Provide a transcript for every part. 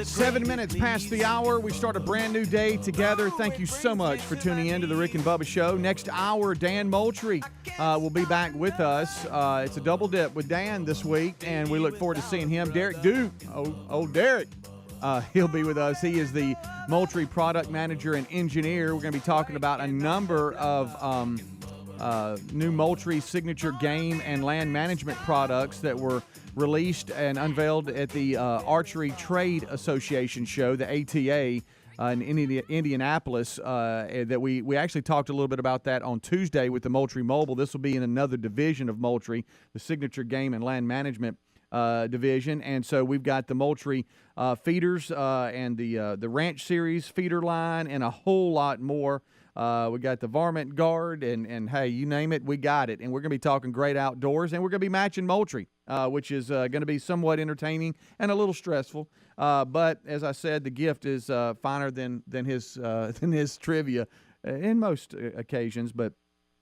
7 minutes past the hour. We start a brand new day together. Thank you so much for tuning in to the Rick and Bubba Show. Next hour, Dan Moultrie will be back with us. It's a double dip with Dan this week, and we look forward to seeing him. Derek Duke, old Derek, he'll be with us. He is the Moultrie product manager and engineer. We're going to be talking about a number of new Moultrie signature game and land management products that were released and unveiled at the Archery Trade Association show, the ATA, in Indianapolis. That we actually talked a little bit about that on Tuesday with the Moultrie Mobile. This will be in another division of Moultrie, the signature game and land management division. And so we've got the Moultrie feeders and the Ranch Series feeder line and a whole lot more. We got the Varmint Guard, and hey, you name it, we got it. And we're going to be talking great outdoors, and we're going to be matching Moultrie, which is going to be somewhat entertaining and a little stressful. But as I said, the gift is finer than his trivia in most occasions. But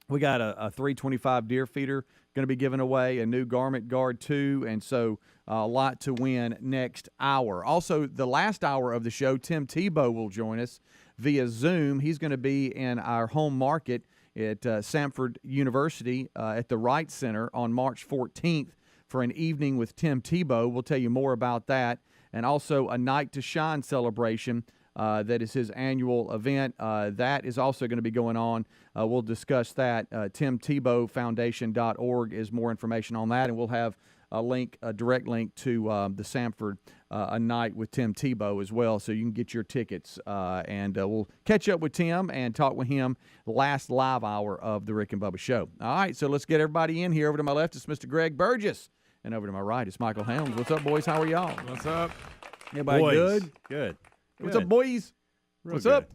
we got a 325 deer feeder going to be given away, a new Varmint Guard 2, and so a lot to win next hour. Also, the last hour of the show, Tim Tebow will join us via Zoom. He's going to be in our home market at Samford University at the Wright Center on March 14th for an evening with Tim Tebow. We'll tell you more about that. And also a Night to Shine celebration. That is his annual event. That is also going to be going on. We'll discuss that. TimTebowFoundation.org is more information on that, and we'll have a direct link to the Samford A Night with Tim Tebow as well, so you can get your tickets. And we'll catch up with Tim and talk with him the last live hour of the Rick and Bubba Show. All right, so let's get everybody in here. Over to my left is Mr. Greg Burgess, and over to my right is Michael Helms. What's up, boys? How are y'all? What's up? Everybody boys. good? Good. What's up, boys? What's good. up?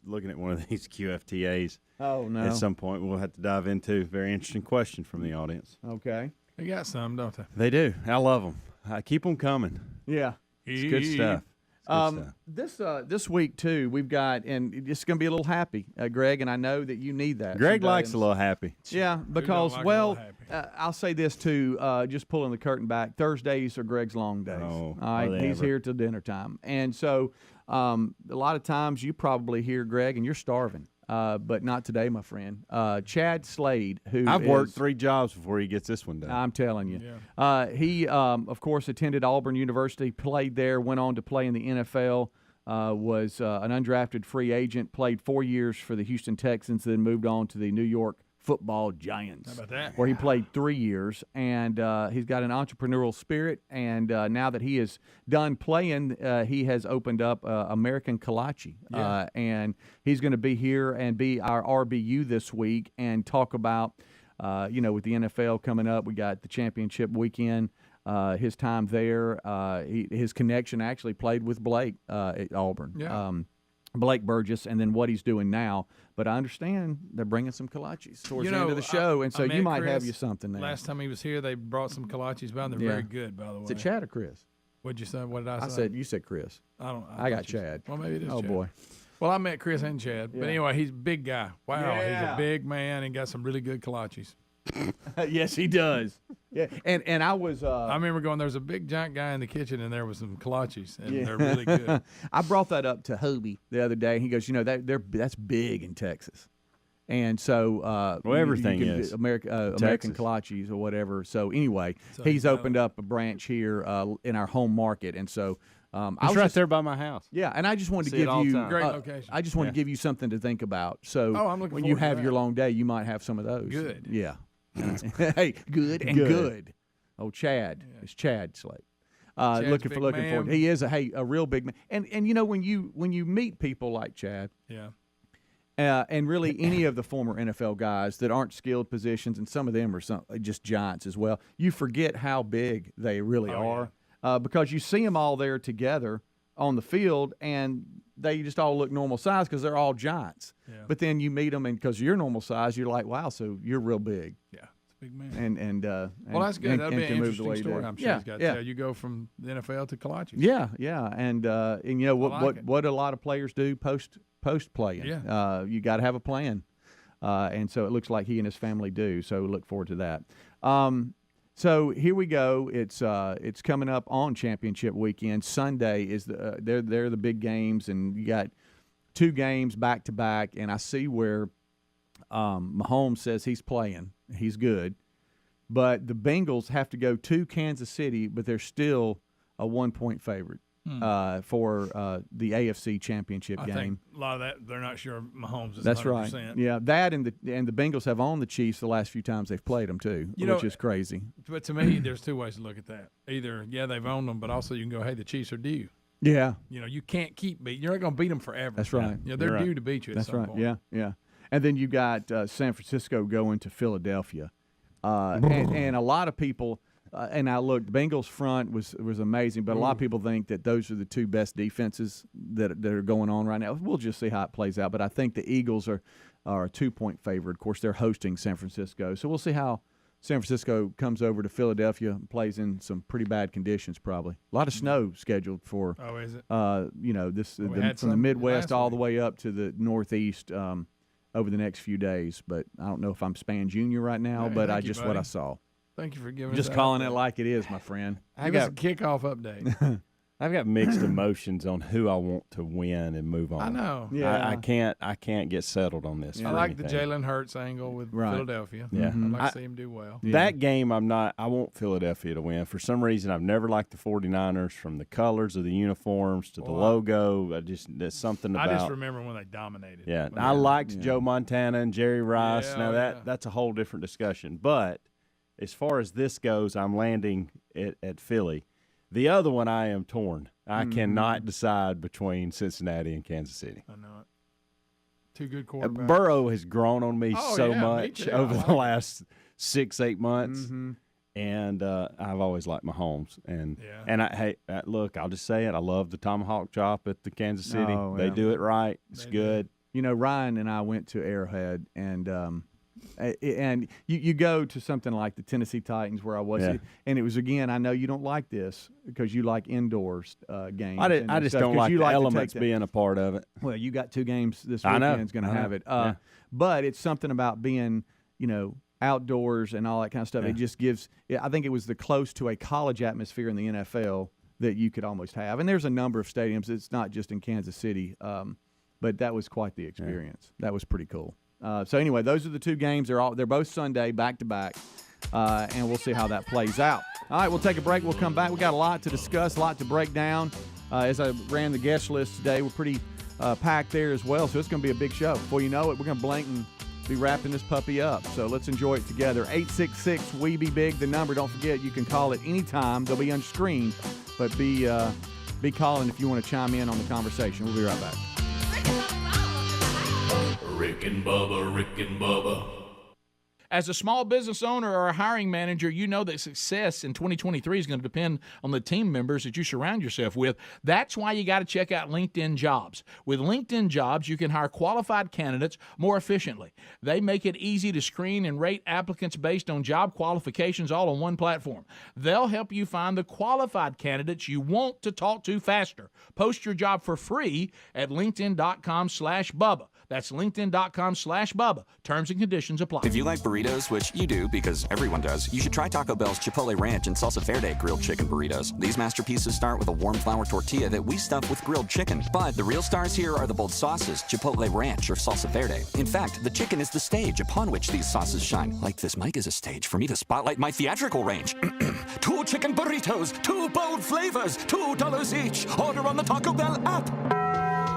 Looking at one of these QFTAs. Oh, no. At some point, we'll have to dive into. Very interesting question from the audience. Okay. They got some, don't they? They do. I love them. Keep them coming. Yeah. It's good stuff. This week, too, we've got, and it's going to be a little happy, Greg, and I know that you need that. Greg likes a little happy. Yeah, because, I'll say this, too, just pulling the curtain back, Thursdays are Greg's long days. Oh, all right, he's here till dinner time. And so a lot of times you probably hear Greg, and you're starving. But not today, my friend. Chad Slade, I've worked 3 jobs before he gets this one done. I'm telling you. Yeah. He, of course, attended Auburn University, played there, went on to play in the NFL, was an undrafted free agent, played 4 years for the Houston Texans, then moved on to the New York Football Giants, How about that? where he played 3 years. And he's got an entrepreneurial spirit, and now that he is done playing, he has opened up American Kolache. Yeah. And he's going to be here and be our RBU this week and talk about, with the NFL coming up, we got the championship weekend, his time there. His connection actually played with Blake at Auburn. Yeah. Blake Burgess, and then what he's doing now. But I understand they're bringing some kolaches towards the end of the show, and so you might have you something there. Last time he was here, they brought some kolaches by, and they're very good, by the way. Is it Chad or Chris? What'd you say? What did I say? You said Chris. I got Chad. Well, maybe it is Oh, Chad. boy. Well, I met Chris and Chad. Yeah. But anyway, he's a big guy. Wow, Yeah. he's a big man and got some really good kolaches. Yes, he does. Yeah, and I was. I remember going, there was a big giant guy in the kitchen, and there was some kolaches, and they're really good. I brought that up to Hobie the other day. He goes, that's big in Texas. And so, everything is American kolaches or whatever. So anyway, he's opened up a branch here in our home market, and so I was right there by my house. Yeah, and I just wanted to See it give all the you time. Great location. I just want to give you something to think about. So I'm looking when you forward to have that. your long day, you might have some of those. Good. Yeah. Hey, good and good. Oh, Chad. Yeah. It's Chad Slade. Looking forward. He is a real big man. And when you meet people like Chad. Yeah. And really any of the former NFL guys that aren't skilled positions, and some of them are just giants as well, you forget how big they really are because you see them all there together on the field, and they just all look normal size because they're all giants. Yeah. But then you meet them, and because you're normal size, you're like, wow, so you're real big. Yeah, it's a big man. And well, that's good. That'd be an interesting story. I'm sure he's got to tell. You go from the NFL to kolaches. Yeah, and what a lot of players do post playing. Yeah. You got to have a plan, and so it looks like he and his family do. So look forward to that. So here we go. It's coming up on championship weekend. Sunday is they're the big games, and you got 2 games back to back. And I see where Mahomes says he's playing. He's good, but the Bengals have to go to Kansas City, but they're still a 1-point favorite for the AFC Championship game. I think a lot of that they're not sure Mahomes is. That's 100%. right. Yeah, that and the Bengals have owned the Chiefs the last few times they've played them too, which is crazy. But to me, there's 2 ways to look at that. Either they've owned them, but also you can go, hey, the Chiefs are due. Yeah. You can't keep beating. You're not going to beat them forever. That's right. They're due to beat you. At some point. Yeah. And then you got San Francisco going to Philadelphia, and a lot of people. And now look, the Bengals front was amazing, but a lot of people think that those are the 2 best defenses that are going on right now. We'll just see how it plays out. But I think the Eagles are a 2-point favorite. Of course, they're hosting San Francisco, so we'll see how San Francisco comes over to Philadelphia and plays in some pretty bad conditions. Probably a lot of snow scheduled for. Oh, is it? From the Midwest all the way up to the Northeast over the next few days. But I don't know if I'm Span Junior right now, but what I saw. Thank you for giving Just us calling update. it like it is, my friend. Give us a kickoff update. I've got mixed emotions on who I want to win and move on. I know. Yeah. I can't get settled on this. I like the Jalen Hurts angle with Philadelphia. Yeah. I'd like to see him do well. That game, I want Philadelphia to win. For some reason, I've never liked the 49ers, from the colors of the uniforms to the logo. There's something about. I just remember when they dominated. Yeah, I liked Joe Montana and Jerry Rice. That's a whole different discussion. But as far as this goes, I'm landing at Philly. The other one, I am torn. I cannot decide between Cincinnati and Kansas City. I know it. 2 good quarterbacks. Burrow has grown on me so me much too. over the last 6-8 months, and I've always liked Mahomes. And look, I'll just say it. I love the tomahawk chop at the Kansas City. They do it right. It's good. You know, Ryan and I went to Arrowhead, and you go to something like the Tennessee Titans, where I was, and it was, again, I know you don't like this because you like indoors games. I just don't like the elements being a part of it. Well, you got 2 games this weekend's going to have it. But it's something about being, outdoors and all that kind of stuff. It just gives – I think it was the close to a college atmosphere in the NFL that you could almost have. And there's a number of stadiums. It's not just in Kansas City, but that was quite the experience. That was pretty cool. So anyway, those are the 2 games. They're both Sunday, back to back, and we'll see how that plays out. All right, we'll take a break. We'll come back. We got a lot to discuss, a lot to break down. As I ran the guest list today, we're pretty packed there as well. So it's going to be a big show. Before you know it, we're going to blink and be wrapping this puppy up. So let's enjoy it together. 866-WE-BE-BIG, the number. Don't forget, you can call it anytime. They'll be on screen, but be calling if you want to chime in on the conversation. We'll be right back. Rick and Bubba, Rick and Bubba. As a small business owner or a hiring manager, you know that success in 2023 is going to depend on the team members that you surround yourself with. That's why you got to check out LinkedIn Jobs. With LinkedIn Jobs, you can hire qualified candidates more efficiently. They make it easy to screen and rate applicants based on job qualifications all on one platform. They'll help you find the qualified candidates you want to talk to faster. Post your job for free at linkedin.com/Bubba. That's linkedin.com/Bubba. Terms and conditions apply. If you like burritos, which you do because everyone does, you should try Taco Bell's Chipotle Ranch and Salsa Verde grilled chicken burritos. These masterpieces start with a warm flour tortilla that we stuff with grilled chicken. But the real stars here are the bold sauces, Chipotle Ranch or Salsa Verde. In fact, the chicken is the stage upon which these sauces shine. Like this mic is a stage for me to spotlight my theatrical range. 2 chicken burritos, 2 bold flavors, $2 each. Order on the Taco Bell app.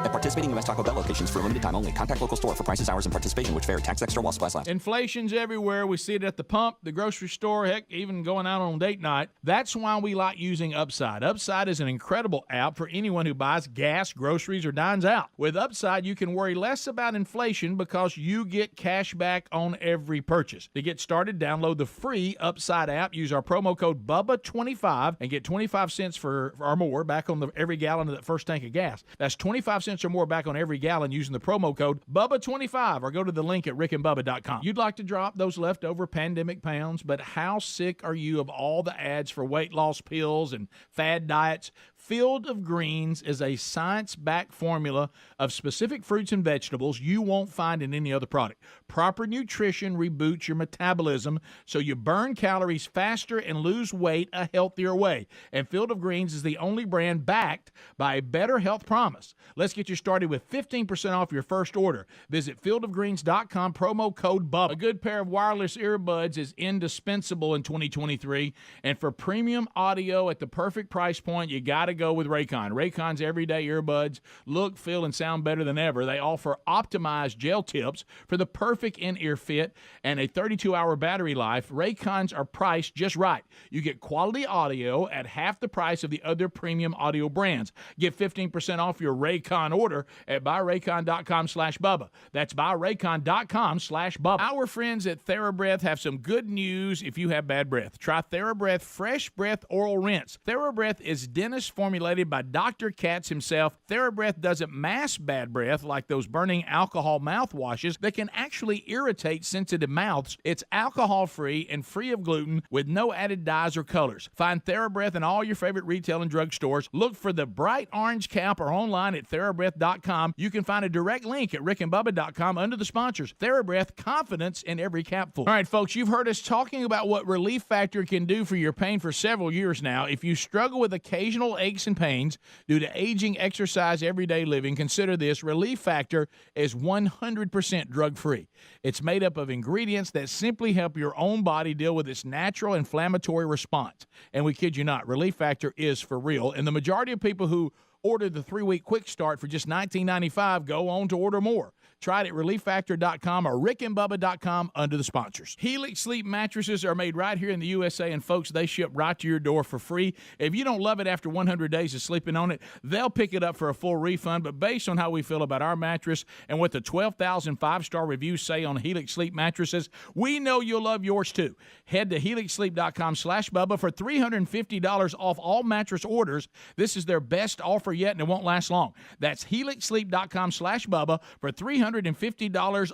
At participating U.S. Taco Bell locations for a limited time only. Contact local store for prices, hours, and participation, which vary. Tax extra while supplies last. Inflation's everywhere. We see it at the pump, the grocery store, heck, even going out on date night. That's why we like using Upside. Upside is an incredible app for anyone who buys gas, groceries, or dines out. With Upside, you can worry less about inflation because you get cash back on every purchase. To get started, download the free Upside app. Use our promo code BUBBA25 and get 25 cents or more back on every gallon of that first tank of gas. That's 25 cents or more back on every gallon using the promo code BUBBA25, or go to the link at rickandbubba.com. You'd like to drop those leftover pandemic pounds, but how sick are you of all the ads for weight loss pills and fad diets? Field of Greens is a science-backed formula of specific fruits and vegetables you won't find in any other product. Proper nutrition reboots your metabolism so you burn calories faster and lose weight a healthier way. And Field of Greens is the only brand backed by a better health promise. Let's get you started with 15% off your first order. Visit fieldofgreens.com, promo code BUBBA. A good pair of wireless earbuds is indispensable in 2023, and for premium audio at the perfect price point, you got to go with Raycon. Raycon's everyday earbuds look, feel, and sound better than ever. They offer optimized gel tips for the perfect in-ear fit and a 32-hour battery life. Raycons are priced just right. You get quality audio at half the price of the other premium audio brands. Get 15% off your Raycon order at buyraycon.com/Bubba. That's buyraycon.com/Bubba. Our friends at TheraBreath have some good news if you have bad breath. Try TheraBreath Fresh Breath Oral Rinse. TheraBreath is dentist formulated by Dr. Katz himself. TheraBreath doesn't mask bad breath like those burning alcohol mouthwashes that can actually irritate sensitive mouths. It's alcohol-free and free of gluten with no added dyes or colors. Find TheraBreath in all your favorite retail and drug stores. Look for the bright orange cap or online at TheraBreath.com. You can find a direct link at rickandbubba.com under the sponsors. TheraBreath, confidence in every capful. All right, folks, you've heard us talking about what Relief Factor can do for your pain for several years now. If you struggle with occasional aches and pains due to aging, exercise, everyday living, consider this. Relief Factor is 100% drug-free. It's made up of ingredients that simply help your own body deal with its natural inflammatory response. And we kid you not, Relief Factor is for real. And the majority of people who order the 3-week quick start for just $19.95 go on to order more. Try it at relieffactor.com or rickandbubba.com under the sponsors. Helix Sleep mattresses are made right here in the USA, and folks, they ship right to your door for free. If you don't love it after 100 days of sleeping on it, they'll pick it up for a full refund. But based on how we feel about our mattress and what the 12,000 5-star reviews say on Helix Sleep mattresses, we know you'll love yours too. Head to helixsleep.com/Bubba for $350 off all mattress orders. This is their best offer yet, and it won't last long. That's helixsleep.com/Bubba for $350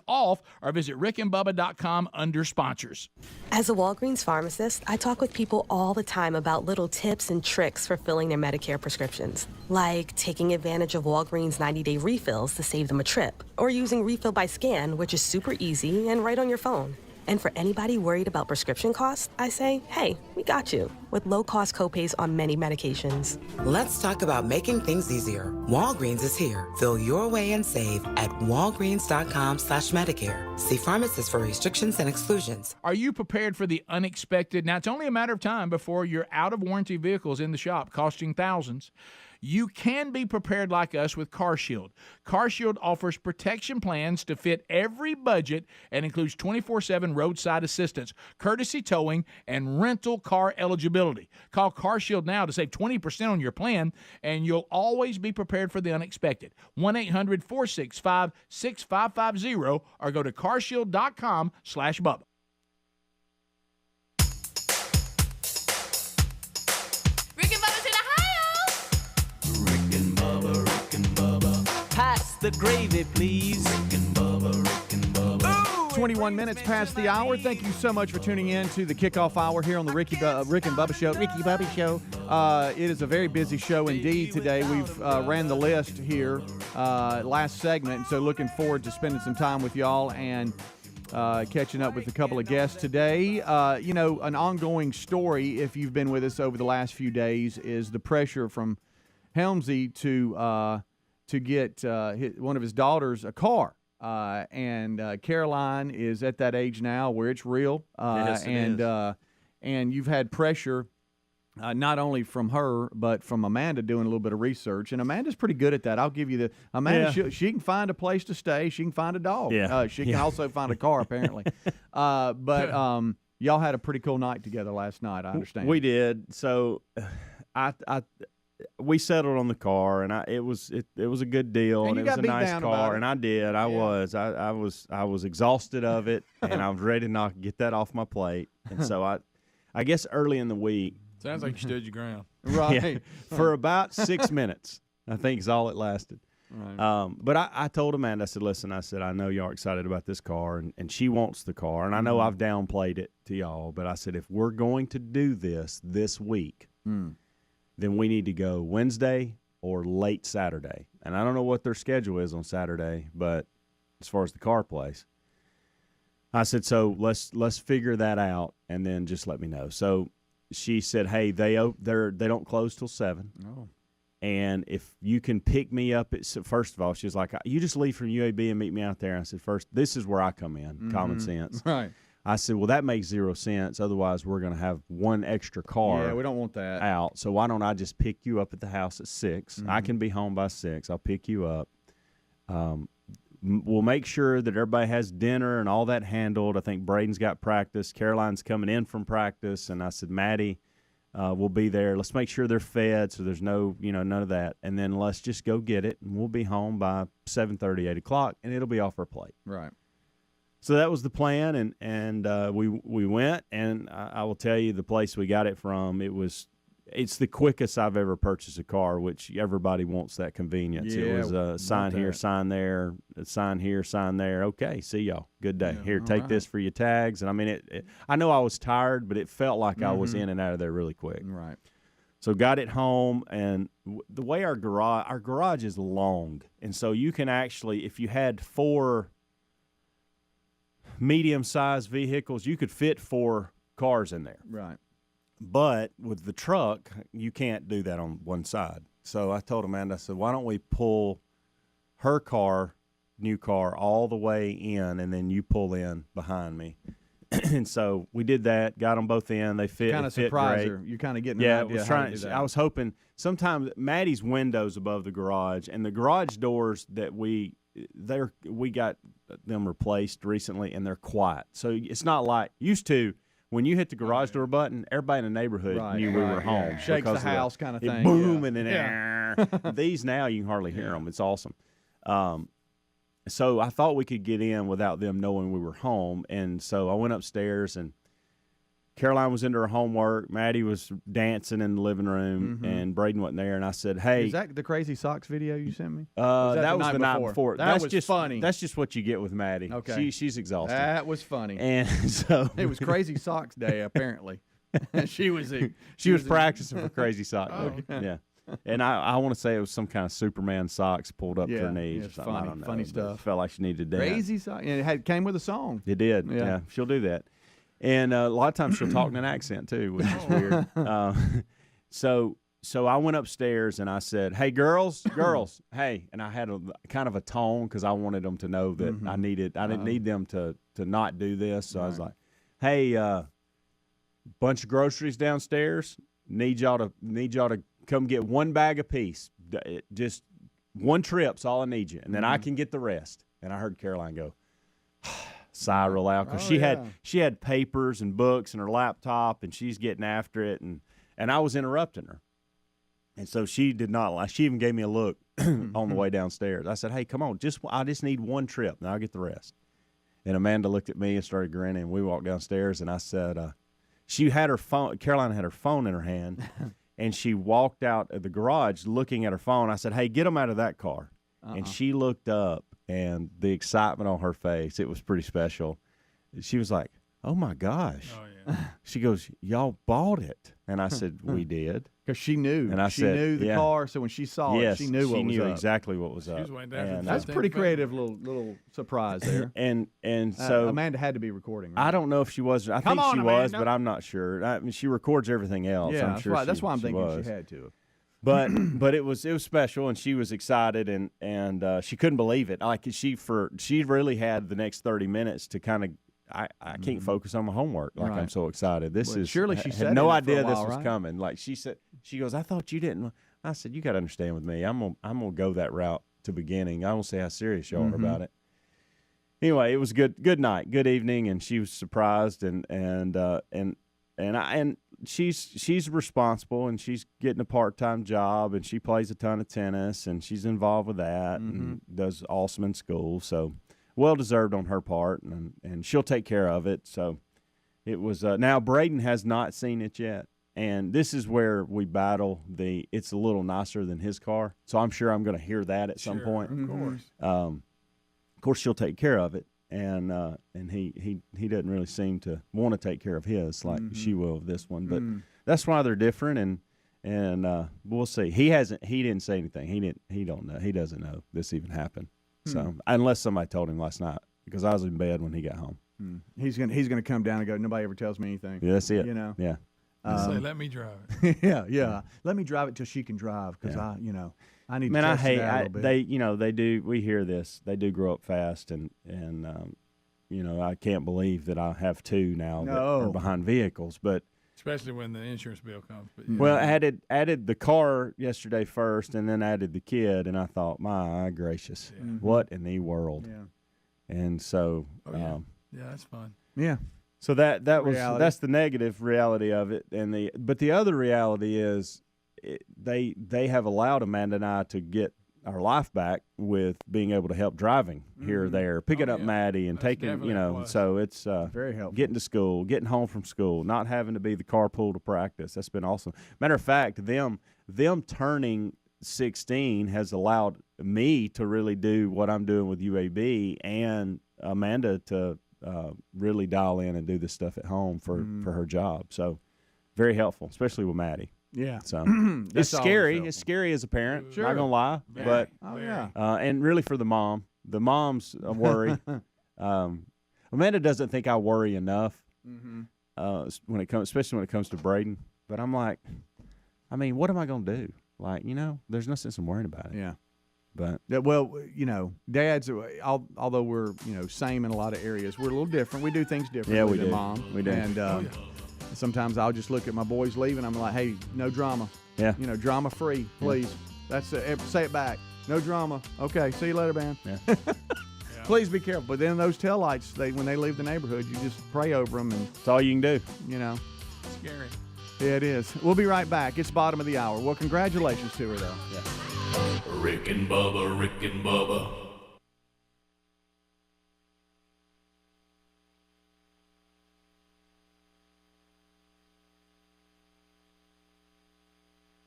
off, or visit rickandbubba.com under sponsors. As a Walgreens pharmacist, I talk with people all the time about little tips and tricks for filling their Medicare prescriptions, like taking advantage of Walgreens 90-day refills to save them a trip, or using Refill by Scan, which is super easy and right on your phone. And for anybody worried about prescription costs, I say, hey, we got you, with low-cost copays on many medications. Let's talk about making things easier. Walgreens is here. Fill your way and save at walgreens.com/Medicare. See pharmacists for restrictions and exclusions. Are you prepared for the unexpected? Now, it's only a matter of time before you're out of warranty vehicles in the shop, costing thousands. You can be prepared like us with CarShield. CarShield offers protection plans to fit every budget and includes 24/7 roadside assistance, courtesy towing, and rental car eligibility. Call CarShield now to save 20% on your plan, and you'll always be prepared for the unexpected. 1-800-465-6550 or go to carshield.com/Bubba. Pass the gravy, please. Rick and Bubba. 21 minutes past the hour. Thank you so much for tuning in to the kickoff hour here on the Rick and Bubba Show. Ricky Bubba Show. It is a very busy show indeed today. We've ran the list here last segment, and so looking forward to spending some time with y'all and catching up with a couple of guests today. An ongoing story, if you've been with us over the last few days, is the pressure from Helmsy to get one of his daughters a car. And Caroline is at that age now where it's real. Yes, it is. And you've had pressure not only from her, but from Amanda doing a little bit of research. And Amanda's pretty good at that. I'll give you Amanda, she can find a place to stay. She can find a dog. Yeah. She can also find a car, apparently. But y'all had a pretty cool night together last night, I understand. We did. So we settled on the car, and it was a good deal, and it was a nice car, and I did. I was exhausted of it, and I was ready to get that off my plate. And so I guess early in the week, Sounds like you stood your ground. Right. Yeah, for about 6 minutes, I think is all it lasted. Right. But I told Amanda, I said, listen, I know y'all are excited about this car, and she wants the car, and I know I've downplayed it to y'all, but I said, if we're going to do this week, then we need to go Wednesday or late Saturday. And I don't know what their schedule is on Saturday, but as far as the car place, I said, so let's figure that out and then just let me know. So she said, hey, they don't close till 7. Oh. And if you can pick me up first of all, she was like, you just leave from UAB and meet me out there. I said, first, this is where I come in, common sense. Right. I said, well, that makes 0 sense. Otherwise, we're going to have one extra car. Yeah, we don't want that out. So why don't I just pick you up at the house at 6? I can be home by 6. I'll pick you up. We'll make sure that everybody has dinner and all that handled. I think Braden's got practice. Caroline's coming in from practice. And I said, Maddie will be there. Let's make sure they're fed so there's none of that. And then let's just go get it. And we'll be home by 7:30, 8 o'clock, and it'll be off our plate. Right. So that was the plan, and we went, and I will tell you the place we got it from, it's the quickest I've ever purchased a car, which everybody wants that convenience. Yeah, it was sign here, sign there, sign here, sign there. Okay, see y'all. Good day. Yeah, here, take this for your tags. And I mean, I know I was tired, but it felt like I was in and out of there really quick. Right. So got it home, and the way our garage is long, and so you can actually, if you had 4 medium-sized vehicles, you could fit 4 cars in there. Right. But with the truck, you can't do that on one side. So I told Amanda, I said, why don't we pull her car, new car, all the way in, and then you pull in behind me. And so we did that, got them both in. They fit. Kind of surprised her. You're kind of getting an idea how to do that. I was hoping sometimes Maddie's windows above the garage, and the garage doors that we got them replaced recently, and they're quiet. So it's not like used to. When you hit the garage door button, everybody in the neighborhood knew we were home. Yeah. Shakes the house kind of thing. Booming in there. These now you can hardly hear them. It's awesome. So I thought we could get in without them knowing we were home. And so I went upstairs, and Caroline was into her homework. Maddie was dancing in the living room, and Braden wasn't there. And I said, hey. Is that the Crazy Socks video you sent me? That was the night before. That was just funny. That's just what you get with Maddie. Okay. She's exhausted. That was funny. And so. It was Crazy Socks Day, apparently. she was practicing for Crazy Socks Day. Okay. Yeah. And I want to say it was some kind of Superman socks pulled up to her knees. It's or something. funny, I don't know, funny stuff. Felt like she needed to dance. Crazy Socks. And it came with a song. It did. Yeah. She'll do that. And a lot of times she'll talk in an accent too, which is weird. So I went upstairs and I said, "Hey, girls, hey!" And I had a kind of a tone because I wanted them to know that I didn't need them to not do this. So I was like, "Hey, bunch of groceries downstairs. Need y'all to come get one bag apiece. Just one trip's all I need you, and then I can get the rest." And I heard Caroline go. Sigh real loud because she had papers and books and her laptop, and she's getting after it, and I was interrupting her, and so she did not like. She even gave me a look on the way downstairs. I said, "Hey, come on, I just need one trip, and I'll get the rest." And Amanda looked at me and started grinning. And we walked downstairs, and I said, "She had her phone. Caroline had her phone in her hand, and she walked out of the garage looking at her phone." I said, "Hey, get them out of that car," and she looked up. And the excitement on her face, it was pretty special. She was like, "Oh, my gosh." Oh, yeah. She goes, "Y'all bought it." And I said, "We did." Because she knew. And I she said, knew the car, so when she saw it, she knew what was up. Exactly what was up. She was waiting there for That's a pretty creative little surprise there. and so Amanda had to be recording. Right? I don't know if she was. I think she was, but I'm not sure. I mean, she records everything else. Yeah, I'm sure that's why I'm thinking was. she had to. But it was special, and she was excited, and she couldn't believe it. Like she really had the next 30 minutes to kind of. I can't focus on my homework. Like I'm so excited. Surely she had no idea this was coming. Like she said, she goes, "I thought you didn't." I said, "You got to understand with me. I'm gonna go that route to beginning. I won't say how serious you are about it." Anyway, it was good night, good evening, and she was surprised, and she's responsible, and she's getting a part-time job, and she plays a ton of tennis, and she's involved with that, and does awesome in school. So well-deserved on her part, and she'll take care of it. So it was now Braden has not seen it yet, and this is where we battle it's a little nicer than his car. So I'm sure I'm going to hear that at some point. Of course. Of course, she'll take care of it. And he doesn't really seem to want to take care of his like she will of this one, but that's why they're different. And we'll see. He didn't say anything. He don't know. He doesn't know this even happened. So unless somebody told him last night, because I was in bed when he got home. He's gonna come down and go, nobody ever tells me anything. Yeah, that's it. You know. Yeah. Say, let me drive it. yeah. Let me drive it till she can drive, because I need to Man, test it out a little bit. they do. We hear this. They do grow up fast, and I can't believe that I have two now that are behind vehicles, but. Especially when the insurance bill comes. But Well, I added the car yesterday first, and then added the kid, and I thought, my gracious, what in the world? Yeah. And so, yeah, that's fun. Yeah. So that's the negative reality of it, but the other reality is they have allowed Amanda and I to get our life back with being able to help driving here or there, picking up Maddie and taking, so it's very helpful. Getting to school, getting home from school, not having to be the carpool to practice. That's been awesome. Matter of fact, them turning 16 has allowed me to really do what I'm doing with UAB, and Amanda to really dial in and do this stuff at home for her job. So very helpful, especially with Maddie. Yeah. So it's scary. It's scary as a parent. Sure. Not gonna lie, but and really for the mom. The mom's a worry. Amanda doesn't think I worry enough especially when it comes to Braden. But I'm like, what am I gonna do? Like, there's no sense in worrying about it. Yeah. But dads, although we're same in a lot of areas, we're a little different. We do things differently than mom. We do. And sometimes I'll just look at my boys leaving. I'm like, hey, no drama. Yeah. Drama free, please. That's say it back. No drama. Okay. See you later, man. Yeah. Please be careful. But then those taillights, when they leave the neighborhood, you just pray over them, and that's all you can do. Scary. Yeah, it is. We'll be right back. It's bottom of the hour. Well, congratulations to her, though. Yeah. Rick and Bubba.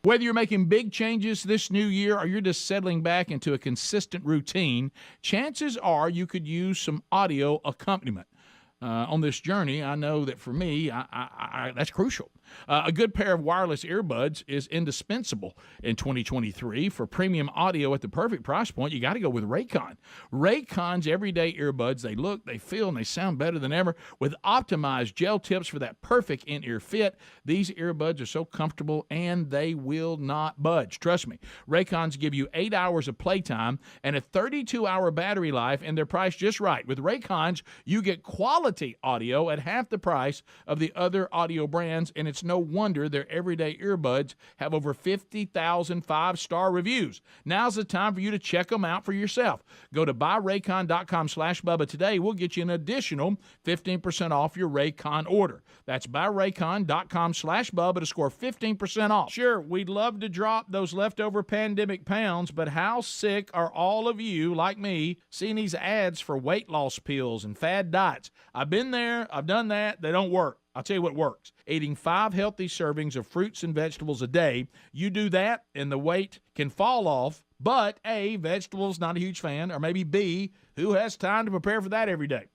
Whether you're making big changes this new year or you're just settling back into a consistent routine, chances are you could use some audio accompaniment. On this journey, I know that for me, I that's crucial. A good pair of wireless earbuds is indispensable in 2023. For premium audio at the perfect price point, you got to go with Raycon. Raycon's everyday earbuds, they look, they feel, and they sound better than ever with optimized gel tips for that perfect in-ear fit. These earbuds are so comfortable, and they will not budge. Trust me, Raycons give you 8 hours of playtime and a 32-hour battery life, and they're priced just right. With Raycons, you get quality audio at half the price of the other audio brands, and it's no wonder their everyday earbuds have over 50,000 five-star reviews. Now's the time for you to check them out for yourself. Go to buyraycon.com/Bubba today. We'll get you an additional 15% off your Raycon order. That's buyraycon.com/Bubba to score 15% off. Sure, we'd love to drop those leftover pandemic pounds, but how sick are all of you, like me, seeing these ads for weight loss pills and fad diets? I've been there. I've done that. They don't work. I'll tell you what works. Eating 5 healthy servings of fruits and vegetables a day. You do that, and the weight can fall off. But A, vegetables, not a huge fan. Or maybe B, who has time to prepare for that every day?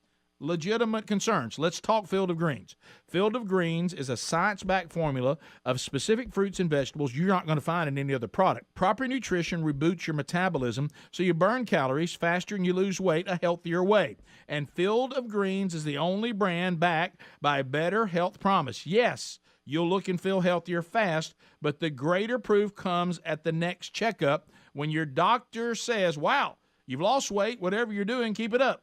Legitimate concerns. Let's talk Field of Greens. Field of Greens is a science-backed formula of specific fruits and vegetables you're not going to find in any other product. Proper nutrition reboots your metabolism so you burn calories faster and you lose weight a healthier way. And Field of Greens is the only brand backed by a better health promise. Yes, you'll look and feel healthier fast, but the greater proof comes at the next checkup when your doctor says, wow, you've lost weight, whatever you're doing, keep it up.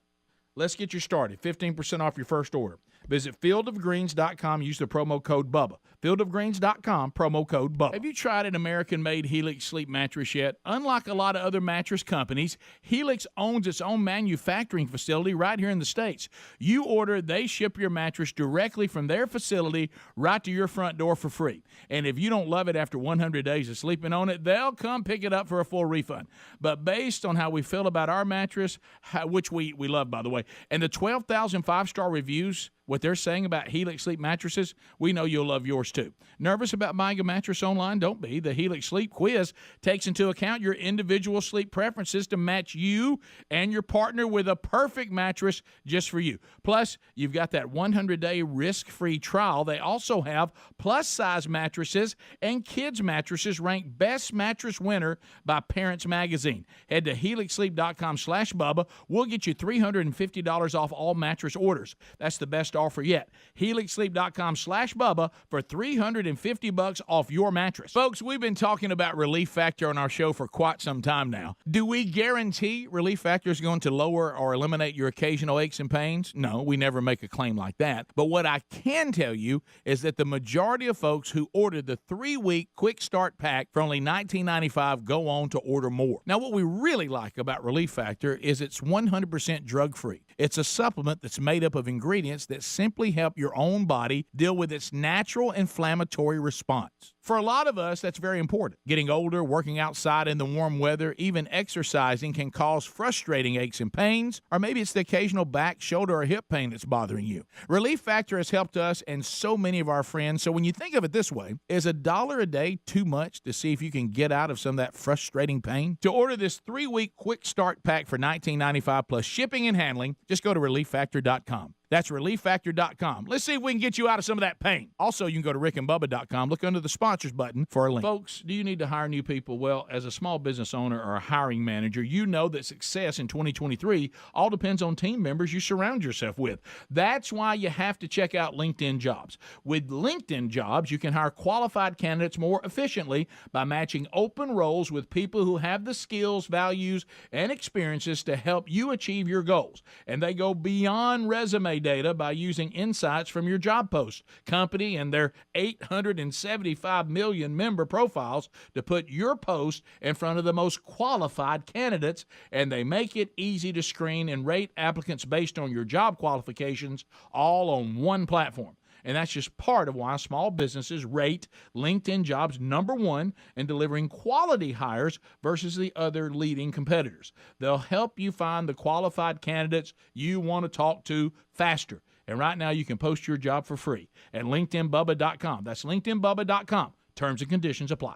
Let's get you started. 15% off your first order. Visit fieldofgreens.com. Use the promo code BUBBA. Fieldofgreens.com, promo code BUBBA. Have you tried an American-made Helix sleep mattress yet? Unlike a lot of other mattress companies, Helix owns its own manufacturing facility right here in the States. You order, they ship your mattress directly from their facility right to your front door for free. And if you don't love it after 100 days of sleeping on it, they'll come pick it up for a full refund. But based on how we feel about our mattress, which we love, by the way, and the 12,000 five-star reviews what they're saying about Helix Sleep mattresses, we know you'll love yours too. Nervous about buying a mattress online? Don't be. The Helix Sleep Quiz takes into account your individual sleep preferences to match you and your partner with a perfect mattress just for you. Plus, you've got that 100-day risk-free trial. They also have plus-size mattresses and kids mattresses ranked best mattress winner by Parents Magazine. Head to helixsleep.com/Bubba. We'll get you $350 off all mattress orders. That's the best offer yet. helixsleep.com/Bubba for $350 off your mattress. Folks, we've been talking about Relief Factor on our show for quite some time now. Do we guarantee Relief Factor is going to lower or eliminate your occasional aches and pains? No, we never make a claim like that. But what I can tell you is that the majority of folks who ordered the 3-week quick start pack for only $19.95 go on to order more. Now, what we really like about Relief Factor is it's 100% drug-free. It's a supplement that's made up of ingredients that simply help your own body deal with its natural inflammatory response. For a lot of us, that's very important. Getting older, working outside in the warm weather, even exercising can cause frustrating aches and pains, or maybe it's the occasional back, shoulder, or hip pain that's bothering you. Relief Factor has helped us and so many of our friends. So when you think of it this way, is $1 a day too much to see if you can get out of some of that frustrating pain? To order this 3-week quick start pack for $19.95 plus shipping and handling, just go to relieffactor.com. That's relieffactor.com. Let's see if we can get you out of some of that pain. Also, you can go to rickandbubba.com. Look under the sponsors button for a link. Folks, do you need to hire new people? Well, as a small business owner or a hiring manager, you know that success in 2023 all depends on team members you surround yourself with. That's why you have to check out LinkedIn Jobs. With LinkedIn Jobs, you can hire qualified candidates more efficiently by matching open roles with people who have the skills, values, and experiences to help you achieve your goals. And they go beyond resume data by using insights from your job post, company, and their 875 million member profiles to put your post in front of the most qualified candidates, and they make it easy to screen and rate applicants based on your job qualifications all on one platform. And that's just part of why small businesses rate LinkedIn Jobs #1 in delivering quality hires versus the other leading competitors. They'll help you find the qualified candidates you want to talk to faster. And right now you can post your job for free at LinkedInBubba.com. That's LinkedInBubba.com. Terms and conditions apply.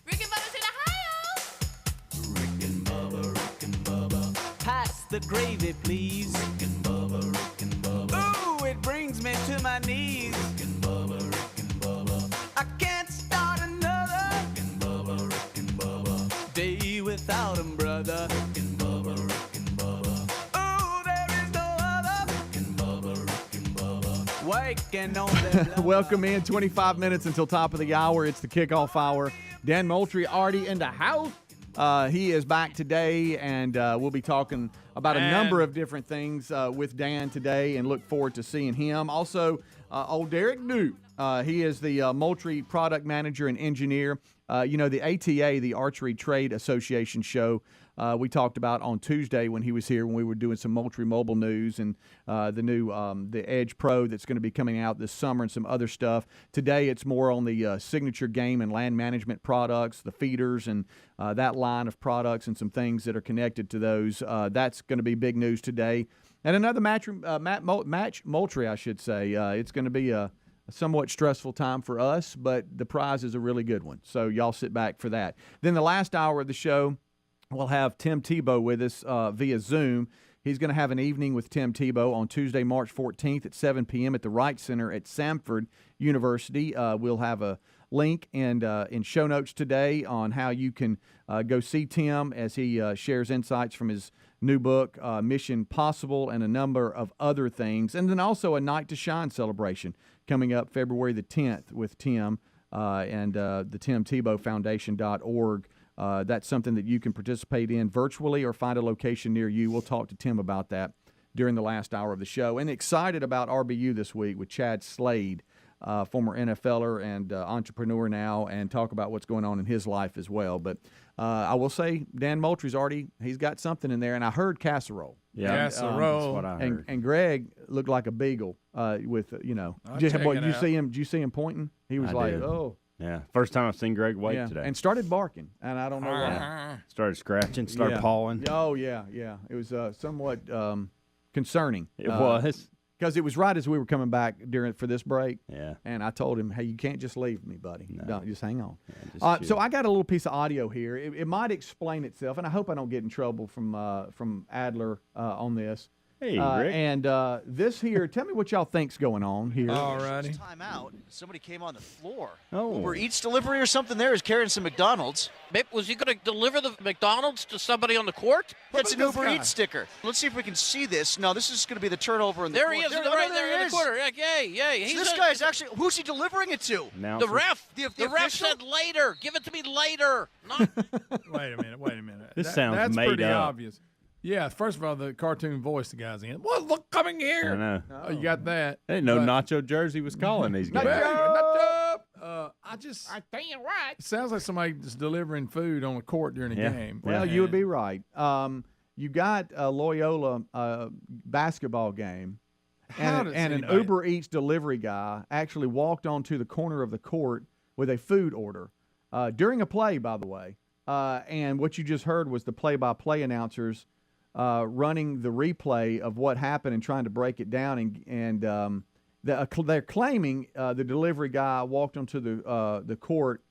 Rick and Bubba's in Ohio. Rick and Bubba. Pass the gravy, please. Rick and Bubba. Ooh, it brings me to my knees. Rick and Bubba. I can't start another Rick and Bubba. day without 'em, brother. Rick and Bubba. Ooh, there is no other. Rick and Bubba. Waking on the Welcome in, 25 minutes until top of the hour. It's the kickoff hour. Dan Moultrie already in the house. He is back today, and we'll be talking about a number of different things with Dan today, and look forward to seeing him. Also, old Derek New. He is the Moultrie product manager and engineer. The ATA, the Archery Trade Association show, we talked about on Tuesday when he was here, when we were doing some Moultrie mobile news and the new the Edge Pro that's going to be coming out this summer and some other stuff. Today it's more on the signature game and land management products, the feeders and that line of products and some things that are connected to those. That's going to be big news today. And another match Moultrie, I should say. It's going to be a somewhat stressful time for us, but the prize is a really good one. So y'all sit back for that. Then the last hour of the show, we'll have Tim Tebow with us via Zoom. He's going to have an evening with Tim Tebow on Tuesday, March 14th at 7 p.m. at the Wright Center at Samford University. We'll have a link and in show notes today on how you can go see Tim as he shares insights from his new book, Mission Possible, and a number of other things. And then also a Night to Shine celebration coming up February the 10th with Tim and the TimTebowFoundation.org. That's something that you can participate in virtually or find a location near you. We'll talk to Tim about that during the last hour of the show. And excited about RBU this week with Chad Slade, former NFLer and entrepreneur now, and talk about what's going on in his life as well. But I will say Dan Moultrie's he's got something in there, and I heard casserole. Yeah, Casserole. that's what I heard. And Greg looked like a beagle with, I'll Did check you it out. see him? Did you see him pointing? He was I like, did. oh. Yeah, first time I've seen Greg wait today. And started barking, and I don't know why. Started scratching, started pawing. Oh, yeah. It was somewhat concerning. It was. Because it was right as we were coming back for this break. Yeah. And I told him, hey, you can't just leave me, buddy. No. Don't, just hang on. Yeah, so I got a little piece of audio here. It might explain itself, and I hope I don't get in trouble from Adler on this. Hey, Rick. And this here, tell me what y'all think's going on here. All righty. Time out. Somebody came on the floor. Oh. Uber Eats delivery or something there is carrying some McDonald's. Was he going to deliver the McDonald's to somebody on the court? That's an Uber Eats sticker. Let's see if we can see this. No, this is going to be the turnover in the There he is, right there in the corner. Yay. So this guy is actually, who's he delivering it to? The ref. The ref official? said later. Give it to me later. Not. Wait a minute. This sounds that's made pretty up. obvious. Yeah, first of all, the cartoon voice the guy's in. Well, look, coming here. I know. Oh, you got that. I didn't know Nacho Jersey was calling these guys. I tell you what. It sounds like somebody just delivering food on the court during a game. Well, you would be right. You got a Loyola basketball game, and an Uber Eats delivery guy actually walked onto the corner of the court with a food order during a play, by the way. And what you just heard was the play-by-play announcers running the replay of what happened and trying to break it down. And they're claiming the delivery guy walked onto the court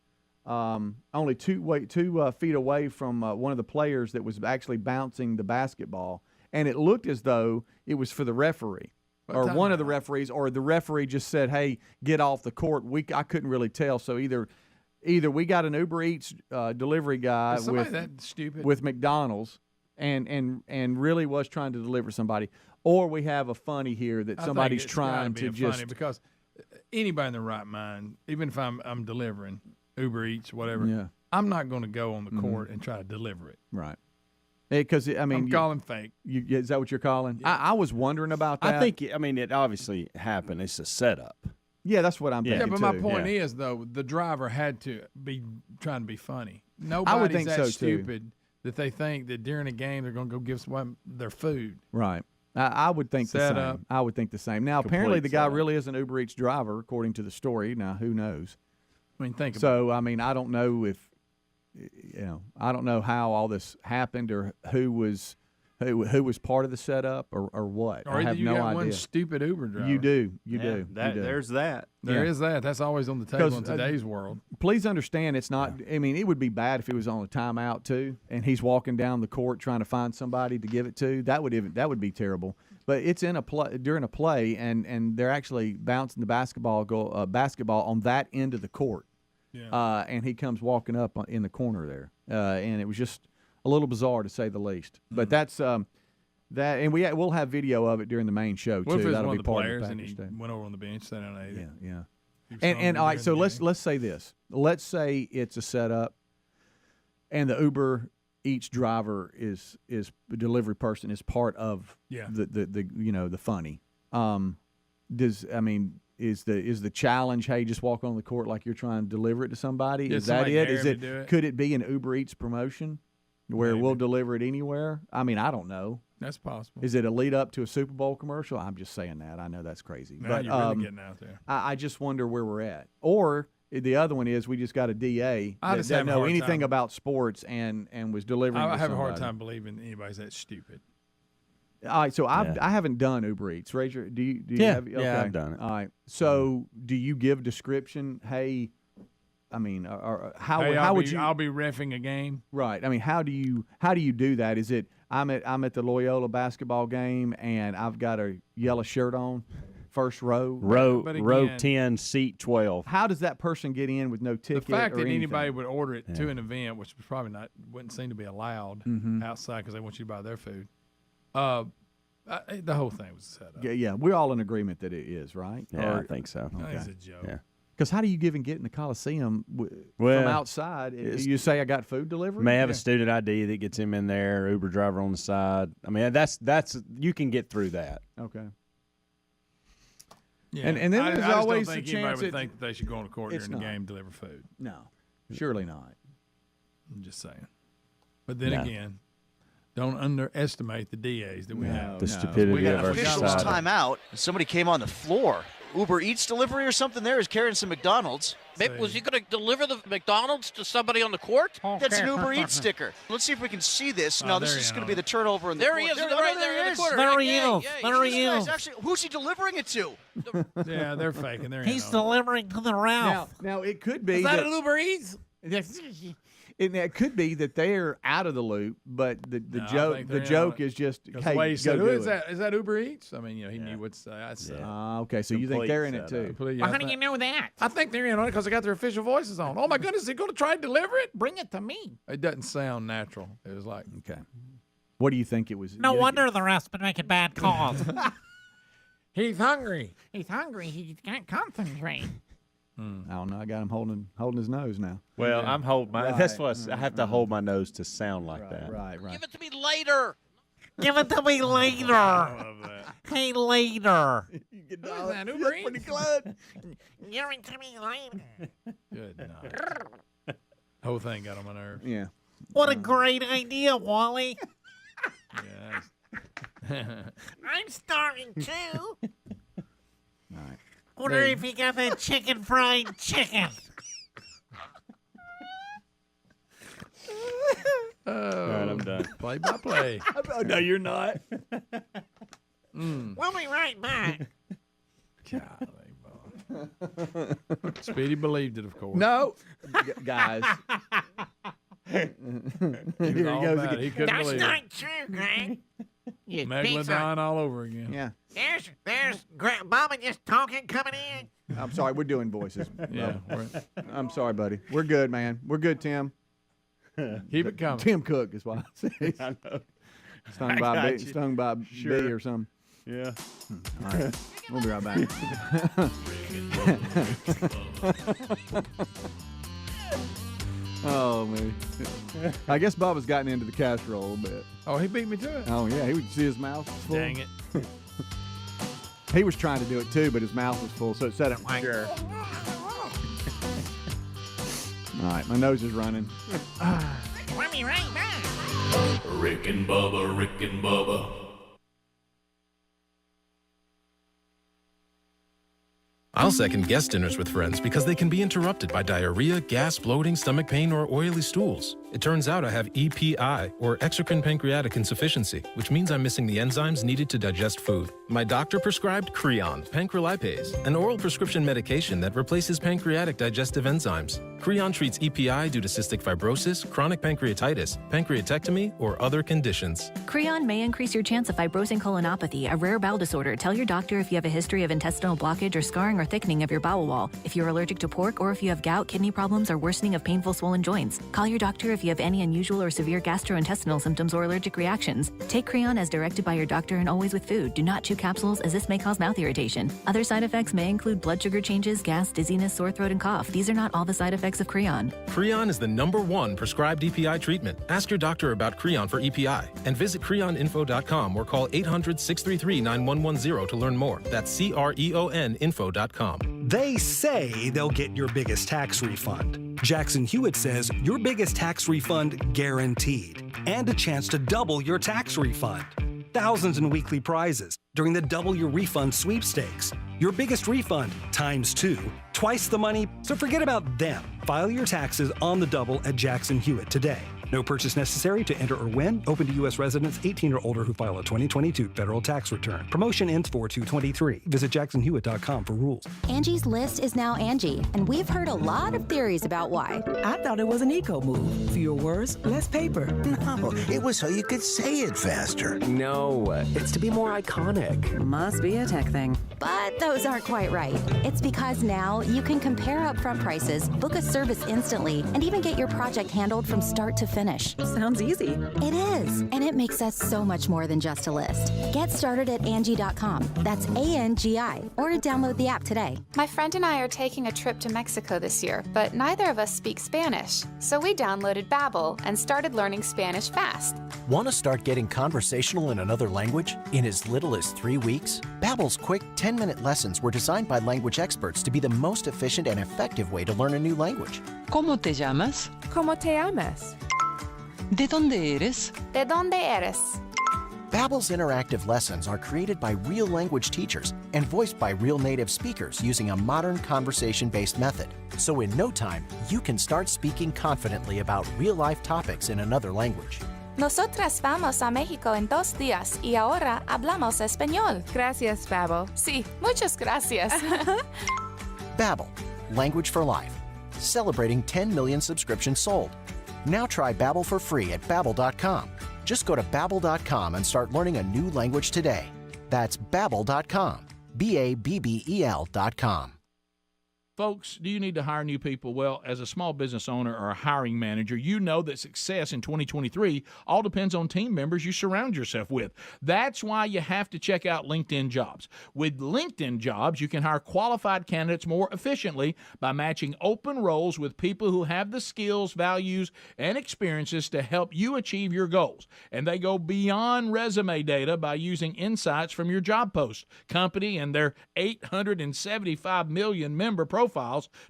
only 2 feet away from one of the players that was actually bouncing the basketball. And it looked as though it was for the referee or one of the referees, or the referee just said, hey, get off the court. I couldn't really tell. So either we got an Uber Eats delivery guy with McDonald's and really was trying to deliver somebody, or we have a funny here that somebody's trying to just funny because anybody in their right mind, even if I'm delivering Uber Eats, whatever, I'm not going to go on the court and try to deliver it. Right. Because I'm calling fake. Is that what you're calling? Yeah. I was wondering about that. I think it obviously happened. It's a setup. Yeah, that's what I'm thinking. Yeah, but too. my point is though, the driver had to be trying to be funny. Nobody's I would think that so, stupid that they think that during a game they're going to go give someone their food. Right. I would think the same. Up. I would think the same. Now, apparently, the guy setup. really is an Uber Eats driver, according to the story. Now, who knows? I mean, think about it. So, I mean, I don't know if, I don't know how all this happened or who was part of the setup or what. Or I have you no got idea. One stupid Uber driver. You do. There's that. There is that. That's always on the table in today's world. Please understand, it's not. I mean, it would be bad if he was on a timeout too, and he's walking down the court trying to find somebody to give it to. That would be terrible. But it's in a play during a play, and they're actually bouncing the basketball on that end of the court. Yeah. And he comes walking up in the corner there, and it was just a little bizarre to say the least. But that's that, and we'll have video of it during the main show What if too. it's That'll one be of the part players of and the he package. went over on the bench, sat down and ate it? Yeah. He was And all right, so during the game. let's say this. Let's say it's a setup, and the Uber Eats driver is the delivery person is part of the funny. Is the challenge? Hey, just walk on the court like you're trying to deliver it to somebody. Yeah, Is that somebody it? dare Is him it? to do it. Could it be an Uber Eats promotion where Maybe. we'll deliver it anywhere? I mean, I don't know. That's possible. Is it a lead up to a Super Bowl commercial? I'm just saying that. I know that's crazy. No, but you're really getting out there. I just wonder where we're at. Or the other one is we just got a DA I that just doesn't have a know hard anything time. about sports and was delivering. I to have a hard somebody. time believing anybody's that stupid. All right, so I haven't done Uber Eats. Do you Yeah, have? Okay. yeah, I've done it. All right, so do you give description? Hey, I mean, or how would you? I'll be reffing a game. Right. I mean, how do you do that? Is it I'm at the Loyola basketball game and I've got a yellow shirt on, first row. Row But row again- 10, seat 12. How does that person get in with no The ticket? fact or that anything? anybody would order it to an event, which was probably wouldn't seem to be allowed outside because they want you to buy their food. The whole thing was set up. Yeah, we're all in agreement that it is, right? Yeah, I think so. I think it's a joke. Yeah. Because how do you even get in the Coliseum from Well, outside? You say I got food delivery? May have a student ID that gets him in there, Uber driver on the side. I mean, that's you can get through that. Okay. Yeah. And then I there's just always don't think the anybody chance would that- think that they should go on the court It's during the not. game and deliver food. No, surely not. I'm just saying. But then No. again, don't underestimate the DAs that we have. The stupidity We got of an our officials society. timeout. Somebody came on the floor. Uber Eats delivery or something there? Is carrying some McDonald's. Maybe, was he going to deliver the McDonald's to somebody on the court? That's an Uber Eats sticker. Let's see if we can see this. No, this is going to be the turnover in the There court. he is, right there in the corner. There he is. There he Guys, is. actually, who's he delivering it to? Yeah, they're faking. He's delivering to the Ralph. Now it could be Is that an Uber Eats? It could be that they're out of the loop, but the joke is just, hey, way he said, go "Who do is it." that? Is that Uber Eats? I mean, he knew what to say. I said, Okay, so you think they're in it too? Well, how do you know that? I think they're in on it because they got their official voices on. Oh my goodness, they're going to try and deliver it? Bring it to me. It doesn't sound natural. It was like, okay. What do you think it was? No wonder the rest been making bad calls. he's hungry. He's hungry. He can't concentrate. I don't know. I got him holding his nose now. Well, I'm holding my. That's what I have to hold my nose to sound like that. Right. Give it to me later. Give it to me later. Hey, later. What is that, Uber Eats? Pretty close. Give it to me later. Good night. Whole thing got on my nerves. Yeah. What a great idea, Wally. Yeah. I'm starving too. All right. Wonder if he got that chicken fried chicken. Oh, All right, I'm done. Play by play. Oh, no, you're not. We'll be right back. Golly, boy. Speedy believed it, of course. No, guys. He was all goes about it. again. He couldn't That's believe not true, Greg. You Megalodon all over again. Yeah. There's Bubba just talking, coming in. I'm sorry. We're doing voices. Yeah. I'm sorry, buddy. We're good, man. We're good, Tim. Keep it coming. Tim Cook is what I say. I know. Stung by B or something. Yeah. All right. We'll be right back. Oh, man. I guess Bubba's gotten into the casserole a little bit. Oh, he beat me to it. Oh, yeah. He would see his mouth was full. Dang it. He was trying to do it too, but his mouth was full, so it said it. Sure. All right. My nose is running. We'll be right back. Rick and Bubba, Rick and Bubba. I'll second guess dinners with friends because they can be interrupted by diarrhea, gas, bloating, stomach pain, or oily stools. It turns out I have EPI, or exocrine pancreatic insufficiency, which means I'm missing the enzymes needed to digest food. My doctor prescribed Creon, pancrelipase, an oral prescription medication that replaces pancreatic digestive enzymes. Creon treats EPI due to cystic fibrosis, chronic pancreatitis, pancreatectomy, or other conditions. Creon may increase your chance of fibrosing colonopathy, a rare bowel disorder. Tell your doctor if you have a history of intestinal blockage or scarring or thickening of your bowel wall, if you're allergic to pork, or if you have gout, kidney problems, or worsening of painful swollen joints. Call your doctor if you have any unusual or severe gastrointestinal symptoms or allergic reactions. Take Creon as directed by your doctor and always with food. Do not chew capsules as this may cause mouth irritation. Other side effects may include blood sugar changes, gas, dizziness, sore throat, and cough. These are not all the side effects of Creon. Creon is the #1 prescribed EPI treatment. Ask your doctor about Creon for EPI and visit creoninfo.com or call 800-633-9110 to learn more. That's CREONinfo.com. They say they'll get your biggest tax refund. Jackson Hewitt says your biggest tax refund guaranteed, and a chance to double your tax refund. Thousands in weekly prizes during the Double Your Refund sweepstakes. Your biggest refund ×2, twice the money, so forget about them. File your taxes on the double at Jackson Hewitt today. No purchase necessary to enter or win. Open to U.S. residents 18 or older who file a 2022 federal tax return. Promotion ends 4/2/23. Visit jacksonhewitt.com for rules. Angie's List is now Angie, and we've heard a lot of theories about why. I thought it was an eco move. Fewer words, less paper. No, it was so you could say it faster. No, it's to be more iconic. Must be a tech thing. But those aren't quite right. It's because now you can compare upfront prices, book a service instantly, and even get your project handled from start to finish. Sounds easy. It is, and it makes us so much more than just a list. Get started at Angie.com. That's ANGI, or download the app today. My friend and I are taking a trip to Mexico this year, but neither of us speak Spanish. So we downloaded Babbel and started learning Spanish fast. Want to start getting conversational in another language in as little as 3 weeks? Babbel's quick 10-minute lessons were designed by language experts to be the most efficient and effective way to learn a new language. ¿Cómo te llamas? ¿Cómo te llamas? ¿De dónde eres? ¿De dónde eres? Babbel's interactive lessons are created by real language teachers and voiced by real native speakers using a modern conversation-based method. So in no time, you can start speaking confidently about real-life topics in another language. Nosotras vamos a México en 2 días y ahora hablamos español. Gracias, Babbel. Sí, muchas gracias. Babbel, language for life. Celebrating 10 million subscriptions sold. Now try Babbel for free at babbel.com. Just go to babbel.com and start learning a new language today. That's babbel.com. BABBEL.com. Folks, do you need to hire new people? Well, as a small business owner or a hiring manager, you know that success in 2023 all depends on team members you surround yourself with. That's why you have to check out LinkedIn Jobs. With LinkedIn Jobs, you can hire qualified candidates more efficiently by matching open roles with people who have the skills, values, and experiences to help you achieve your goals. And they go beyond resume data by using insights from your job post, company, and their 875 million member profiles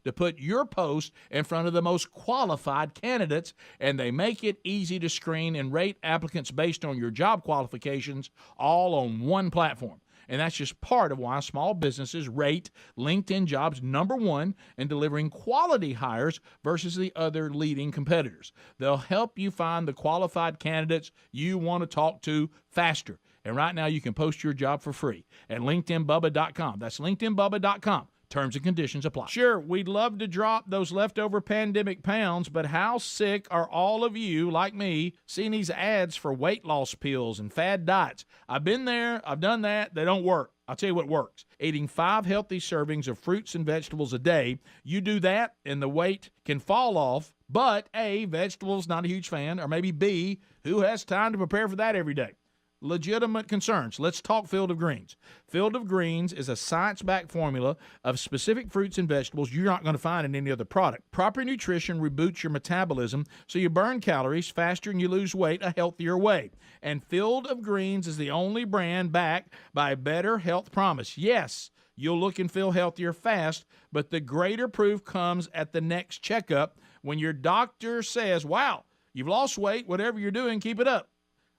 to put your post in front of the most qualified candidates, and they make it easy to screen and rate applicants based on your job qualifications all on one platform. And that's just part of why small businesses rate LinkedIn Jobs #1 in delivering quality hires versus the other leading competitors. They'll help you find the qualified candidates you want to talk to faster. And right now you can post your job for free at LinkedInBubba.com. That's LinkedInBubba.com. Terms and conditions apply. Sure, we'd love to drop those leftover pandemic pounds, but how sick are all of you, like me, seeing these ads for weight loss pills and fad diets? I've been there, I've done that, they don't work. I'll tell you what works. Eating 5 healthy servings of fruits and vegetables a day. You do that, and the weight can fall off, but A, vegetables, not a huge fan, or maybe B, who has time to prepare for that every day? Legitimate concerns. Let's talk Field of Greens. Field of Greens is a science-backed formula of specific fruits and vegetables you're not going to find in any other product. Proper nutrition reboots your metabolism so you burn calories faster and you lose weight a healthier way. And Field of Greens is the only brand backed by a better health promise. Yes, you'll look and feel healthier fast, but the greater proof comes at the next checkup when your doctor says, wow, you've lost weight, whatever you're doing, keep it up.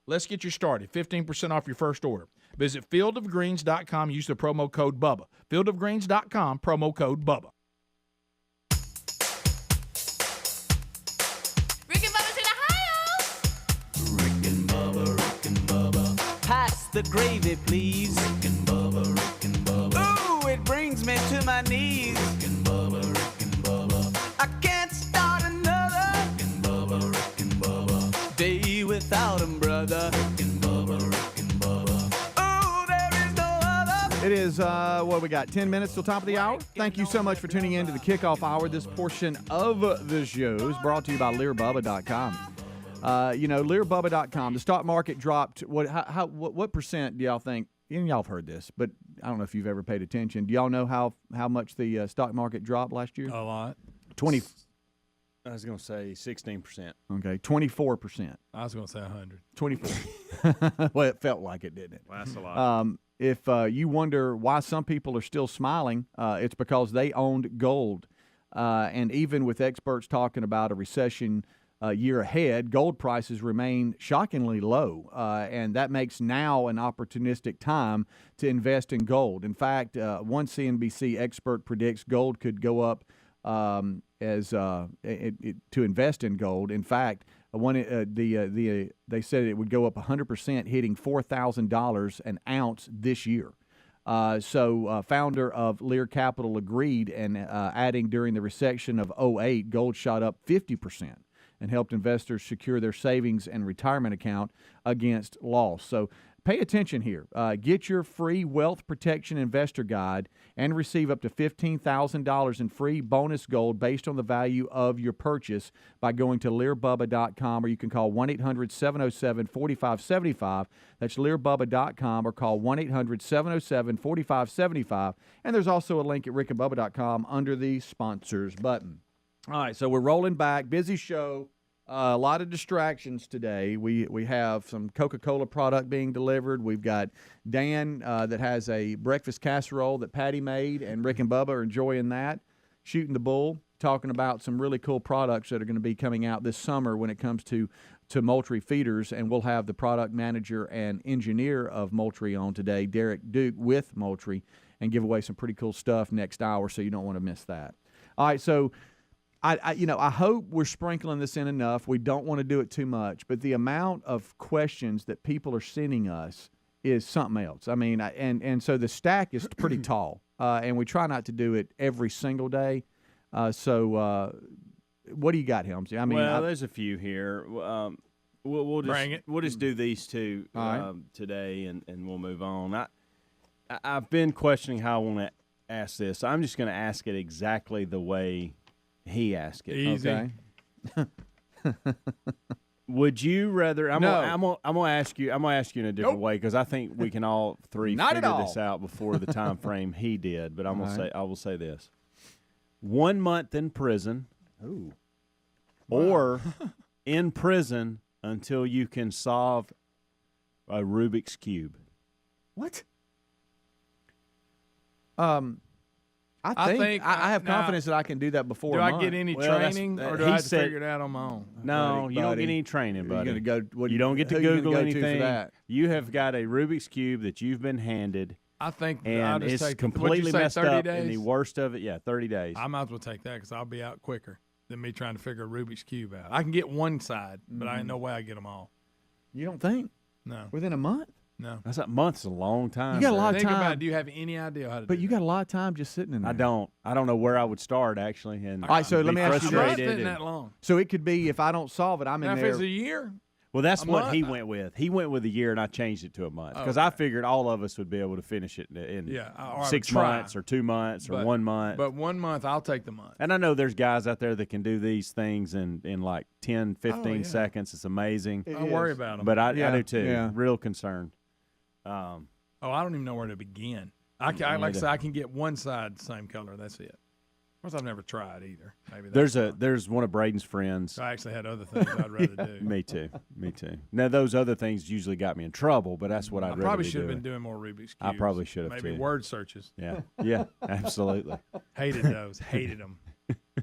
Let's get you started. 15% off your first order. Visit fieldofgreens.com. Use the promo code BUBBA. Fieldofgreens.com, promo code BUBBA. Rick and Bubba's in Ohio. Rick and Bubba. Pass the gravy, please. Rick and Bubba. Ooh, it brings me to my knees. Rick and Bubba. I can't start another Rick and Bubba. day without 'em, brother. Rick and Bubba. Ooh, there is no other. It is, what we got, 10 minutes till top of the hour? Thank you so much for tuning in to the kickoff hour. This portion of the show is brought to you by LearBubba.com. LearBubba.com, the stock market dropped, what percent do y'all think? And y'all have heard this, but I don't know if you've ever paid attention. Do y'all know how much the stock market dropped last year? A lot. 20. I was going to say 16%. Okay, 24%. I was going to say 100. 24. Well, it felt like it, didn't it? Well, that's a lot. If you wonder why some people are still smiling, it's because they owned gold. And even with experts talking about a recession year ahead, gold prices remain shockingly low. And that makes now an opportunistic time to invest in gold. In fact, one CNBC expert predicts gold could go up to invest in gold. In fact, they said it would go up 100%, hitting $4,000 an ounce this year. So founder of Lear Capital agreed, and adding during the recession of 2008, gold shot up 50% and helped investors secure their savings and retirement account against loss. So pay attention here. Get your free Wealth Protection Investor Guide and receive up to $15,000 in free bonus gold based on the value of your purchase by going to LearBubba.com, or you can call 1-800-707-4575. That's LearBubba.com, or call 1-800-707-4575. And there's also a link at RickandBubba.com under the sponsors button. All right, so we're rolling back. Busy show. A lot of distractions today. We have some Coca-Cola product being delivered. We've got Dan that has a breakfast casserole that Patty made, and Rick and Bubba are enjoying that. Shooting the bull, talking about some really cool products that are going to be coming out this summer when it comes to to Moultrie Feeders, and we'll have the product manager and engineer of Moultrie on today, Derek Duke, with Moultrie, and give away some pretty cool stuff next hour, so you don't want to miss that. All right, so I hope we're sprinkling this in enough. We don't want to do it too much, but the amount of questions that people are sending us is something else. I mean, and so the stack is pretty tall, and we try not to do it every single day. So what do you got, Helmsy? I mean, there's a few here. We'll just do these two today, and we'll move on. I've been questioning how I want to ask this. I'm just going to ask it exactly the way he asked it. Easy. Okay. Would you rather? I'm gonna ask you. I'm gonna ask you in a different way because I think we can all three figure this out before the time frame he did. But I will say this: 1 month in prison, or in prison until you can solve a Rubik's Cube. What? I think I have confidence that I can do that before. Do I get any training, or do I have to figure it out on my own? No, you don't get any training, buddy. You're gonna go. You don't get to Google anything. You have got a Rubik's Cube that you've been handed. I think and it's completely messed up. And the worst of it, 30 days. I might as well take that because I'll be out quicker than me trying to figure a Rubik's Cube out. I can get one side, but I ain't no way I get them all. You don't think? No. Within a month? No. That's a month's a long time. You got a lot of time. Think about it. Do you have any idea how to do But you got a lot of time just sitting in there. I don't know where I would start, actually. And all right, so let me ask you this. That long. So it could be if I don't solve it, I'm in there. If it's a year? Well, that's what he went with. He went with a year, and I changed it to a month because I figured all of us would be able to finish it in 6 months or 2 months or 1 month. But 1 month, I'll take the month. And I know there's guys out there that can do these things in like 10, 15 seconds. It's amazing. Don't worry about them. But I do too. Yeah. Real concerned. I don't even know where to begin. Like I said, I can get one side the same color. That's it. Of course, I've never tried either. Maybe there's one of Braden's friends. I actually had other things I'd rather do. Me too. Now those other things usually got me in trouble, but that's what I'd rather be doing. I probably should have been doing more Rubik's Cubes. I probably should have Maybe word searches. Yeah, absolutely. Hated those. Hated them.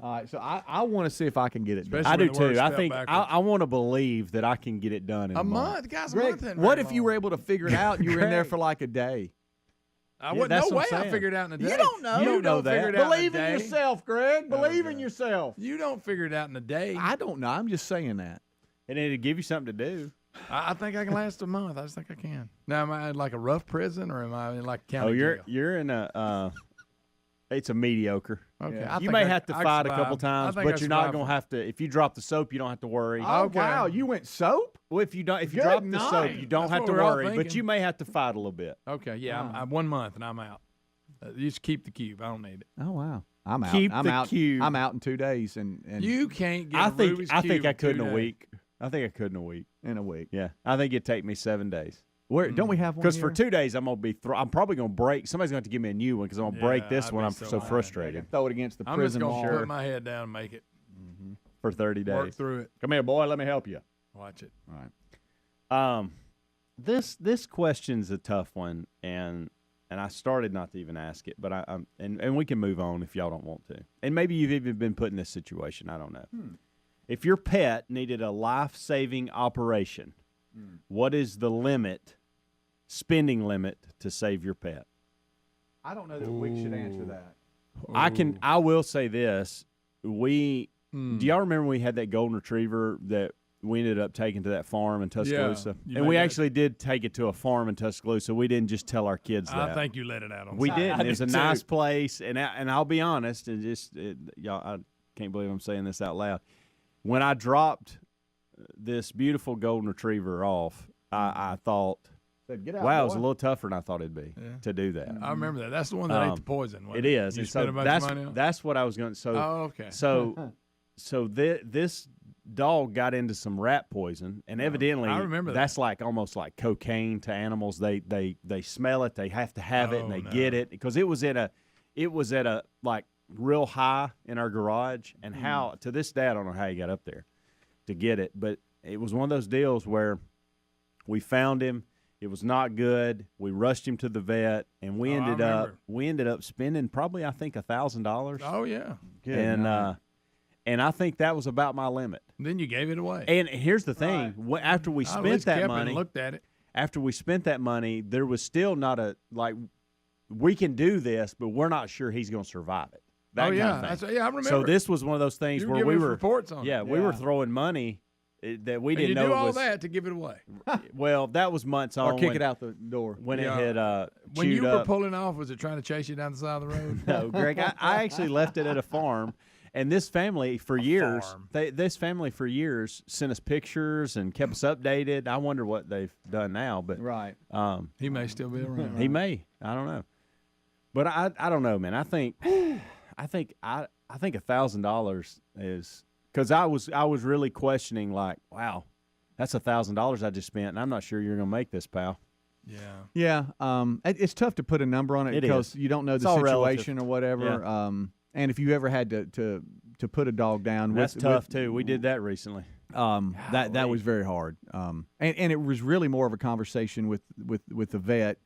All right, so I want to see if I can get it done. I do too. I think I want to believe that I can get it done in a month. Guys, Greg, what if you were able to figure it out and you were in there for like a day? I wouldn't. No way I figured it out in a day. You don't know. You don't know that. Believe in yourself, Greg. Believe in yourself. You don't figure it out in a day. I don't know. I'm just saying that. And it'd give you something to do. I think I can last a month. I just think I can. Now, am I in like a rough prison or am I in like a county jail? You're in a it's a mediocre. Okay. Yeah. You may have to fight a couple times, but you're not going to have to. If you drop the soap, you don't have to worry. Oh, okay. Wow. You went soap? Well, if you drop the soap, you don't have to worry, but you may have to fight a little bit. Okay. Yeah. I'm 1 month and I'm out. You just keep the cube. I don't need it. Oh, wow. I'm out. Keep I'm the out. cube. I'm out in 2 days. And you can't get I think I could in a week. I think I could in a week. Yeah. I think it'd take me 7 days. Where don't we have one? Because for 2 days I'm gonna be. I'm probably gonna break. Somebody's gonna have to give me a new one because I'm gonna break this one. I'm so frustrated. Throw it against the prison wall. I'm just gonna put my head down and make it for 30 days. Work through it. Come here, boy. Let me help you. Watch it. All right. This question's a tough one, and I started not to even ask it, but and we can move on if y'all don't want to. And maybe you've even been put in this situation. I don't know. If your pet needed a life-saving operation, what is the spending limit to save your pet? I don't know that we should answer that. I will say this. Do y'all remember we had that golden retriever that we ended up taking to that farm in Tuscaloosa? Yeah, and we actually did take it to a farm in Tuscaloosa. We didn't just tell our kids that. I think you let it out on We did. It was a nice too. place, and I'll be honest, y'all, I can't believe I'm saying this out loud. When I dropped this beautiful golden retriever off, I thought, Get out, wow, it was a little tougher than I thought it'd be to do that. I remember that. That's the one that ate the poison. It is. You and spent so a bunch of money on? that's what I was going to. So, okay. So this dog got into some rat poison, and evidently I remember that's like almost like cocaine to animals. They smell it, they have to have it, and they get it because it was at a like real high in our garage. And how to this day I don't know how he got up there to get it, but it was one of those deals where we found him. It was not good. We rushed him to the vet, and we ended up spending probably I think $1,000. Oh yeah, and And I think that was about my limit. Then you gave it away. And here's the thing: after we spent that money, looked at it. After we spent that money, there was still not a we can do this, but we're not sure he's going to survive it. That kind of thing. I remember. So this was one of those things where we were reports on. Yeah, we were throwing money that we didn't know. You do all all that to give it away. Well, that was months on. Or kick it out the door. When it had when you chewed were up. pulling off, was it trying to chase you down the side of the road? No, Greg. I actually left it at a farm. And this family for years, sent us pictures and kept us updated. I wonder what they've done now, but he may still be around. He may. I don't know, but I don't know, man. I think $1,000 is because I was really questioning, like, wow, that's $1,000 I just spent, and I'm not sure you're going to make this, pal. Yeah. It's tough to put a number on it because you don't know the situation or whatever. Yeah. And if you ever had to put a dog down, that's tough too. We did that recently. That was very hard. And it was really more of a conversation with the vet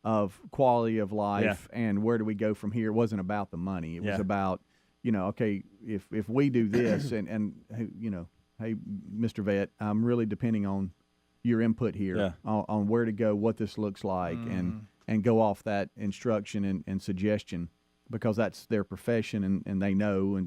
of quality of life and where do we go from here. It wasn't about the money. It was about, okay, if we do this and hey, Mr. Vet, I'm really depending on your input here on where to go, what this looks like, and go off that instruction and suggestion. Because that's their profession and they know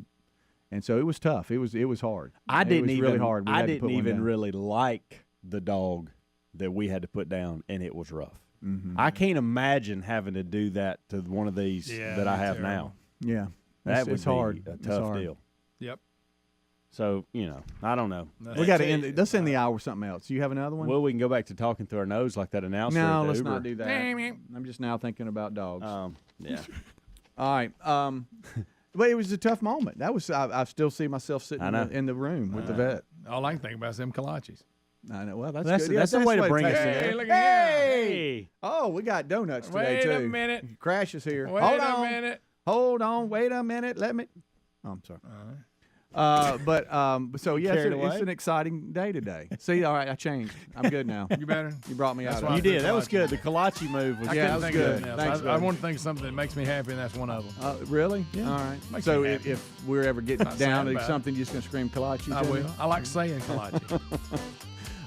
and so it was tough. It was hard. Really hard. I didn't even really like the dog that we had to put down, and it was rough. Mm-hmm. I can't imagine having to do that to one of these that I have now. Yeah, that was be hard. a tough deal. Yep. So I don't know. We got to end. Let's end the hour with something else. You have another one? Well, we can go back to talking through our nose like that announcer. No, at the let's Uber. not do that. I'm just now thinking about dogs. Yeah. All right. But it was a tough moment. That was. I still see myself sitting in the room with the vet. All I can think about is them kolaches. I know. Well, that's good. That's the way to bring us in. Hey, look at Hey! Oh, we got donuts today too. Wait a minute. Crash is here. Wait Hold a on. minute. Hold on. Wait a minute. Let me. Oh, I'm sorry. All right. So yeah, Carried it's away? an exciting day today. See, all right, I changed. I'm good now. You better. You brought me out. You did. That was good. The kolache move was. Yeah, that was good. Thanks, I want to think of something that makes me happy, and that's one of them. Really? Yeah. All right. Makes So me happy. if we're ever getting Not down sad to about something, you're just gonna scream kolache. I to me? will. I like saying kolache.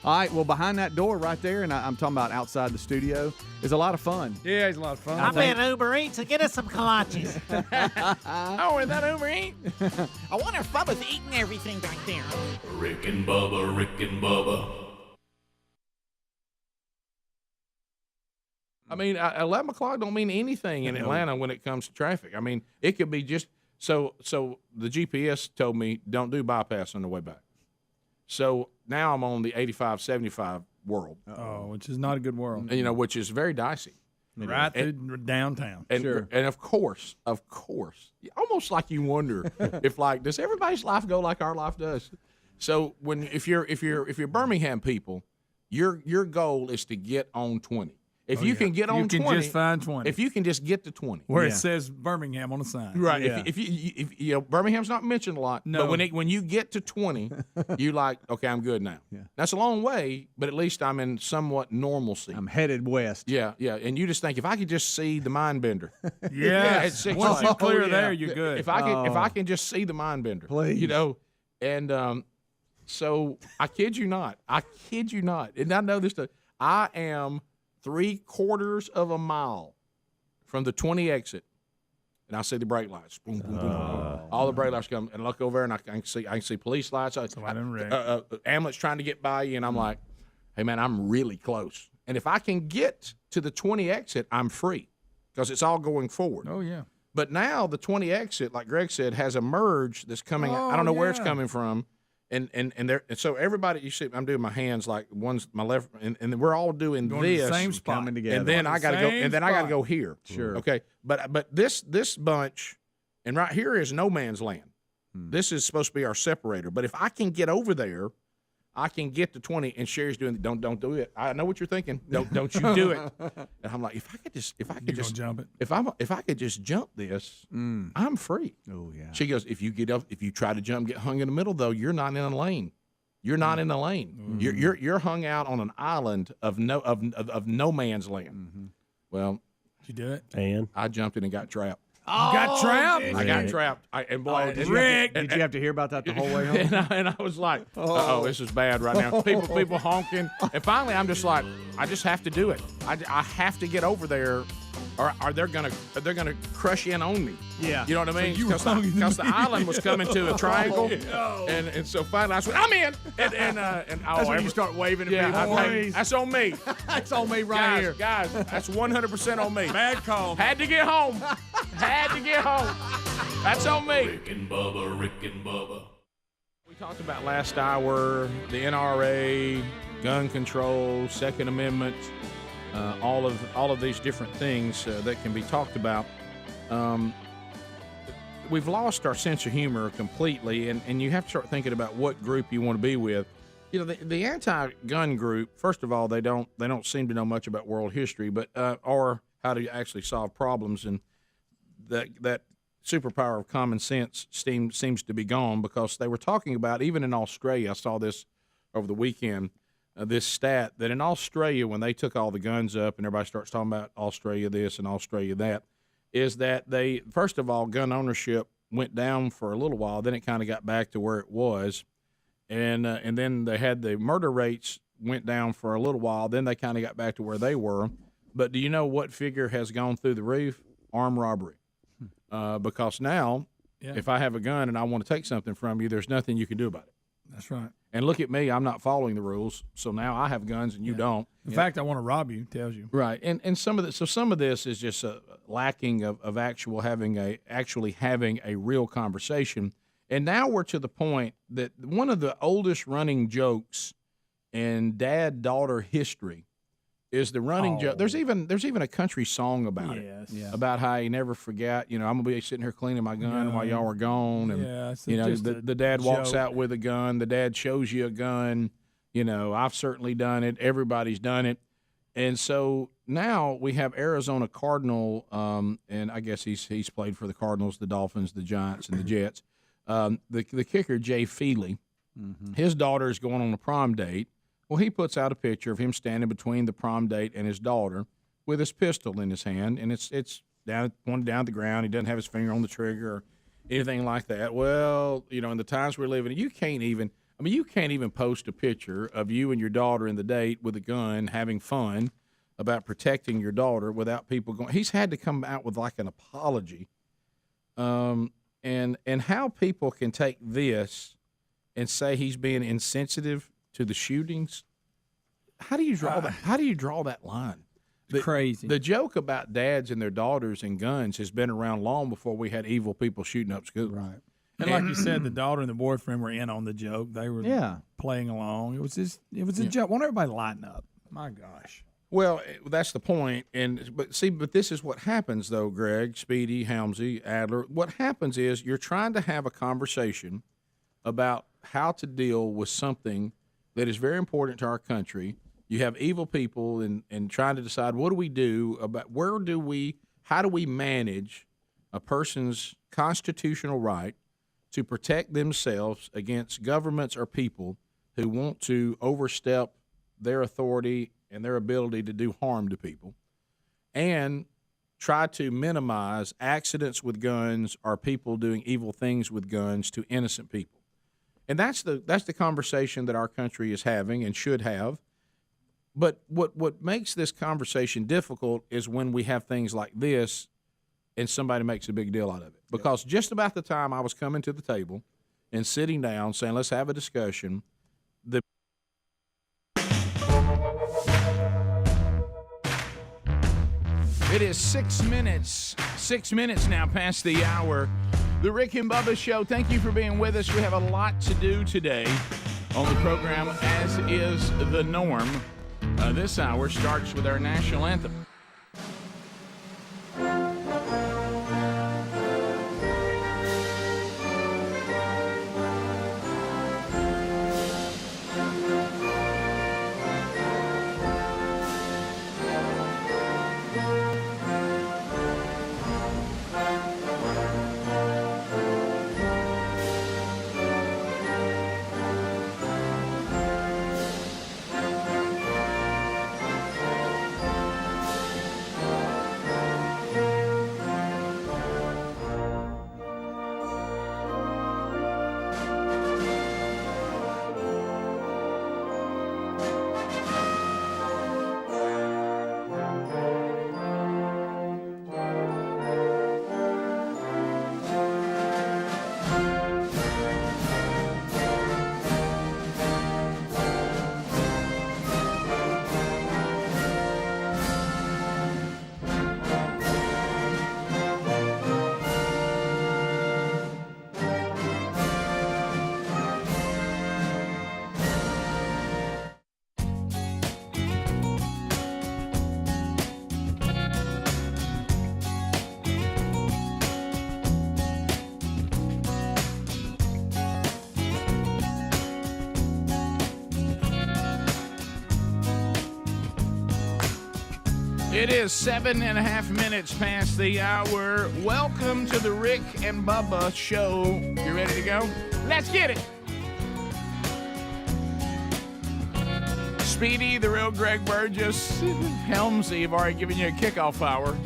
All right. Well, behind that door right there, and I'm talking about outside the studio, is a lot of fun. Yeah, it's a lot of fun. I'm in Uber Eats and get us some kolaches. Oh, is that Uber Eats? I wonder if Bubba's eating everything back there. Rick and Bubba, Rick and Bubba. I mean, 11 o'clock don't mean anything in Atlanta when it comes to traffic. I mean, it could be just so the GPS told me don't do bypass on the way back. So now I'm on the 85-75 world. Oh, which is not a good world. Which is very dicey. Right through downtown. And, Sure. and of course, almost like you wonder if does everybody's life go like our life does? So if you're Birmingham people, your goal is to get on 20. If you can get on 20, you can just find 20. If you can just get to 20, where it says Birmingham on the sign, right? Yeah. If Birmingham's not mentioned a lot, No. but when you get to 20, you like, okay, I'm good now. Yeah. That's a long way, but at least I'm in somewhat normalcy. I'm headed west. Yeah, and you just think if I could just see the mind bender. Yeah, at 6 once you o'clock. clear there, you're good. If I can just see the mind bender, Please. and so I kid you not, and I know this stuff. I am 3/4 of a mile from the 20 exit, and I see the brake lights. Boom, boom, boom. All the brake lights come, and I look over and I can see police lights. Ambulance trying to get by you, and I'm like, hey man, I'm really close. And if I can get to the 20 exit, I'm free because it's all going forward. Oh yeah. But now the 20 exit, like Greg said, has a merge that's coming. I don't know where it's coming from. And so everybody, you see, I'm doing my hands like one's my left, and we're all doing Going this, to the same spot. Coming together. and then I got to go, and then I got to go here. Sure. Okay. But this bunch, and right here is no man's land. This is supposed to be our separator. But if I can get over there, I can get to 20. And Sherry's doing don't do it. I know what you're thinking. Don't you do it. And I'm like, if I could just jump it. If I could just jump this, I'm free. Oh yeah. She goes, if you try to jump, get hung in the middle though, you're not in a lane. You're not in the lane. You're hung out on an island of no man's land. Well, Did you do it? And I jumped in and got trapped. got trapped? I got trapped. Rick. Did you have to hear about that the whole way home? And I was like, oh, this is bad right now. People honking. And finally, I'm just like, I just have to do it. I have to get over there, or they're gonna crush in on me. Yeah. You know what I mean? Because the island was coming to a triangle, and so finally I said, I'm in. And that's when you start waving at people. That's on me. That's on me right here. Guys, that's 100% on me. Bad call. Had to get home. That's on me. Rick and Bubba. We talked about last hour, the NRA, gun control, Second Amendment, all of these different things that can be talked about. We've lost our sense of humor completely, and you have to start thinking about what group you want to be with. You know, the anti-gun group. First of all, they don't seem to know much about world history, but or how to actually solve problems, and that superpower of common sense seems to be gone, because they were talking about, even in Australia, I saw this over the weekend, this stat that in Australia, when they took all the guns up and everybody starts talking about Australia this and Australia that, is that they, first of all, gun ownership went down for a little while, then it kind of got back to where it was, and then they had the murder rates went down for a little while, then they kind of got back to where they were. But do you know what figure has gone through the roof? Armed robbery. Because now, if I have a gun and I want to take something from you, there's nothing you can do about it. That's right. And look at me, I'm not following the rules, so now I have guns and you don't. In fact, I want to rob you, tells you. Right. And some of this is just a lacking of actually having a real conversation. And now we're to the point that one of the oldest running jokes in dad-daughter history is the running joke. There's even a country song about it. Yeah. About how you never forget. You know, I'm gonna be sitting here cleaning my gun while y'all are gone, and the dad walks out with a gun. The dad shows you a gun. You know, I've certainly done it. Everybody's done it, and so now we have Arizona Cardinal, and I guess he's played for the Cardinals, the Dolphins, the Giants, and the Jets. The kicker, Jay Feely, his daughter is going on a prom date. Well, he puts out a picture of him standing between the prom date and his daughter with his pistol in his hand, and it's pointed down the ground. He doesn't have his finger on the trigger or anything like that. Well, you know, in the times we're living in, you can't even post a picture of you and your daughter in the date with a gun having fun about protecting your daughter without people going. He's had to come out with like an apology, and how people can take this and say he's being insensitive to the shootings. How do you draw that? How do you draw that line? Crazy. The joke about dads and their daughters and guns has been around long before we had evil people shooting up schools. Right. And like you said, the daughter and the boyfriend were in on the joke. They were playing along. It was a joke. Won't everybody lighten up? My gosh. Well, that's the point. But this is what happens, though, Greg, Speedy, Helmsy, Adler. What happens is you're trying to have a conversation about how to deal with something that is very important to our country. You have evil people and trying to decide what do we do about how do we manage a person's constitutional right to protect themselves against governments or people who want to overstep their authority and their ability to do harm to people, and try to minimize accidents with guns or people doing evil things with guns to innocent people. And that's the conversation that our country is having and should have. But what makes this conversation difficult is when we have things like this and somebody makes a big deal out of it. Because just about the time I was coming to the table and sitting down saying, let's have a discussion, it is 6 minutes now past the hour. The Rick and Bubba Show, thank you for being with us. We have a lot to do today on the program, as is the norm. This hour starts with our national anthem. It is 7.5 minutes past the hour. Welcome to the Rick and Bubba Show. You ready to go? Let's get it. Speedy, the real Greg Burgess, Helmsy have already given you a kickoff hour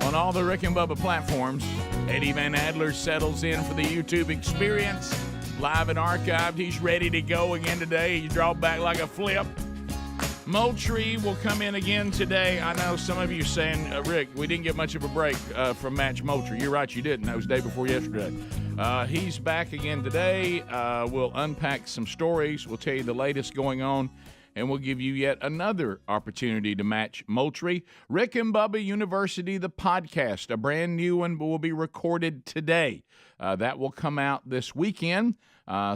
on all the Rick and Bubba platforms. Eddie Van Adler settles in for the YouTube experience, live and archived. He's ready to go again today. He dropped back like a flip. Moultrie will come in again today. I know some of you saying, Rick, we didn't get much of a break from Match Moultrie. You're right, you didn't. That was the day before yesterday. He's back again today. We'll unpack some stories. We'll tell you the latest going on, and we'll give you yet another opportunity to match Moultrie. Rick and Bubba University, the podcast, a brand new one will be recorded today. That will come out this weekend.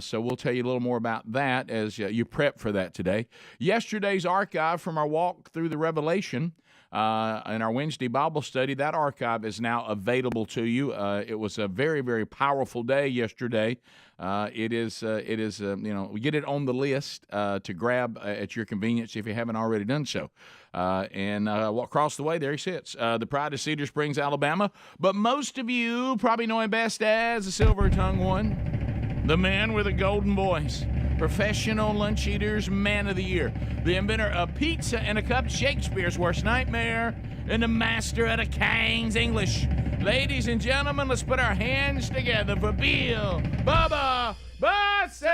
So we'll tell you a little more about that as you prep for that today. Yesterday's archive from our walk through the Revelation in our Wednesday Bible study, that archive is now available to you. It was a very, very powerful day yesterday. It is, we get it on the list to grab at your convenience if you haven't already done so. And across the way, there he sits, the pride of Cedar Springs, Alabama. But most of you probably know him best as the silver-tongued one. The man with a golden voice, professional lunch eater's man of the year, the inventor of pizza and a cup, Shakespeare's worst nightmare, and the master of the King's English. Ladies and gentlemen, let's put our hands together for Bill Bubba Bussey!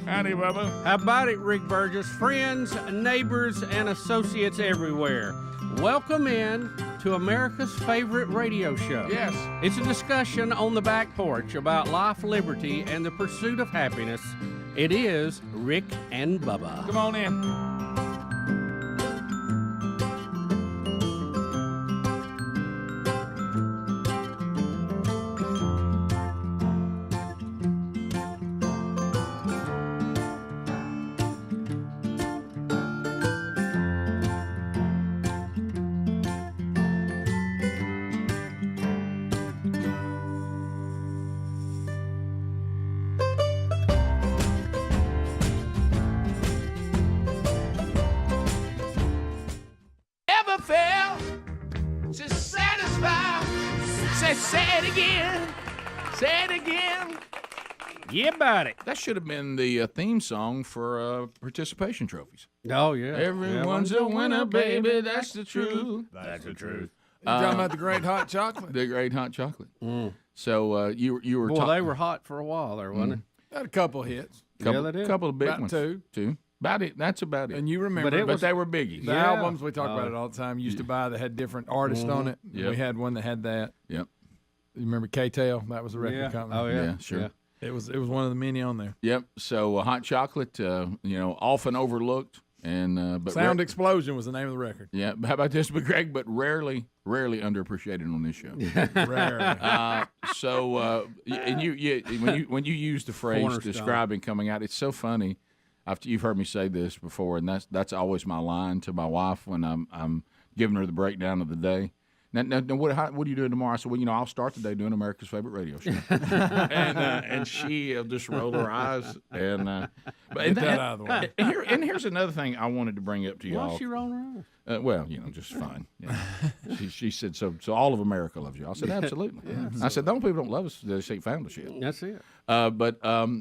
Howdy, Bubba. How about it, Rick Burgess? Friends, neighbors, and associates everywhere. Welcome in to America's favorite radio show. Yes. It's a discussion on the back porch about life, liberty, and the pursuit of happiness. It is Rick and Bubba. Come on in. Yeah, about it. That should have been the theme song for participation trophies. Oh, yeah. Everyone's a winner, baby. That's the truth. That's the truth. You talking about the Great Hot Chocolate? The Great Hot Chocolate. So you were. Well, they were hot for a while there, wasn't it? Had a couple hits. Couple of big about ones. Two. About it. That's about it. And you remember, but they were biggies. The albums we talk about it all the time. Used to buy that had different artists on it. Yep. We had one that had that. Yep. You remember K-Tail? That was a record company. Oh yeah, sure. Yeah. It was one of the many on there. Yep. So hot chocolate, often overlooked, and but Sound Explosion was the name of the record. Yeah. How about this, but Greg? But rarely underappreciated on this show. Rarely. And when you use the phrase describing coming out, it's so funny. You've heard me say this before, and that's always my line to my wife when I'm giving her the breakdown of the day. Now what are you doing tomorrow? I said, well, I'll start the day doing America's favorite radio show. and she'll just roll her eyes. Get that out of the way. And here's another thing I wanted to bring up to y'all. Why's she rolling her eyes? Well, just fine. Yeah. She said, so all of America loves you. I said, absolutely. Yeah. I said, the only people don't love us, they just ain't found us yet. That's it.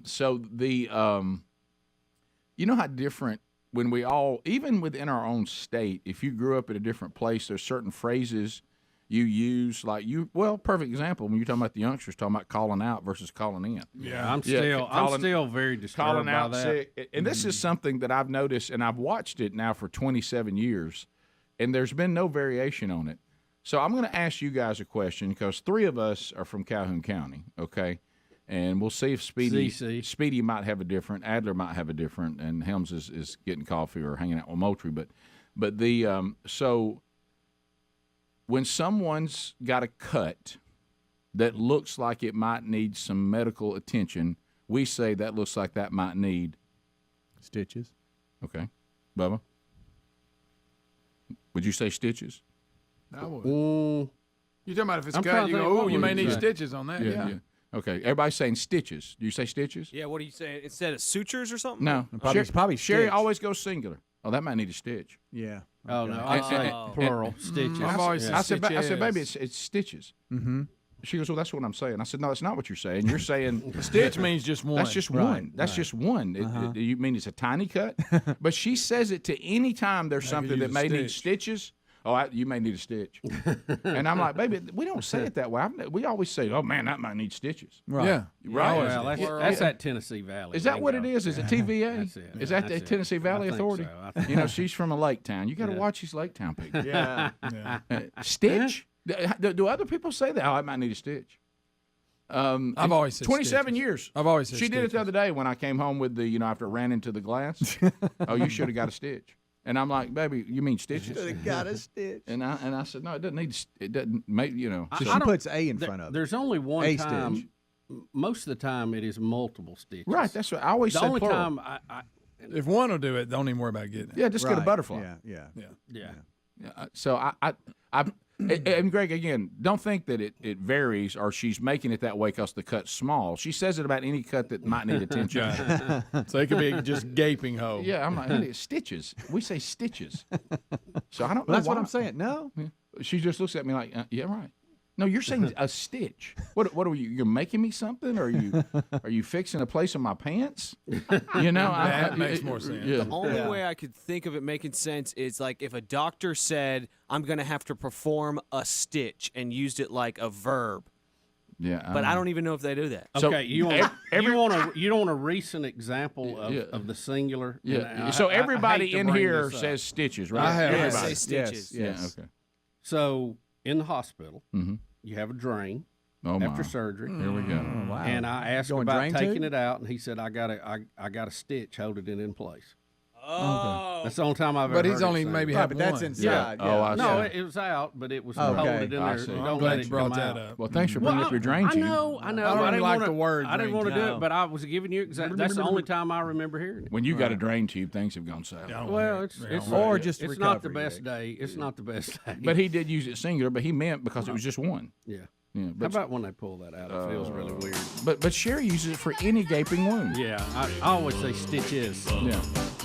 So the, you know how different when we all, even within our own state, if you grew up in a different place, there's certain phrases you use, perfect example when you're talking about the youngsters talking about calling out versus calling in. Yeah, I'm still very disturbed calling by out that. sick. And this is something that I've noticed, and I've watched it now for 27 years, and there's been no variation on it. So I'm going to ask you guys a question because three of us are from Calhoun County, okay? And we'll see if Speedy might have a different, Adler might have a different, and Helms is getting coffee or hanging out with Moultrie. But the so when someone's got a cut that looks like it might need some medical attention, we say that looks like that might need stitches. Okay, Bubba, would you say stitches? I would. You're talking about if it's cut, you go, you may need stitches on that. Yeah. Okay, everybody's saying stitches. Do you say stitches? Yeah, what do you say? Instead of sutures or something? No. Probably Sherry stitch. always goes singular. Oh, that might need a stitch. Yeah. Oh, no, I'd say plural, stitches. I've always Yeah. I said, baby, it's stitches. Mm-hmm. She goes, well, that's what I'm saying. I said, no, that's not what you're saying. You're saying Stitch means just one. That's just one. That's just one. You mean it's a tiny cut? But she says it to any time there's something that may need stitches. Oh, you may need a stitch. And I'm like, baby, we don't say it that way. We always say, oh, man, that might need stitches. Right. Yeah. Right. Well, that's that Tennessee Valley. Is that what it is? Is it TVA? That's it. Is that That's the it. Tennessee Valley I think Authority? so. You know, she's from a lake town. You got to watch these lake town people. Yeah. Stitch? Do other people say that? Oh, I might need a stitch. I've always said 27 stitches. years. I've always said She did it stitches. the other day when I came home with the, after I ran into the glass. Oh, you should have got a stitch. And I'm like, baby, you mean stitches? Should have got a stitch. And I said, no, it doesn't need. It doesn't make. So she puts A in front of it. There's only one A time. stitch. Most of the time, it is multiple stitches. Right. That's what I always The said. only plural. time If one will do it, don't even worry about getting it. Yeah, just get a butterfly. Yeah. So and Greg, again, don't think that it varies or she's making it that way because the cut's small. She says it about any cut that might need attention. So it could be just gaping hole. Yeah, I'm like, hey, stitches. We say stitches. So I don't know. That's what why. I'm saying. No. She just looks at me like, yeah, right. No, you're saying a stitch. What are you? You're making me something? Or are you fixing a place in my pants? That makes more sense. Yeah. The only way I could think of it making sense is like if a doctor said, I'm going to have to perform a stitch and used it like a verb. Yeah. But I don't even know if they do that. Okay, you want a recent example of the singular? Yeah. So everybody in here says stitches, right? I have. Yeah, Everybody. say stitches. Yes. Yeah. Okay. So in the hospital, you have a drain after surgery. Here we go. Wow. And I asked Going about drain taking tube? it out, and he said, I got a stitch holding it in place. Oh. That's the only time I've ever But heard he's it only said. maybe Right, had but one. that's inside. Oh, I No, see. it was out, but it was Okay. holding it in I there. see. Don't Glad let you it brought come that out. up. Well, thanks for bringing up your drain tube. I know. I don't didn't even like wanna- the word I didn't drain want to do tube. it, but I was giving you exactly. That's the only time I remember hearing it. When you got a drain tube, things have gone south. Well, it's Or just it's not the recovery, best day. It's not the best day. But he did use it singular, but he meant because it was just one. yeah. Yeah. How But, about when they pull that out? It feels really weird. but Sherry uses it for any gaping wound. Yeah, I always say stitches. Yeah.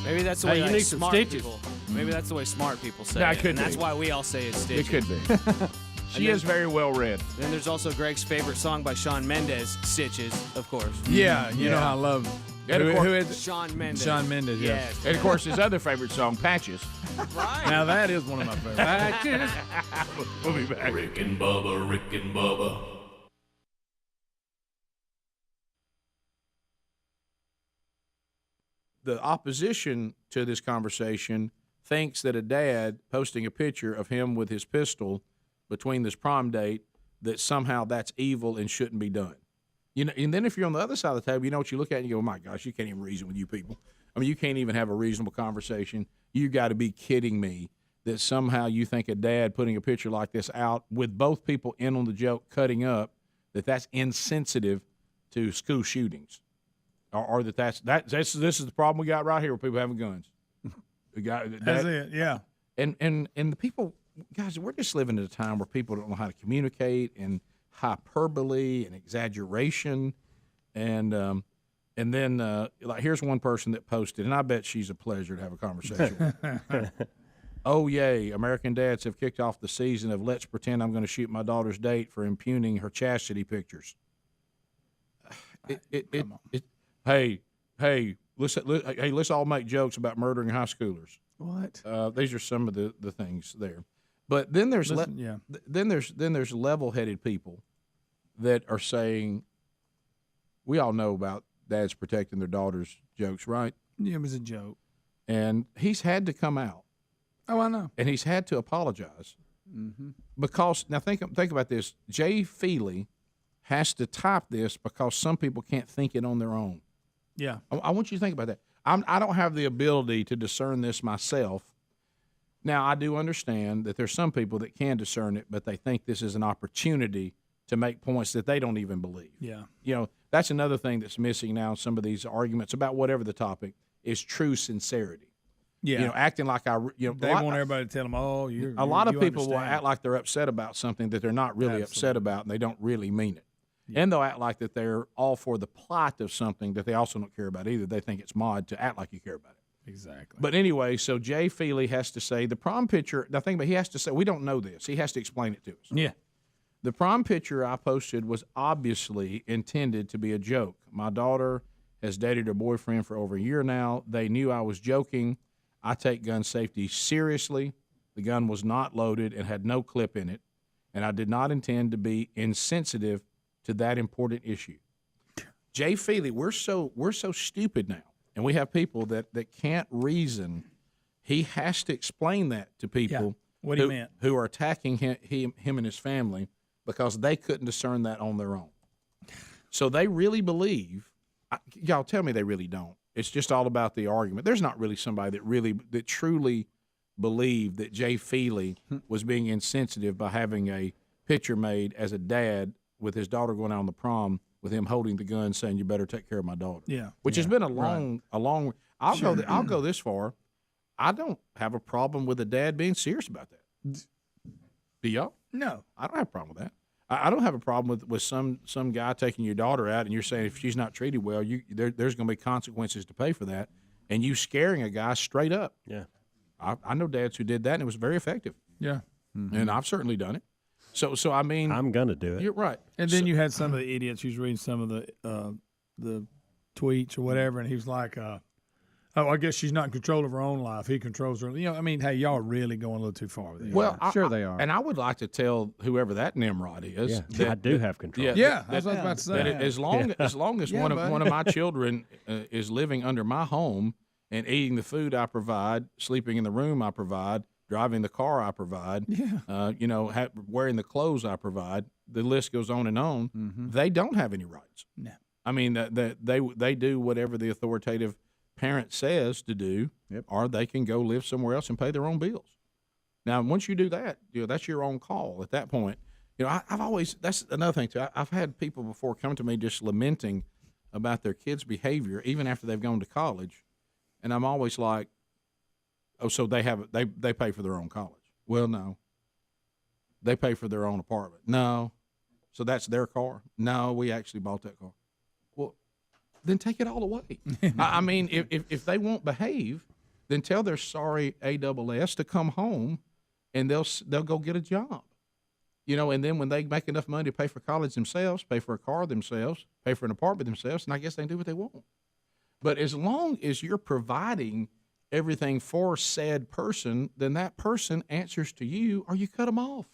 Maybe that's the Hey, way you like, need some smart stitches. people. Maybe that's the way smart people say Yeah, it it. could And that's be. why we all say it's stitches. It could be. She is very well read. Then there's also Greg's favorite song by Shawn Mendes, Stitches, of course. Yeah, you know how I love. And of Who course- is it? Shawn Mendes. Shawn Mendes, yeah. Yes. And of course, his other favorite song, Patches. Right. Now that is one of my favorites. We'll be back. Rick and Bubba. The opposition to this conversation thinks that a dad posting a picture of him with his pistol between this prom date, that somehow that's evil and shouldn't be done. You know, and then if you're on the other side of the table, you know what you look at and you go, oh my gosh, you can't even reason with you people. I mean, you can't even have a reasonable conversation. You got to be kidding me that somehow you think a dad putting a picture like this out with both people in on the joke, cutting up, that's insensitive to school shootings. Or this is the problem we got right here with people having guns. We got That's it, yeah. And the people, guys, we're just living at a time where people don't know how to communicate, and hyperbole and exaggeration, and then like here's one person that posted, and I bet she's a pleasure to have a conversation with. Oh yay! American dads have kicked off the season of let's pretend I'm going to shoot my daughter's date for impugning her chastity pictures. Hey, let's all make jokes about murdering high schoolers. What? These are some of the things there, but then there's then there's level-headed people that are saying, we all know about dads protecting their daughters' jokes, right? Yeah, it was a joke, and he's had to come out. Oh, I know, and he's had to apologize because now think about this. Jay Feely has to type this because some people can't think it on their own. Yeah, I want you to think about that. I don't have the ability to discern this myself. Now, I do understand that there's some people that can discern it, but they think this is an opportunity to make points that they don't even believe. Yeah. You know, that's another thing that's missing now in some of these arguments about whatever the topic is true sincerity. Yeah. You know, acting like they want everybody to tell them, oh, a lot of people will act like they're upset about something that they're not really upset about, and they don't really mean it. And they'll act like that they're all for the plot of something that they also don't care about either. They think it's mod to act like you care about it. Exactly. But anyway, so Jay Feely has to say the prom picture. Now, think about he has to say we don't know this. He has to explain it to us. Yeah. The prom picture I posted was obviously intended to be a joke. My daughter has dated her boyfriend for over a year now. They knew I was joking. I take gun safety seriously. The gun was not loaded and had no clip in it, and I did not intend to be insensitive to that important issue. Jay Feely, we're so stupid now, and we have people that can't reason. He has to explain that to people what he meant, who are attacking him and his family because they couldn't discern that on their own. So they really believe. Y'all tell me they really don't. It's just all about the argument. There's not really somebody that truly believed that Jay Feely was being insensitive by having a picture made as a dad with his daughter going out on the prom with him holding the gun saying, "You better take care of my daughter." Yeah. Which has been a long. I'll go this far. I don't have a problem with a dad being serious about that. Do y'all? No. I don't have a problem with that. I don't have a problem with some guy taking your daughter out and you're saying if she's not treated well, there's going to be consequences to pay for that, and you scaring a guy straight up. Yeah. I know dads who did that, and it was very effective. Yeah. Mm-hmm. And I've certainly done it. So I mean, I'm going to do it. You're right. And then you had some of the idiots who's reading some of the tweets or whatever, and he was like, "Oh, I guess she's not in control of her own life. He controls her." You know, I mean, hey, y'all are really going a little too far with it. Well, sure they are. And I would like to tell whoever that Nimrod is, I do have control. Yeah, that's what I was about to say. That as long as one of my children is living under my home and eating the food I provide, sleeping in the room I provide, driving the car I provide, wearing the clothes I provide, the list goes on and on. Mm-hmm. They don't have any rights. No. I mean, they do whatever the authoritative parent says to do, or they can go live somewhere else and pay their own bills. Now, once you do that, that's your own call at that point. That's another thing too. I've had people before come to me just lamenting about their kids' behavior, even after they've gone to college, and I'm always like, oh, so they pay for their own college. Well, no. They pay for their own apartment. No. So that's their car? No, we actually bought that car. Well, then take it all away. I mean, if they won't behave, then tell their sorry ASS to come home, and they'll go get a job. And then when they make enough money to pay for college themselves, pay for a car themselves, pay for an apartment themselves, and I guess they can do what they want. But as long as you're providing everything for said person, then that person answers to you, or you cut them off.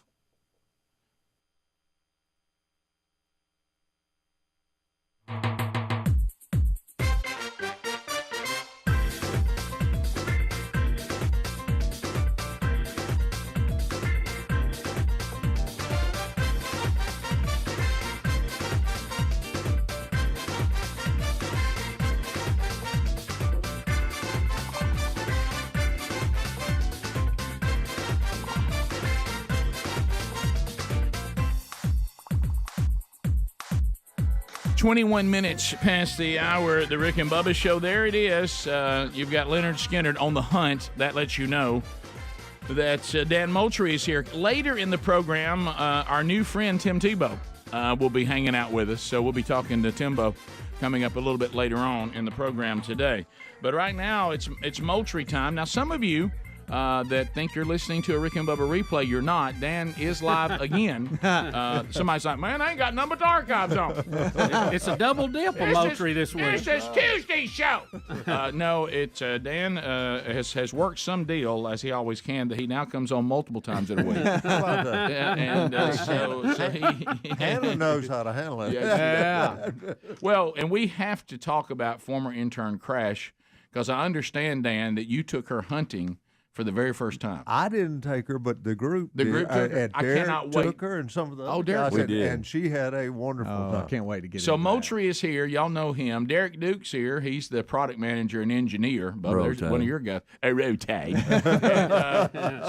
21 minutes past the hour at the Rick and Bubba Show. There it is. You've got Leonard Skinner on the hunt. That lets you know that Dan Moultrie is here. Later in the program, our new friend Tim Tebow will be hanging out with us. So we'll be talking to Timbo coming up a little bit later on in the program today. But right now, it's Moultrie time. Now, some of you that think you're listening to a Rick and Bubba replay, you're not. Dan is live again. Somebody's like, man, I ain't got nothing but the archives on. It's a double dip of Moultrie this week. It's this Tuesday show. No, it's Dan has worked some deal, as he always can, that he now comes on multiple times in a week. So he Hannah knows how to handle it. Yeah. Well, and we have to talk about former intern Crash, because I understand, Dan, that you took her hunting for the very first time. I didn't take her, but the group did. Took her. And I Derek cannot wait. took her, and some of the other Derek guys, did. and she had a wonderful time. I can't wait to get So into Moultrie is here. Y'all know him. Derek Duke's here. He's the product manager and engineer. But there's one of your guys. A Rotay.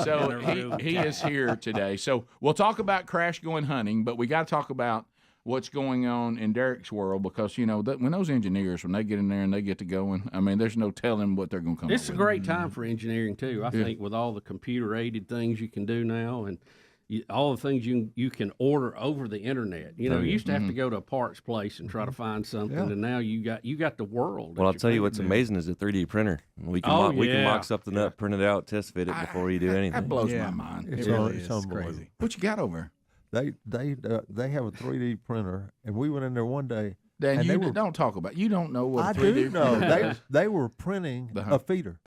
So he is here today. So we'll talk about Crash going hunting, but we got to talk about what's going on in Derek's world, because when those engineers, when they get in there and they get to going, I mean, there's no telling what they're going to come up with. It's a great time for engineering too. I think with all the computer aided things you can do now, and all the things you can order over the internet. You know, you used to have to go to a parts place and try to find something, and now you got the world. Well, I'll tell you what's amazing is the 3D printer. We can we can mock something up, print it out, test fit it before you do anything. That blows my mind. It's crazy. What you got over? They have a 3D printer, and we went in there one day. Dan, don't talk about. You don't know what. I 3D do know. They were printing a feeder.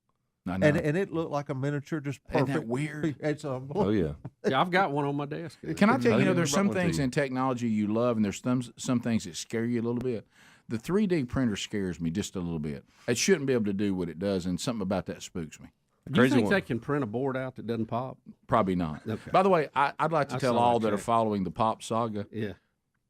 And it looked like a miniature, just perfect. Isn't that weird? It's oh yeah. Yeah, I've got one on my desk. Can I tell you? There's some things in technology you love, and there's some things that scare you a little bit. The 3D printer scares me just a little bit. It shouldn't be able to do what it does, and something about that spooks me. Do you think they can print a board out that doesn't pop? Probably not. Okay. By the way, I'd like to tell all that are check. following the pop saga. Yeah.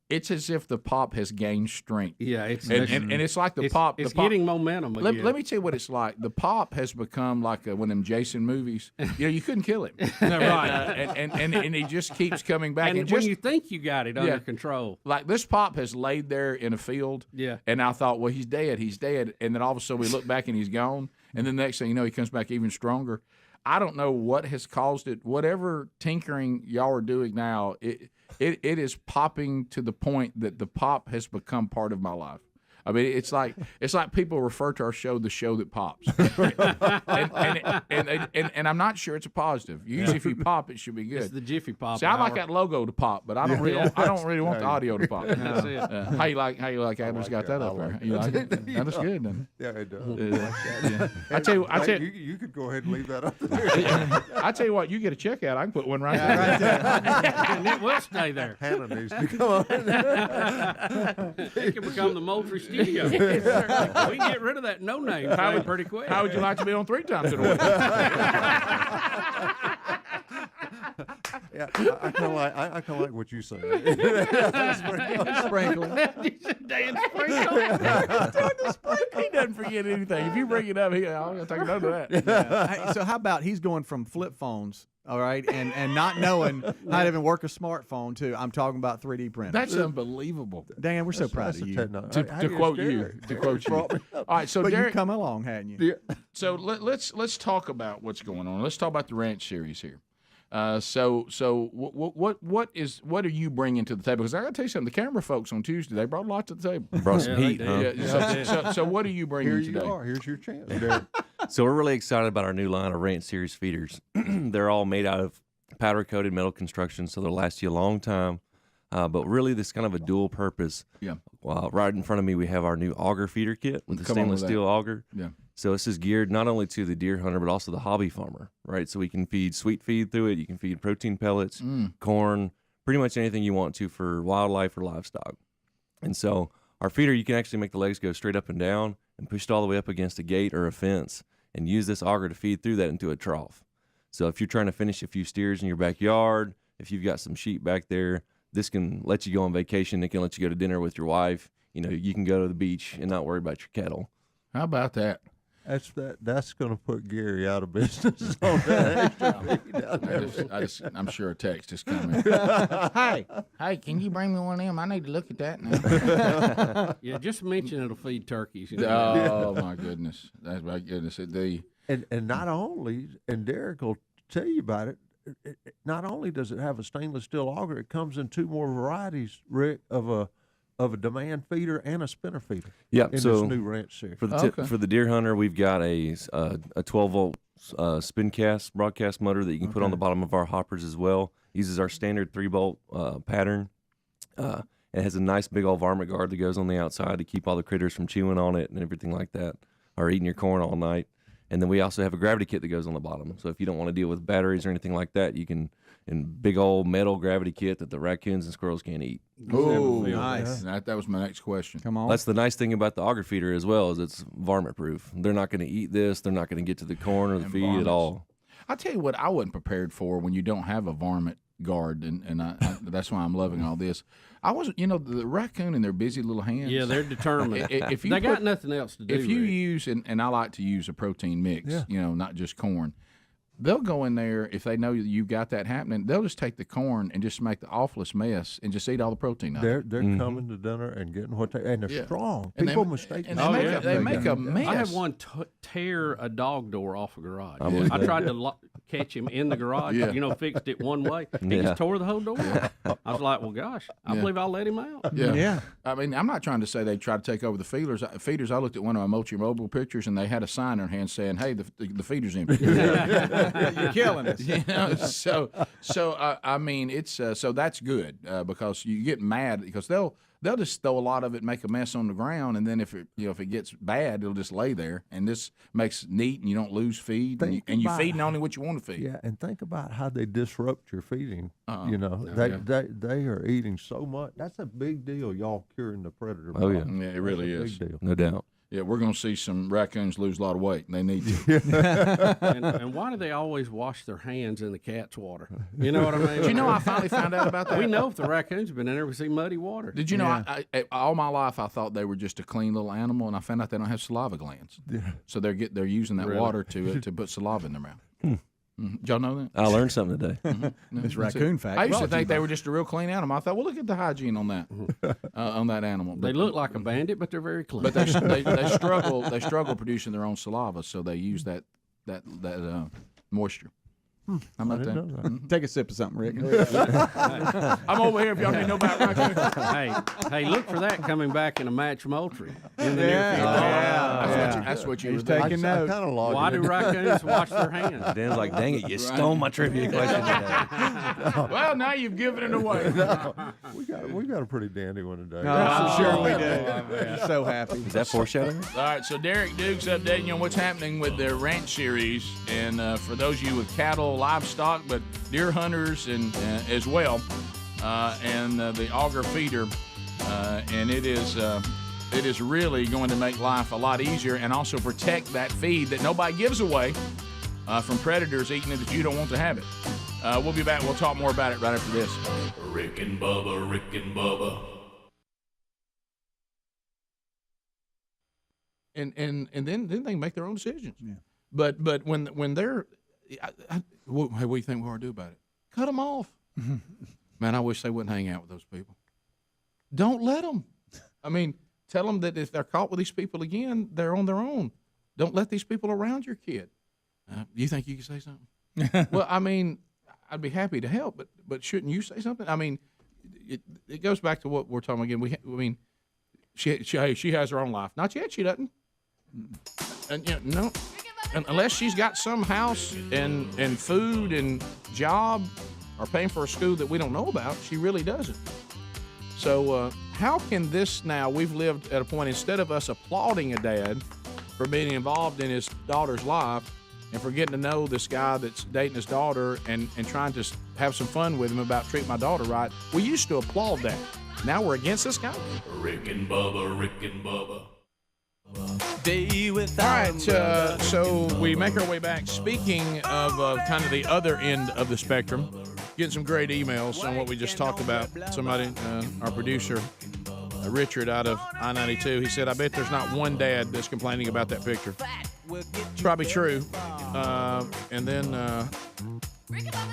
It's as if the pop has gained strength. Yeah, and it's like the pop. It's the pop, getting momentum again. Let me tell you what it's like. The pop has become like one of them Jason movies. You know, you couldn't kill him. Right. And he just keeps coming back. And when you think you got it under control. Like this pop has laid there in a field. Yeah. And I thought, well, he's dead. And then all of a sudden we look back and he's gone. And then the next thing you know, he comes back even stronger. I don't know what has caused it. Whatever tinkering y'all are doing now, it is popping to the point that the pop has become part of my life. I mean, it's like people refer to our show the show that pops, and I'm not sure it's a positive. Usually, if you pop, it should be good. It's the Jiffy Pop. See, I like that logo to pop, but I don't really want the audio to pop. That's it. How you like Adam's got that up there? You like it? That looks good, doesn't it? Yeah, it does. I tell you, you could go ahead and leave that up there. I tell you what, you get a check out, I can put one right there. And it will stay there. Hannah needs to come on. It can become the Moultrie Studio. We can get rid of that no-name thing pretty quick. How would you like to be on 3 times in a week? Yeah, I kind of like what you say. Sprinkling. Dan Sprinkle. He doesn't forget anything. If you bring it up, I'm going to take note of that. Yeah. Hey, so how about he's going from flip phones, all right, and not knowing how to even work a smartphone, too. I'm talking about 3D printing. That's unbelievable. Dan, we're so proud of you. To quote you. All right, so but Derek, you've come along, hadn't you? Yeah. So let's talk about what's going on. Let's talk about the ranch series here. So what are you bringing to the table? Because I got to tell you something. The camera folks on Tuesday, they brought a lot to the table. Brought some heat, huh? Yeah, so what are you bringing Here today? you are. Here's your chance, Derek. So we're really excited about our new line of Ranch Series feeders. They're all made out of powder-coated metal construction, so they'll last you a long time. But really, this kind of a dual purpose. Yeah. Right in front of me, we have our new auger feeder kit with the stainless steel auger. Yeah. So this is geared not only to the deer hunter, but also the hobby farmer, right? So we can feed sweet feed through it. You can feed protein pellets, corn, pretty much anything you want to for wildlife or livestock. And so our feeder, you can actually make the legs go straight up and down and push it all the way up against a gate or a fence and use this auger to feed through that into a trough. So if you're trying to finish a few steers in your backyard, if you've got some sheep back there, this can let you go on vacation. It can let you go to dinner with your wife. You know, you can go to the beach and not worry about your cattle. How about that? That's going to put Gary out of business on that extra I'm sure a text is coming. Hey, can you bring me one of them? I need to look at that now. Yeah, just mention it'll feed turkeys. Oh my goodness, that's my goodness. And not only, and Derek will tell you about it. Not only does it have a stainless steel auger, it comes in 2 more varieties, Rick, of a demand feeder and a spinner feeder. Yeah, in so this new ranch series. For the deer hunter, we've got a 12-volt spin cast broadcast motor that you can put on the bottom of our hoppers as well. Uses our standard 3-bolt pattern. It has a nice big old varmint guard that goes on the outside to keep all the critters from chewing on it and everything like that, or eating your corn all night. And then we also have a gravity kit that goes on the bottom. So if you don't want to deal with batteries or anything like that, you can, in big old metal gravity kit that the raccoons and squirrels can't eat. Oh, nice. That was my next question. Come on. That's the nice thing about the auger feeder as well, is it's varmint proof. They're not going to eat this. They're not going to get to the corn or the feed at all. I'll tell you what I wasn't prepared for when you don't have a varmint guard, and I that's why I'm loving all this. I wasn't, the raccoon and their busy little hands. Yeah, they're determined. If you they got nothing else to do. If you Rick. use, and I like to use a protein mix, not just corn. They'll go in there if they know you've got that happening. They'll just take the corn and just make the awfulest mess and just eat all the protein out. They're coming to dinner and getting what they and they're strong. People mistake. And they make a mess. I had one tear a dog door off a garage. I tried to catch him in the garage. Yeah. Fixed it one way. He Yeah. just tore the whole door. I was like, well, gosh, I believe I'll let him out. Yeah. I mean, I'm not trying to say they try to take over the feeders. I looked at one of my Mochi Mobile pictures, and they had a sign in their hand saying, "Hey, the feeder's empty." You're killing us. So I mean, it's so that's good because you get mad because they'll just throw a lot of it, make a mess on the ground, and then if it gets bad, it'll just lay there, and this makes it neat, and you don't lose feed, and you're feeding only what you want to feed. Yeah, and think about how they disrupt your feeding. Yeah. They are eating so much. That's a big deal. Y'all curing the predator. Oh, yeah. problem. Yeah, it really That's a is. big deal. No doubt. Yeah, we're going to see some raccoons lose a lot of weight, and they need to. And why do they always wash their hands in the cat's water? You know what I mean? Do you know I finally found out about that? We know if the raccoons have been in there, we see muddy water. Did you know, I all my life I thought they were just a clean little animal, and I found out they don't have saliva glands. Yeah. So they're using that Really? water to put saliva in their mouth. Did y'all know that? I learned something today. It's raccoon fact. I used to brought to you think they by- were just a real clean animal. I thought, well, look at the hygiene on that animal. They look like a bandit, but they're very clean. But they struggle. They struggle producing their own saliva, so they use that moisture. How about that? Take a sip of something, Rick. I'm over here if y'all need to know about raccoons. hey, look for that coming back in a match moultrie in the near Yeah. future. That's what you He's were taking notes. Why do raccoons wash their hands? Dan's like, dang it, you stole my trivia question today. Well, now you've given it away. We got a pretty dandy one today. No, I'm sure we do. So happy. Is that foreshadowing? All right, so Derek Duke's updating you on what's happening with the ranch series, and for those of you with cattle, livestock, but deer hunters and as well, and the auger feeder, and it is really going to make life a lot easier and also protect that feed that nobody gives away from predators eating it that you don't want to have it. We'll be back. We'll talk more about it right after this. Rick and Bubba. And then they can make their own decisions. Yeah. But when they're what do you think we ought to do about it? Cut them off. Man, I wish they wouldn't hang out with those people. Don't let them. I mean, tell them that if they're caught with these people again, they're on their own. Don't let these people around your kid. You think you can say something? Well, I mean, I'd be happy to help, but shouldn't you say something? I mean, it goes back to what we're talking again. I mean, she has her own life. Not yet. She doesn't. And no. Unless she's got some house and food and job or paying for a school that we don't know about, she really doesn't. So how can this now, we've lived at a point, instead of us applauding a dad for being involved in his daughter's life and for getting to know this guy that's dating his daughter and trying to have some fun with him about treating my daughter right, we used to applaud that. Now we're against this guy? Rick and Bubba. All right, so we make our way back. Speaking of kind of the other end of the spectrum, getting some great emails on what we just talked about. Somebody, our producer, Richard out of I-92, he said, I bet there's not one dad that's complaining about that picture. It's probably true. And then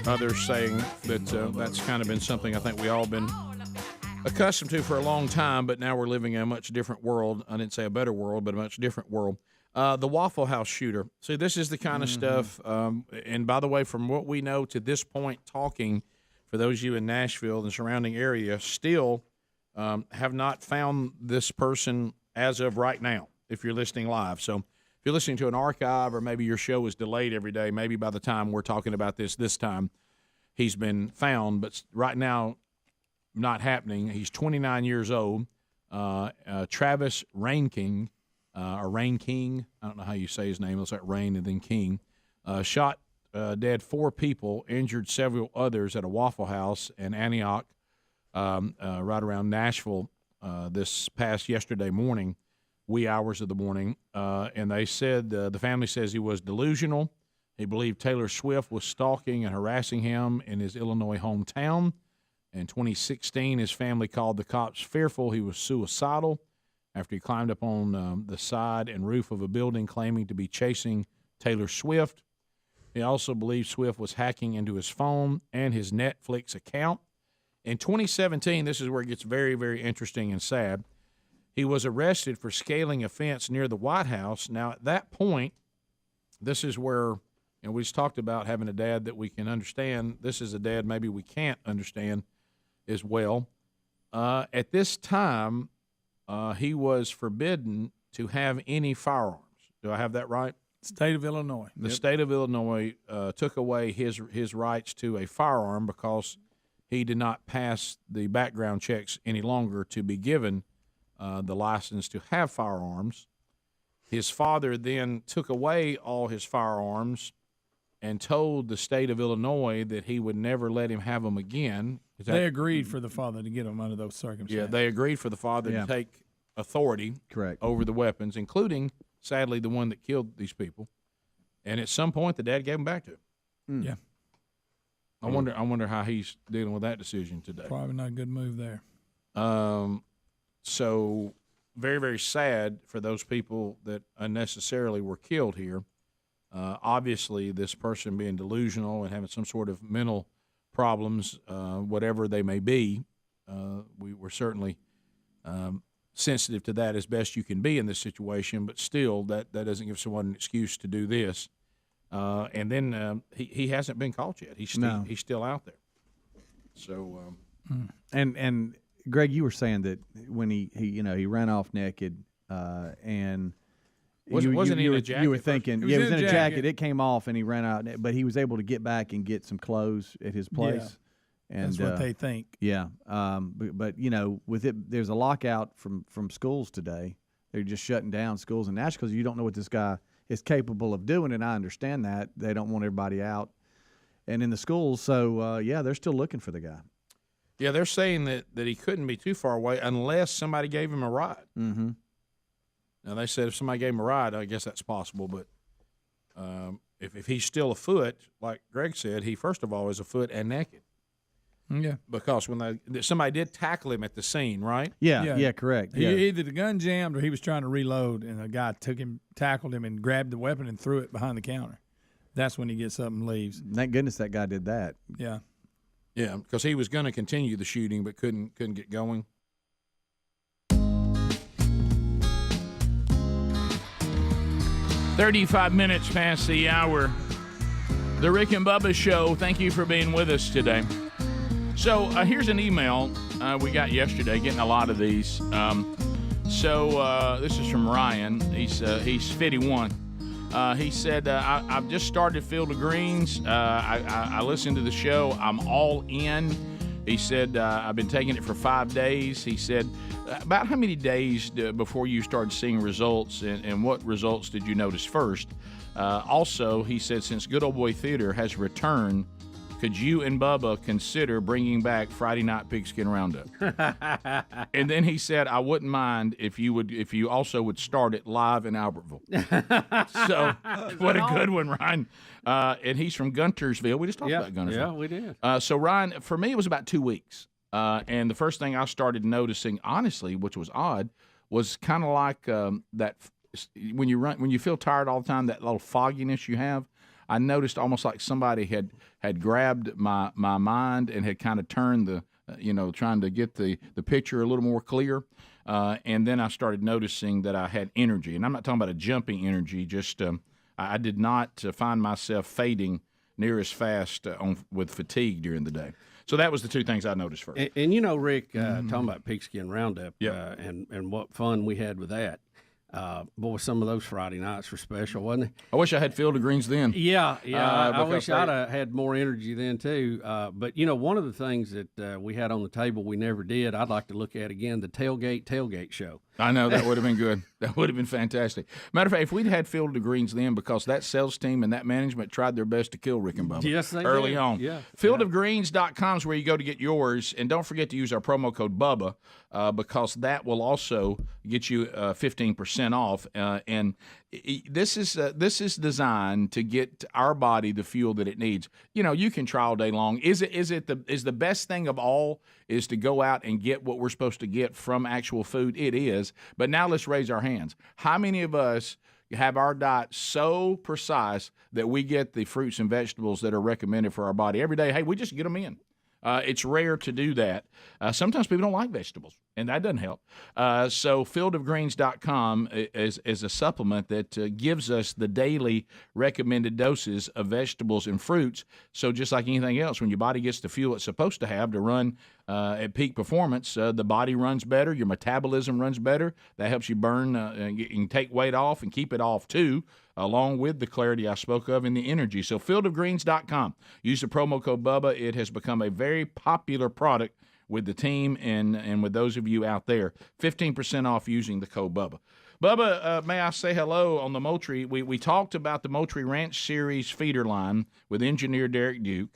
others saying that that's kind of been something I think we all been accustomed to for a long time, but now we're living in a much different world. I didn't say a better world, but a much different world. The Waffle House shooter. See, this is the kind of stuff, and by the way, from what we know to this point, talking, for those of you in Nashville and the surrounding area, still have not found this person as of right now, if you're listening live. So if you're listening to an archive or maybe your show is delayed every day, maybe by the time we're talking about this time, he's been found, but right now, not happening. He's 29 years old. Travis Rainking, or Rain King, I don't know how you say his name. It looks like Rain and then King. Shot dead 4 people, injured several others at a Waffle House in Antioch, right around Nashville, this past yesterday morning, wee hours of the morning. And they said, the family says he was delusional. He believed Taylor Swift was stalking and harassing him in his Illinois hometown. In 2016, his family called the cops fearful he was suicidal after he climbed up on the side and roof of a building claiming to be chasing Taylor Swift. He also believed Swift was hacking into his phone and his Netflix account. In 2017, this is where it gets very, very interesting and sad. He was arrested for scaling a fence near the White House. Now, at that point, this is where And we just talked about having a dad that we can understand. This is a dad maybe we can't understand as well. At this time, he was forbidden to have any firearms. Do I have that right? State of Illinois. The state of Illinois took away his rights to a firearm because he did not pass the background checks any longer to be given the license to have firearms. His father then took away all his firearms and told the state of Illinois that he would never let him have them again. They agreed for the father to get them under those circumstances. Yeah, they agreed for the father to take authority over the weapons, including, sadly, the one that killed these people. And at some point, the dad gave them back to him. Yeah. I wonder how he's dealing with that decision today. Probably not a good move there. So very, very sad for those people that unnecessarily were killed here. Obviously, this person being delusional and having some sort of mental problems, whatever they may be, we were certainly sensitive to that as best you can be in this situation, but still that doesn't give someone an excuse to do this. And then he hasn't been caught yet. He's still out there. So and Greg, you were saying that when he ran off naked and wasn't he in a jacket? You were thinking, he was in a jacket. It came off and he ran out, but he was able to get back and get some clothes at his place. Yeah. And that's what they think. Yeah, but with it, there's a lockout from schools today. They're just shutting down schools in Nashville because you don't know what this guy is capable of doing, and I understand that. They don't want everybody out and in the schools. So, they're still looking for the guy. Yeah, they're saying that he couldn't be too far away unless somebody gave him a ride. Mm-hmm. Now, they said if somebody gave him a ride, I guess that's possible. But if he's still afoot, like Greg said, he, first of all, is afoot and naked. Yeah. Because when somebody did tackle him at the scene, right? Yeah, correct. Either the gun jammed or he was trying to reload, and a guy tackled him and grabbed the weapon and threw it behind the counter. That's when he gets up and leaves. Thank goodness that guy did that. Yeah. Yeah, because he was going to continue the shooting but couldn't get going. "35 minutes past the hour. The Rick and Bubba Show. Thank you for being with us today. So here's an email we got yesterday, getting a lot of these. This is from Ryan. He's 51. He said, I've just started Field of Greens. I listened to the show. I'm all in. He said, I've been taking it for 5 days. He said, about how many days before you started seeing results, and what results did you notice first? Also, he said, since Good Old Boy Theater has returned, could you and Bubba consider bringing back Friday Night Pigskin Roundup? And then he said, I wouldn't mind if you also would start it live in Albertville. So, what a good one, Ryan. And he's from Guntersville. We just talked about Guntersville. Yeah, we did. So, Ryan, for me, it was about 2 weeks. And the first thing I started noticing, honestly, which was odd, was kind of like that when you feel tired all the time, that little fogginess you have. I noticed almost like somebody had grabbed my mind and had kind of turned the, trying to get the picture a little more clear. And then I started noticing that I had energy. And I'm not talking about a jumping energy, just I did not find myself fading near as fast with fatigue during the day. So that was the two things I noticed first. And Rick, talking about Pigskin Roundup and what fun we had with that. Boy, some of those Friday nights were special, wasn't they? I wish I had Field of Greens then. Yeah. I wish I'd have had more energy then too. But one of the things that we had on the table we never did, I'd like to look at again, the tailgate show. I know, that would have been good. That would have been fantastic. Matter of fact, if we'd had Field of Greens then, because that sales team and that management tried their best to kill Rick and Bubba. Yes, they early did. on. Yeah. Fieldofgreens.com is where you go to get yours, and don't forget to use our promo code Bubba because that will also get you 15% off. And this is designed to get our body the fuel that it needs. You can try all day long. Is the best thing of all is to go out and get what we're supposed to get from actual food? It is. But now let's raise our hands. How many of us have our diet so precise that we get the fruits and vegetables that are recommended for our body every day? Hey, we just get them in. It's rare to do that. Sometimes people don't like vegetables, and that doesn't help. So fieldofgreens.com is a supplement that gives us the daily recommended doses of vegetables and fruits. So just like anything else, when your body gets the fuel it's supposed to have to run at peak performance, the body runs better, your metabolism runs better. That helps you burn and you can take weight off and keep it off too, along with the clarity I spoke of and the energy. So fieldofgreens.com. Use the promo code Bubba. It has become a very popular product with the team and with those of you out there. 15% off using the code Bubba. Bubba, may I say hello on the Moultrie? We talked about the Moultrie Ranch Series feeder line with engineer Derek Duke.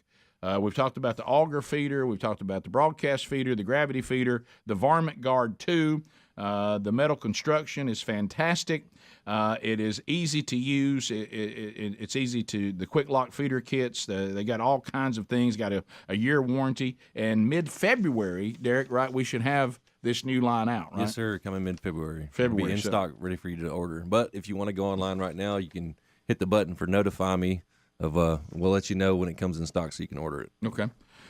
We've talked about the auger feeder. We've talked about the broadcast feeder, the gravity feeder, the Varmint Guard 2. The metal construction is fantastic. It is easy to use. It's easy to the quick lock feeder kits. They got all kinds of things. Got a year warranty. And mid-February, Derek, right? We should have this new line out, right? Yes, sir. Coming mid-February. It'll be in so- stock, ready for you to order. But if you want to go online right now, you can hit the button for notify me. We'll let you know when it comes in stock so you can order it. Okay.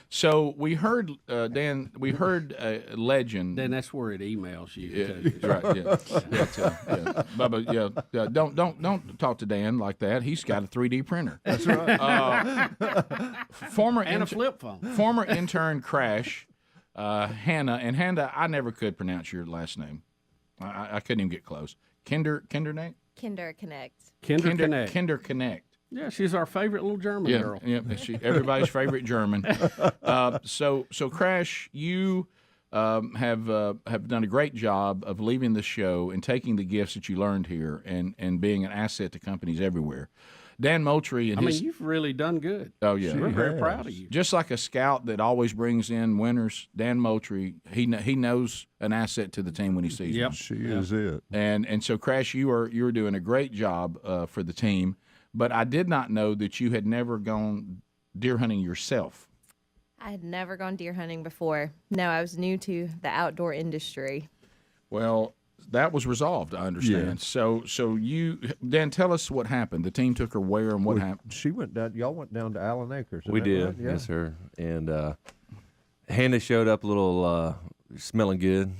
So we heard, Dan, we heard a legend. Then that's where it emails you. Yeah, right, yeah. Yeah. Bubba, yeah. Don't talk to Dan like that. He's got a 3D printer. That's right. A flip phone. Former intern Crash, Hannah, and Hannah, I never could pronounce your last name. I couldn't even get close. Kindernate? Kinder Connect. Kinder Connect. Yeah, she's our favorite little German girl. Yeah, everybody's favorite German. So Crash, you have done a great job of leaving the show and taking the gifts that you learned here and being an asset to companies everywhere. Dan Moultrie and you've really done good. Oh yeah, we're very proud of you. Just like a scout that always brings in winners, Dan Moultrie, he knows an asset to the team when he sees one. She is it. And so Crash, you're doing a great job for the team. But I did not know that you had never gone deer hunting yourself. I had never gone deer hunting before. No, I was new to the outdoor industry. Well, that was resolved, I understand. Yeah. So you, Dan, tell us what happened. The team took her where and what happened? She went down. Y'all went down to Allen Acres. We did, right? yes, sir. And Hannah showed up a little smelling good.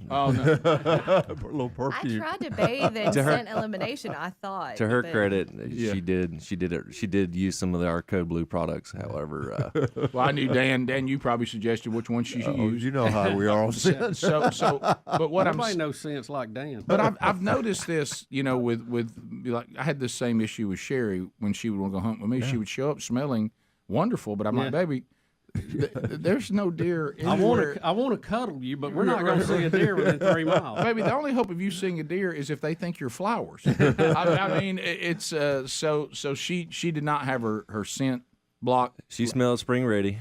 Oh no, a little perfume. I tried to bathe in scent elimination. I thought. To her credit, she did use some of our Code Blue products. However, well, I knew Dan, you probably suggested which one she should use. You know how we are on scent. But what Nobody knows sense like Dan. But I've noticed this, with like I had the same issue with Sherry when she would want to go hunt with me. Yeah. She would show up smelling wonderful, but I'm like, baby. There's no deer anywhere. I want to cuddle you, but we're not going to see a deer within 3 miles. Baby, the only hope of you seeing a deer is if they think you're flowers. I mean, it's so she did not have her scent blocked. She smelled spring ready,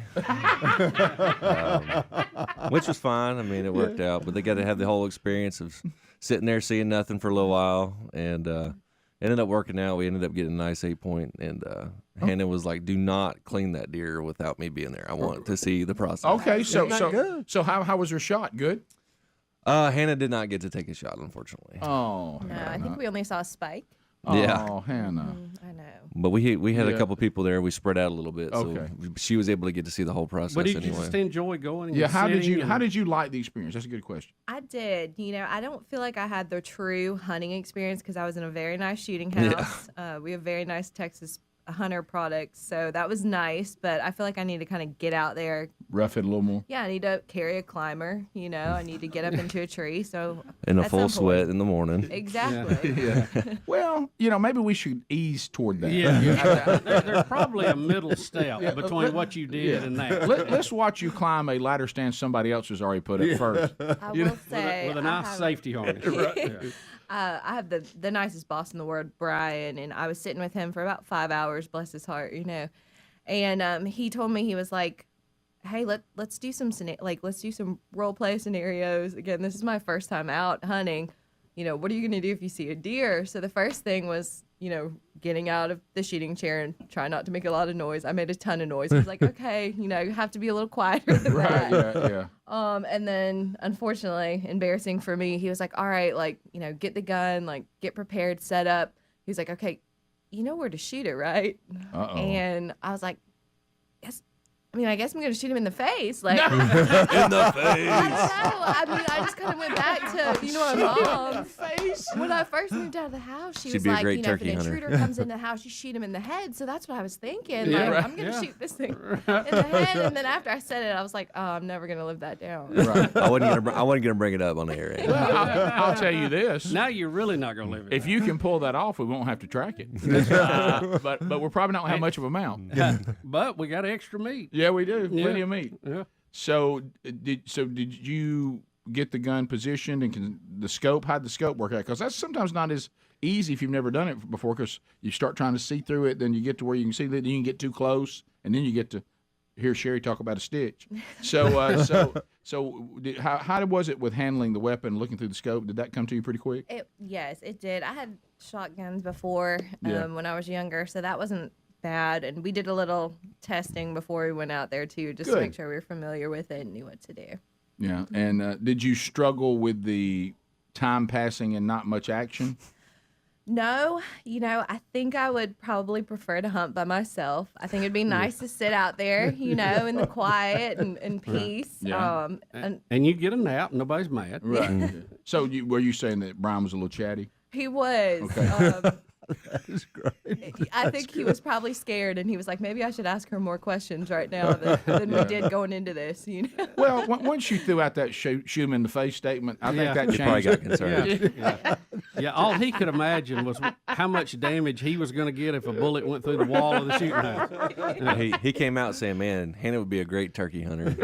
which was fine. I mean, it worked out, but they got to have the whole experience of sitting there seeing nothing for a little while, and it ended up working out. We ended up getting a nice 8-point, and Hannah was like, "Do not clean that deer without me being there. I want to see the process." Okay, so how was her shot? Good. Hannah did not get to take a shot, unfortunately. Oh, no, I think we only saw a spike. Yeah. Oh, Hannah. I know. But we had a couple people there. We spread out a little bit, so she was able to get to see the whole process. But did anyway. you just enjoy going? Yeah. How did you like the experience? That's a good question. I did. I don't feel like I had the true hunting experience because I was in a very nice shooting house. Yeah. We have very nice Texas hunter products, so that was nice. But I feel like I need to kind of get out there, rough it a little more. Yeah, I need to carry a climber. I need to get up into a tree. So in a full sweat in the morning. Exactly. Yeah. Well, maybe we should ease toward that. Yeah. There's probably a middle step between what you did and that. Let's watch you climb a ladder stand somebody else has already put up first. I will say with a nice safety harness. Right. I have the nicest boss in the world, Brian, and I was sitting with him for about 5 hours, bless his heart, and he told me, he was like, hey, let's do some role play scenarios. Again, this is my first time out hunting. What are you going to do if you see a deer? So the first thing was, getting out of the shooting chair and try not to make a lot of noise. I made a ton of noise. He was like, okay, you have to be a little quieter than that. Yeah. And then, unfortunately, embarrassing for me, he was like, all right, get the gun, get prepared, set up. He was like, okay, you know where to shoot it, right? Uh-oh. And I was like, I mean, I guess I'm going to shoot him in the face. Like, In the face. I mean, I just kind of went back to, my mom. Face. When I first moved out of the house, she She'd was be a like, great if turkey an hunter. intruder comes in the house, you shoot him in the head. So that's what I was thinking. Yeah, Like, right. I'm going to shoot this thing in the head. And then after I said it, I was like, oh, I'm never going to live that down. Right. I wasn't gonna bring it up on the air. Well, I'll tell you this. Now you're really not going to live it. If you can pull that off, we won't have to track it. But we're probably not going to have much of a mount. But we got extra meat. Yeah, we do. Plenty of meat. Yeah. So did you get the gun positioned and how'd the scope work out? Because that's sometimes not as easy if you've never done it before, because you start trying to see through it, then you get to where you can see it, then you can get too close, and then you get to hear Sherry talk about a stitch. So how was it with handling the weapon, looking through the scope? Did that come to you pretty quick? Yes, it did. I had shotguns before when I was younger, so that wasn't bad. And we did a little testing before we went out there, too, just to make sure we were familiar with it and knew what to do. Yeah. And did you struggle with the time passing and not much action? No, I think I would probably prefer to hunt by myself. I think it'd be nice to sit out there, in the quiet and peace. Yeah. And you get a nap, nobody's mad. Right. So were you saying that Brian was a little chatty? He was. Okay. That is great. I think he was probably scared, and he was like, maybe I should ask her more questions right now than we did going into this. Well, once you threw out that shoot him in the face statement, I think that You probably changed. got concerned. Yeah, all he could imagine was how much damage he was going to get if a bullet went through the wall of the shooting house. He came out saying, "Man, Hannah would be a great turkey hunter."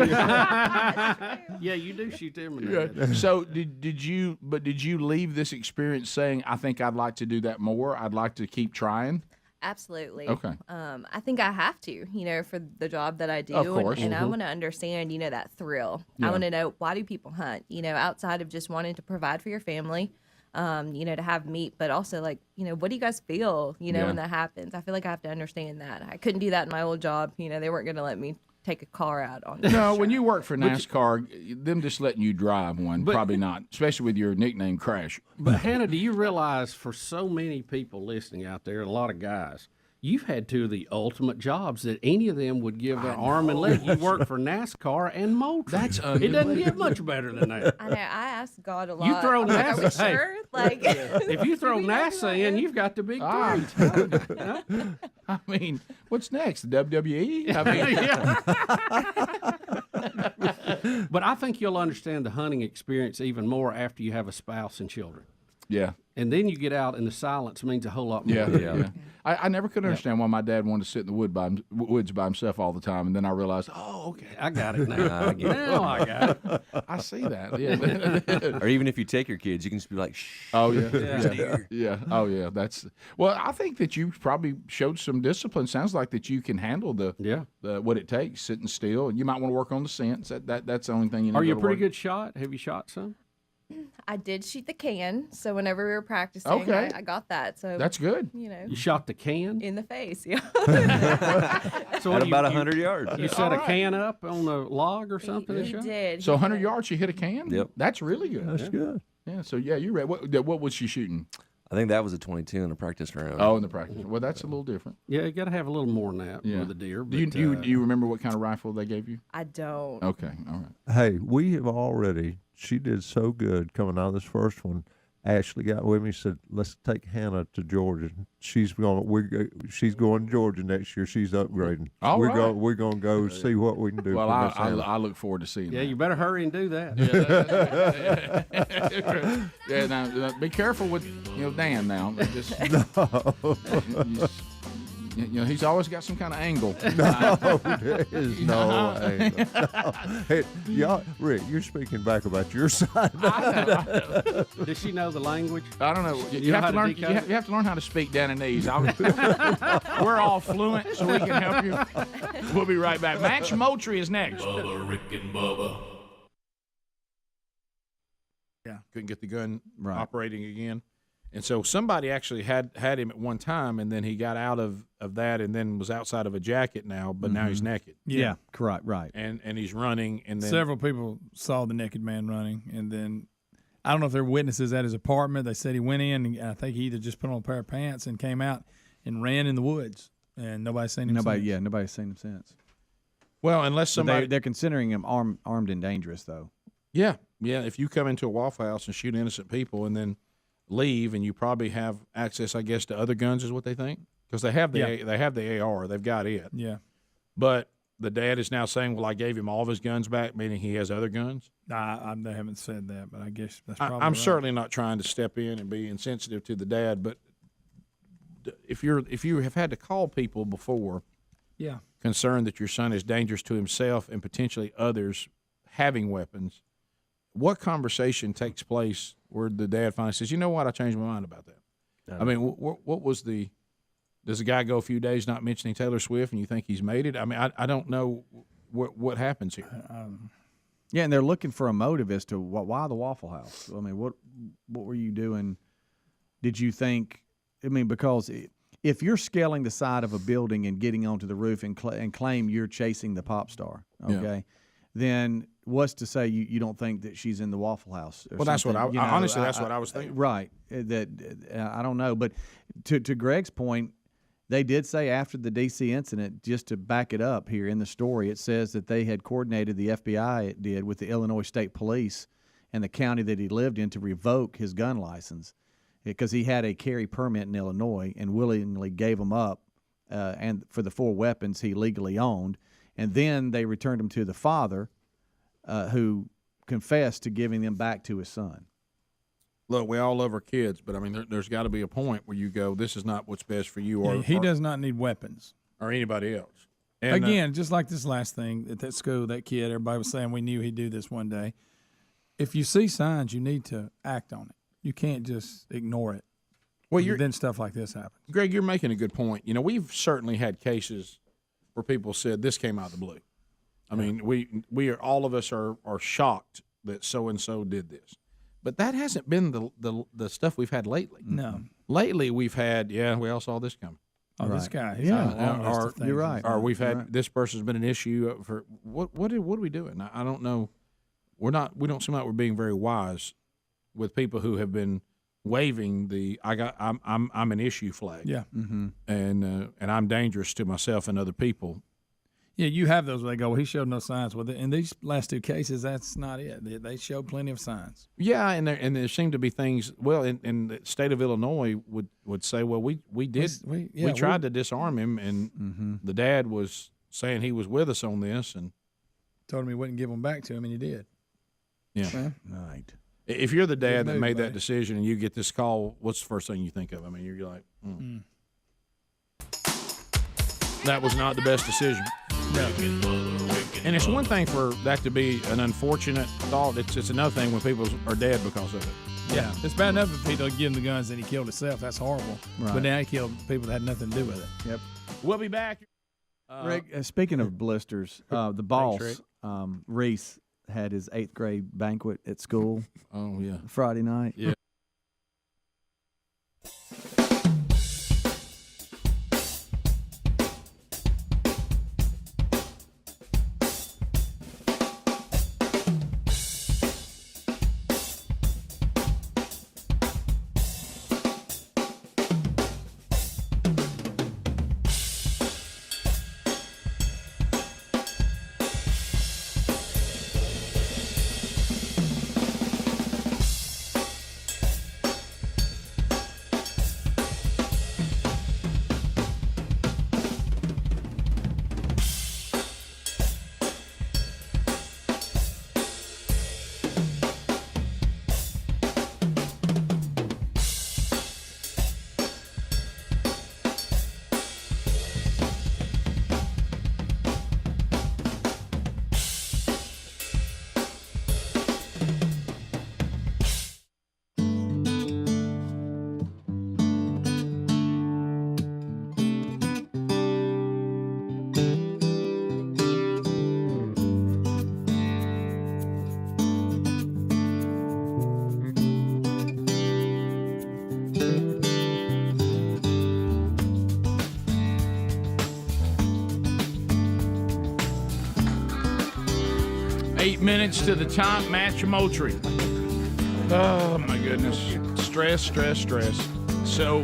Yeah, you do shoot them in the head. So did you leave this experience saying, I think I'd like to do that more? I'd like to keep trying? Absolutely. Okay. I think I have to, for the job that I do. Of course. And I want to understand, that thrill. Yeah. I want to know, why do people hunt? Outside of just wanting to provide for your family, to have meat, but also what do you guys feel, when that happens? I feel like I have to understand that. I couldn't do that in my old job. They weren't going to let me take a car out on it. No, when you work for NASCAR, them just letting you drive one, probably not, especially with your nickname Crash. But Hannah, do you realize for so many people listening out there, a lot of guys, you've had two of the ultimate jobs that any of them would give their arm and leg. You work for NASCAR and Moultrie. That's it doesn't get much better than that. I know. I ask God a lot. You throw I'm like, are we NASA. sure? If you throw NASA in, you've got the big three. I mean, what's next? The WWE? But I think you'll understand the hunting experience even more after you have a spouse and children. Yeah. And then you get out, and the silence means a whole lot more. Yeah. I never could understand why my dad wanted to sit in the woods by himself all the time, and then I realized, okay, I got it now. I got it. I see that. Yeah. Or even if you take your kids, you can just be like, "Shh." Oh yeah. Oh yeah. That's I think that you probably showed some discipline. Sounds like that you can handle the what it takes, sitting still. You might want to work on the sense. That's the only thing you need. Are you a pretty good shot? Have you shot some? I did shoot the can, so whenever we were practicing, Okay. I got that. So that's good. You shot the can in the face, yeah. So At about 100 yards. You set a can up on the log or something? He did. So 100 yards, you hit a can. Yep. That's really good. That's good. Yeah. So you're right. What was she shooting? I think that was a 22 in a practice round. Oh, in the practice. Well, that's a little different. Yeah, you got to have a little more than that with a deer. Do you remember what kind of rifle they gave you? I don't. Okay. All right. Hey, we have already. She did so good coming out of this first one. Ashley got with me, said, "Let's take Hannah to Georgia. She's going to Georgia next year. She's upgrading. All we're right. We're going to go see what we can do." Well, for Miss Hannah. I look forward to seeing. Yeah, that. you better hurry and do that. Yeah. Now be careful with Dan. Now, just, he's always got some kind of angle. No, there is no angle. No. Hey, Rick, you're speaking back about your side. Does she know the language? I don't know. You have to learn. You have to learn how to speak Dananese. We're all fluent, so we can help you. We'll be right back. Max Moultrie is next. Bubba, Rick and Bubba. Yeah, couldn't get the gun operating again. And so somebody actually had him at one time, and then he got out of that and then was outside of a jacket now, but now he's naked. Yeah, correct, right. And he's running, and then several people saw the naked man running, and then I don't know if they're witnesses at his apartment. They said he went in, and I think he either just put on a pair of pants and came out and ran in the woods, and nobody's seen him since. Nobody's seen him since. Well, unless somebody they're considering him armed and dangerous, though. Yeah. If you come into a Waffle House and shoot innocent people and then leave, and you probably have access, I guess, to other guns, is what they think, because they have the AR, they've got it. Yeah. But the dad is now saying, "Well, I gave him all of his guns back," meaning he has other guns. I haven't said that, but I guess that's probably. I'm right. certainly not trying to step in and be insensitive to the dad, but if you have had to call people before, Yeah. concerned that your son is dangerous to himself and potentially others having weapons, what conversation takes place where the dad finally says, "You know what? I changed my mind about that." I mean, what was the? Does the guy go a few days not mentioning Taylor Swift, and you think he's made it? I mean, I don't know what happens here. Yeah, and they're looking for a motive as to why the Waffle House. I mean, what were you doing? Did you think? I mean, because if you're scaling the side of a building and getting onto the roof and claim you're chasing the pop star, okay, then what's to say you don't think that she's in the Waffle House? Or Well, that's what something? honestly, that's what I was thinking. Right. That I don't know, but to Greg's point, they did say after the D.C. incident, just to back it up here in the story, it says that they had coordinated, the FBI did, with the Illinois State Police and the county that he lived in to revoke his gun license because he had a carry permit in Illinois and willingly gave them up and for the 4 weapons he legally owned. And then they returned him to the father who confessed to giving them back to his son. Look, we all love our kids, but I mean, there's got to be a point where you go, "This is not what's best for you," or he does not need weapons or anybody else. And, again, just like this last thing at that school, that kid, everybody was saying we knew he'd do this one day. If you see signs, you need to act on it. You can't just ignore it. Well, then stuff like this happens. Greg, you're making a good point. You know, we've certainly had cases where people said this came out of the blue. I mean, we are, all of us are shocked that so and so did this. But that hasn't been the stuff we've had lately. No. Lately we've had, we all saw this coming. Oh, this guy. You're right. Or we've had this person's been an issue for what are we doing? I don't know. We don't seem like we're being very wise with people who have been waving the I'm an issue flag. Yeah. Mm-hmm. And I'm dangerous to myself and other people. Yeah, you have those where they go, well, he showed no signs. Well, in these last 2 cases, that's not it. They showed plenty of signs. Yeah, and there seem to be things. Well, in the state of Illinois would say, well, we tried to disarm him, and the dad was saying he was with us on this, and told him he wouldn't give them back to him, and he did. Yeah, right. If you're the dad that made that decision, and you get this call, what's the first thing you think of? I mean, you're like, that was not the best decision. No. And it's one thing for that to be an unfortunate thought. It's another thing when people are dead because of it. Yeah, it's bad enough if he don't give him the guns and he killed himself. That's horrible. Right. But now he killed people that had nothing to do with it. Yep. We'll be back. Rick, speaking of blisters, the boss, Reese, had his 8th grade banquet at school. Oh, yeah. Friday night. Yeah. Minutes to the top match Moultrie. Oh my goodness. Stress. So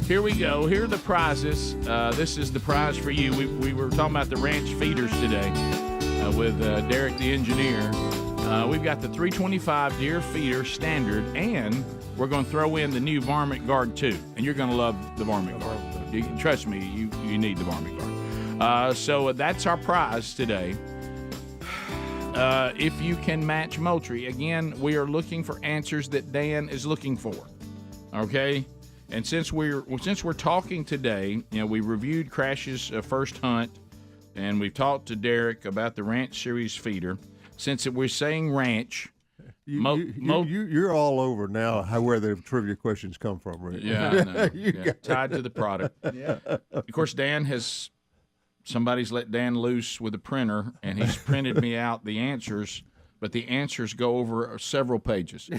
Here we go. Here are the prizes. This is the prize for you. We were talking about the ranch feeders today with Derek the engineer. We've got the 325 deer feeder standard, and we're going to throw in the new Varmint Guard 2. And you're going to love the Varmint Guard. Trust me, you need the Varmint Guard. So that's our prize today. If you can match Moultrie, again, we are looking for answers that Dan is looking for. Okay? And since we're talking today, we reviewed Crash's first hunt, and we've talked to Derek about the Ranch Series feeder. Since we're saying ranch, you're all over now. Where the trivia questions come from, right? Yeah, I know. Tied to the product. Yeah. Of course, somebody's let Dan loose with a printer, and he's printed me out the answers. But the answers go over several pages.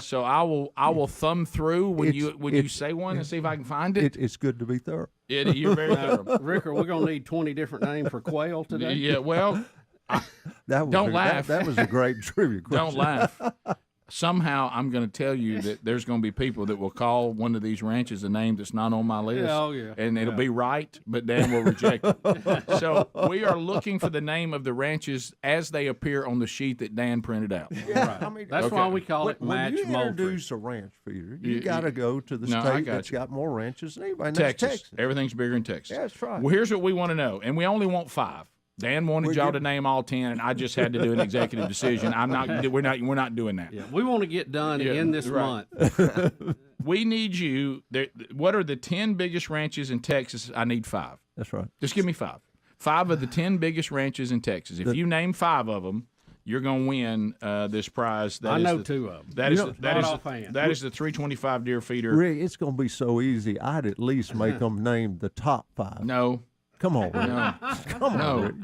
So I will thumb through when you say one and see if I can find it. It's good to be thorough. You're very thorough. Rick, are we going to need 20 different names for quail today? Yeah, well, don't laugh. That was a great trivia question. Don't laugh. Somehow I'm going to tell you that there's going to be people that will call one of these ranches a name that's not on my list. Oh, yeah. And it'll be right, but Dan will reject it. So we are looking for the name of the ranches as they appear on the sheet that Dan printed out. Yeah, right. I mean, that's why we call it match Moultrie. When you Moultrie. introduce a ranch feeder, you got to go to the state that's got more ranches than anybody. And Texas. Texas. Everything's bigger in Texas. Yeah, that's right. Well, here's what we want to know, and we only want 5. Dan wanted y'all to name all 10, and I just had to do an executive decision. We're not doing that. Yeah, we want to get done in this month. We need you. What are the 10 biggest ranches in Texas? I need 5. That's right. Just give me 5. 5 of the 10 biggest ranches in Texas. If you name 5 of them, you're going to win this prize. I know 2 of them. That is the 325 deer feeder. Rick, it's going to be so easy. I'd at least make them name the top 5. No. Come on, Rick. No. Come on, Rick.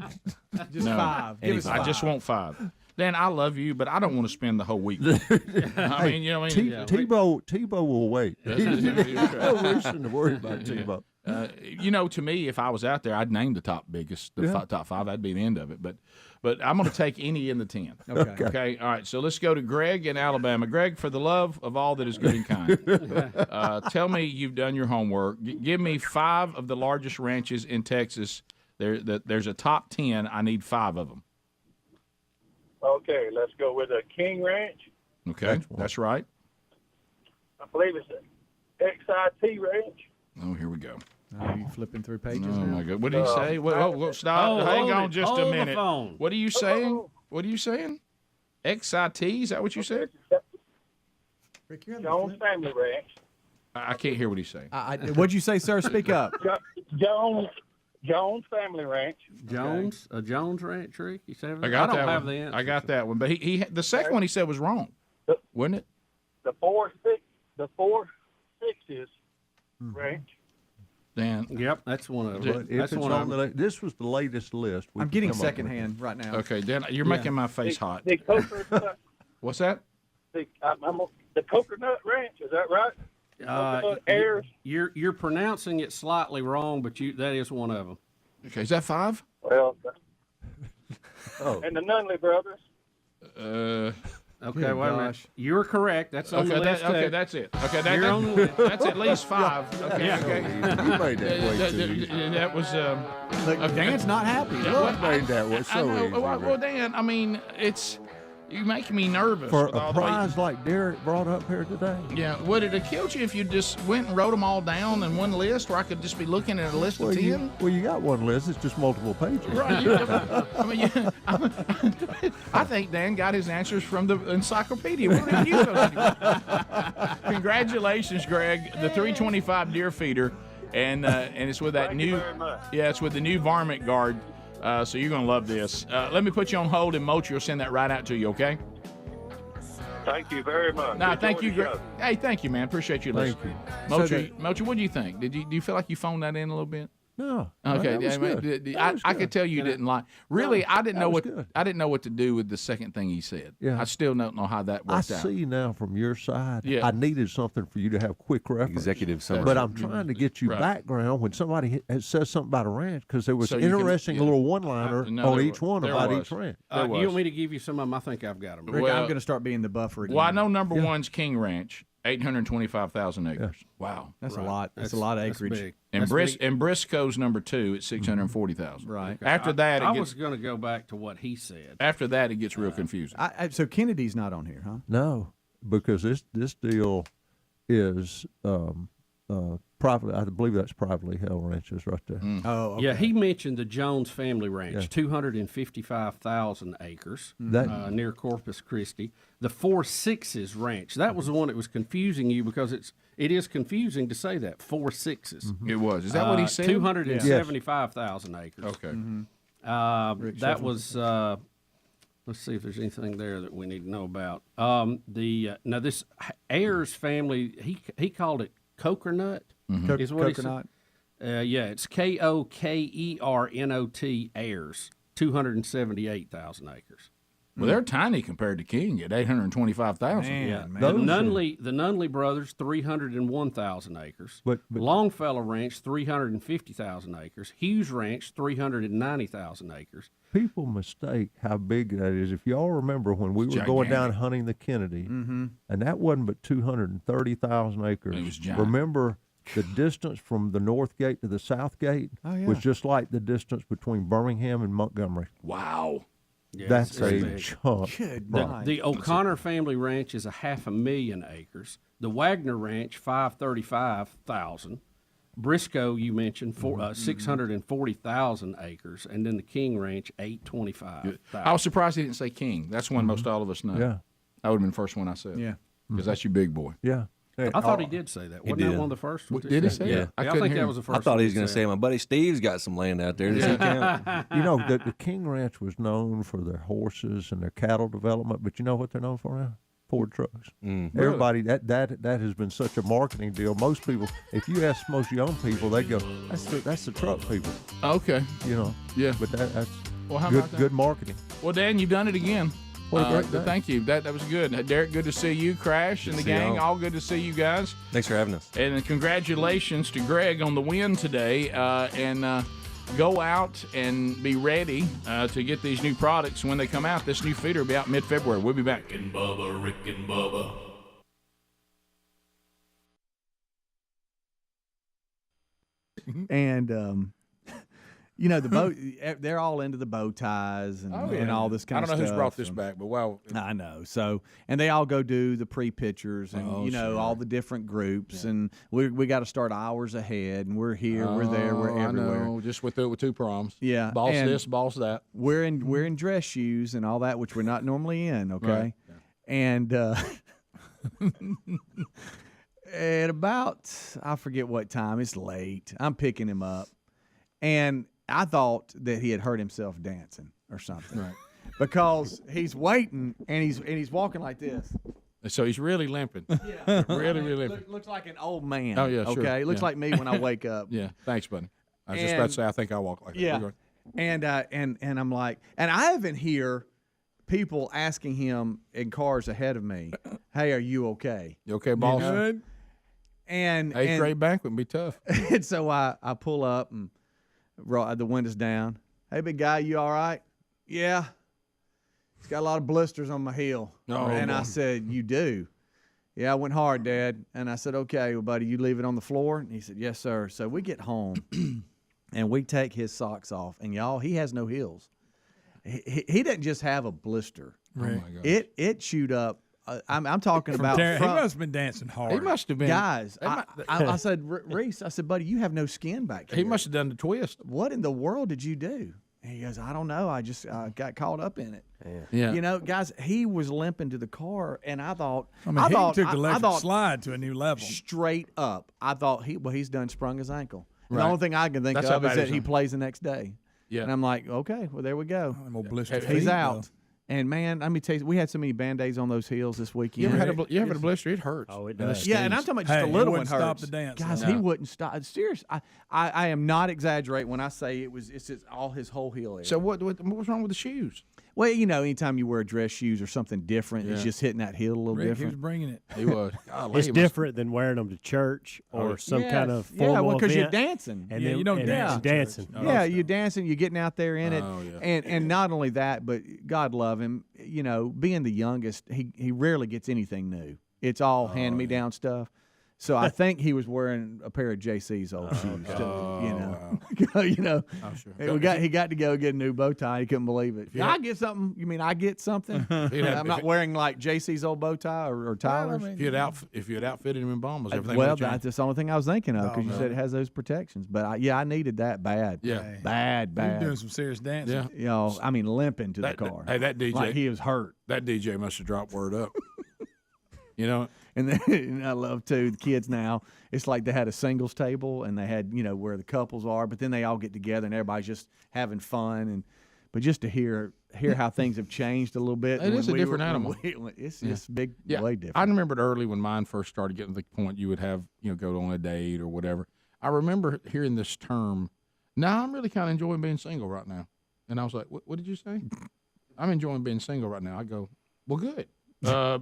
Just 5. Give us 5. I just want 5. Dan, I love you, but I don't want to spend the whole week. I mean, you know what I mean? Tebow will wait. No reason to worry about Tebow. To me, if I was out there, I'd name the top biggest, top 5. That'd be the end of it. But I'm going to take any in the 10. Okay. All right. So let's go to Greg in Alabama. Greg, for the love of all that is good and kind, tell me you've done your homework. Give me 5 of the largest ranches in Texas. There's a top 10. I need 5 of them. Okay, let's go with a King Ranch. Okay, that's right. I believe it's an XIT Ranch. Oh, here we go. Are you flipping through pages now? Oh, my God. What did he say? Stop. Hang on just a minute. What are you saying? What are you saying? XIT? Is that what you said? Rick, Jones Family Ranch. I can't hear what he's saying. What'd you say, sir? Speak up. Jones Family Ranch. Jones? A Jones Ranch, Rick? You said I don't have the answer. I got that one. But the second one he said was wrong. Wasn't it? The 4 6s ranch. Dan. Yep, that's one of them. This was the latest list. I'm getting secondhand right now. Okay, Dan, you're making my face hot. The coconut. What's that? The Coconut Ranch. Is that right? You're pronouncing it slightly wrong, but that is one of them. Okay, is that 5? Well, and the Nunley brothers. Okay, wait a minute. You're correct. That's on the list. Okay, that's it. Okay, that's at least 5. Okay, okay. You made that way too easy. That was. Look, Dan's not happy. Look, made that way so easy. Well, Dan, I mean, you make me nervous. For a prize like Derek brought up here today. Yeah, would it have killed you if you just went and wrote them all down in one list, where I could just be looking at a list of 10? You got one list. It's just multiple pages. Right. I think Dan got his answers from the encyclopedia. We don't even use those anymore. Congratulations, Greg. The 325 deer feeder, and it's with that new. Yeah, it's with the new Varmint Guard. So you're going to love this. Let me put you on hold, and Moultrie will send that right out to you, okay? Thank you very much. Thank you. Hey, thank you, man. Appreciate you listening. Moultrie, what do you think? Do you feel like you phoned that in a little bit? No. Okay. That was good. I could tell you didn't like. Really, I didn't know what to do with the second thing he said. Yeah. I still don't know how that worked out. I see now from your side. Yeah. I needed something for you to have quick reference. Executive summary. But I'm trying to get you background when somebody says something about a ranch, because there was an interesting little one-liner on each one about each ranch. You want me to give you some of them? I think I've got them. Rick, I'm going to start being the buffer again. Well, I know number one's King Ranch. 825,000 acres. Yeah. Wow, That's a lot. That's a lot of acreage. big. And That's big. Briscoe's number 2 at 640,000. Right. After that, I was going to go back to what he said. After that, it gets real confusing. So Kennedy's not on here, huh? No, because this deal is privately. I believe that's privately held ranches right there. Oh, okay. Yeah, he mentioned the Jones family ranch, 255,000 acres near Corpus Christi. The 4 Sixes ranch, that was the one that was confusing you because it is confusing to say that 4 Sixes. It was. Is that what he said? 275,000 acres. Okay. That was. Let's see if there's anything there that we need to know about. Now this Ayers family, he called it Kokernut. Is what Coconut. Yeah, it's Kokernot Ayers, 278,000 acres. Well, they're tiny compared to King at 825,000. Yeah, the Nunley brothers, 301,000 acres. But Longfellow Ranch, 350,000 acres. Hughes Ranch, 390,000 acres. people mistake how big that is. If y'all remember when we were going down hunting the Kennedy, and that wasn't but 230,000 acres. It was giant. Remember, the distance from the north gate to the south gate was just like the distance between Birmingham and Montgomery. Wow. Yeah, that's a big. chunk. The O'Connor family ranch is 500,000 acres. The Wagner Ranch, 535,000. Briscoe, you mentioned, 640,000 acres, and then the King Ranch, 825,000. I was surprised he didn't say King. That's one most all of us know. Yeah, that would have been the first one I said. Yeah, because that's your big boy. Yeah. I thought he did say that. Wasn't that one of the first ones? Did he say that? that? I think that was the first. I thought he was going to say my buddy Steve's got some land out there. Does he count? You know, the King Ranch was known for their horses and their cattle development, but you know what they're known for now? Ford trucks. Everybody, that has been such a marketing deal. Most people, if you ask most young people, they go, that's the truck people. Okay. You know. Yeah. But that's how good, about that? good marketing. Well, Dan, you've done it again. What a great day. Thank you. That was good. Derek, good to see you. Crash and the gang, all good to see you guys. Thanks for having us. And congratulations to Greg on the win today. Go out and be ready to get these new products when they come out. This new feeder will be out mid-February. We'll be back. Rick and Bubba, Rick and Bubba. And you know, the bow, they're all into the bow ties and, and all this kind of stuff. I don't know who's brought this back, but wow. I know. So, and they all go do the pre-pictures and, all the different groups. Yeah. And we got to start hours ahead. And we're here, we're there, we're everywhere. I know. Just with 2 proms. Yeah. Boss this, boss that. We're in dress shoes and all that, which we're not normally in, okay? Right. Yeah. And at about, I forget what time, it's late. I'm picking him up. And I thought that he had hurt himself dancing or something, right? Because he's waiting and he's walking like this. So he's really limping. Yeah, really limping. Looks like an old man. Oh yeah, okay. Sure. It looks like me when I wake up. Yeah, thanks, buddy. I was just about to say I think I walk like that. Yeah, and I'm like, and I even hear people asking him in cars ahead of me, "Hey, are you okay? You okay, boss?" Good. And 8th grade banquet would be tough. And so I pull up and the windows down. Hey, big guy, you all right? Yeah. He's got a lot of blisters on my heel. Oh, and boy. I said, you do? Yeah, I went hard, Dad. And I said, okay, well, buddy, you leave it on the floor? And he said, yes, sir. So we get home, and we take his socks off. And, y'all, he has no heels. He doesn't just have a blister. Right. Oh, my gosh. It chewed up. I'm talking about he must have been dancing hard. He must have been. Guys, I said, Reese, I said, buddy, you have no skin back here. He must have done the twist. What in the world did you do? And he goes, I don't know. I just got caught up in it. Yeah. You know, guys, he was limping to the car, and I thought, he took the electric slide to a a new level. Straight up, I thought he's done sprung his ankle. And Right. the only thing I can think That's of how is bad that he plays the next day. Yeah. And I'm like, okay, well, there we go. Blister He's feet, out. though. And man, let me tell you, we had so many Band-Aids on those heels this weekend. You ever had a blister? It hurts. Oh, it does. Yeah, and I'm talking about just Hey, a he little one wouldn't hurts. stop the dance, Guys, though. he No. wouldn't stop. Serious, I am not exaggerating when I say it's just all his whole heel area. So what was wrong with the shoes? Well, you know, anytime you wear dress shoes or something different, it's Yeah. just hitting that heel a little Rick, he was different. bringing it. He was. Golly, It's he must- different than wearing them to church or some kind of formal yeah, well, because you're event. dancing. And Yeah, then, you don't and dance in dancing. church. Yeah, you're dancing, you're getting out there in it, Oh, yeah. and not only that, but God love him. You know, being the youngest, he rarely gets anything new. It's all hand-me-down stuff. So I think he was wearing a pair of JC's old shoes. You know. Oh, sure. He got to go get a new bow tie. He couldn't believe it. I get something. You mean I get something? I'm not wearing like JC's old bow tie or Tyler's. If you had outfitted him in bombers, everything well, would have changed. that's the only thing I was thinking of because you said it has those protections. But I needed that bad. Yeah. Bad. You're doing some serious dancing. Yeah. You know, I mean, limping to the car. Hey, that DJ, like he was hurt. That DJ must have dropped word up. You know. And then I love too the kids now. It's like they had a singles table and they had where the couples are, but then they all get together and everybody's just having fun but just to hear how things have changed a little bit. It is a different animal. It's just big, way different. I remembered early when mine first started getting to the point you would have go on a date or whatever. I remember hearing this term. Now I'm really kind of enjoying being single right now, and I was like, "What did you say?" I'm enjoying being single right now. I go, "Well, good,"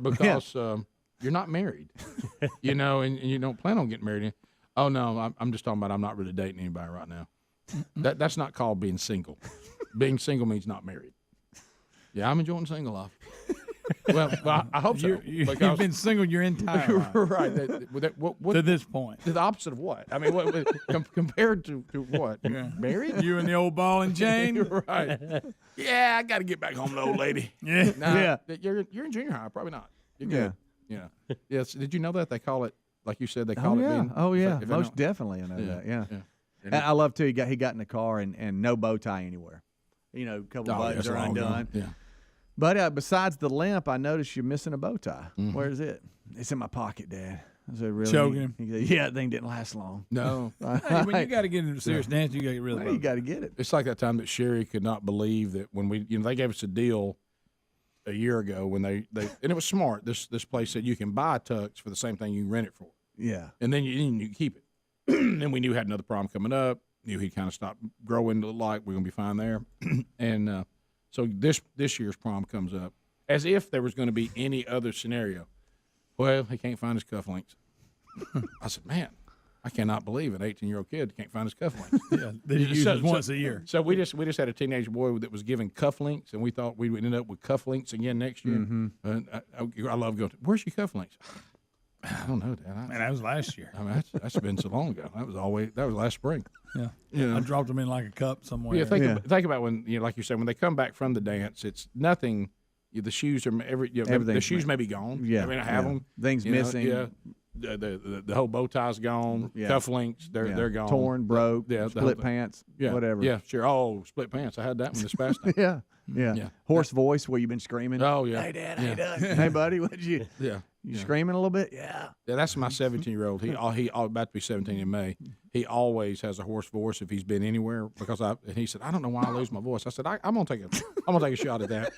because. You're not married, and you don't plan on getting married. Oh no, I'm just talking about I'm not really dating anybody right now. That's not called being single. Being single means not married. Yeah, I'm enjoying single life. Well, I hope so. You've been single your entire life. Right. What, to this point. The opposite of what? I mean, compared to what? Yeah. Married? You and the old ball and chain? Right. Yeah, I got to get back home to the old lady. Yeah. Nah, You're in junior high. Probably not. You're good. Yeah. Yes. Did you know that they call it, like you said, they call it being? Oh yeah. Most definitely, I know that. Yeah. And I love too. He got in the car and no bow tie anywhere. A couple of buttons are undone. Yeah. But besides the limp, I noticed you're missing a bow tie. Mm-hmm. Where is it? It's in my pocket, Dad. I said, really? Choking him. He said, yeah, that thing didn't last long. No. Hey, when you got to get into serious dance, you got to get rid of it. You got to get it. It's like that time that Sherry could not believe that when they gave us a deal a year ago when they and it was smart. This place said you can buy tux for the same thing you rent it for. Yeah. And then you keep it. And we knew we had another problem coming up. Knew he'd kind of stopped growing to like we're gonna be fine there. And so this year's prom comes up as if there was going to be any other scenario. Well, he can't find his cufflinks. I said, man, I cannot believe an 18-year-old kid can't find his cufflinks. Yeah, they use it once a year. So we just had a teenage boy that was giving cufflinks, and we thought we would end up with cufflinks again next year. Mm-hmm. And I love going, where's your cufflinks? I don't know, Dad. Man, that was last year. I mean, that's been so long ago. That was last spring. Yeah. I dropped them in like a cup somewhere. Yeah, think about when, like you said, when they come back from the dance, it's nothing. The shoes are the shoes may be gone. Yeah, I mean, I have them. Things missing. Yeah, the whole bow tie's gone. Yeah. Cufflinks, they're gone. Torn, broke. Yeah, split pants. Yeah, whatever. Yeah, sure. Oh, split pants. I had that one this past night. Yeah. Hoarse voice where you've been screaming. Oh yeah. Hey Dad, hey Dad. Hey buddy, what'd you? Yeah. You screaming a little bit? Yeah. Yeah, that's my 17-year-old. He about to be 17 in May. He always has a hoarse voice if he's been anywhere and he said, I don't know why I lose my voice. I said, I'm gonna take a shot at that.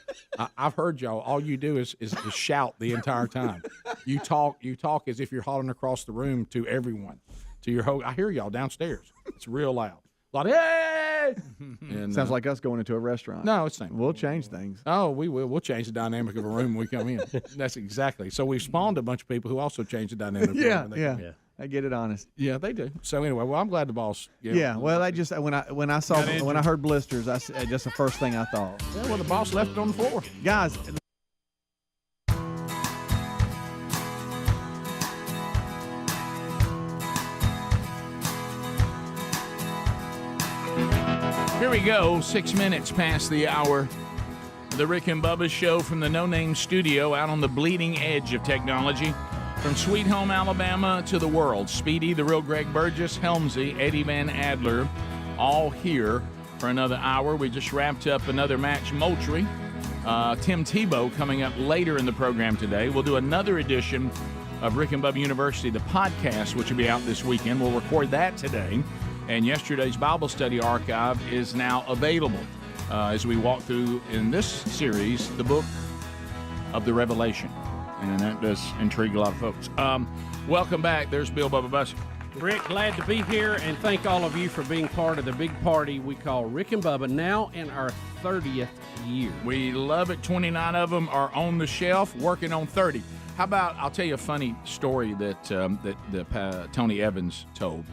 I've heard y'all. All you do is shout the entire time. You talk as if you're hollering across the room to everyone, to your whole. I hear y'all downstairs. It's real loud. A lot of hey. And, sounds like us going into a restaurant. No, it's same. We'll change things. Oh, we will. We'll change the dynamic of a room when we come in. That's exactly. So we've spawned a bunch of people who also change the dynamic of a room when they come in. I get it honest. Yeah, they do. So anyway, well, I'm glad the boss. Yeah. Well, I just when I heard blisters, I said just the first thing I thought. Yeah. Well, the boss left it on the floor, guys. Here we go, 6 minutes past the hour. The Rick and Bubba Show from the No Name Studio out on the bleeding edge of technology. From Sweet Home, Alabama to the world. Speedy, the real Greg Burgess, Helmsy, Eddie Van Adler, all here for another hour. We just wrapped up another match, Moultrie. Tim Tebow coming up later in the program today. We'll do another edition of Rick and Bubba University, the podcast, which will be out this weekend. We'll record that today. And yesterday's Bible study archive is now available as we walk through, in this series, the book of the Revelation. And that does intrigue a lot of folks. Welcome back. There's Bill Bubba Bussey. Rick, glad to be here, and thank all of you for being part of the big party we call Rick and Bubba, now in our 30th year. We love it. 29 of them are on the shelf, working on 30. How about, I'll tell you a funny story that Tony Evans told.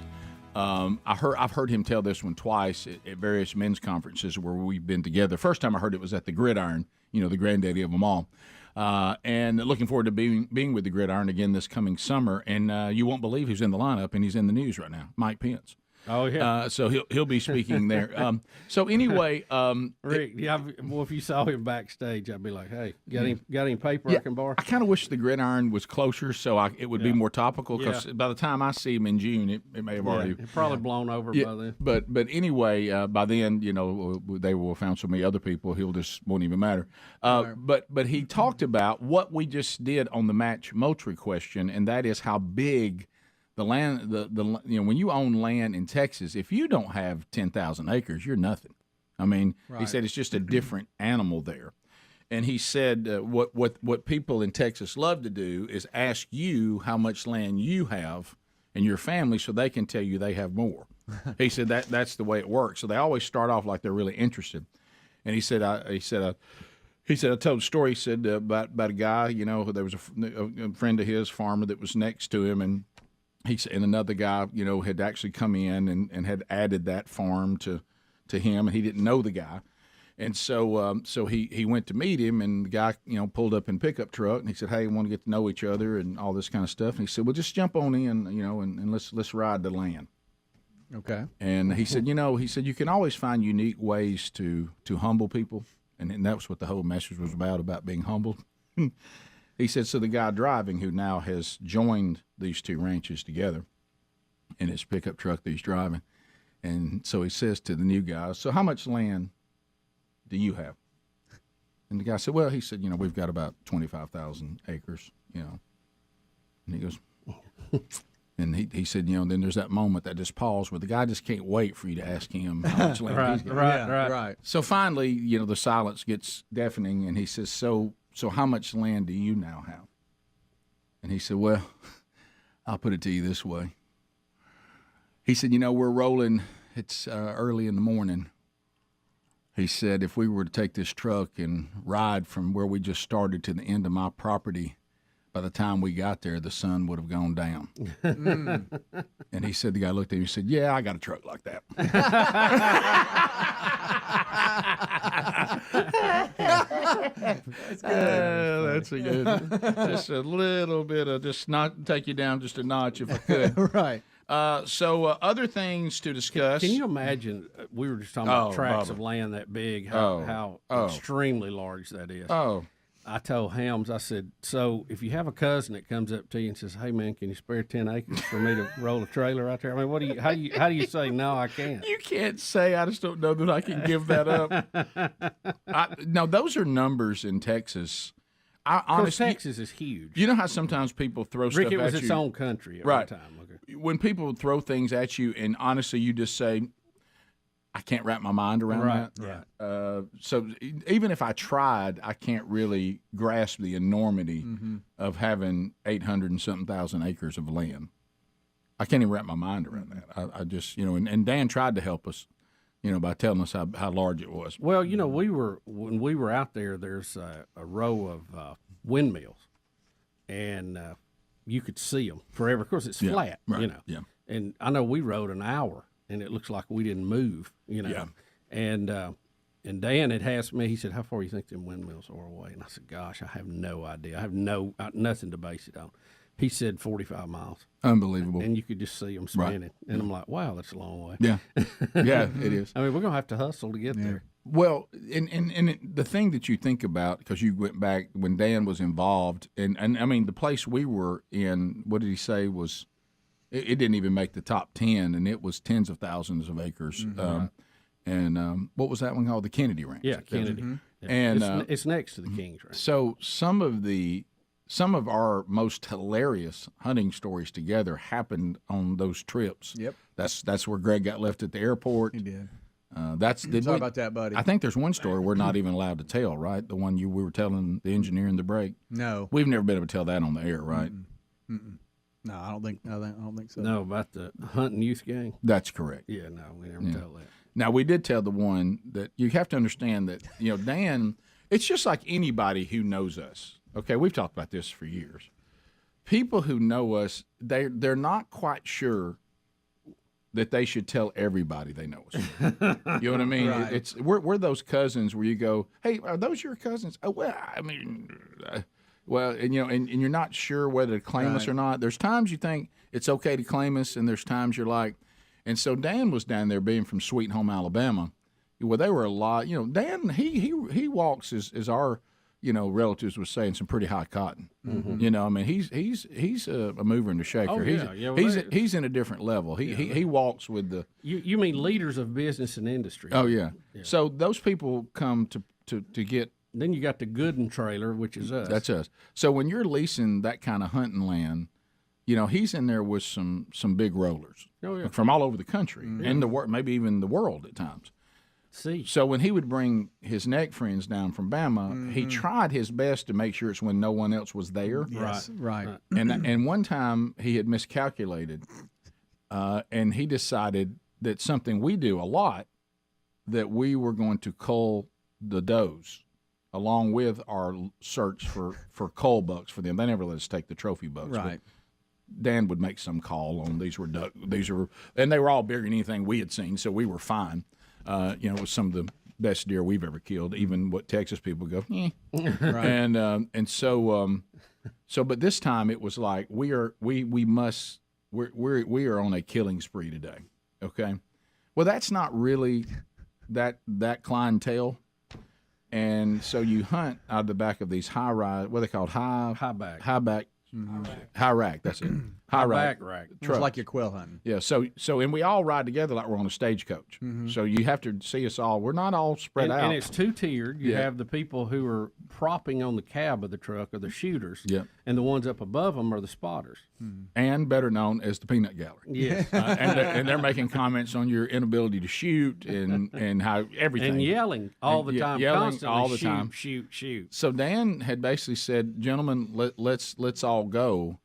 I've heard him tell this one twice at various men's conferences where we've been together. First time I heard it was at the Gridiron, the granddaddy of them all. And looking forward to being with the Gridiron again this coming summer. And you won't believe who's in the lineup, and he's in the news right now, Mike Pence. Oh yeah. So he'll be speaking there. So anyway, Rick, well, if you saw him backstage, I'd be like, "Hey, got any paper I can borrow?" I kind of wish the Gridiron was closer, so it would be more topical. Because by the time I see him in June, it may have already probably blown over by then. But anyway, by then, they will have found so many other people, he'll just won't even matter. But he talked about what we just did on the Match Moultrie question, and that is how big. The land, when you own land in Texas, if you don't have 10,000 acres, you're nothing. I mean, He said it's just a different animal there. And he said what people in Texas love to do is ask you how much land you have and your family so they can tell you they have more. He said that's the way it works. So they always start off like they're really interested. And he said I told a story. He said about a guy, there was a friend of his, farmer, that was next to him, and another guy, had actually come in and had added that farm to him, and he didn't know the guy. And so he went to meet him, and the guy, pulled up in a pickup truck, and he said, "Hey, we want to get to know each other," and all this kind of stuff. And he said, "Well, just jump on in, and let's ride the land." Okay. And he said, you can always find unique ways to humble people, and that was what the whole message was about being humbled. He said, so the guy driving, who now has joined these two ranches together in his pickup truck that he's driving, and so he says to the new guy, "So how much land do you have?" And the guy said, "Well," he said, "we've got about 25,000 acres, And he goes, and he said, then there's that moment, that just pause where the guy just can't wait for you to ask him how much land he's got. Right. So finally, the silence gets deafening, and he says, So how much land do you now have?" And he said, "Well, I'll put it to you this way." He said, "We're rolling. It's early in the morning." He said, "If we were to take this truck and ride from where we just started to the end of my property, by the time we got there, the sun would have gone down." And he said, the guy looked at him and said, "Yeah, I got a truck like that." That's good. That's a good. Just a little bit of not take you down just a notch if I could. Right. So other things to discuss. Can you imagine? We were just talking about tracts of land that big. How extremely large that is. I told Helms, I said, "So if you have a cousin that comes up to you and says, 'Hey man, can you spare 10 acres for me to roll a trailer out there?' I mean, how do you say no? I can't." You can't say. I just don't know that I can give that up. No, those are numbers in Texas. Honestly, Texas is huge. You know how sometimes people throw stuff at you. It was its own country at one time. Okay. When people throw things at you, and honestly, you just say, "I can't wrap my mind around that." Right. So even if I tried, I can't really grasp the enormity of having 800 and something thousand acres of land. I can't even wrap my mind around that. I just, and Dan tried to help us, by telling us how large it was. Well, when we were out there, there's a row of windmills, and you could see them forever. Of course, it's flat, right. Yeah. And I know we rode an hour, and it looks like we didn't move, Yeah. And Dan had asked me, he said, "How far do you think them windmills are away?" And I said, "Gosh, I have no idea. I have nothing to base it on." He said 45 miles. Unbelievable. And you could just see them spinning. Right. And I'm like, wow, that's a long way. Yeah. Yeah, it is. I mean, we're going to have to hustle to get there. Well, and the thing that you think about, because you went back when Dan was involved, and I mean, the place we were in, what did he say was, it didn't even make the top 10, and it was tens of thousands of acres. And what was that one called? The Kennedy Ranch. Yeah, Kennedy. Yeah. And it's next to the King's Ranch. So some of our most hilarious hunting stories together happened on those trips. Yep. That's where Greg got left at the airport. He did. Sorry about that, buddy. I think there's one story we're not even allowed to tell, right? The one we were telling the engineer in the break. No, we've never been able to tell that on the air, right? No, I don't think so. No, about the hunting youth gang. That's correct. Yeah, no, we never tell that. Now we did tell the one that you have to understand that Dan. It's just like anybody who knows us. Okay, we've talked about this for years. People who know us, they're not quite sure that they should tell everybody they know us. You know what I mean? Right. We're those cousins where you go, hey, are those your cousins? Oh, well, I mean, well, and you're not sure whether to claim us or not. There's times you think it's okay to claim us, and there's times you're like, and so Dan was down there being from Sweet Home, Alabama. Well, they were a lot. Dan he walks as our relatives would say in some pretty high cotton. Mm-hmm. I mean he's a mover and a shaker. Oh, He's in a different level. He walks with the. You mean leaders of business and industry? Oh yeah. So those people come to get. Then you got the Gooden trailer, which is us. That's us. So when you're leasing that kind of hunting land, he's in there with some big rollers from all over the country and the world, maybe even the world at times. See. So when he would bring his neck friends down from Bama, he tried his best to make sure it's when no one else was there. Yes, right. And one time he had miscalculated, and he decided that something we do a lot, that we were going to cull the does along with our search for cull bucks for them. They never let us take the trophy bucks. Right. Dan would make some call on these were, and they were all bigger than anything we had seen, so we were fine. It was some of the best deer we've ever killed. Even what Texas people go, eh. Right. And so, but this time it was like we are on a killing spree today. Okay, well that's not really that clientele, and so you hunt out the back of these high rise, what are they called, high back. High rack, that's it. High rack. It's like your quail hunting. Yeah, so and we all ride together like we're on a stagecoach. So you have to see us all. We're not all spread out. And it's two-tiered. You have the people who are propping on the cab of the truck are the shooters. Yeah. And the ones up above them are the spotters. And better known as the peanut gallery. Yes. And they're making comments on your inability to shoot and how everything. And yelling all the time. Yelling constantly, all the shoot, time. Shoot. So Dan had basically said, gentlemen, let's all go.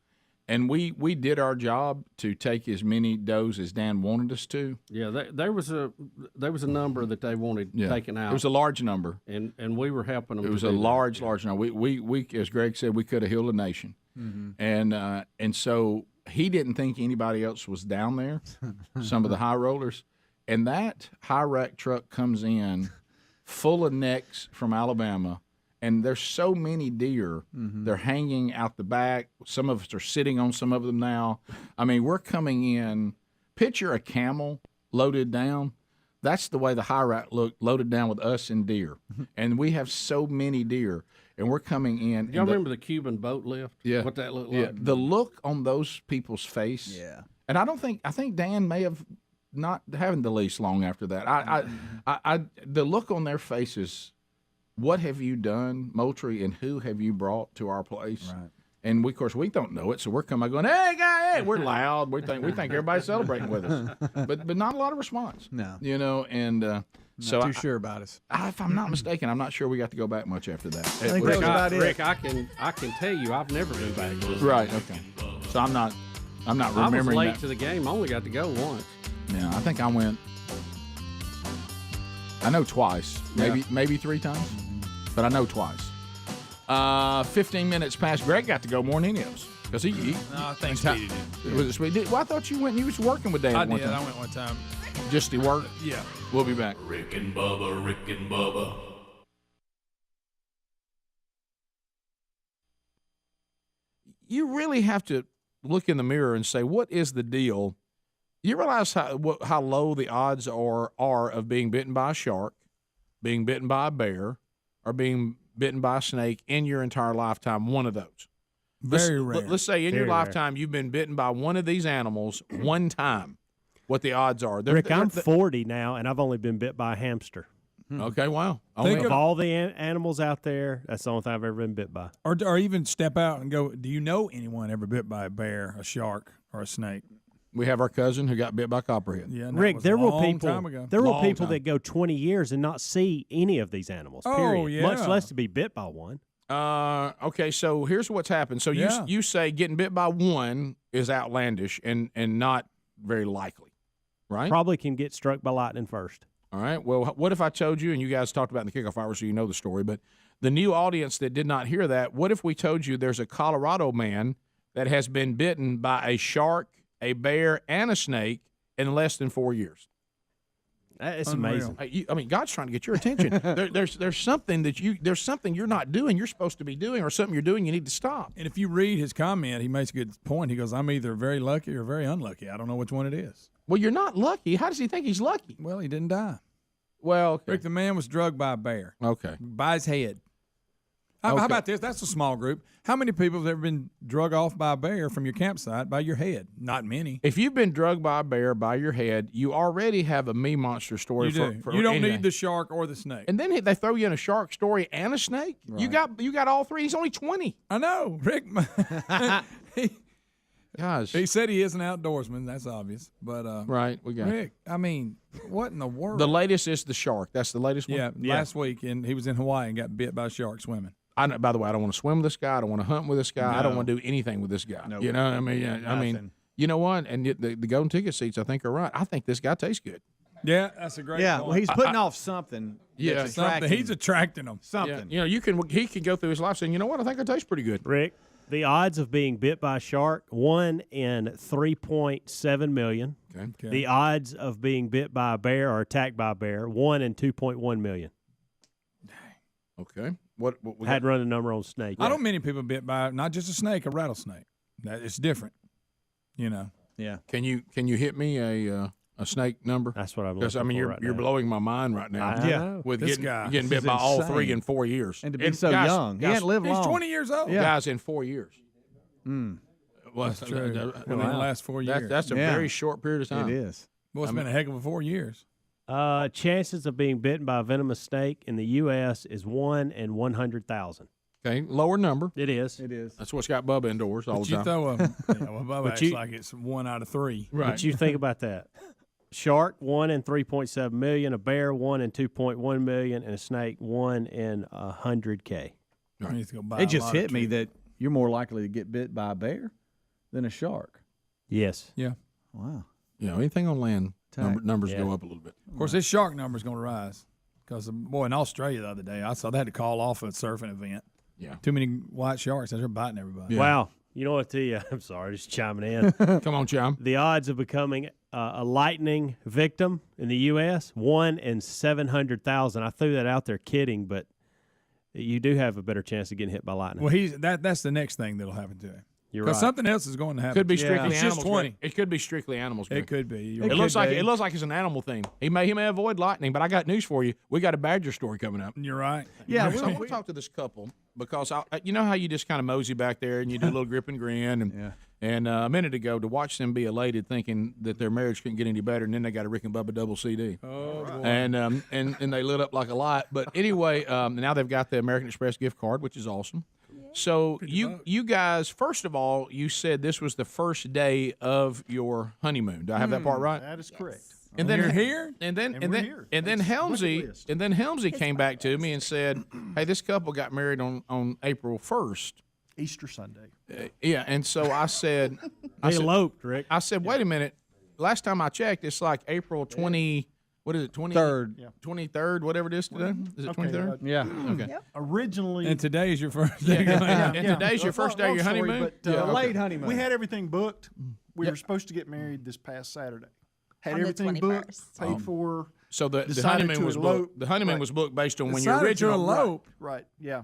And we did our job to take as many does as Dan wanted us to. Yeah, there was a number that they wanted taken out. It was a large number, and we were helping them. It was a large number. We as Greg said, we could have healed a nation, and so he didn't think anybody else was down there. Some of the high rollers, and that high rack truck comes in full of necks from Alabama. And there's so many deer, they're hanging out the back. Some of us are sitting on some of them now. I mean, we're coming in. Picture a camel loaded down. That's the way the high rack looked, loaded down with us and deer. And we have so many deer, and we're coming in. Y'all remember the Cuban boat lift? Yeah. What that looked like? The look on those people's face. Yeah. And I think Dan may have not having the lease long after that. I the look on their faces. What have you done, Moultrie, and who have you brought to our place? Right. And of course we don't know it, so we're coming going, hey guy, hey, we're loud. We think everybody's celebrating with us, but not a lot of response. No, and so not too sure about us. If I'm not mistaken, I'm not sure we got to go back much after that. I think that was about it. Rick, I can tell you, I've never been back. Right. Okay. So I'm not remembering. I was late that. to the game. I only got to go once. Yeah, I think I went. I know twice, maybe 3 times, but I know twice. 15 minutes past. Greg got to go more than any of us because he. No, I think Speedy did. Was it Speedy? Well, I thought you went. You was working with Dan. I one did. time. I went one time. Just to work. Yeah. We'll be back. Rick and Bubba. You really have to look in the mirror and say, what is the deal? You realize how low the odds are of being bitten by a shark, being bitten by a bear, or being bitten by a snake in your entire lifetime, one of those. Very rare. Let's say in Very your rare. lifetime you've been bitten by one of these animals one time, what the odds are. Rick, I'm 40 now, and I've only been bit by a hamster. Okay, wow. Of all the animals out there, that's the only thing I've ever been bit by. Or even step out and go, do you know anyone ever bit by a bear, a shark, or a snake? We have our cousin who got bit by copperhead. Yeah, Rick, there were people. There were Long people time. that go 20 years and not see any of these animals. Oh, Period. yeah. Much less to be bit by one. Okay, so here's what's happened. So you say getting bit by one is outlandish and not very likely, right? Probably can get struck by lightning first. All right. Well, what if I told you, and you guys talked about in the kickoff hour, so you know the story, but the new audience that did not hear that, what if we told you there's a Colorado man that has been bitten by a shark, a bear, and a snake in less than 4 years. It's Unreal. amazing. I mean, God's trying to get your attention. There's something you're not doing. You're supposed to be doing, or something you're doing you need to stop. And if you read his comment, he makes a good point. He goes, "I'm either very lucky or very unlucky. I don't know which one it is." Well, you're not lucky. How does he think he's lucky? Well, he didn't die. Well, okay. Rick, the man was drugged by a bear. Okay. By his head. How Okay. about this? That's a small group. How many people have ever been drug off by a bear from your campsite by your head? Not many. If you've been drugged by a bear by your head, you already have a me monster story. You do. For You don't anything. need the shark or the snake. And then they throw you in a shark story and a snake. You got all three. He's only 20. I know, Rick. Guys, he said he is an outdoorsman. That's obvious. But right, we got Rick. I mean, what in the world? The latest is the shark. That's the latest one. Yeah, last week, and he was in Hawaii and got bit by a shark swimming. By the way, I don't want to swim with this guy. I don't want to hunt with this guy. I don't want to do anything with this guy. No. You know, I mean, Nothing. you know what? And the golden ticket seats, I think, are right. I think this guy tastes good. Yeah, that's a great. Yeah, point. well, he's putting off something. Yeah, that's something. attracting- He's attracting them. something. Yeah, he can go through his life saying, you know what? I think I taste pretty good. Rick, the odds of being bit by a shark, 1 in 3.7 million. Okay. The odds of being bit by a bear or attacked by a bear, 1 in 2.1 million. Okay. What we Hadn't run a number on snake. I don't many people bit by not just a snake, a rattlesnake. It's different. You know. Yeah. Can you hit me a snake number? That's what I'm Because looking I mean, for right you're now. blowing my mind right now. I know. With This getting guy. bit This is by all insane. 3 in 4 years, And to be so young. He hadn't lived He's long. 20 years old. Yeah. Guys, in 4 years. Well, That's true. In the last 4 years. That's a Yeah. very short period of time. It is. Well, it's been a heck of a 4 years. Chances of being bitten by a venomous snake in the U.S. is 1 in 100,000. Okay, lower number. It is. It is. That's what's got Bubba indoors all But the you time. throw a Bubba But acts you- like it's 1 out of 3. Right. But you think about that. Shark, 1 in 3.7 million. A bear, 1 in 2.1 million. And a snake, 1 in 100K. I need to go buy It a just lot hit of me trees. that you're more likely to get bit by a bear than a shark. Yes. Yeah. Wow. You know, anything on land, numbers Yeah. go up a little bit. Of course, this shark number is going to rise because, boy, in Australia the other day, I saw they had to call off a surfing event. Yeah. Too many white sharks. They're biting everybody. Yeah. Wow. You know what I'm sorry, just chiming in. Come on, Chime. The odds of becoming a lightning victim in the U.S., 1 in 700,000. I threw that out there kidding, but you do have a better chance of getting hit by lightning. Well, that's the next thing that'll happen to him. You're Because right. something else is going to happen. Could be strictly He's animals. just 20. It could be strictly animals. Greg. It could be. You're It right. looks like it's an animal thing. He may avoid lightning, but I got news for you. We got a badger story coming up. You're right. Yeah, we'll talk to this couple because you know how you just kind of mosey back there and you do a little grip and grin and a minute ago to watch them be elated thinking that their marriage couldn't get any better, and then they got a Rick and Bubba double CD. Oh, boy. And they lit up like a light. But anyway, now they've got the American Express gift card, which is awesome. So you guys, first of all, you said this was the first day of your honeymoon. Do I have that part right? That is correct. And then You're here? and then we're here. That's Helmsy bucket list. and then Helmsy came back to me and said, "Hey, this couple got married on April 1st." Easter Sunday. Yeah, and so I said, They eloped, Rick. I said, wait a minute. Last time I checked, it's like April 20. What is it? 3rd. 23rd, whatever it is today. Is it 23rd? Yeah. Okay. Originally, And today is your first Yeah, day. and today's your first day of your long story, honeymoon. but, A late honeymoon. we had everything booked. We Yeah. were supposed to get married this past Saturday. Had On the everything booked, 21st. paid for. So the Decided honeymoon to was elope. booked. The honeymoon Right. was booked based on when Decided your to original. elope. Right. Yeah.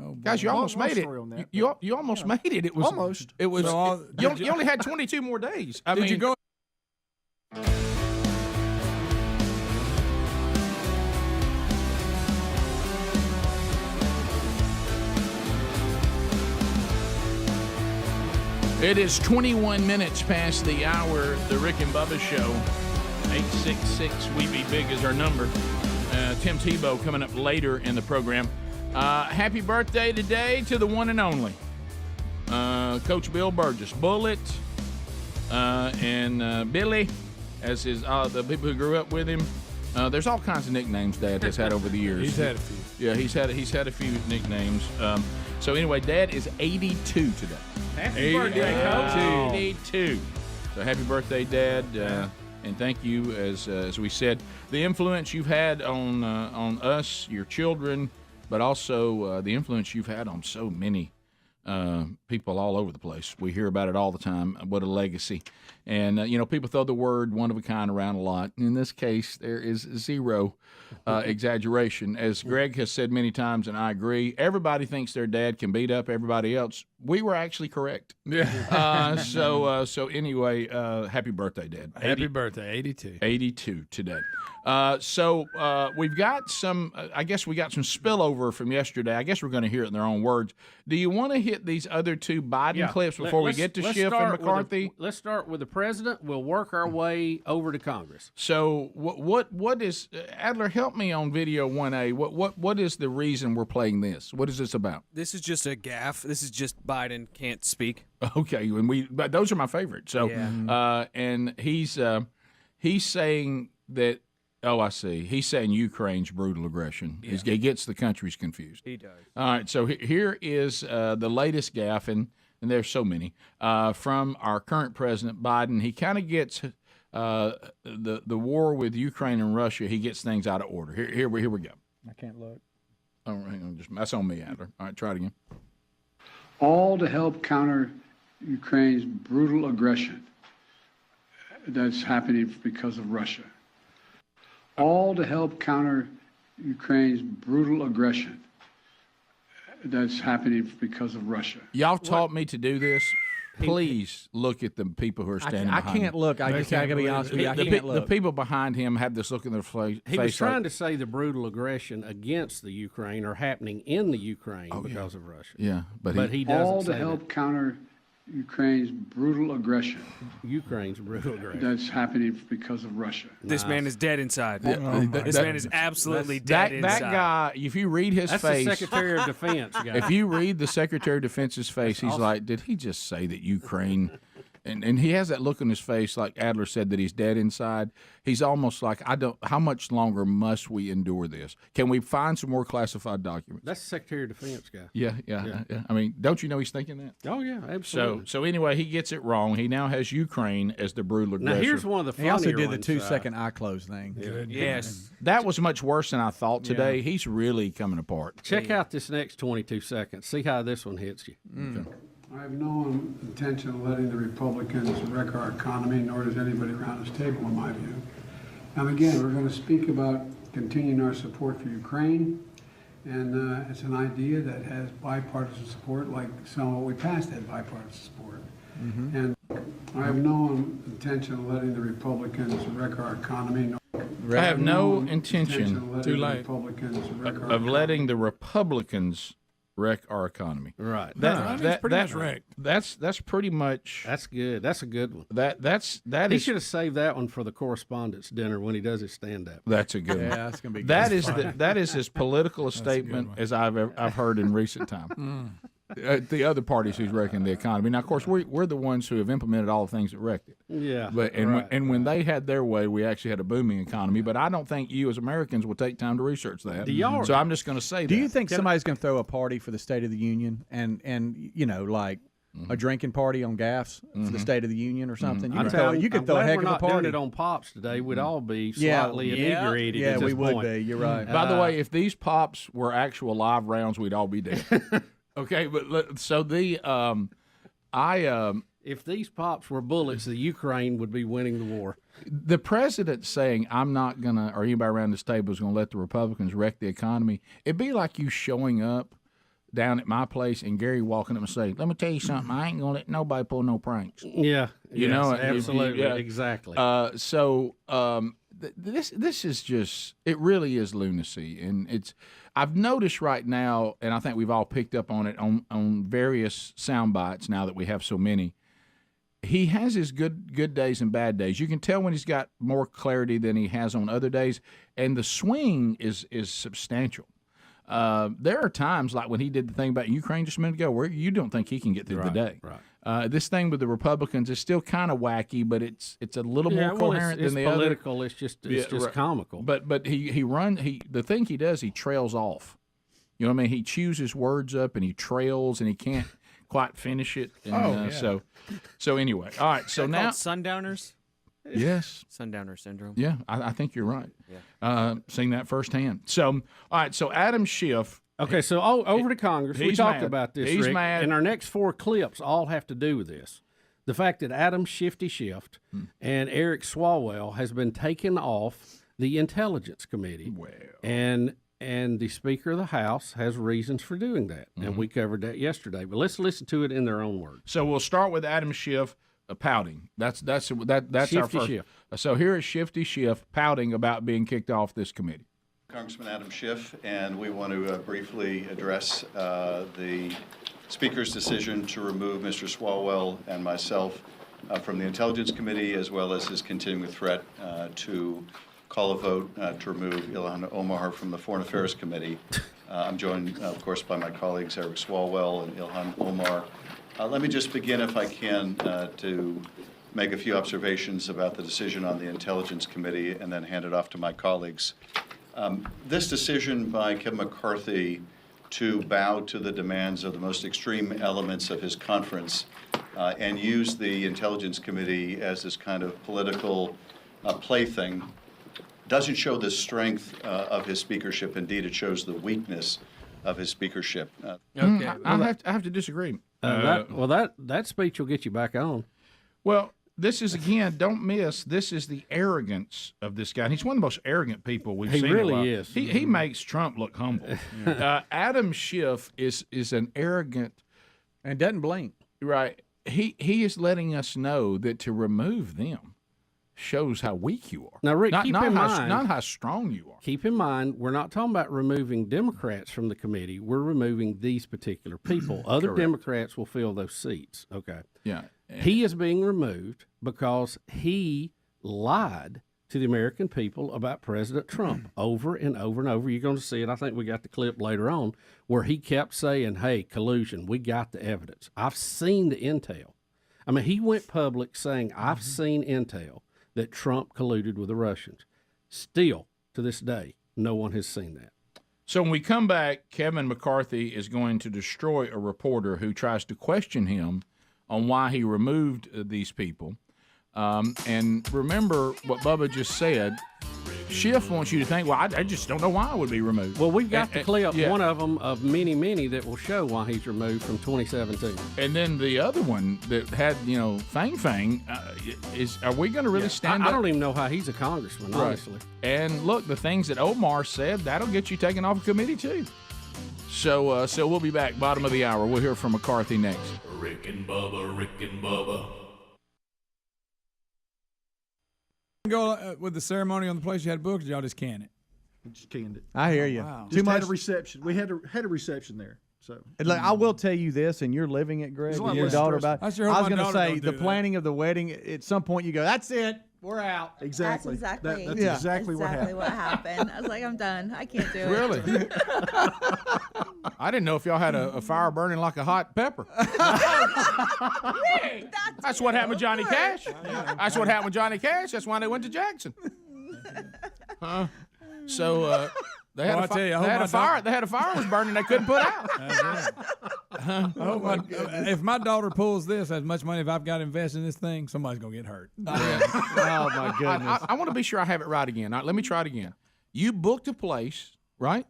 Oh, boy. Guys, you Long- almost long made it. story on that, You almost made it. It was Almost. It was. So you only had 22 more days. I Did mean, you go? It is 21 minutes past the hour. The Rick and Bubba Show. 866-WE-BE-BIG is our number. Tim Tebow coming up later in the program. Happy birthday today to the one and only Coach Bill Burgess. Bullet and Billy, as his the people who grew up with him. There's all kinds of nicknames Dad has had over the years. He's had a few. Yeah, he's had a few nicknames. So anyway, Dad is 82 today. Happy birthday, Coach. 82. So happy birthday, Dad, and thank you. As we said, the influence you've had on us, your children, but also the influence you've had on so many people all over the place. We hear about it all the time. What a legacy. And, people throw the word one of a kind around a lot. In this case, there is zero exaggeration. As Greg has said many times, and I agree, everybody thinks their dad can beat up everybody else. We were actually correct. Yeah. So anyway, happy birthday, Dad. Happy birthday, 82. 82 today. We've got some, I guess we got some spillover from yesterday. I guess we're going to hear it in their own words. Do you want to hit these other two Biden clips before we get to Schiff and McCarthy? Let's start with the president. We'll work our way over to Congress. So what is, Adler, help me on video 1A. What is the reason we're playing this? What is this about? This is just a gaffe. This is just Biden can't speak. Okay, but those are my favorite. So, and he's saying that. Oh, I see. He's saying Ukraine's brutal aggression. Yeah. He gets the countries confused. He does. All right, so here is the latest gaffe, and there's so many, from our current President Biden. He kind of gets the war with Ukraine and Russia. He gets things out of order. Here we go. I can't look. Oh, hang on, that's on me, Adler. All right, try it again. All to help counter Ukraine's brutal aggression that's happening because of Russia. All to help counter Ukraine's brutal aggression that's happening because of Russia. Y'all taught me to do this. Please look at the people who are standing behind him. I can't look. I got to be honest with you. I can't look. The people behind him have this look in their face. He was trying to say the brutal aggression against the Ukraine are happening in the Ukraine because of Russia. Yeah, but he doesn't all to help counter Ukraine's brutal aggression. Ukraine's brutal aggression. That's happening because of Russia. This man is dead inside. This man is absolutely dead inside. That guy, if you read his face. That's the Secretary of Defense guy. If you read the Secretary of Defense's face, he's like, did he just say that Ukraine... And he has that look on his face, like Adler said, that he's dead inside. He's almost like, how much longer must we endure this? Can we find some more classified documents? That's the Secretary of Defense guy. Yeah. I mean, don't you know he's thinking that? Oh, yeah, absolutely. So anyway, he gets it wrong. He now has Ukraine as the brutal aggressor. Now, here's one of the funnier ones. He also did the 2-second eye close thing. Yes. That was much worse than I thought today. Yeah. He's really coming apart. Check out this next 22 seconds. See how this one hits you. Okay. I have no intention of letting the Republicans wreck our economy, nor does anybody around this table, in my view. And again, we're going to speak about continuing our support for Ukraine, and it's an idea that has bipartisan support, like some of what we passed had bipartisan support. Mm-hmm. And I have no intention of letting the Republicans wreck our economy. I have no intention of letting the Republicans wreck our economy. Right. That's pretty much wrecked. That's pretty much. That's good. That's a good one. He should have saved that one for the correspondents' dinner when he does his stand-up. That's a good one. Yeah, that's gonna be. That is as political a statement as I've heard in recent time. The other parties who's wrecking the economy. Now, of course, we're the ones who have implemented all the things that wrecked it. Yeah. But when they had their way, we actually had a booming economy. But I don't think you as Americans will take time to research that. So I'm just going to say that. Do you think somebody's going to throw a party for the State of the Union and like a drinking party on gaffes for the State of the Union or something? You could throw a heck of a party. We're not doing it on Pops today. We'd all be slightly inebriated. Yeah, we would be. You're right. By the way, if these Pops were actual live rounds, we'd all be dead. Okay, but so if these Pops were bullets, the Ukraine would be winning the war. The president saying, I'm not going to, or anybody around this table is going to let the Republicans wreck the economy, it'd be like you showing up down at my place and Gary walking up and saying, let me tell you something, I ain't going to let nobody pull no pranks. Yeah. You know? Absolutely. Exactly. This is just, it really is lunacy. And I've noticed right now, and I think we've all picked up on it on various sound bites now that we have so many, he has his good days and bad days. You can tell when he's got more clarity than he has on other days, and the swing is substantial. There are times, like when he did the thing about Ukraine just a minute ago, where you don't think he can get through the day. Right. This thing with the Republicans is still kind of wacky, but it's a little more coherent than the political. other. It's just comical. But the thing he does, he trails off. You know what I mean? He chews his words up and he trails and he can't quite finish it. And, So anyway, all right. So now sundowners. Yes. Sundowner syndrome. Yeah, I think you're right. Yeah. Seeing that firsthand. So all right. So Adam Schiff. Okay, so over to Congress. We He's talked mad. about this, He's Rick, mad. and our next 4 clips all have to do with this. The fact that Adam Shifty Schiff and Eric Swalwell has been taken off the Intelligence Committee, and the Speaker of the House has reasons for doing that, and we covered that yesterday. But let's listen to it in their own words. So we'll start with Adam Schiff pouting. That's our Shifty first. Schiff. So here is Shifty Schiff pouting about being kicked off this committee. Congressman Adam Schiff, and we want to briefly address the Speaker's decision to remove Mr. Swalwell and myself from the Intelligence Committee, as well as his continuing threat to call a vote to remove Ilhan Omar from the Foreign Affairs Committee. I'm joined, of course, by my colleagues Eric Swalwell and Ilhan Omar. Let me just begin, if I can, to make a few observations about the decision on the Intelligence Committee and then hand it off to my colleagues. This decision by Kevin McCarthy to bow to the demands of the most extreme elements of his conference and use the Intelligence Committee as this kind of political plaything doesn't show the strength of his speakership. Indeed, it shows the weakness of his speakership. Okay, I have to disagree. That speech will get you back on. Well, this is, again, don't miss, this is the arrogance of this guy. And he's one of the most arrogant people we've seen. He really is. He makes Trump look humble. Adam Schiff is an arrogant. And doesn't blink. Right. He is letting us know that to remove them shows how weak you are. Now, Rick, keep in mind, not how strong you are. Keep in mind, we're not talking about removing Democrats from the committee. We're removing these particular people. Other Correct. Democrats will fill those seats. Okay. Yeah. He is being removed because he lied to the American people about President Trump over and over and over. You're going to see it. I think we got the clip later on where he kept saying, hey, collusion, we got the evidence. I've seen the intel. I mean, he went public saying, I've seen intel that Trump colluded with the Russians. Still, to this day, no one has seen that. So when we come back, Kevin McCarthy is going to destroy a reporter who tries to question him on why he removed these people. And remember what Bubba just said. Schiff wants you to think, well, I just don't know why I would be removed. Well, we've got the clip, yeah. one of them of many, many that will show why he's removed from 2017. And then the other one that had, Fang, are we going to really stand up? I don't even know how he's a congressman, honestly. And look, the things that Omar said, that'll get you taken off a committee too. So we'll be back, bottom of the hour. We'll hear from McCarthy next. Rick and Bubba, Rick and Bubba. Go with the ceremony on the place you had booked, y'all just can it? We just canned it. I hear you. Wow. Just had a reception. We had a reception there. So And look, I will tell you this, and you're living it, Greg, There's a lot and your less daughter stressful. about. I sure hope I was my going to daughter say don't the do that. planning of the wedding. At some point, you go, "That's it, we're out." Exactly. That's exactly. That's Yeah. exactly what happened. what happened. I was like, I'm done. I can't do it. Really? I didn't know if y'all had a fire burning like a hot pepper. That's what happened with Johnny Cash. That's what happened with Johnny Cash. That's why they went to Jackson. So they had Well, a I tell you, I hope they had my a fire. They had a fire was burning. They couldn't put out. I hope if my daughter pulls this as much money if I've got to invest in this thing, somebody's gonna get hurt. Oh my goodness! I want to be sure I have it right again. Let me try it again. You booked a place, right?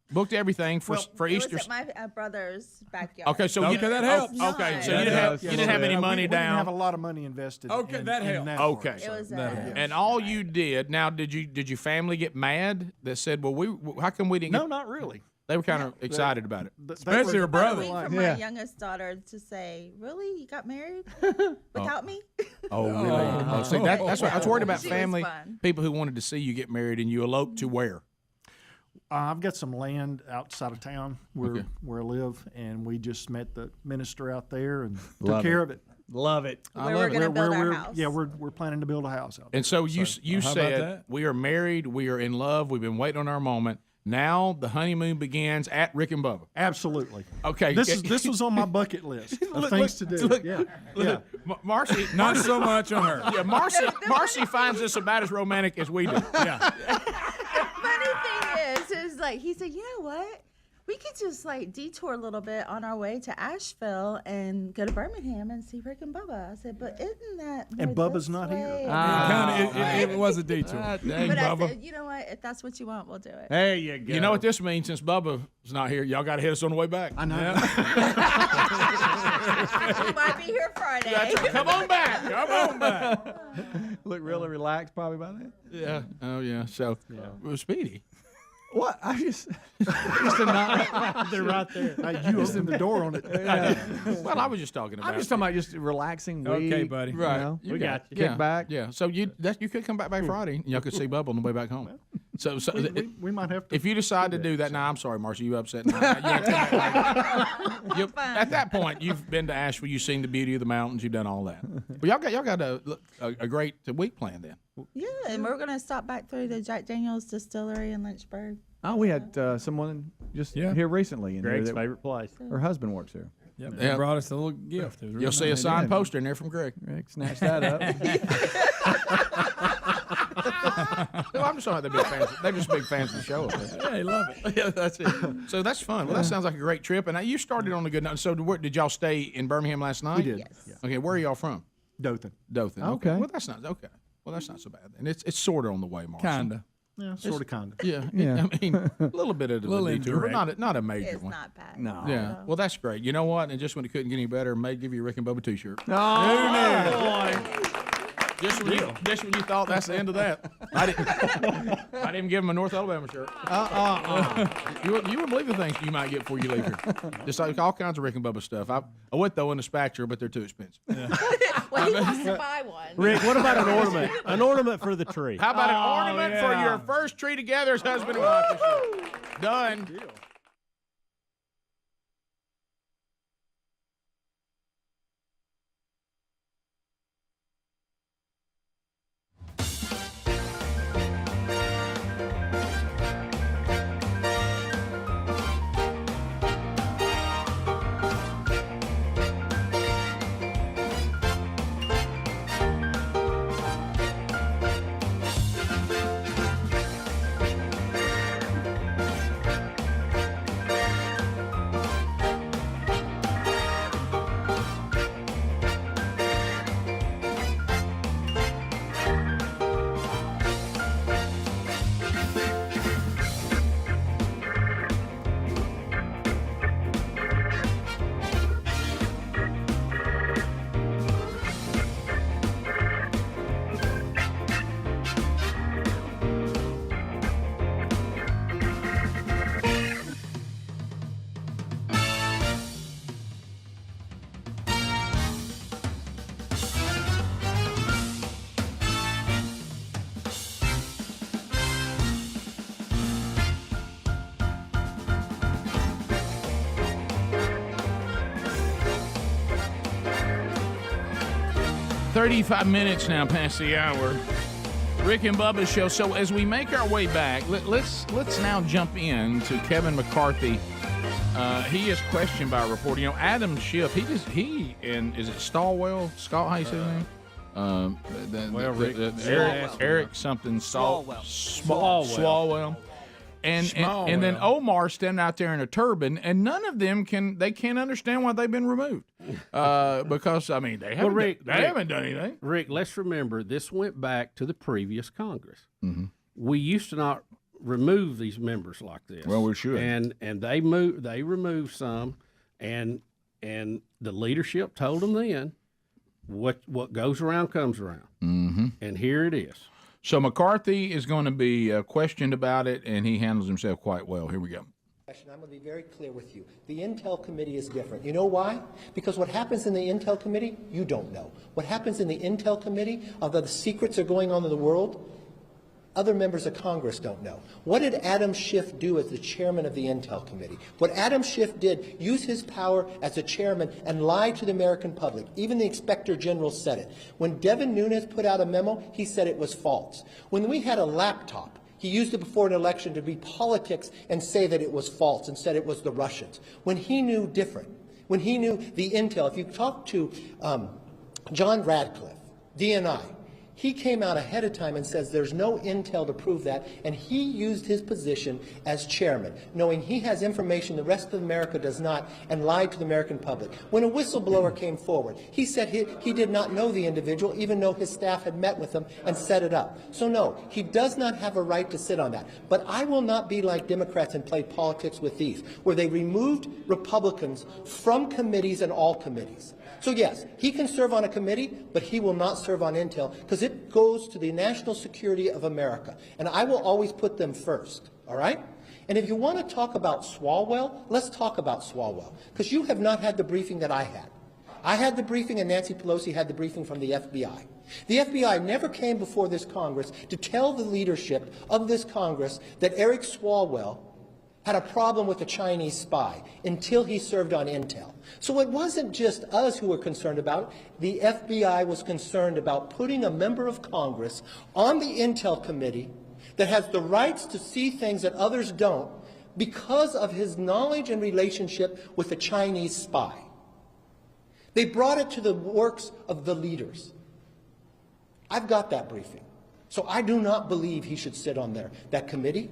Booked everything for It Easter. was at my brother's backyard. Okay, so that helps. Okay, so No. you didn't have any money We didn't down. have a lot of money invested. Okay, that helps. Okay. It was And all you did now, did your family get mad that said, well, how come we didn't? No, not really. They were kind of excited about it. Especially her brother. For my youngest daughter to say, "Really, you got married without me?" Oh, really? See, that's what I was worried about. She was Family, fun. people who wanted to see you get married, and you eloped to where? I've got some land outside of town where I live, and we just met the minister out there and Love took care it. of it. Love it. Where we're going to build our house. Yeah, we're planning to build a house out there. And so you how about said, that? we are married, we are in love, we've been waiting on our moment. Now the honeymoon begins at Rick and Bubba. Absolutely. Okay. This was on my bucket list of things to do. Yeah. Marcy, Not so much on her. Yeah, Marcy finds this about as romantic as we do. Yeah. Funny thing is like he said, you know what? We could just like detour a little bit on our way to Asheville and go to Birmingham and see Rick and Bubba. I said, but isn't that And more Bubba's this not here. way? It was a detour. Dang, But I Bubba. said, you know what? If that's what you want, we'll do it. There you go. You know what this means? Since Bubba's not here, y'all got to hit us on the way back. I know. You might be here Friday. That's right. Come on back. Come on back. Look really relaxed probably by then. Yeah. Oh, yeah. So, well, Speedy. What? I just a not. They're right there. You opened the door on it. Well, I was just talking about. I'm just talking about just relaxing week. Okay, buddy. you Right. know? We got you. Kick back. Yeah. So you could come back Friday. And y'all could see Bubba on the way back home. So We might have to. if you decide to do that, now I'm sorry, Marcia, you upset. Now, you have to come back later. At that point, you've been to Asheville, you've seen the beauty of the mountains, you've done all that. But y'all got a great week planned then. Yeah, and we're going to stop back through the Jack Daniels distillery in Lynchburg. Oh, we had someone just here recently. Greg's favorite place. Her husband works there. Yep. Yeah. They brought us a little gift. It was You'll really see a nice. signed poster in there from Greg. Greg snatched that up. Well, I'm just talking about they're big fans. They're just big fans of the show. Yeah, they love it. Yeah, that's it. So that's fun. Well, that sounds like a great trip. And now you started on a good note. So did y'all stay in Birmingham last night? We did. Yes. Yeah. Okay, where are y'all from? Dothan. Dothan. Okay. Well, that's not okay. Well, that's not so bad. And it's sort of on the way, Marshall. Kinda. Yeah, sort of, kind of. Yeah. Yeah. I mean, a little bit of the Little detour, but indirect. not a major It's one. not bad. No. Yeah. Well, that's great. You know what? And just when it couldn't get any better, may give you a Rick and Bubba T-shirt. Just when you thought that's the end of that, I didn't give him a North Alabama shirt. You wouldn't believe the things you might get before you leave here. Just like all kinds of Rick and Bubba stuff. I would throw in a spatula, but they're too expensive. Well, he wants to buy one. Rick, what about an ornament? An ornament for the tree. How about an ornament for your first tree together as husband and wife this year? Done. $35 minutes now past the hour. Rick and Bubba's show. So as we make our way back, let's now jump in to Kevin McCarthy. He is questioned by a reporter. You know, Adam Schiff. He and is it Stallwell? Scott, how you say his name? Eric something Swalwell. And then Omar standing out there in a turban, and none of them can't understand why they've been removed. Because I mean they haven't done anything. Rick, let's remember this went back to the previous Congress. Mm-hmm. We used to not remove these members like this. Well, we should. And they removed some, and the leadership told them then, what goes around comes around. Mm-hmm. And here it is. So McCarthy is going to be questioned about it, and he handles himself quite well. Here we go. I'm going to be very clear with you. The Intel Committee is different. You know why? Because what happens in the Intel Committee, you don't know. What happens in the Intel Committee, although the secrets are going on in the world, other members of Congress don't know. What did Adam Schiff do as the chairman of the Intel Committee? What Adam Schiff did, use his power as the chairman and lie to the American public. Even the Inspector General said it. When Devin Nunes put out a memo, he said it was false. When we had a laptop, he used it before an election to be politics and say that it was false and said it was the Russians. When he knew different, when he knew the Intel, if you talk to John Radcliffe, DNI, He came out ahead of time and says there's no intel to prove that, and he used his position as chairman, knowing he has information the rest of America does not, and lied to the American public. When a whistleblower came forward, he said he did not know the individual, even though his staff had met with him and set it up. So no, he does not have a right to sit on that. But I will not be like Democrats and play politics with these, where they removed Republicans from committees and all committees. So yes, he can serve on a committee, but he will not serve on intel because it goes to the national security of America. And I will always put them first, all right? And if you want to talk about Swalwell, let's talk about Swalwell, because you have not had the briefing that I had. I had the briefing and Nancy Pelosi had the briefing from the FBI. The FBI never came before this Congress to tell the leadership of this Congress that Eric Swalwell had a problem with a Chinese spy until he served on intel. So it wasn't just us who were concerned about it. The FBI was concerned about putting a member of Congress on the intel committee that has the rights to see things that others don't because of his knowledge and relationship with a Chinese spy. They brought it to the works of the leaders. I've got that briefing. So I do not believe he should sit on that committee.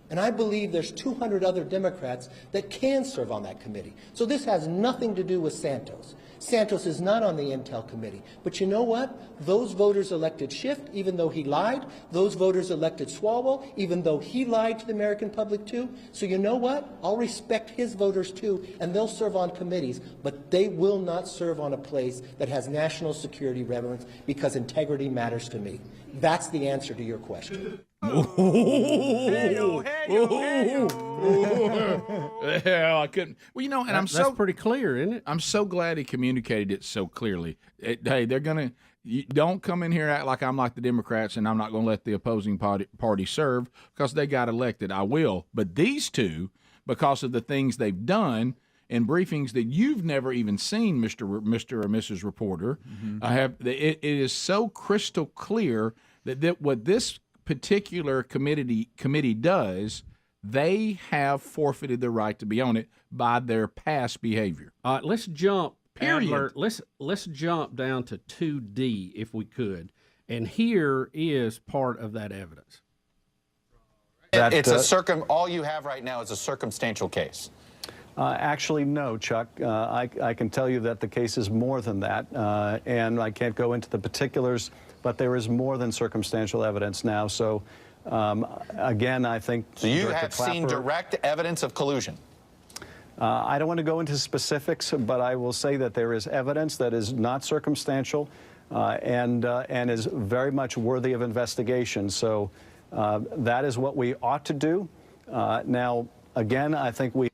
And I believe there's 200 other Democrats that can serve on that committee. So this has nothing to do with Santos. Santos is not on the Intel Committee. But you know what? Those voters elected Schiff, even though he lied. Those voters elected Swalwell, even though he lied to the American public too. So you know what? I'll respect his voters too, and they'll serve on committees. But they will not serve on a place that has national security relevance because integrity matters to me. That's the answer to your question. Yeah, I couldn't. Well, you know, and That's pretty clear, isn't it? I'm so glad he communicated it so clearly. Hey, they're gonna. You don't come in here and act like I'm like the Democrats and I'm not going to let the opposing party serve because they got elected. I will, but these two, because of the things they've done in briefings that you've never even seen, Mr. or Mrs. Reporter, it is so crystal clear that what this particular committee does, they have forfeited the right to be on it by their past behavior. All right, let's jump. Period. Adler, let's jump down to 2D if we could, and here is part of that evidence. All you have right now is a circumstantial case. Actually, no, Chuck. I can tell you that the case is more than that, and I can't go into the particulars, but there is more than circumstantial evidence now. So, again, I think... So you have seen direct evidence of collusion? I don't want to go into specifics, but I will say that there is evidence that is not circumstantial and is very much worthy of investigation. So that is what we ought to do. Now, again, I think we...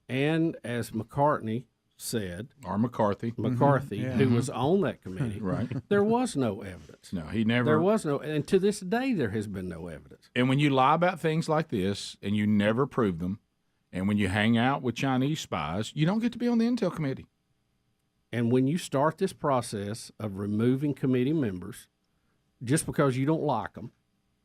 And as McCarthy said, or McCarthy, who was on that committee, right? There was no evidence. No, he never. There was no, and to this day, there has been no evidence. And when you lie about things like this and you never prove them, and when you hang out with Chinese spies, you don't get to be on the Intel Committee. And when you start this process of removing committee members just because you don't like them,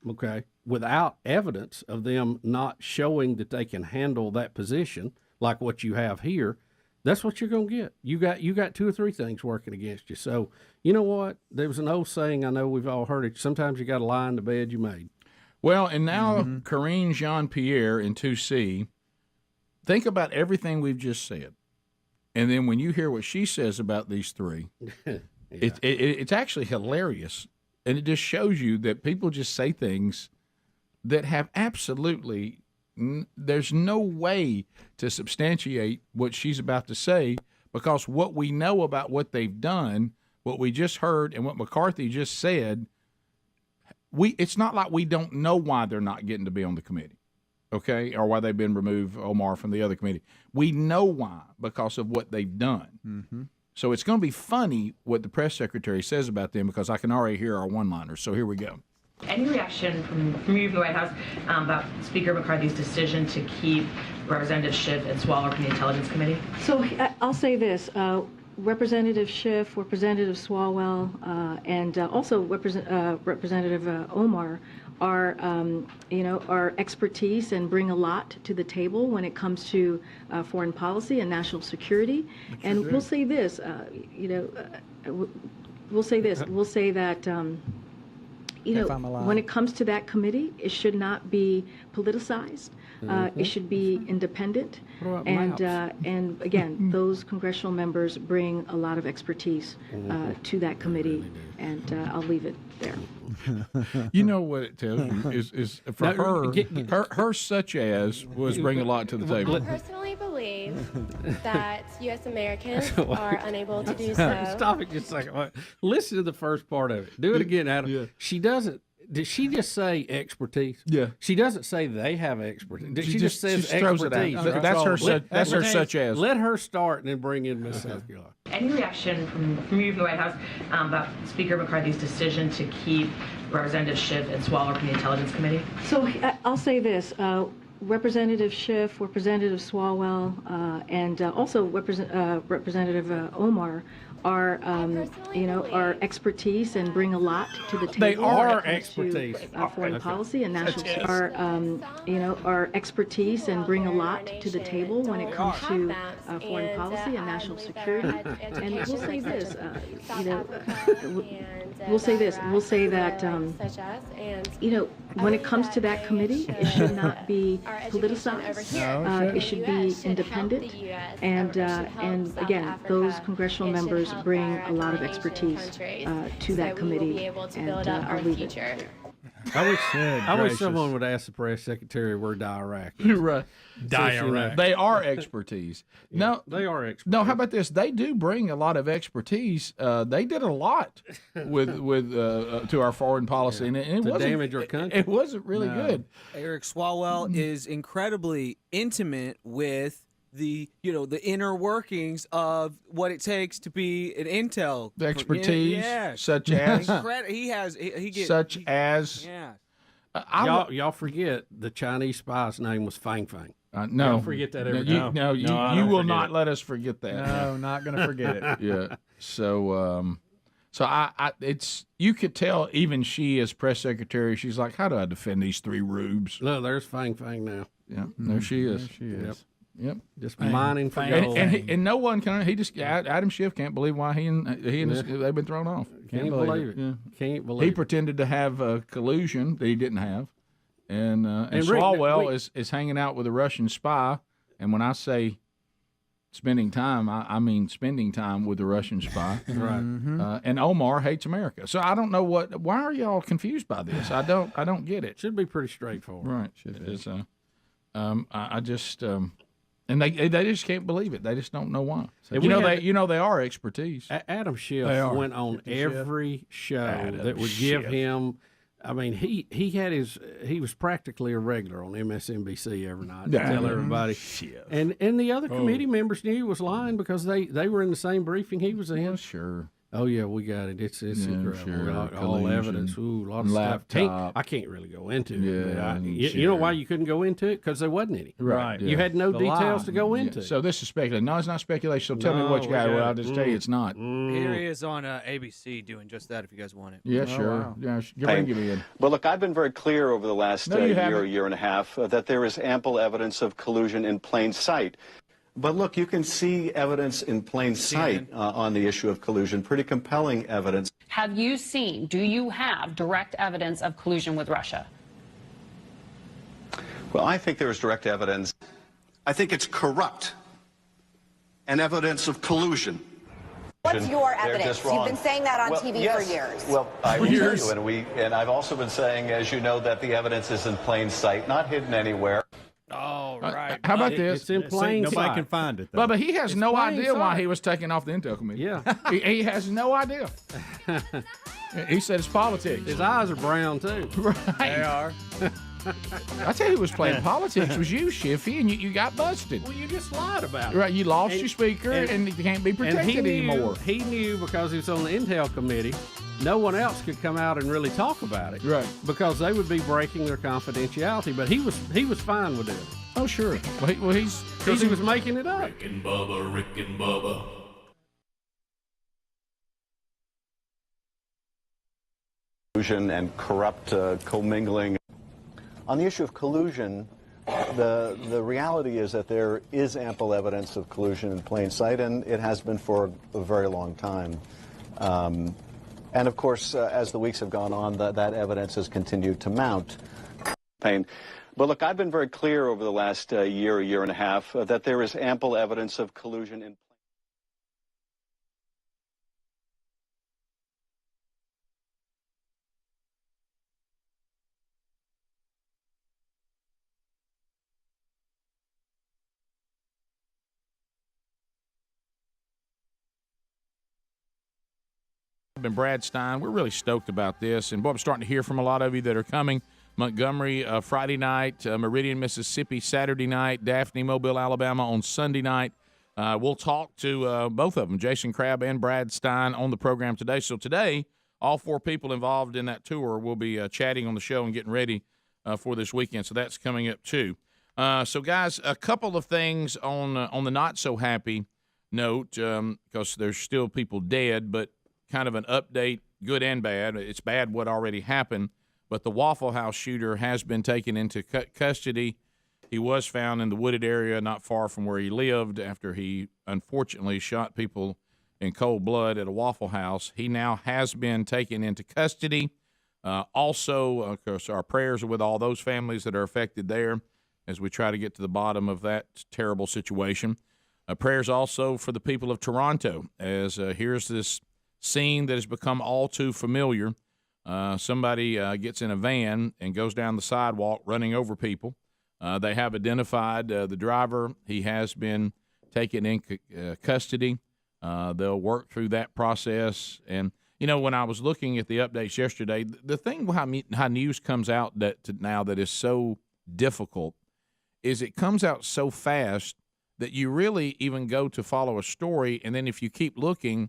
okay, without evidence of them not showing that they can handle that position, like what you have here, that's what you're going to get. You got two or three things working against you. So, you know what? There was an old saying, I know we've all heard it, sometimes you got to lie in the bed you made. Well, and now Karine Jean-Pierre in 2C, think about everything we've just said. And then when you hear what she says about these three, it's actually hilarious. And it just shows you that people just say things that have absolutely there's no way to substantiate what she's about to say, because what we know about what they've done, what we just heard, and what McCarthy just said, it's not like we don't know why they're not getting to be on the committee, okay, or why they've been removed, Omar, from the other committee. We know why, because of what they've done. Mm-hmm. So it's going to be funny what the press secretary says about them, because I can already hear our one-liners. So here we go. Any reaction from you from the White House about Speaker McCarthy's decision to keep Representative Schiff and Swalwell from the Intelligence Committee? So I'll say this. Representative Schiff, Representative Swalwell, and also Representative Omar our expertise and bring a lot to the table when it comes to foreign policy and national security. And we'll say this, we'll say that, when it comes to that committee, it should not be politicized. It should be independent. And again, those congressional members bring a lot of expertise to that committee, and I'll leave it there. You know what it tells you is for her such as was bring a lot to the table. I personally believe that U.S. Americans are unable to do so. Stop it just a second. Listen to the first part of it. Do it again, Adam. Yeah. She doesn't. Did she just say expertise? Yeah. She doesn't say they have expertise. She just says throws expertise. It out. That's her such as. Let her start and then bring in Miss South Carolina. Any reaction from you from the White House about Speaker McCarthy's decision to keep Representative Schiff and Swalwell from the Intelligence Committee? So I'll say this. Representative Schiff, Representative Swalwell, and also Representative Omar are, our expertise and bring a lot to the table. They are expertise. Foreign policy and national our expertise and bring a lot to the table when it comes to foreign policy and national security. And we'll say this, we'll say that, when it comes to that committee, it should not be politicized. It should be independent. And again, those congressional members bring a lot of expertise to that committee, and I'll leave it there. I wish someone would ask the press secretary where Iraq is. Right. They are expertise. Yeah, No, they are expertise. No, how about this? They do bring a lot of expertise. They did a lot with to our foreign policy, and it To wasn't damage our country. It wasn't really good. Eric Swalwell is incredibly intimate with the inner workings of what it takes to be an intel. The expertise, yes. such as he gets such as. Yeah. Y'all forget the Chinese spy's name was Fang Fang. No, Y'all forget that every time. You will not let us forget that. No, not going to forget it. Yeah. So, it's you could tell even she as press secretary, she's like, how do I defend these three rubes? No, there's Fang Fang now. Yeah, there she is. There she is. Yep. Just mining for gold. And no one can. Adam Schiff can't believe why he and they've been thrown off. Can't believe it. Yeah. Can't believe He it. pretended to have collusion that he didn't have, and Rick, Swalwell is hanging out with a Russian spy. And when I say spending time, I mean spending time with the Russian spy. Right. And Omar hates America. So I don't know why are y'all confused by this? I don't get it. Should be pretty straightforward. Right. It's, I just. And they just can't believe it. They just don't know why. So, they are expertise. Adam Schiff went on every show that would give him. I mean, he was practically a regular on MSNBC every night to tell everybody. And the other committee members knew he was lying because they were in the same briefing he was in. Well, sure. Oh yeah, we got it. It's incredible. Sure. All evidence. Ooh, a lot of laptop. stuff. I can't really go into it. Yeah, you know why you couldn't go into it? Because there wasn't any. Right. You had no details to go into. So this is speculation. No, it's not speculation. So tell me what you got. Well, I'll just tell you it's not. Here he is on ABC doing just that. If you guys want it. Yeah, sure. Wow. Yeah, bring me in. Well, look, I've been very clear over the last year and a half that there is ample evidence of collusion in plain sight. But look, you can see evidence in plain sight on the issue of collusion, pretty compelling evidence. Do you have direct evidence of collusion with Russia? Well, I think there is direct evidence. I think it's corrupt and evidence of collusion. What's your They're evidence? just wrong. You've been saying that on TV yes. for years. Well, I will tell you, and I've also been saying, as you know, that the evidence is in plain sight, not hidden anywhere. Oh, right. How about this? It's in plain sight. Nobody can find it, though. But he has no idea why he was taken off the Intel Committee. Yeah. he has no idea. He said it's politics. His eyes are brown, too. Right. They are. I tell you who was playing politics was you, Shiffy, and you got busted. Well, you just lied about it. Right, you lost your speaker, and you can't be protected anymore. He knew because he was on the Intel Committee, no one else could come out and really talk about it. Right. Because they would be breaking their confidentiality. But he was fine with it. Oh, sure. Well, he's because he was making it up. Rick and Bubba. collusion and corrupt commingling. On the issue of collusion, the reality is that there is ample evidence of collusion in plain sight, and it has been for a very long time. And of course, as the weeks have gone on, that evidence has continued to mount. But look, I've been very clear over the last year and a half, that there is ample evidence of collusion in been Brad Stein. We're really stoked about this, and boy, I'm starting to hear from a lot of you that are coming. Montgomery Friday night, Meridian, Mississippi Saturday night, Daphne, Mobile, Alabama on Sunday night. We'll talk to both of them, Jason Crabb and Brad Stein, on the program today. So today, all four people involved in that tour will be chatting on the show and getting ready for this weekend. So that's coming up too. So guys, a couple of things on the not so happy note, because there's still people dead, but kind of an update, good and bad. It's bad what already happened, but the Waffle House shooter has been taken into custody. He was found in the wooded area not far from where he lived after he unfortunately shot people in cold blood at a Waffle House. He now has been taken into custody. Also, of course, our prayers are with all those families that are affected there as we try to get to the bottom of that terrible situation. Prayers also for the people of Toronto, as here's this scene that has become all too familiar. Somebody gets in a van and goes down the sidewalk running over people. They have identified the driver. He has been taken in custody. They'll work through that process. And, you know, when I was looking at the updates yesterday, the thing how news comes out now that is so difficult is it comes out so fast that you really even go to follow a story, and then if you keep looking,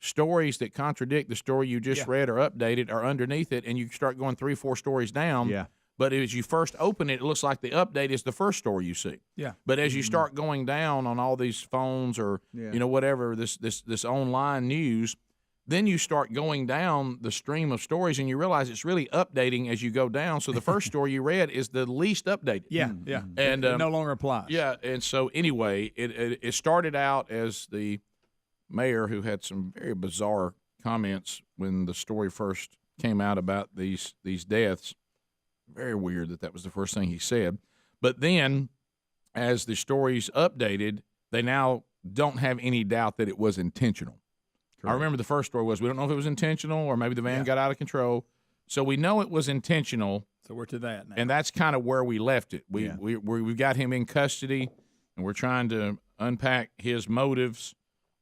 stories that contradict the story you just read or updated are underneath it, and you start going 3-4 stories down. Yeah. But as you first open it, it looks like the update is the first story you see. Yeah. But as you start going down on all these phones or you know whatever this online news, then you start going down the stream of stories, and you realize it's really updating as you go down. So the first story you read is the least updated. Yeah. And it no longer applies. Yeah. And so anyway, it started out as the mayor, who had some very bizarre comments when the story first came out about these deaths. Very weird that was the first thing he said. But then, as the story's updated, they now don't have any doubt that it was intentional. Correct. I remember the first story was, we don't know if it was intentional or maybe the van got out of control. So we know it was intentional. So we're to that now. And that's kind of where we left it. We got him in custody, and we're trying to unpack his motives.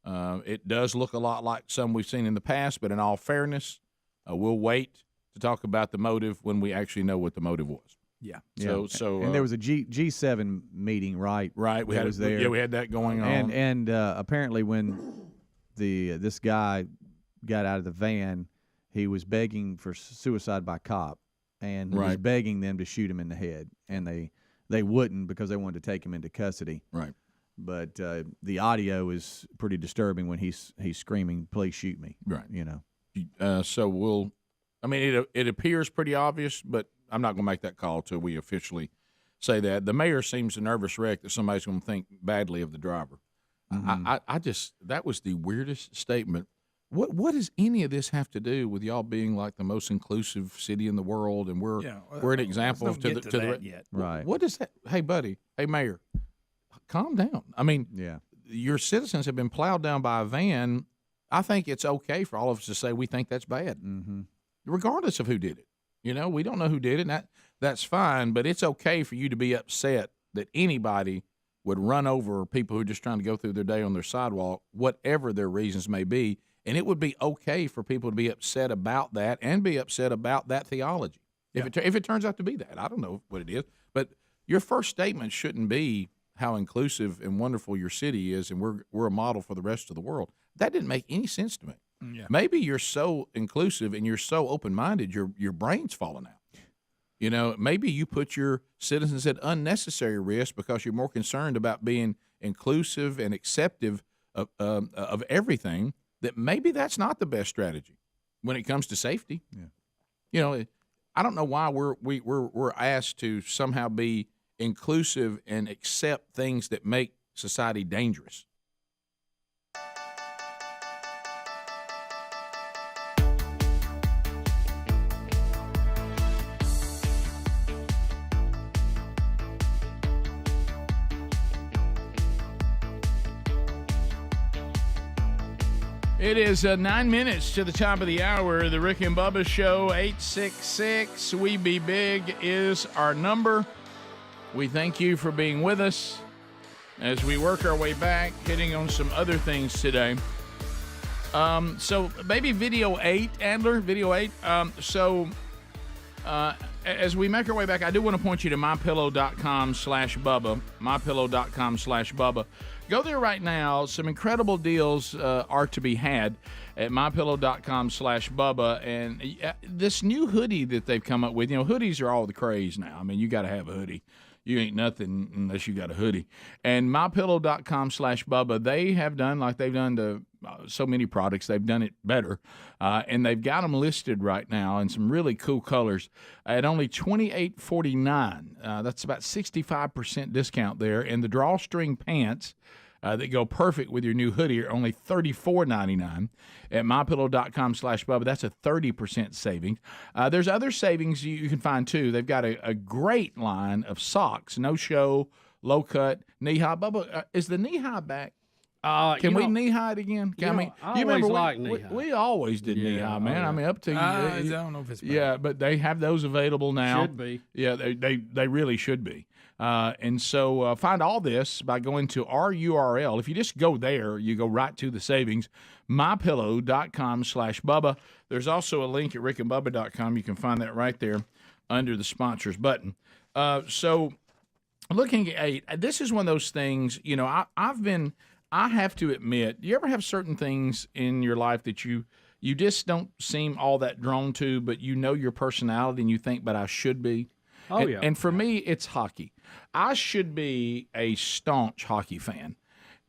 It does look a lot like some we've seen in the past, but in all fairness, we'll wait to talk about the motive when we actually know what the motive was. Yeah. So and there was a G7 meeting, right? Right. We had there. Yeah, we had that going on. And apparently when this guy got out of the van, he was begging for suicide by cop, and he was begging them to shoot him in the head, and they wouldn't because they wanted to take him into custody. Right. But the audio is pretty disturbing when he's screaming, "Please shoot me!" Right. You know. So we'll. I mean, it appears pretty obvious, but I'm not going to make that call till we officially say that. The mayor seems a nervous wreck that somebody's going to think badly of the driver. Mm-hmm. I just that was the weirdest statement. What does any of this have to do with y'all being like the most inclusive city in the world, and we're an example to the yet. Right. What is that? Hey, buddy. Hey, mayor. Calm down. I mean, your citizens have been plowed down by a van. I think it's okay for all of us to say we think that's bad, regardless of who did it. You know, we don't know who did it, and that's fine, but it's okay for you to be upset that anybody would run over people who are just trying to go through their day on their sidewalk, whatever their reasons may be, and it would be okay for people to be upset about that and be upset about that theology. Yeah. If it turns out to be that. I don't know what it is, but your first statement shouldn't be how inclusive and wonderful your city is, and we're a model for the rest of the world. That didn't make any sense to me. Yeah. Maybe you're so inclusive and you're so open-minded, your brain's falling out. You know, maybe you put your citizens at unnecessary risk because you're more concerned about being inclusive and acceptive of everything, that maybe that's not the best strategy when it comes to safety. Yeah. I don't know why we're asked to somehow be inclusive and accept things that make society dangerous. It is 9 minutes to the top of the hour. The Rick and Bubba Show, 866 We Be Big is our number. We thank you for being with us as we work our way back, hitting on some other things today. So maybe video 8, Adler, video 8. As we make our way back, I do want to point you to mypillow.com/Bubba, mypillow.com/Bubba. Go there right now. Some incredible deals are to be had at mypillow.com/Bubba. And this new hoodie that they've come up with, hoodies are all the craze now. I mean, you got to have a hoodie. You ain't nothing unless you got a hoodie. And mypillow.com/Bubba, they have done like they've done to so many products. They've done it better. And they've got them listed right now in some really cool colors at only $28.49. That's about 65% discount there. And the drawstring pants that go perfect with your new hoodie are only $34.99 at mypillow.com/Bubba. That's a 30% savings. There's other savings you can find too. They've got a great line of socks, no show, low cut, knee high. Bubba, is the knee high back? Can we knee high it again? I remember we always did knee high, man. I mean, up to you. I don't know if it's bad. Yeah, but they have those available now. Should be. Yeah, they really should be. And so find all this by going to our URL. If you just go there, you go right to the savings, mypillow.com/Bubba. There's also a link at rickandbubba.com. You can find that right there under the sponsors button. So looking at 8, this is one of those things, I have to admit, you ever have certain things in your life that you just don't seem all that drawn to, but your personality and you think, but I should be? Oh, yeah. And for me, it's hockey. I should be a staunch hockey fan.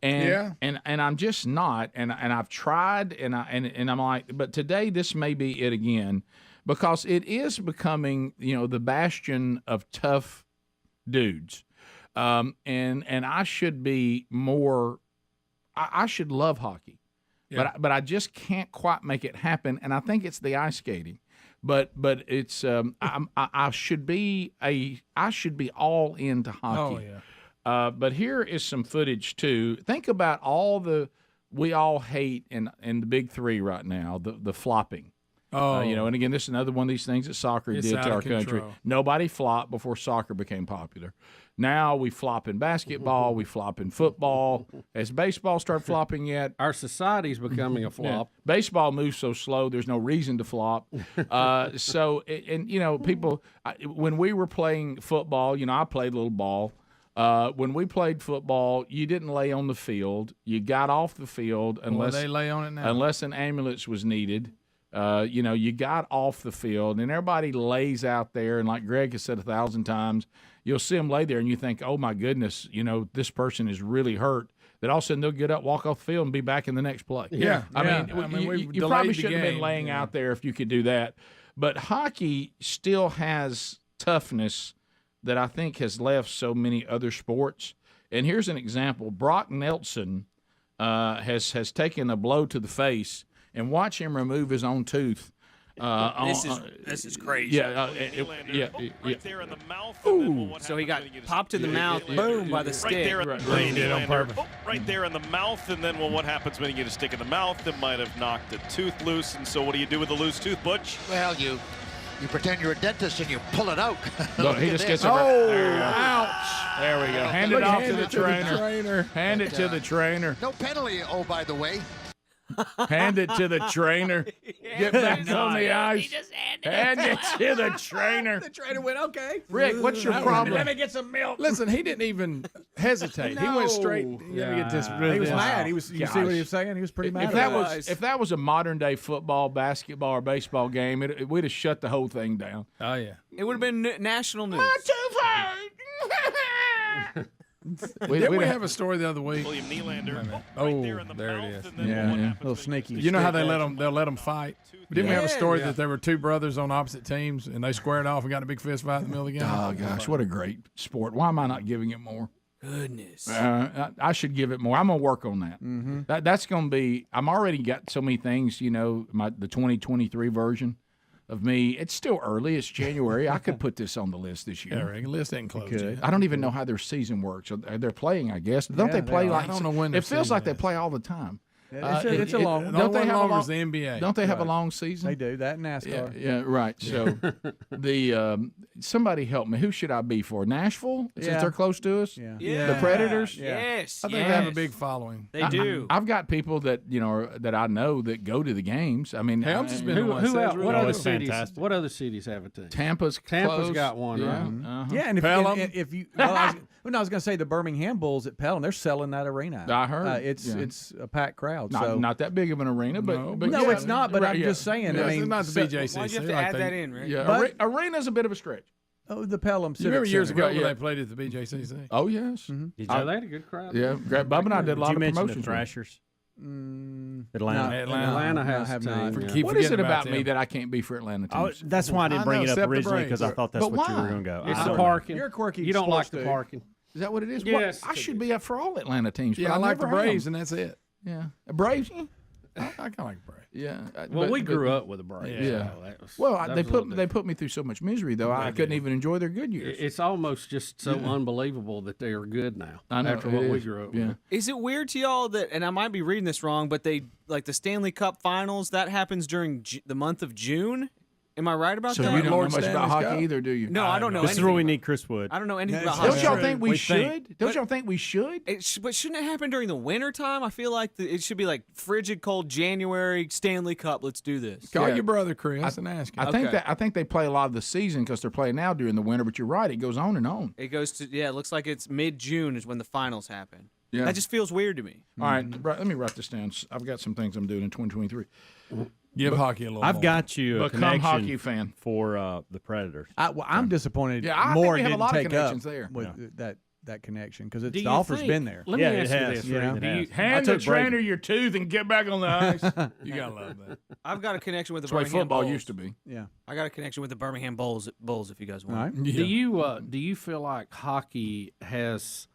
And I'm just not. And I've tried, and I'm like, but today this may be it again, because it is becoming, the bastion of tough dudes. And I should be more. I should love hockey, but I just can't quite make it happen. And I think it's the ice skating, but it's I should be all into hockey. Oh yeah. But here is some footage too. Think about we all hate in the big three right now, the flopping. Oh, and again, this is another one of these things that soccer did to our country. Nobody flopped before soccer became popular. Now we flop in basketball, we flop in football. Has baseball started flopping yet? Our society's becoming a flop. Yeah. Baseball moves so slow, there's no reason to flop. People, when we were playing football, I played a little ball. When we played football, you didn't lay on the field. You got off the field unless they lay on it now. Unless an ambulance was needed. You got off the field, and everybody lays out there, and like Greg has said 1,000 times, you'll see them lay there, and you think, oh, my goodness, this person is really hurt. That all of a sudden they'll get up, walk off the field, and be back in the next play. Yeah. I mean, you probably shouldn't have been laying out there if you could do that. But hockey still has toughness that I think has left so many other sports. And here's an example. Brock Nelson has taken a blow to the face, and watch him remove his own tooth. This is crazy. Right there in the mouth. Ooh. So he got popped in the mouth, boom, by the stick. He did on purpose. Right there in the mouth, and then, what happens when you get a stick in the mouth? It might have knocked a tooth loose, and so what do you do with a loose tooth, Butch? Well, you pretend you're a dentist and you pull it out. Look, he just gets ouch. There we go. Hand it off to the trainer. Hand it to the trainer. No penalty, by the way. Hand it to the trainer. Get back on the ice. He just Hand it to the trainer. The trainer went, okay. Rick, what's your problem? Let me get some milk. Listen, he didn't even hesitate. He went straight. He was mad. You see what he was saying? He was pretty mad. If that was a modern day football, basketball, or baseball game, we'd have shut the whole thing down. Oh yeah. It would have been national news. My tooth hurt. Didn't we have a story the other week? William Nylander. Oh, there it is. Yeah, little sneaky. You know how they'll let them fight? Didn't we have a story that there were two brothers on opposite teams and they squared off and got in a big fist fight in the middle of the game? Oh gosh, what a great sport! Why am I not giving it more? Goodness. I should give it more. I'm gonna work on that. Mm-hmm. That's gonna be. I'm already got so many things. You know, the 2023 version of me. It's still early. It's January. I could put this on the list this year. Yeah, the list ain't closed yet. I don't even know how their season works. They're playing, I guess. Don't they play like? I don't know when. It feels like they play all the time. It's a long one. Don't they have a long? The NBA. Don't they have a long season? They do that in NASCAR. Yeah, right. So the somebody help me. Who should I be for? Nashville, since they're close to us. Yeah. The Predators. Yes. I think they have a big following. They do. I've got people that that I know that go to the games. I mean, Helms has been the one. Who else? Really What other fantastic. cities? What other cities have a team? Tampa's Tampa's got one, yeah. right? Uh-huh. Yeah, and Pelham. if you, I was going to say the Birmingham Bulls at Pelham, they're selling that arena. I heard. It's a packed crowd. Not that big of an arena, but no, yeah, it's not. But right, I'm yeah. just saying. Yeah, I mean, it's not the BJCC. Why'd you have to add that in, Rick? Yeah, But- arena's a bit of a stretch. Oh, the Pelham. You remember years ago when Yeah. they played at the BJCC? Oh yes. Did you know they had a good crowd? Yeah, Bubba and I did a lot Did you of mention the promotions. with them. Thrashers? Atlanta. Atlanta has have a not. team. Keep What is it forgetting about them. me that I can't be for Atlanta Oh, teams? that's why I didn't bring it except up the originally because I Braves. thought that's But what you why? were going to go. It's I the don't know. parking. You're a quirky You don't like sports the dude. parking. Is that what it is? Yes, I it should is. be up for all Atlanta teams. Yeah, but I like the never have Braves, them. and that's it. Yeah, Braves. I kind of like the Braves. Yeah. Well, we grew up with the Braves. Yeah. so that was- Well, that they was a little they put me through so much misery though. I couldn't even enjoy their good years. It's almost just so unbelievable that they are good now. I know, after it what we is. grew up Yeah. with. Is it weird to y'all that, and I might be reading this wrong, but they like the Stanley Cup Finals that happens during the month of June? Am I right about So that? you don't Lord know much about Stanley's hockey Cup. either, do you? No, I don't know. This is anything where we about- need Chris Wood. I don't know anything Yeah, about don't hockey. Don't y'all think we think. should? Don't y'all think we should? But shouldn't it happen during the winter time? I feel like it should be like frigid, cold January Stanley Cup. Let's do this. Call Yeah. your brother, Chris, and ask him. I think they play a lot of the season because they're playing now during the winter. But you're right, it goes on and on. It goes to it looks like it's mid-June is when the finals happen. Yeah. That just feels weird to me. All right, let me write this down. I've got some things I'm doing in 2023. Give hockey a little I've more. got you a Become connection hockey fan. for the Predators. I'm disappointed. Yeah, I think more we have a didn't lot of take up connections there. with that connection because Do the you offer's think- been there. Let me Yeah, ask it you has. this, You know? Rick. Do you, Hand the took Brady. trainer your tooth and get back on the ice. You gotta love that. I've got a connection with the That's the way Birmingham football Bulls. used to be. Yeah. I got a connection with the Birmingham Bulls if you guys want. All right. do you feel like hockey has,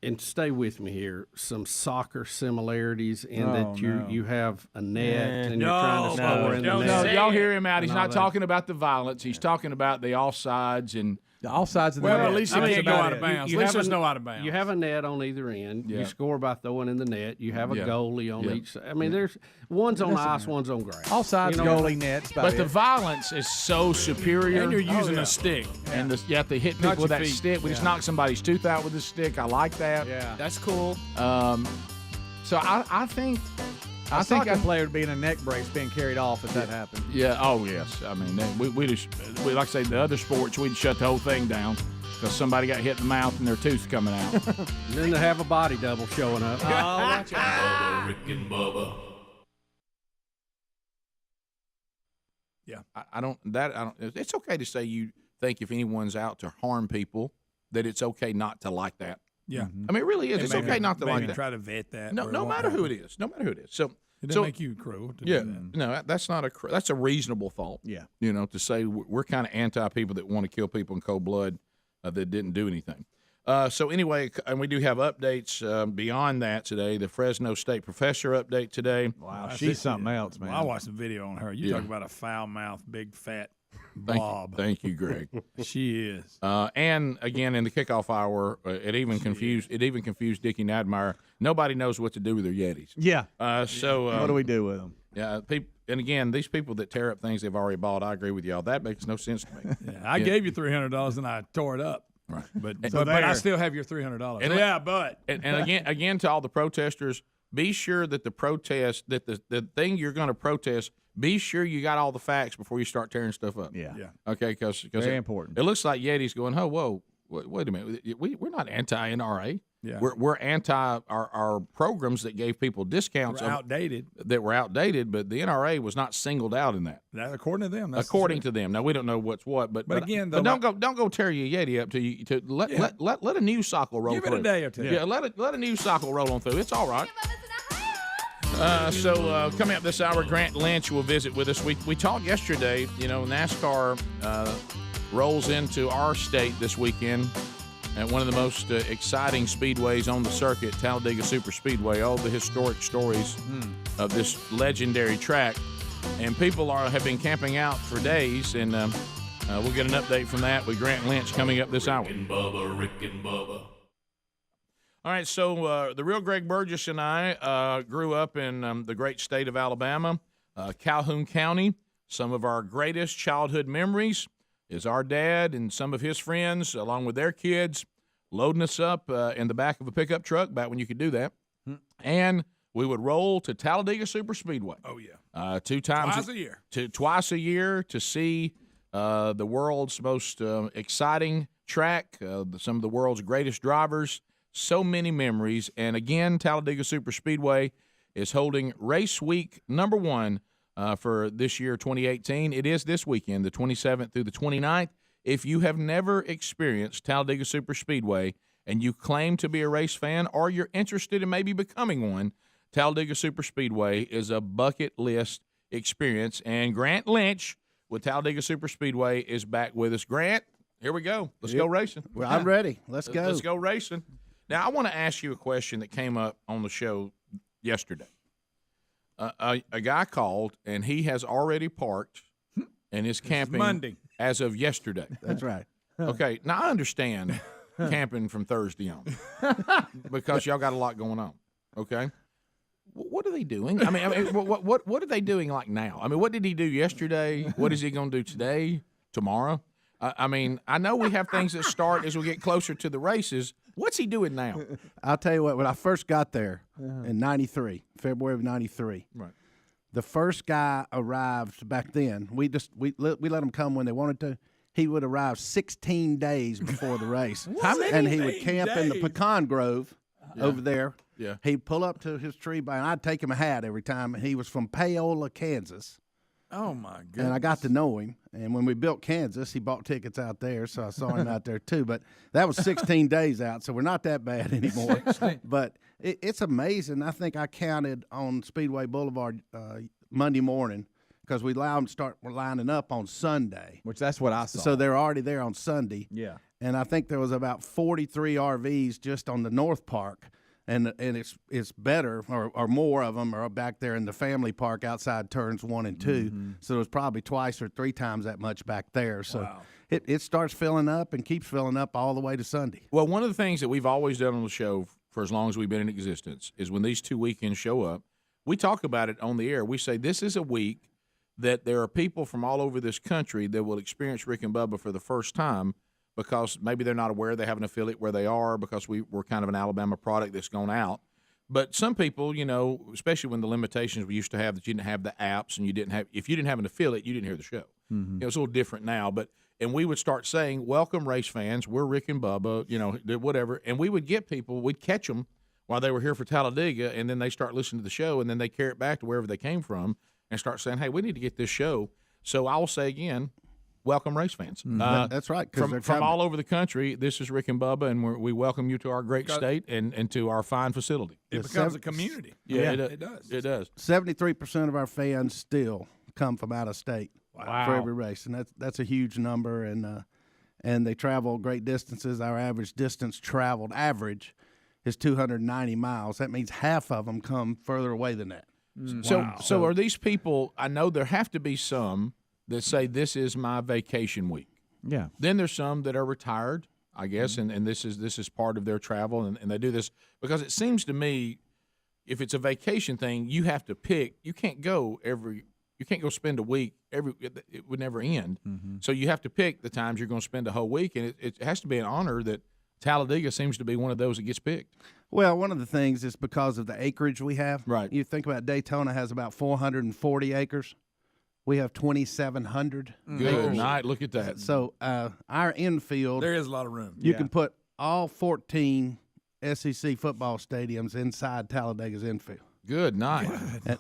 and stay with me here, some soccer similarities in that you have a net and you're trying to score in the No, net? y'all hear him out. He's and all not that. talking about the violence. He's talking about the offsides and The offsides of the Well, net. at least you That's can't go about out of it. bounds. At least there's no out of bounds. You have a net on either end. Yeah. You score by throwing in the net. You have a Yeah. goalie on Yeah. each side. I mean, there's one's on ice, one's on grass. Offsides, You know? goalie, net. That's about But the it. violence is so superior. And you're using a stick. And you have to hit Not people with your that feet. stick. We just knock somebody's tooth out with a stick. I like that. Yeah. That's cool. So I think I think a player would be in a neck brace being carried off if that happened. Yeah. Oh yes. I mean, we just like I say the other sports we'd shut the whole thing down because somebody got hit in the mouth and their tooth coming out. And then they have a body double showing up. Bubba, Rick and Bubba. Yeah. I don't. It's okay to say you think if anyone's out to harm people that it's okay not to like that. Yeah. I mean, it really is. And It's maybe- okay not to like maybe that. try to vet that. No, where it no won't matter who it happen. is. No matter who it is. So It doesn't make you cruel to yeah, do that. no, that's not that's a reasonable thought. Yeah. You know, to say we're kind of anti people that want to kill people in cold blood that didn't do anything. So anyway, and we do have updates beyond that today. The Fresno State professor update today. Wow, she's something else, man. Well, I watched a video on her. You Yeah. talk about a foul mouth, big fat Thank blob. you, thank you, Greg. She is. And again, in the kickoff hour, it even confused Dickie Nadmeyer. Nobody knows what to do with their Yetis. Yeah. So what do we do with them? Yeah, and again, these people that tear up things they've already bought, I agree with y'all. That makes no sense to me. Yeah, I gave you $300 and I tore it up. Right. But So I there. still have your $300. And Yeah, but and again to all the protesters, be sure that the protest that the thing you're going to protest, be sure you got all the facts before you start tearing stuff up. Yeah. yeah. Okay, because Very important. It looks like Yeti's going, oh, whoa, wait a minute, we're not anti-NRA. Yeah. We're anti our programs that gave people discounts. Were outdated. That were outdated, but the NRA was not singled out in that. According to them. That's According to them. Now we don't know what's what, but again, but don't go tear your Yeti up to let a news cycle roll Give through. it a day or two. Yeah, let a news cycle roll on through. It's all right. So coming up this hour, Grant Lynch will visit with us. We talked yesterday. NASCAR rolls into our state this weekend at one of the most exciting speedways on the circuit, Talladega Superspeedway. All the historic stories of this legendary track, and people have been camping out for days. And we'll get an update from that with Grant Lynch coming up this hour. Rick and Bubba. All right, so the real Greg Burgess and I grew up in the great state of Alabama, Calhoun County. Some of our greatest childhood memories is our dad and some of his friends, along with their kids, loading us up in the back of a pickup truck, back when you could do that. And we would roll to Talladega Superspeedway. Oh, yeah. Twice a year to see the world's most exciting track, some of the world's greatest drivers. So many memories. And again, Talladega Superspeedway is holding race week number 1 for this year, 2018. It is this weekend, the 27th through the 29th. If you have never experienced Talladega Superspeedway and you claim to be a race fan or you're interested in maybe becoming one, Talladega Superspeedway is a bucket list experience. And Grant Lynch with Talladega Superspeedway is back with us. Grant, here we go. Let's go racing. Well, I'm ready. Let's go. Let's go racing. Now, I want to ask you a question that came up on the show yesterday. A guy called, and he has already parked and is camping Monday as of yesterday. That's right. Okay, now I understand camping from Thursday on because y'all got a lot going on. Okay, what are they doing? I mean, what are they doing like now? I mean, what did he do yesterday? What is he going to do today, tomorrow? I mean, I know we have things that start as we get closer to the races. What's he doing now? I'll tell you what, when I first got there in 93, February of 93, right. The first guy arrived back then. We let him come when they wanted to. He would arrive 16 days before the race. How many? And he would camp in the pecan grove over there. Yeah. He'd pull up to his tree by, and I'd take him a hat every time. He was from Paola, Kansas. Oh, my goodness. And I got to know him. And when we built Kansas, he bought tickets out there, so I saw him out there too. But that was 16 days out, so we're not that bad anymore. But it's amazing. I think I counted on Speedway Boulevard Monday morning because we allowed them to start lining up on Sunday. Which that's what I saw. So they're already there on Sunday. Yeah. And I think there was about 43 RVs just on the North Park. And it's better, or more of them are back there in the family park outside turns 1 and 2. Mm-hmm. So there's probably twice or 3 times that much back there. So it starts filling up and keeps filling up all the way to Sunday. Well, one of the things that we've always done on the show for as long as we've been in existence is when these 2 weekends show up, we talk about it on the air. We say this is a week that there are people from all over this country that will experience Rick and Bubba for the first time, because maybe they're not aware they have an affiliate where they are, because we're kind of an Alabama product that's gone out. But some people, especially when the limitations we used to have, that you didn't have the apps and if you didn't have an affiliate, you didn't hear the show. Mm-hmm. It's a little different now. And we would start saying, welcome race fans, we're Rick and Bubba, whatever. And we would get people, we'd catch them while they were here for Talladega, and then they start listening to the show, and then they carry it back to wherever they came from and start saying, hey, we need to get this show. So I will say again, welcome, race fans. That's right. From all over the country, this is Rick and Bubba, and we welcome you to our great state and to our fine facility. It becomes a community. Yeah, it does. It does. 73% of our fans still come from out of state Wow. for every race, and that's a huge number. And they travel great distances. Our average distance traveled is 290 miles. That means half of them come further away than that. So are these people? I know there have to be some that say this is my vacation week. Yeah. Then there's some that are retired, I guess, and this is part of their travel, and they do this because it seems to me, if it's a vacation thing, you have to pick. You can't go spend a week it would never end. Mm-hmm. So you have to pick the times you're going to spend a whole week, and it has to be an honor that Talladega seems to be one of those that gets picked. Well, one of the things is because of the acreage we have. Right. You think about Daytona has about 440 acres. We have 2,700 Good acres. night. Look at that. So our infield, There is a lot of room. You can put all 14 SEC football stadiums inside Talladega's infield. Good night. And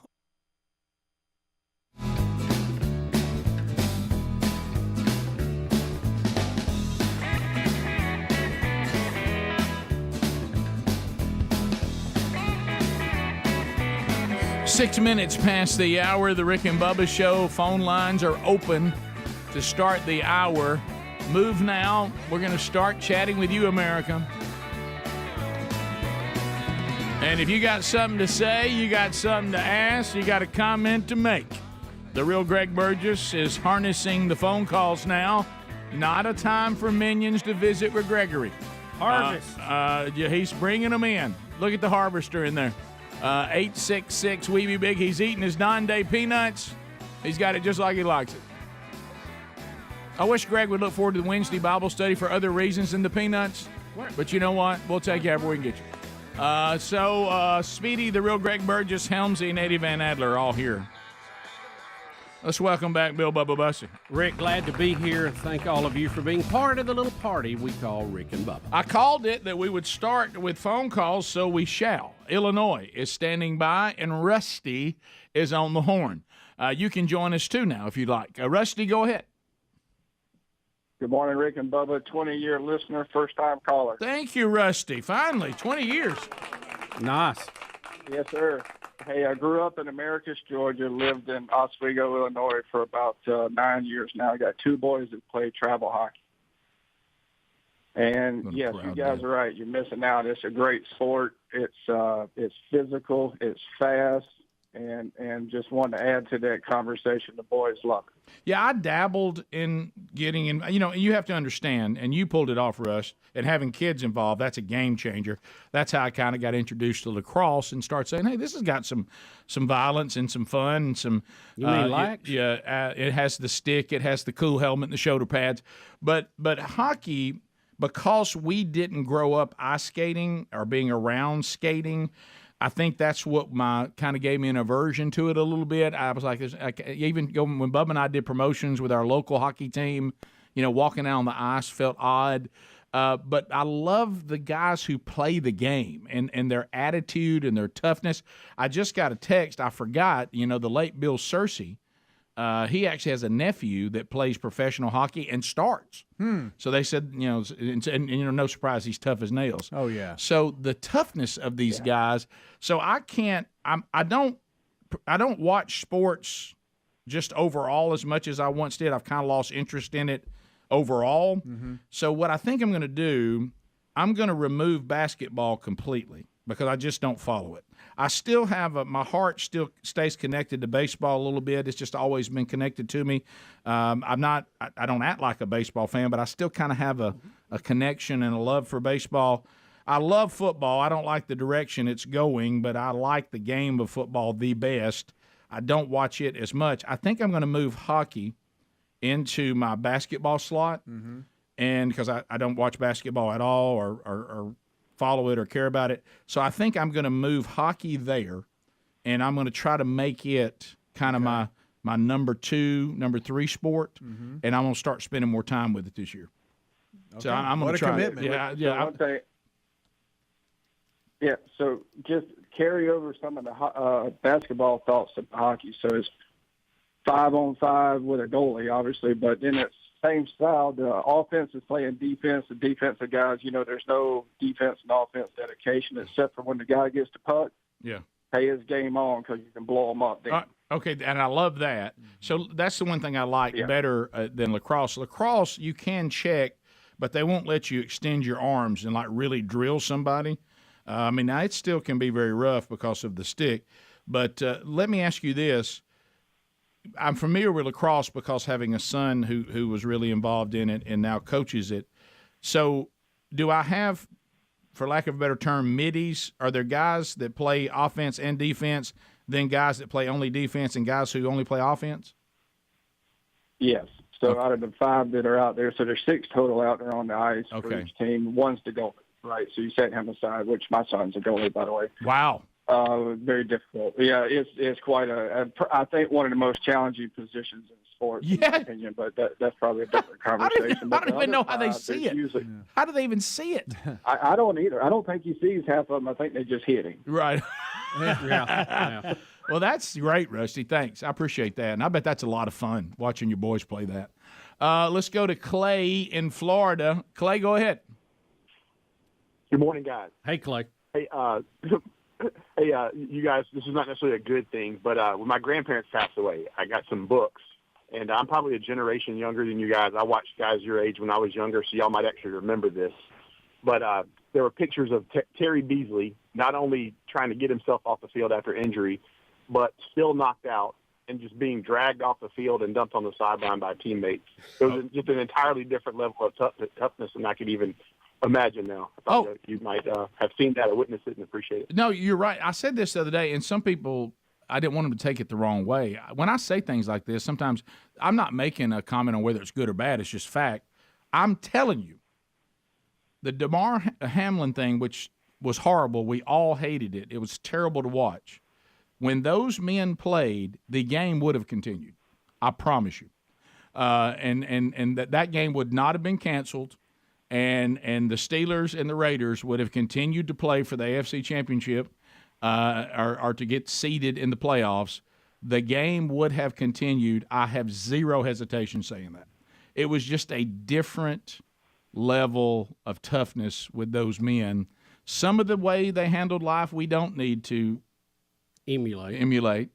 6 minutes past the hour, the Rick and Bubba Show. Phone lines are open to start the hour. Move now. We're going to start chatting with you, America. And if you got something to say, you got something to ask, you got a comment to make, the real Greg Burgess is harnessing the phone calls now. Not a time for minions to visit with Gregory. Harvest. He's bringing them in. Look at the harvester in there. 866 We Be Big. He's eating his 9-day peanuts. He's got it just like he likes it. I wish Greg would look forward to the Wednesday Bible study for other reasons than the peanuts. But you know what? We'll take you everywhere we can get you. Speedy, the real Greg Burgess, Helmsy, and Eddie Van Adler are all here. Let's welcome back Bill Bubba Bussey. Rick, glad to be here. Thank all of you for being part of the little party we call Rick and Bubba. I called it that we would start with phone calls, so we shall. Illinois is standing by, and Rusty is on the horn. You can join us, too, now, if you'd like. Rusty, go ahead. Good morning, Rick and Bubba. 20-year listener, first-time caller. Thank you, Rusty. Finally, 20 years. Nice. Yes, sir. Hey, I grew up in Americus, Georgia, lived in Oswego, Illinois for about 9 years now. I got two boys that play travel hockey. And, yes, you guys are right. You're missing out. It's a great sport. It's physical. It's fast. And just wanted to add to that conversation. The boys love it. Yeah, I dabbled in getting in. You know, you have to understand, and you pulled it off for us, and having kids involved, that's a game changer. That's how I kind of got introduced to lacrosse and start saying, hey, this has got some violence and some fun and some. You mean lax? It has the stick, it has the cool helmet and the shoulder pads. But hockey, because we didn't grow up ice skating or being around skating, I think that's what kind of gave me an aversion to it a little bit. I was like, even when Bubba and I did promotions with our local hockey team, you know, walking out on the ice felt odd. But I love the guys who play the game and their attitude and their toughness. I just got a text. I forgot, you know, the late Bill Searcy. He actually has a nephew that plays professional hockey and starts. So they said, you know, and you know, no surprise, he's tough as nails. Oh yeah. So the toughness of these guys. So I don't watch sports just overall as much as I once did. I've kind of lost interest in it overall. Mm-hmm. So what I think I'm going to do, I'm going to remove basketball completely because I just don't follow it. I still have my heart still stays connected to baseball a little bit. It's just always been connected to me. I don't act like a baseball fan, but I still kind of have a connection and a love for baseball. I love football. I don't like the direction it's going, but I like the game of football the best. I don't watch it as much. I think I'm going to move hockey into my basketball slot, and because I don't watch basketball at all or follow it or care about it. So I think I'm going to move hockey there, and I'm going to try to make it kind of my number 2, number 3 sport, and I'm going to start spending more time with it this year. Okay. So I'm going to try. Commitment. Yeah. So just carry over some of the basketball thoughts to hockey. So it's 5-on-5 with a goalie, obviously, but then it's same style. The offense is playing defense. The defensive guys, you know, there's no defense and offense dedication except for when the guy gets the puck. Yeah. Pay his game on because you can blow him up. Okay, and I love that. So that's the one thing I like better than lacrosse. Lacrosse, you can check, but they won't let you extend your arms and, like, really drill somebody. I mean, now it still can be very rough because of the stick. But let me ask you this. I'm familiar with lacrosse because having a son who was really involved in it and now coaches it. So do I have, for lack of a better term, middies? Are there guys that play offense and defense, then guys that play only defense and guys who only play offense? Yes. So out of the 5 that are out there, so there's 6 total out there on the ice for each team. One's the goalie, right? So you set him aside, which my son's a goalie, by the way. Wow. Very difficult. Yeah, it's quite I think one of the most challenging positions in sports, in my opinion, but that's probably a different conversation. I don't even know how they see it. How do they even see it? I don't either. I don't think he sees half of them. I think they just hit him. Right. Yeah. Well, that's great, Rusty. Thanks. I appreciate that. And I bet that's a lot of fun watching your boys play that. Let's go to Clay in Florida. Clay, go ahead. Good morning, guys. Hey, Clay. Hey, you guys, this is not necessarily a good thing, but when my grandparents passed away, I got some books, and I'm probably a generation younger than you guys. I watched guys your age when I was younger, so y'all might actually remember this. But there were pictures of Terry Beasley not only trying to get himself off the field after injury, but still knocked out and just being dragged off the field and dumped on the sideline by teammates. It was just an entirely different level of toughness than I could even imagine now. I thought you might have seen that or witnessed it and appreciate it. No, you're right. I said this the other day, and some people, I didn't want them to take it the wrong way. When I say things like this, sometimes I'm not making a comment on whether it's good or bad. It's just fact. I'm telling you, the Damar Hamlin thing, which was horrible, we all hated it. It was terrible to watch. When those men played, the game would have continued. I promise you. And that game would not have been canceled. And the Steelers and the Raiders would have continued to play for the AFC Championship or to get seeded in the playoffs. The game would have continued. I have zero hesitation saying that. It was just a different level of toughness with those men. Some of the way they handled life we don't need to emulate,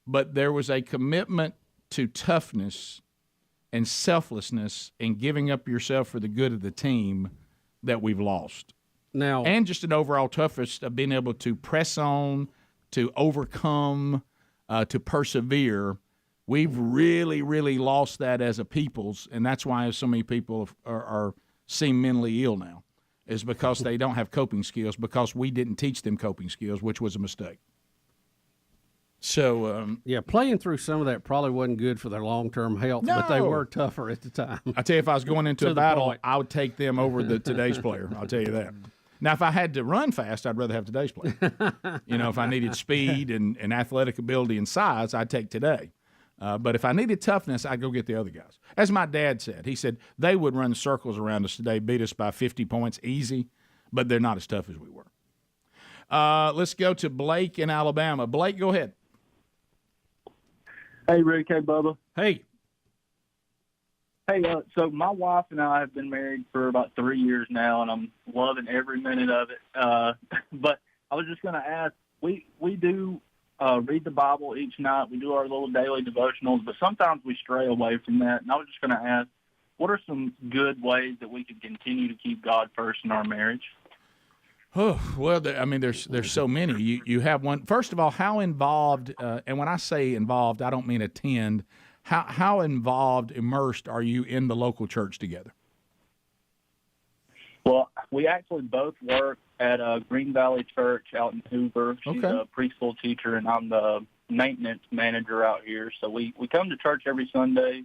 but there was a commitment to toughness and selflessness and giving up yourself for the good of the team that we've lost. Now, and just an overall toughness of being able to press on, to overcome, to persevere. We've really, really lost that as a peoples, and that's why so many people are seem mentally ill now, is because they don't have coping skills, because we didn't teach them coping skills, which was a mistake. So playing through some of that probably wasn't good for their long-term health, but they were tougher at the time. I tell you, if I was going into a battle, I would take them over today's player. I'll tell you that. Now, if I had to run fast, I'd rather have today's player. If I needed speed and athletic ability and size, I'd take today. But if I needed toughness, I'd go get the other guys. As my dad said, he said they would run circles around us today, beat us by 50 points easy, but they're not as tough as we were. Let's go to Blake in Alabama. Blake, go ahead. Hey, Rick. Hey, Bubba. Hey. Hey, so my wife and I have been married for about 3 years now, and I'm loving every minute of it. But I was just going to ask, we do read the Bible each night. We do our little daily devotionals, but sometimes we stray away from that. And I was just going to ask, what are some good ways that we can continue to keep God first in our marriage? Oh, well, there's so many. You have one. First of all, how involved, and when I say involved, I don't mean attend, how involved, immersed are you in the local church together? Well, we actually both work at Green Valley Church out in Hoover. She's a preschool teacher, and I'm the maintenance manager out here. So we come to church every Sunday.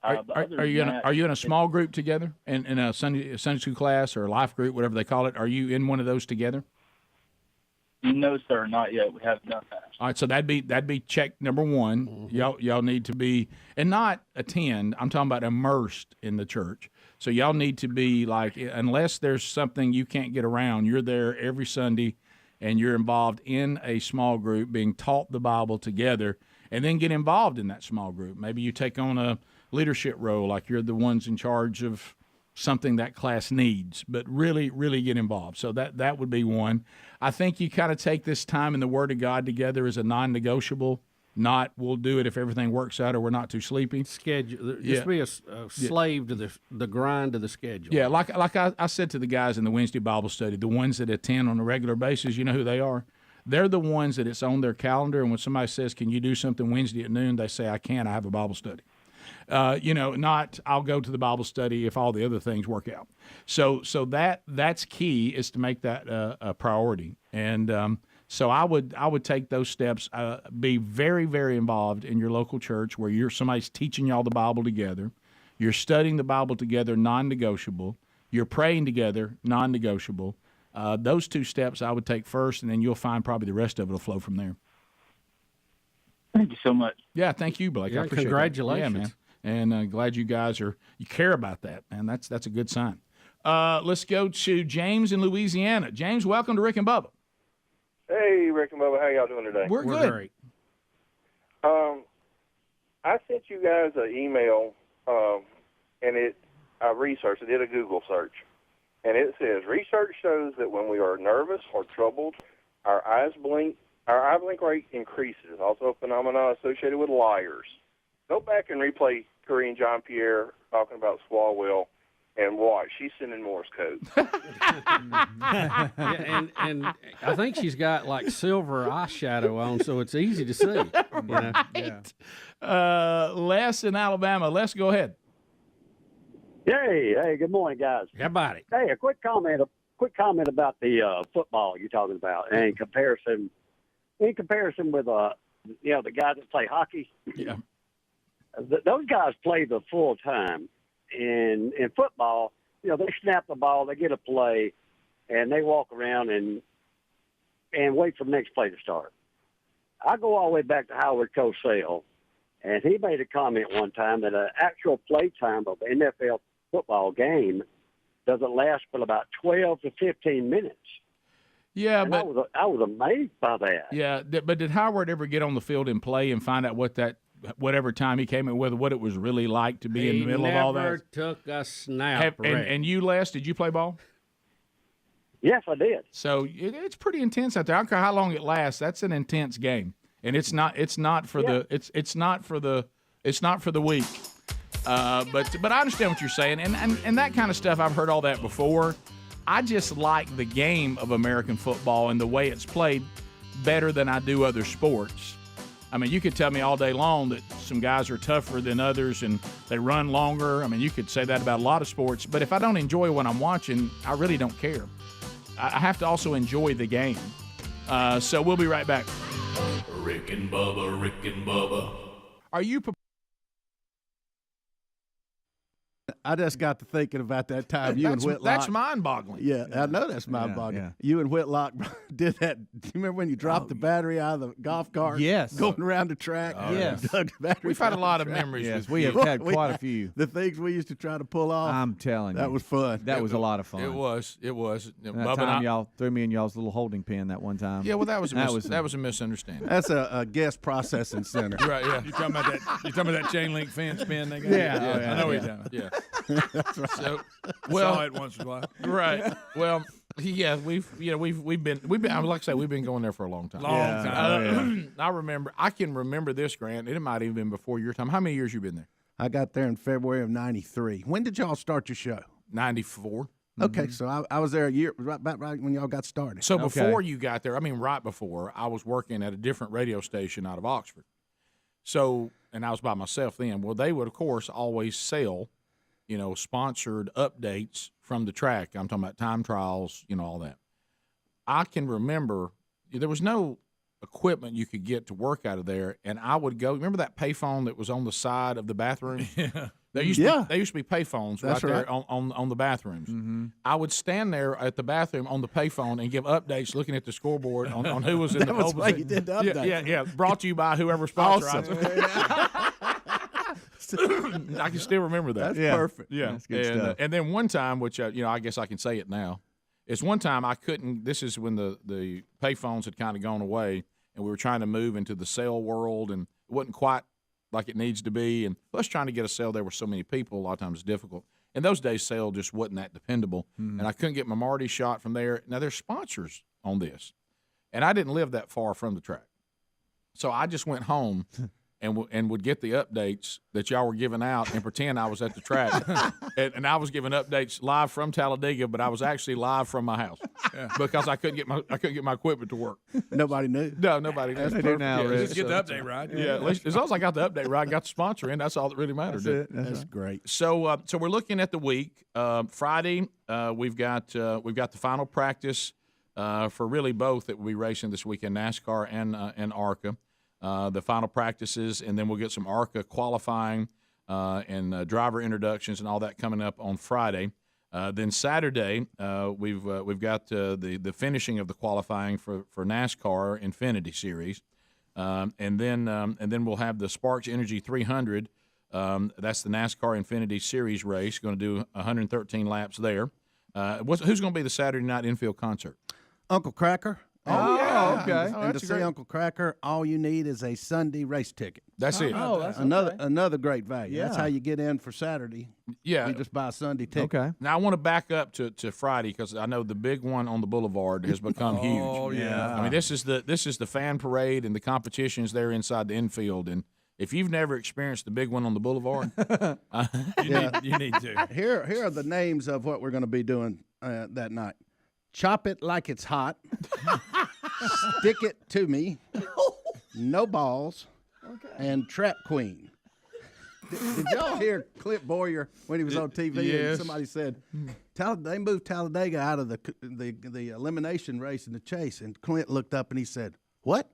Are you in a small group together in a Sunday school class or a life group, whatever they call it? Are you in one of those together? No, sir, not yet. We haven't done that. All right, so that'd be check number one. Mm-hmm. Y'all need to be, and not attend. I'm talking about immersed in the church. So y'all need to be like, unless there's something you can't get around, you're there every Sunday, and you're involved in a small group, being taught the Bible together, and then get involved in that small group. Maybe you take on a leadership role, like you're the ones in charge of something that class needs, but really, really get involved. So that would be one. I think you kind of take this time in the Word of God together as a non-negotiable, not we'll do it if everything works out or we're not too sleepy. Schedule. Just be a slave to the grind of the schedule. Yeah, like I said to the guys in the Wednesday Bible study, the ones that attend on a regular basis, you know who they are? They're the ones that it's on their calendar, and when somebody says, can you do something Wednesday at noon, they say, I can, I have a Bible study. Not I'll go to the Bible study if all the other things work out. So that's key, is to make that a priority. And so I would take those steps. Be very, very involved in your local church where somebody's teaching y'all the Bible together. You're studying the Bible together, non-negotiable. You're praying together, non-negotiable. Those two steps I would take first, and then you'll find probably the rest of it will flow from there. Thank you so much. Yeah, thank you, Blake. Yeah, I appreciate congratulations. that. Yeah, man. And glad you guys you care about that, and that's a good sign. Let's go to James in Louisiana. James, welcome to Rick and Bubba. Hey, Rick and Bubba, how y'all doing today? We're good. Great. I sent you guys an email, and I researched. I did a Google search, and it says research shows that when we are nervous or troubled, our eye blink rate increases. Also, a phenomenon associated with liars. Go back and replay Corinne Jean-Pierre talking about Swalwell, and watch. She's sending Morse code. Yeah, and I think she's got like silver eyeshadow on, so it's easy to see. You know? Les in Alabama. Les, go ahead. Hey, good morning, guys. How about it? Hey, a quick comment about the football you're talking about, and in comparison with the guys that play hockey. Yeah, those guys play the full time. In football, they snap the ball, they get a play, and they walk around and wait for the next play to start. I go all the way back to Howard Cosell, and he made a comment one time that an actual play time of an NFL football game doesn't last but about 12 to 15 minutes. Yeah, and but I was amazed by that. Yeah, but did Howard ever get on the field and play and find out whatever time he came in with, what it was really like to be in the middle of all that? He never took a snap. And you, Les, did you play ball? Yes, I did. So it's pretty intense out there. I don't care how long it lasts. That's an intense game, and it's not for the weak. But I understand what you're saying, and that kind of stuff. I've heard all that before. I just like the game of American football and the way it's played better than I do other sports. I mean, you could tell me all day long that some guys are tougher than others and they run longer. I mean, you could say that about a lot of sports. But if I don't enjoy what I'm watching, I really don't care. I have to also enjoy the game. So we'll be right back. Rick and Bubba, Rick and Bubba. Are you I just got to thinking about that time you and Whitlock. That's mind-boggling. Yeah, I know that's mind-boggling. Yeah. You and Whitlock did that. Do you remember when you dropped the battery out of the golf cart? Yes. Going around the track? Yes. Dug the battery. We've had a lot of track. memories. Yes, we have had quite a few. The things we used to try to pull off. I'm telling you. That was fun. That was a lot of fun. It was. That time y'all threw me in y'all's little holding pen that one time. Yeah, well, that was a misunderstanding. That's a guest processing center. Right, yeah. You talking about that chain link fence pin they got? Yeah. I know what you're talking about. Yeah. That's right. So, saw it once or twice. Right. Well, yeah, we've been like I say, we've been going there for a long time. I can remember this, Grant. It might have even been before your time. How many years you been there? I got there in February of '93. When did y'all start your show? 94. Okay, so I was there a year, right when y'all got started. So before you got there, right before, I was working at a different radio station out of Oxford. So, and I was by myself then. Well, they would, of course, always sell, sponsored updates from the track. I'm talking about time trials, all that. I can remember there was no equipment you could get to work out of there, and I would go. Remember that payphone that was on the side of the bathroom? Yeah. There used to be payphones That's right right. there on the bathrooms. Mm-hmm. I would stand there at the bathroom on the payphone and give updates, looking at the scoreboard on who was in the was why you did the update. Yeah. Brought to you by whoever sponsored it. I can still remember that. That's perfect. Yeah, that's good stuff. And then one time, which I guess I can say it now, is one time I couldn't. This is when the payphones had kind of gone away, and we were trying to move into the cell world, and it wasn't quite like it needs to be. And plus, trying to get a cell there with so many people, a lot of times it's difficult. In those days, cell just wasn't that dependable, and I couldn't get my Marty shot from there. Now there's sponsors on this, and I didn't live that far from the track, so I just went home. And would get the updates that y'all were giving out and pretend I was at the track. and I was giving updates live from Talladega, but I was actually live from my house because I couldn't get my equipment to work. Nobody knew. No, nobody knew. They do now, Rick. Just get the update right. Yeah, at least, as long as I got the update right, got the sponsor in, that's all that really mattered. That's great. So we're looking at the week. Friday, we've got the final practice for really both that will be racing this weekend, NASCAR and ARCA. The final practices, and then we'll get some ARCA qualifying and driver introductions and all that coming up on Friday. Then Saturday, we've got the finishing of the qualifying for NASCAR Infinity Series. and then we'll have the Sparks Energy 300. That's the NASCAR Infinity Series race. Going to do 113 laps there. Who's going to be the Saturday night infield concert? Uncle Cracker. Oh, okay. And to see Uncle Cracker, all you need is a Sunday race ticket. That's it. Oh, that's another great value. Yeah. That's how you get in for Saturday. Yeah. You just buy a Sunday ticket. Okay. Now I want to back up to Friday because I know the big one on the boulevard has become huge. Oh, yeah. I mean, this is the fan parade and the competitions there inside the infield. And if you've never experienced the big one on the boulevard, you need to. Here are the names of what we're going to be doing that night. Chop it like it's hot. Stick it to me. No balls. And Trap Queen. Did y'all hear Clint Boyer when he was on TV? Yes. And somebody said they moved Talladega out of the elimination race in the chase, and Clint looked up and he said, "What?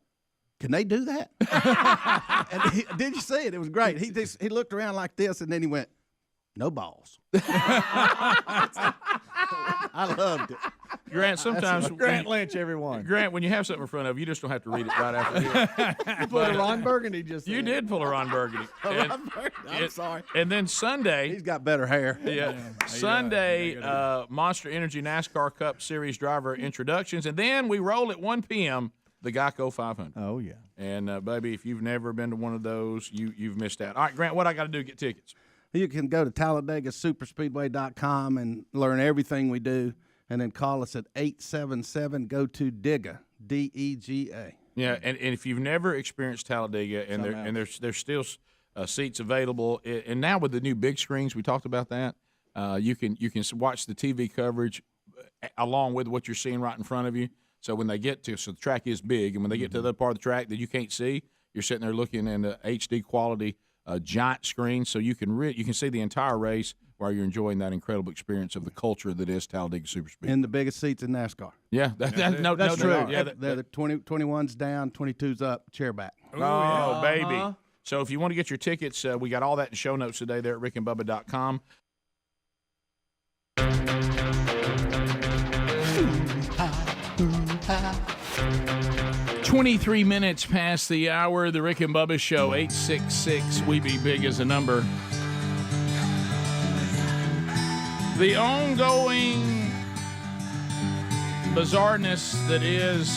Can they do that?" And did you see it? It was great. He looked around like this, and then he went, "No balls." I loved it. Grant, sometimes Grant Lynch, everyone. Grant, when you have something in front of you, just don't have to read it right after here. You pulled a Ron Burgundy just. You did pull a Ron Burgundy. I'm sorry. And then Sunday, He's got better hair. yeah, Sunday, Monster Energy NASCAR Cup Series driver introductions, and then we roll at 1 p.m. the Geico 500. Oh yeah. And baby, if you've never been to one of those, you've missed out. All right, Grant, what I got to do to get tickets? You can go to TalladegaSuperspeedway.com and learn everything we do, and then call us at 877-GO-TO-DIGA, D-E-G-A. Yeah, and if you've never experienced Talladega, and there's still seats available, and now with the new big screens, we talked about that. You can watch the TV coverage along with what you're seeing right in front of you. So when they get to the track is big, and when they get to the other part of the track that you can't see, you're sitting there looking at a HD quality giant screen, so you can see the entire race while you're enjoying that incredible experience of the culture that is Talladega Superspeed. And the biggest seats in NASCAR. Yeah, that's true. Yeah, they're the 21's down, 22's up, chair back. Oh, baby. So if you want to get your tickets, we got all that in show notes today there at rickandbubba.com. 23 minutes past the hour, the Rick and Bubba Show, 866 We Be Big as a number. The ongoing bizarreness that is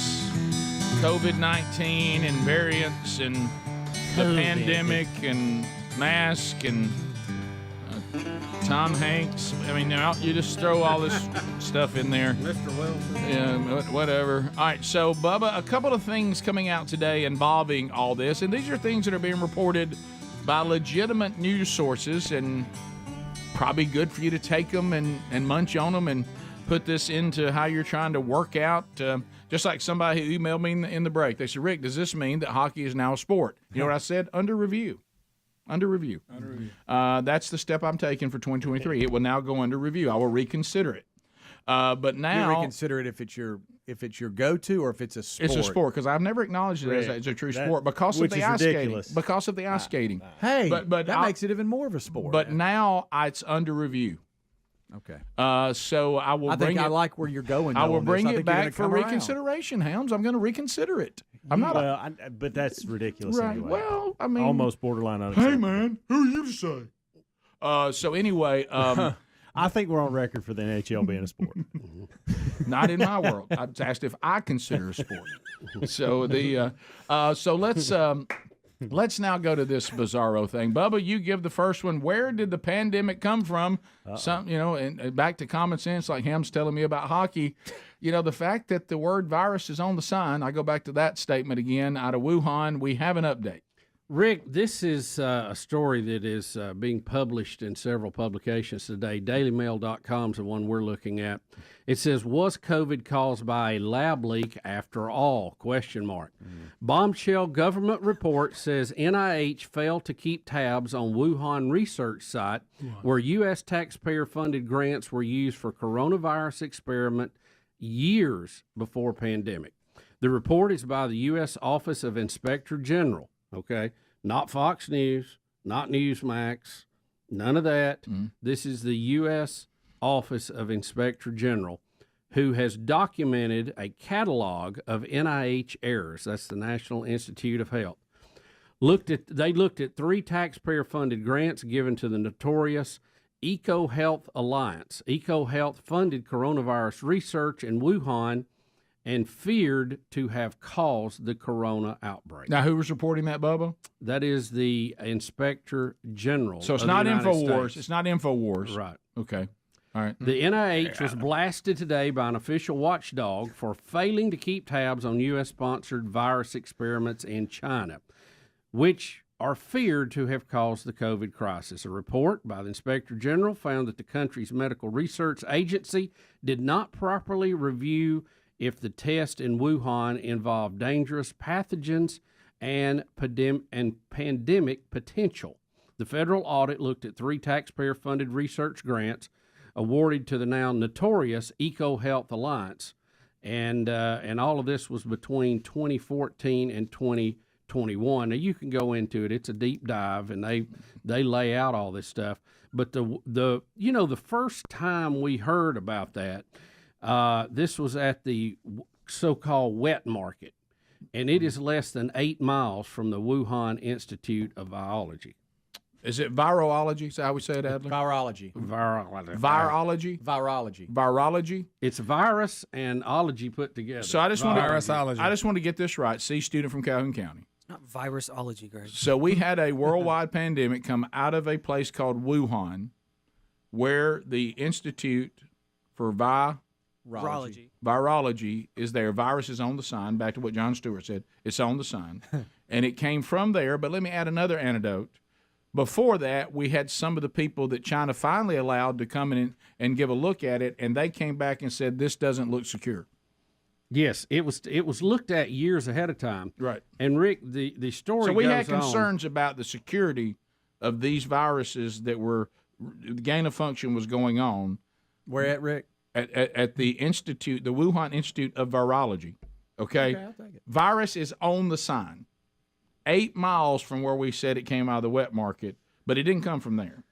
COVID-19 and variants and the pandemic and mask and Tom Hanks. I mean, you just throw all this stuff in there. Mr. Wilson. Yeah, whatever. All right, so, Bubba, a couple of things coming out today involving all this, and these are things that are being reported by legitimate news sources, and probably good for you to take them and munch on them and put this into how you're trying to work out. Just like somebody who emailed me in the break. They said, Rick, does this mean that hockey is now a sport? You know what I said? Under review. Under review. That's the step I'm taking for 2023. It will now go under review. I will reconsider it. But now you reconsider it if it's your go-to or if it's a sport. It's a sport because I've never acknowledged it as a true sport because of the ice skating. Because of the ice skating. Hey, but that makes it even more of a sport. But now it's under review. Okay. So I will bring it. I like where you're going. I will bring it back for reconsideration, Hounds. I'm going to reconsider it. I'm not. Well, but that's ridiculous. Right. Anyway. Well, I mean, almost borderline unacceptable. Hey, man, who are you to say? So anyway, I think we're on record for the NHL being a sport. Not in my world. I was asked if I consider a sport. So let's now go to this bizarro thing. Bubba, you give the first one. Where did the pandemic come from? And back to common sense, like Ham's telling me about hockey. The fact that the word virus is on the sign, I go back to that statement again out of Wuhan. We have an update. Rick, this is a story that is being published in several publications today. DailyMail.com is the one we're looking at. It says, was COVID caused by a lab leak after all? ? Bombshell government report says NIH failed to keep tabs on Wuhan research site where U.S. taxpayer-funded grants were used for coronavirus experiment years before pandemic. The report is by the U.S. Office of Inspector General. Okay, not Fox News, not Newsmax, none of that. This is the U.S. Office of Inspector General. who has documented a catalog of NIH errors. That's the National Institute of Health. They looked at 3 taxpayer-funded grants given to the notorious EcoHealth Alliance. EcoHealth funded coronavirus research in Wuhan and feared to have caused the corona outbreak. Now, who was reporting that, Bubba? That is the Inspector General. So it's of not the United InfoWars. States. It's not InfoWars. Right. Okay. All right. The NIH was blasted today by an official watchdog for failing to keep tabs on U.S.-sponsored virus experiments in China, which are feared to have caused the COVID crisis. A report by the Inspector General found that the country's medical research agency did not properly review if the test in Wuhan involved dangerous pathogens and pandemic potential. The federal audit looked at 3 taxpayer-funded research grants awarded to the now notorious EcoHealth Alliance, and all of this was between 2014 and 2021. Now you can go into it; it's a deep dive, and they lay out all this stuff. But the first time we heard about that, this was at the so-called wet market, and it is less than 8 miles from the Wuhan Institute of Virology. Is it virology? Is that how we say it, Adler? Virology. Virology. It's virus and ology put together. So I just want to get this right. C, student from Calhoun County. It's not virusology, Greg. So we had a worldwide pandemic come out of a place called Wuhan, where the Institute for Virology is there. Virus is on the sign. Back to what John Stewart said. It's on the sign. And it came from there. But let me add another anecdote. Before that, we had some of the people that China finally allowed to come in and give a look at it, and they came back and said, this doesn't look secure. Yes, it was looked at years ahead of time. Right. And, Rick, the story So we goes had concerns on. about the security of these viruses that were – gain of function was going on. Where at, Rick? At the Institute, the Wuhan Institute of Virology. Okay? I'll take it. Virus is on the sign. 8 miles from where we said it came out of the wet market, but it didn't come from there.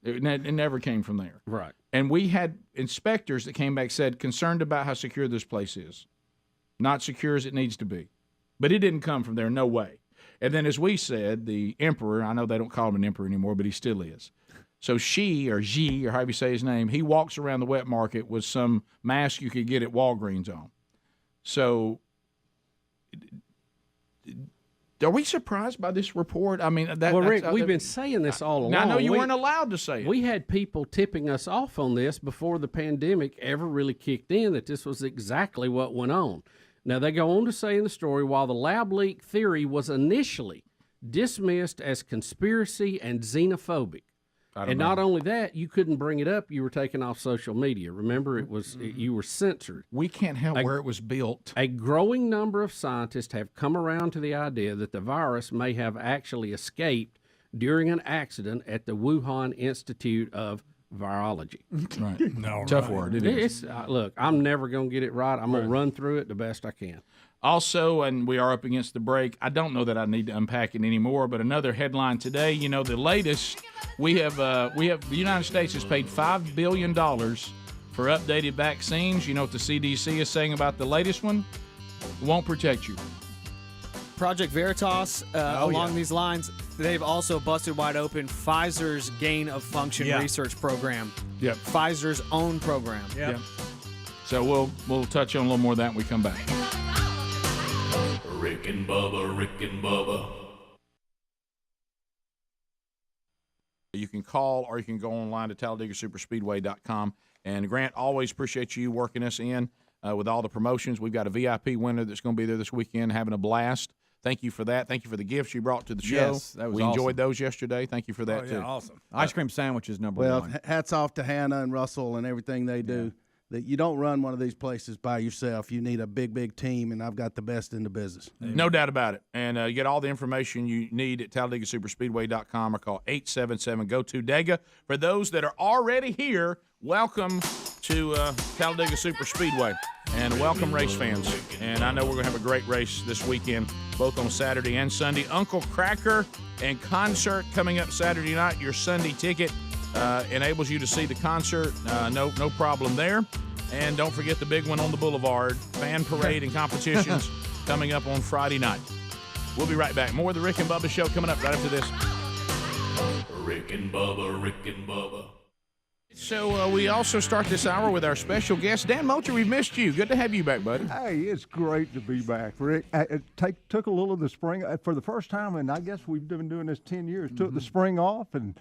It never came from there. Right. And we had inspectors that came back said, concerned about how secure this place is. Not secure as it needs to be. But it didn't come from there, no way. And then as we said, the emperor, I know they don't call him an emperor anymore, but he still is. So Xi, or however you say his name, he walks around the wet market with some mask you could get at Walgreens on. So are we surprised by this report? I mean, Rick, we've been saying this all along. Now, I know you weren't allowed to say it. We had people tipping us off on this before the pandemic ever really kicked in, that this was exactly what went on. Now, they go on to say in the story, while the lab leak theory was initially dismissed as conspiracy and xenophobic, and not only that, you couldn't bring it up. You were taken off social media. Remember, you were censored. We can't help where it was built. A growing number of scientists have come around to the idea that the virus may have actually escaped during an accident at the Wuhan Institute of Virology. Right. No, tough word. It is. Look, I'm never going to get it right. I'm going to run through it the best I can. Also, and we are up against the break, I don't know that I need to unpack it anymore, but another headline today, the latest, we have the United States has paid $5 billion for updated vaccines. You know what the CDC is saying about the latest one? It won't protect you. Project Veritas, along these lines, they've also busted wide open Pfizer's gain of function research program. Yep. Pfizer's own program. Yep. So we'll touch on a little more of that when we come back. Rick and Bubba. You can call or you can go online to TalladegaSuperspeedway.com. And Grant, always appreciate you working us in with all the promotions. We've got a VIP winner that's going to be there this weekend having a blast. Thank you for that. Thank you for the gifts you brought to the show. Yes, that was we awesome. enjoyed those yesterday. Thank you for that, too. Awesome. Ice cream sandwich is number one. one. Hats off to Hannah and Russell and everything they do. That you don't run one of these places by yourself. You need a big team, and I've got the best in the business. No doubt about it. And you get all the information you need at TalladegaSuperspeedway.com or call 877-GO-TO-DEGA. For those that are already here, welcome to Talladega Superspeedway. And welcome, race fans. And I know we're going to have a great race this weekend, both on Saturday and Sunday. Uncle Cracker and concert coming up Saturday night. Your Sunday ticket enables you to see the concert. No problem there. And don't forget the big one on the Boulevard, fan parade and competitions coming up on Friday night. We'll be right back. More of the Rick and Bubba Show coming up right after this. Rick and Bubba, Rick and Bubba. So we also start this hour with our special guest, Dan Moultrie. We've missed you. Good to have you back, buddy. Hey, it's great to be back, Rick. I took a little of the spring for the first time, and I guess we've been doing this 10 years. Took the spring off, and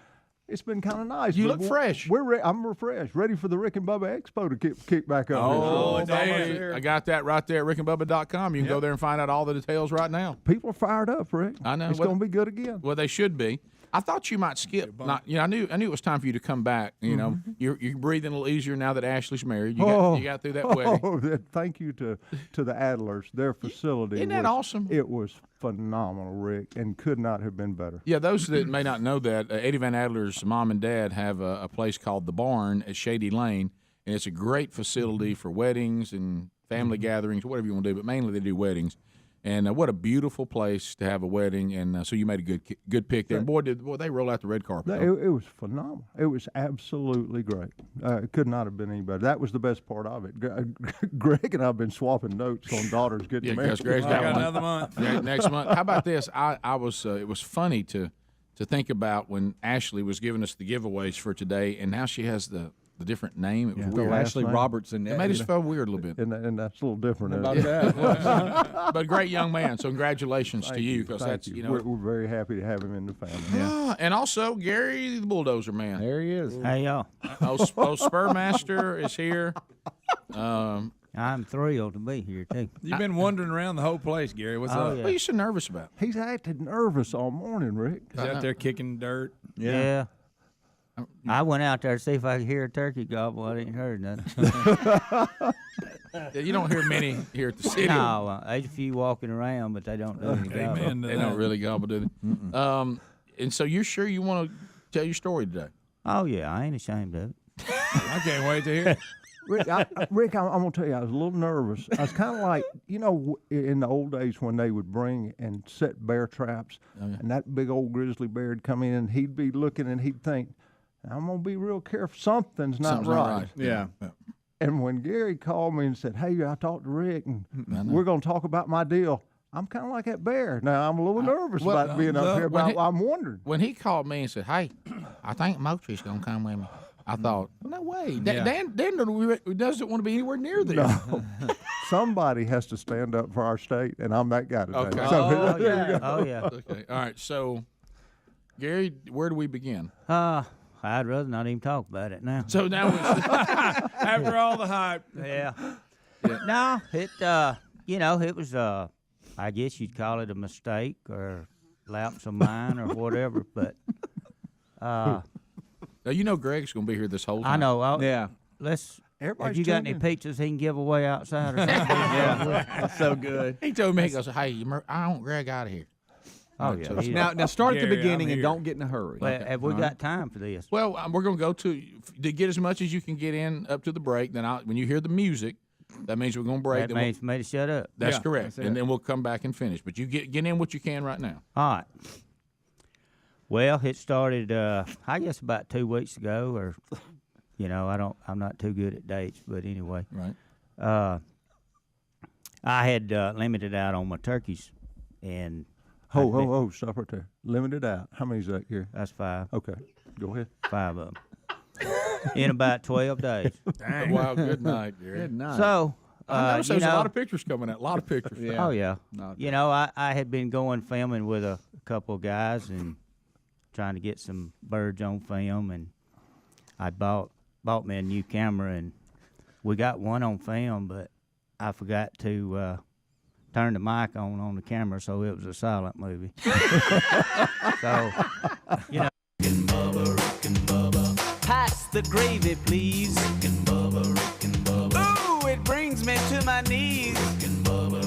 it's been kind of nice. You look fresh. I'm refreshed, ready for the Rick and Bubba Expo to kick back up. Oh, Dan. I got that right there at rickandbubba.com. You can go there and find out all the details right now. People are fired up, Rick. I know. It's going to be good again. Well, they should be. I thought you might skip. I knew it was time for you to come back. You know, you're breathing a little easier now that Ashley's married. You got through that wedding. Thank you to the Adlers. Their facility. Isn't that awesome? It was phenomenal, Rick, and could not have been better. Yeah, those that may not know that, Eddie Van Adler's mom and dad have a place called The Barn at Shady Lane, and it's a great facility for weddings and family gatherings, whatever you want to do, but mainly they do weddings. And what a beautiful place to have a wedding, and so you made a good pick there. Boy, they roll out the red carpet. It was phenomenal. It was absolutely great. It could not have been any better. That was the best part of it. Greg and I have been swapping notes on daughters getting married. Because Greg's got another month. Next month. How about this? It was funny to think about when Ashley was giving us the giveaways for today, and now she has the different name. It was weird. Ashley Robertson. It made us feel weird a little bit. And that's a little different. About that. But great young man. So congratulations to you, because that's you know we're very happy to have him in the family. Yeah. And also Gary the Bulldozer Man. There he is. Hey y'all. Spur Master is here. I'm thrilled to be here too. You've been wandering around the whole place, Gary. What's up? What are you so nervous about? He's acted nervous all morning, Rick. He's out there kicking dirt. Yeah. I went out there to see if I could hear a turkey gobble. I didn't hear nothing. You don't hear many here at the city. No, there's a few walking around, but they don't do any gobble. They don't really gobble, do they? And so you're sure you want to tell your story today? Oh, yeah. I ain't ashamed of it. I can't wait to hear it. Rick, I'm going to tell you, I was a little nervous. I was kind of like, in the old days when they would bring and set bear traps, and that big old grizzly bear would come in, and he'd be looking, and he'd think, I'm going to be real careful. Something's not right. Yeah. And when Gary called me and said, hey, I talked to Rick, and we're going to talk about my deal, I'm kind of like that bear. Now, I'm a little nervous about being up here, but I'm wondering. When he called me and said, hey, I think Moultrie's going to come with me, I thought, no way. Dan doesn't want to be anywhere near this. No. Somebody has to stand up for our state, and I'm that guy today. Okay. So, Oh, yeah. Okay. All right. So, Gary, where do we begin? I'd rather not even talk about it now. So now, after all the hype, yeah. No, it it was I guess you'd call it a mistake or lapse of mine or whatever. But now Greg's going to be here this whole time. I know. Yeah. Have you got any pizzas he can give away outside or something? Yeah, that's so good. He told me, he goes, hey, I want Greg out of here. Oh, yeah. Now start at the beginning and don't get in a hurry. Well, have we got time for this? Well, we're going to go to get as much as you can get in up to the break. Then when you hear the music, that means we're going to break. That means for me to shut up. That's correct. That's and then we'll come back and finish. But you get in what you can right now. All right. Well, it started, I guess, about 2 weeks ago, or, I'm not too good at dates, but anyway. Right. I had limited out on my turkeys, and stop right there. Limited out. How many is that here? That's 5. Okay, go ahead. 5 of them. In about 12 days. Dang. Wow, good night, Gary. Good night. So, I noticed there's a lot of pictures coming out. A lot of pictures. Yeah. Oh, yeah. I had been going filming with a couple of guys and trying to get some birds on film, and I bought me a new camera, and we got one on film, but I forgot to turn the mic on the camera, so it was a silent movie. So, Pass the gravy, please. Rick and Bubba. Ooh, it brings me to my knees. Rick and Bubba.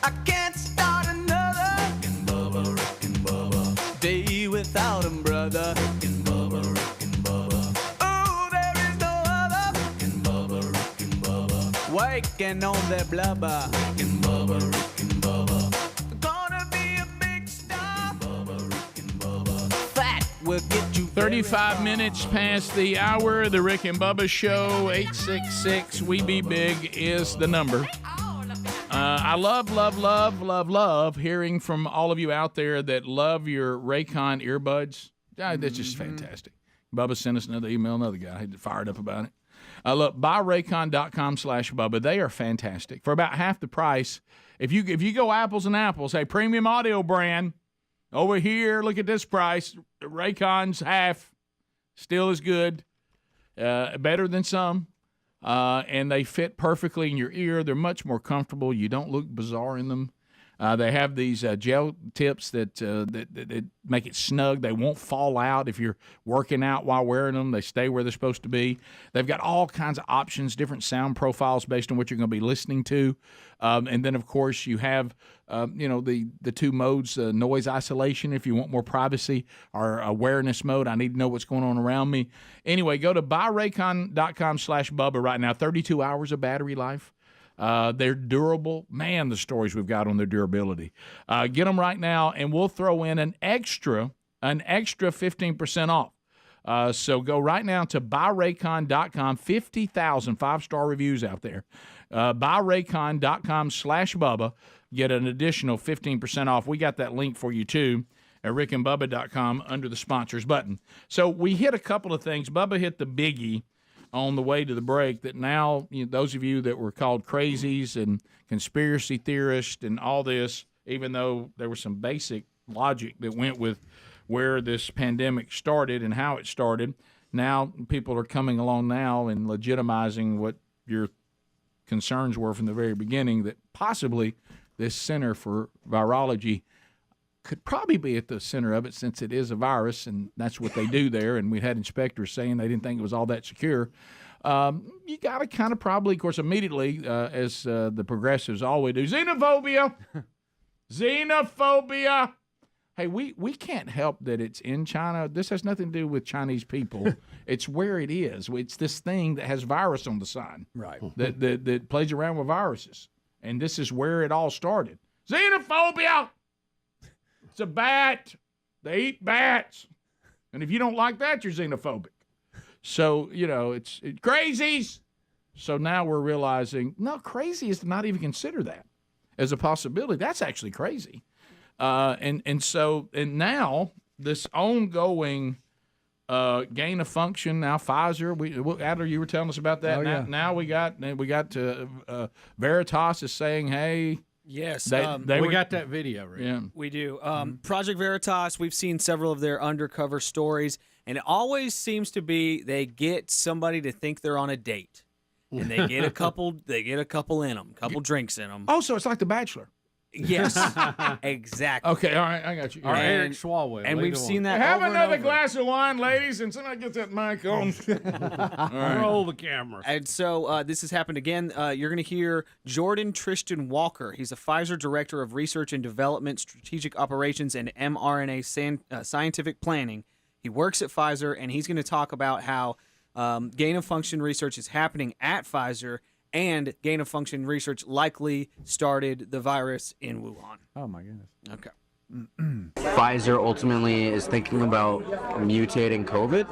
I can't start another. Rick and Bubba. Day without him, brother. Rick and Bubba. Ooh, there is no other. Rick and Bubba. Waking on their blubber. Rick and Bubba. Gonna be a big star. Rick and Bubba. Fat will get you 35 minutes past the hour. The Rick and Bubba Show, 866-WE-BE-BIG is the number. I love hearing from all of you out there that love your Raycon earbuds. That's just fantastic. Bubba sent us another email, another guy fired up about it. Look, buyraycon.com/Bubba. They are fantastic. For about half the price, if you go apples and apples, hey, premium audio brand, over here, look at this price. Raycon's half, still as good, better than some. And they fit perfectly in your ear. They're much more comfortable. You don't look bizarre in them. They have these gel tips that make it snug. They won't fall out if you're working out while wearing them. They stay where they're supposed to be. They've got all kinds of options, different sound profiles based on what you're going to be listening to. And then, of course, you have the two modes, noise isolation if you want more privacy, or awareness mode. I need to know what's going on around me. Anyway, go to buyraycon.com/Bubba right now. 32 hours of battery life. They're durable. Man, the stories we've got on their durability. Get them right now, and we'll throw in an extra 15% off. So go right now to buyraycon.com. 50,000 five-star reviews out there. Buyraycon.com/Bubba. Get an additional 15% off. We got that link for you, too, at rickandbubba.com under the sponsors button. So we hit a couple of things. Bubba hit the biggie on the way to the break, that now those of you that were called crazies and conspiracy theorists and all this, even though there was some basic logic that went with where this pandemic started and how it started, now people are coming along now and legitimizing what your concerns were from the very beginning, that possibly this Center for Virology could probably be at the center of it, since it is a virus, and that's what they do there. And we had inspectors saying they didn't think it was all that secure. You got to kind of probably, of course, immediately, as the progressives always do, xenophobia. Xenophobia. Hey, we can't help that it's in China. This has nothing to do with Chinese people. It's where it is. It's this thing that has virus on the sign. Right. That plays around with viruses. And this is where it all started. Xenophobia. It's a bat. They eat bats. And if you don't like that, you're xenophobic. So, it's crazies. So now we're realizing, no, crazy is to not even consider that as a possibility. That's actually crazy. And now this ongoing gain of function, now Pfizer, Adler, you were telling us about that. Oh, yeah. Now we got Veritas is saying, hey, yes, we got that video, Rick. Yeah, we do. Project Veritas, we've seen several of their undercover stories, and it always seems to be they get somebody to think they're on a date, and they get a couple in them, couple drinks in them. Oh, so it's like The Bachelor. Yes, exactly. Okay, all right, I got you. Or Eric Swalwell. And we've seen that. Have over and another over. glass of wine, ladies, and somebody gets that mic on. All right. Roll the camera. And so this has happened again. You're going to hear Jordan Tristan Walker. He's a Pfizer Director of Research and Development, Strategic Operations, and mRNA Scientific Planning. He works at Pfizer, and he's going to talk about how gain-of-function research is happening at Pfizer, and gain-of-function research likely started the virus in Wuhan. Oh, my goodness. Okay. Pfizer ultimately is thinking about mutating COVID?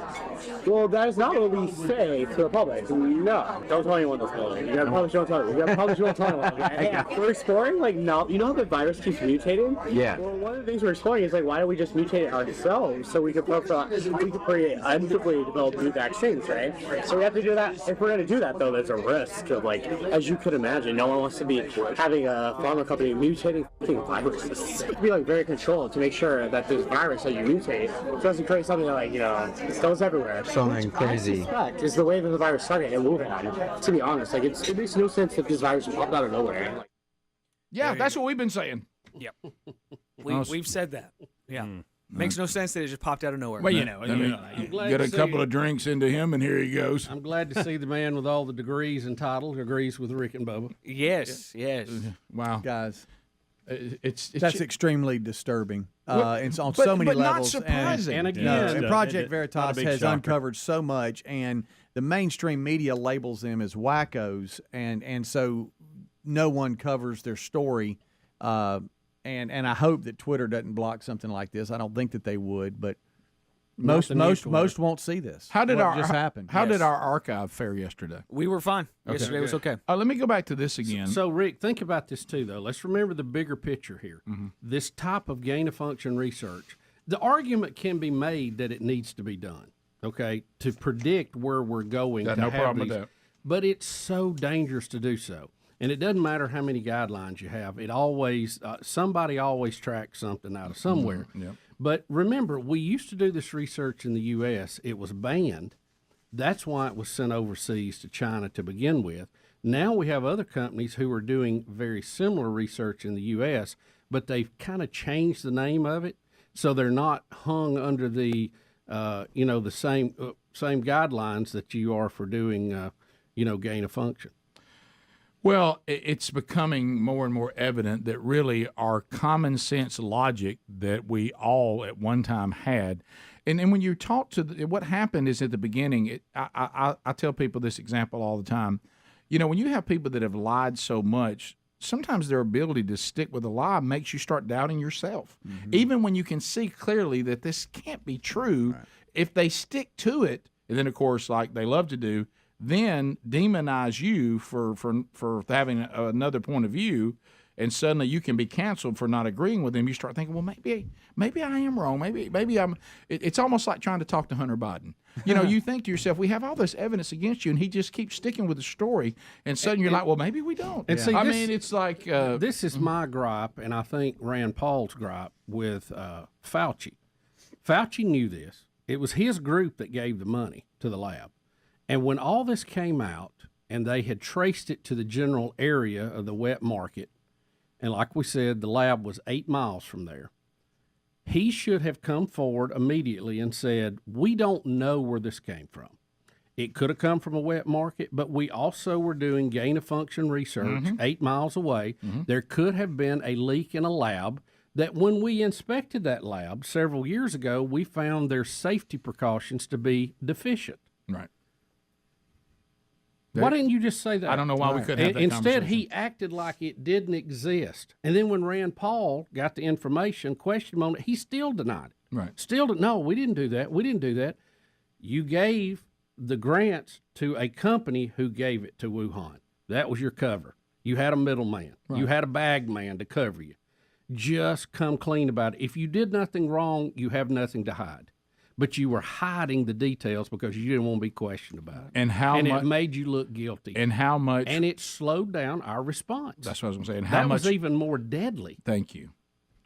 Well, that is not what we say to the public. No, don't tell anyone this building. You gotta publish, don't tell anyone. You gotta publish, don't tell anyone. Okay? We're exploring, no, you know how the virus keeps mutating? Yeah. Well, one of the things we're exploring is, why don't we just mutate it ourselves so we could create actively develop new vaccines, right? So we have to do that. If we're gonna do that, though, there's a risk of, as you could imagine, no one wants to be having a pharma company mutating viruses. It'd be, very controlled to make sure that this virus that you mutate doesn't create something that, it goes everywhere. Something crazy. Is the way that the virus started in Wuhan. To be honest, it makes no sense if this virus popped out of nowhere. Yeah, that's what we've been saying. Yep. We've said that. Yeah. Makes no sense that it just popped out of nowhere. Well, get a couple of drinks into him, and here he goes. I'm glad to see the man with all the degrees and titles agrees with Rick and Bubba. Yes. Wow. Guys. It's extremely disturbing. It's on but, so many but levels. Not surprising. And again, and Project Veritas has shocker. uncovered so much, and the mainstream media labels them as wackos, and so no one covers their story. And I hope that Twitter doesn't block something like this. I don't think that they would, but Most won't see this. How did What just happened? How did our archive fare yesterday? We were fine. Yesterday was okay. Let me go back to this again. So, Rick, think about this too, though. Let's remember the bigger picture here. Mm-hmm. This type of gain-of-function research, the argument can be made that it needs to be done, okay, to predict where we're going. Got to no have problem with these, that. But it's so dangerous to do so. And it doesn't matter how many guidelines you have. It always somebody always tracks something out of somewhere. Yep. But remember, we used to do this research in the U.S. It was banned. That's why it was sent overseas to China to begin with. Now we have other companies who are doing very similar research in the U.S., but they've kind of changed the name of it, so they're not hung under the the same guidelines that you are for doing gain of function. Well, it's becoming more and more evident that really our common sense logic that we all at one time had, and when you talk to what happened is at the beginning, I tell people this example all the time. When you have people that have lied so much, sometimes their ability to stick with a lie makes you start doubting yourself. Mm-hmm. Even when you can see clearly that this can't be true, right. If they stick to it, and then, of course, like they love to do, then demonize you for having another point of view, and suddenly you can be canceled for not agreeing with them. You start thinking, well, maybe I am wrong. Maybe I'm. It's almost like trying to talk to Hunter Biden. You think to yourself, we have all this evidence against you, and he just keeps sticking with the story, and suddenly you're like, well, maybe we don't. And see, it's like this is my gripe, and I think Rand Paul's gripe with Fauci. Fauci knew this. It was his group that gave the money to the lab. And when all this came out and they had traced it to the general area of the wet market, and like we said, the lab was 8 miles from there, he should have come forward immediately and said, we don't know where this came from. It could have come from a wet market, but we also were doing gain-of-function research 8 miles away. Mm-hmm. There could have been a leak in a lab that when we inspected that lab several years ago, we found their safety precautions to be deficient. Right. Why didn't you just say that? I don't know why we couldn't have that Instead, he acted like it didn't exist. And then when Rand Paul got the information, questioned him on it, he still denied it. Right. No, we didn't do that. We didn't do that. You gave the grants to a company who gave it to Wuhan. That was your cover. You had a middleman. Right. You had a bag man to cover you. Just come clean about it. If you did nothing wrong, you have nothing to hide. But you were hiding the details because you didn't want to be questioned about it. And it made you look guilty. And how much? And it slowed down our response. That's what I was going to say. And that was even more deadly. Thank you.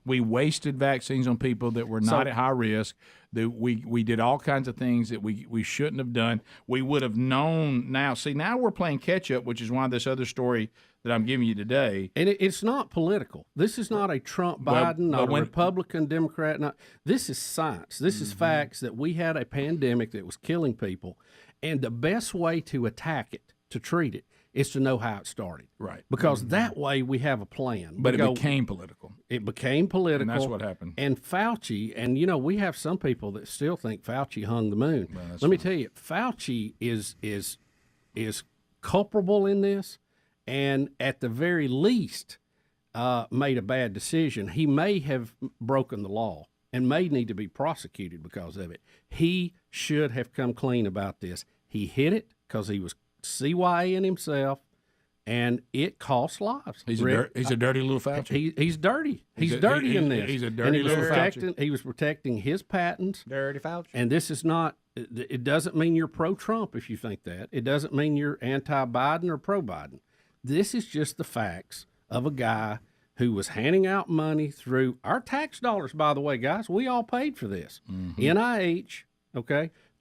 We wasted vaccines on people that were not at high risk. That we did all kinds of things that we shouldn't have done. We would have known now. See, now we're playing catch up, which is why this other story that I'm giving you today. And it's not political. This is not a Trump-Biden, not a Republican, Democrat. This is science. This is facts that we had a pandemic that was killing people. And the best way to attack it, to treat it, is to know how it started. Right. Because that way we have a plan. But it became political. It became political. And that's what happened. And Fauci, and we have some people that still think Fauci hung the moon. Well, Let me tell you, Fauci is culpable in this, and at the very least made a bad decision. He may have broken the law and may need to be prosecuted because of it. He should have come clean about this. He hid it because he was CYA himself, and it costs lives. He's a dirty little Fauci. He's dirty. He's dirty in this. He's a dirty little Fauci. He was protecting his patents. Dirty Fauci. And this is not. It doesn't mean you're pro-Trump if you think that. It doesn't mean you're anti-Biden or pro-Biden. This is just the facts of a guy who was handing out money through our tax dollars, by the way, guys. We all paid for this. NIH,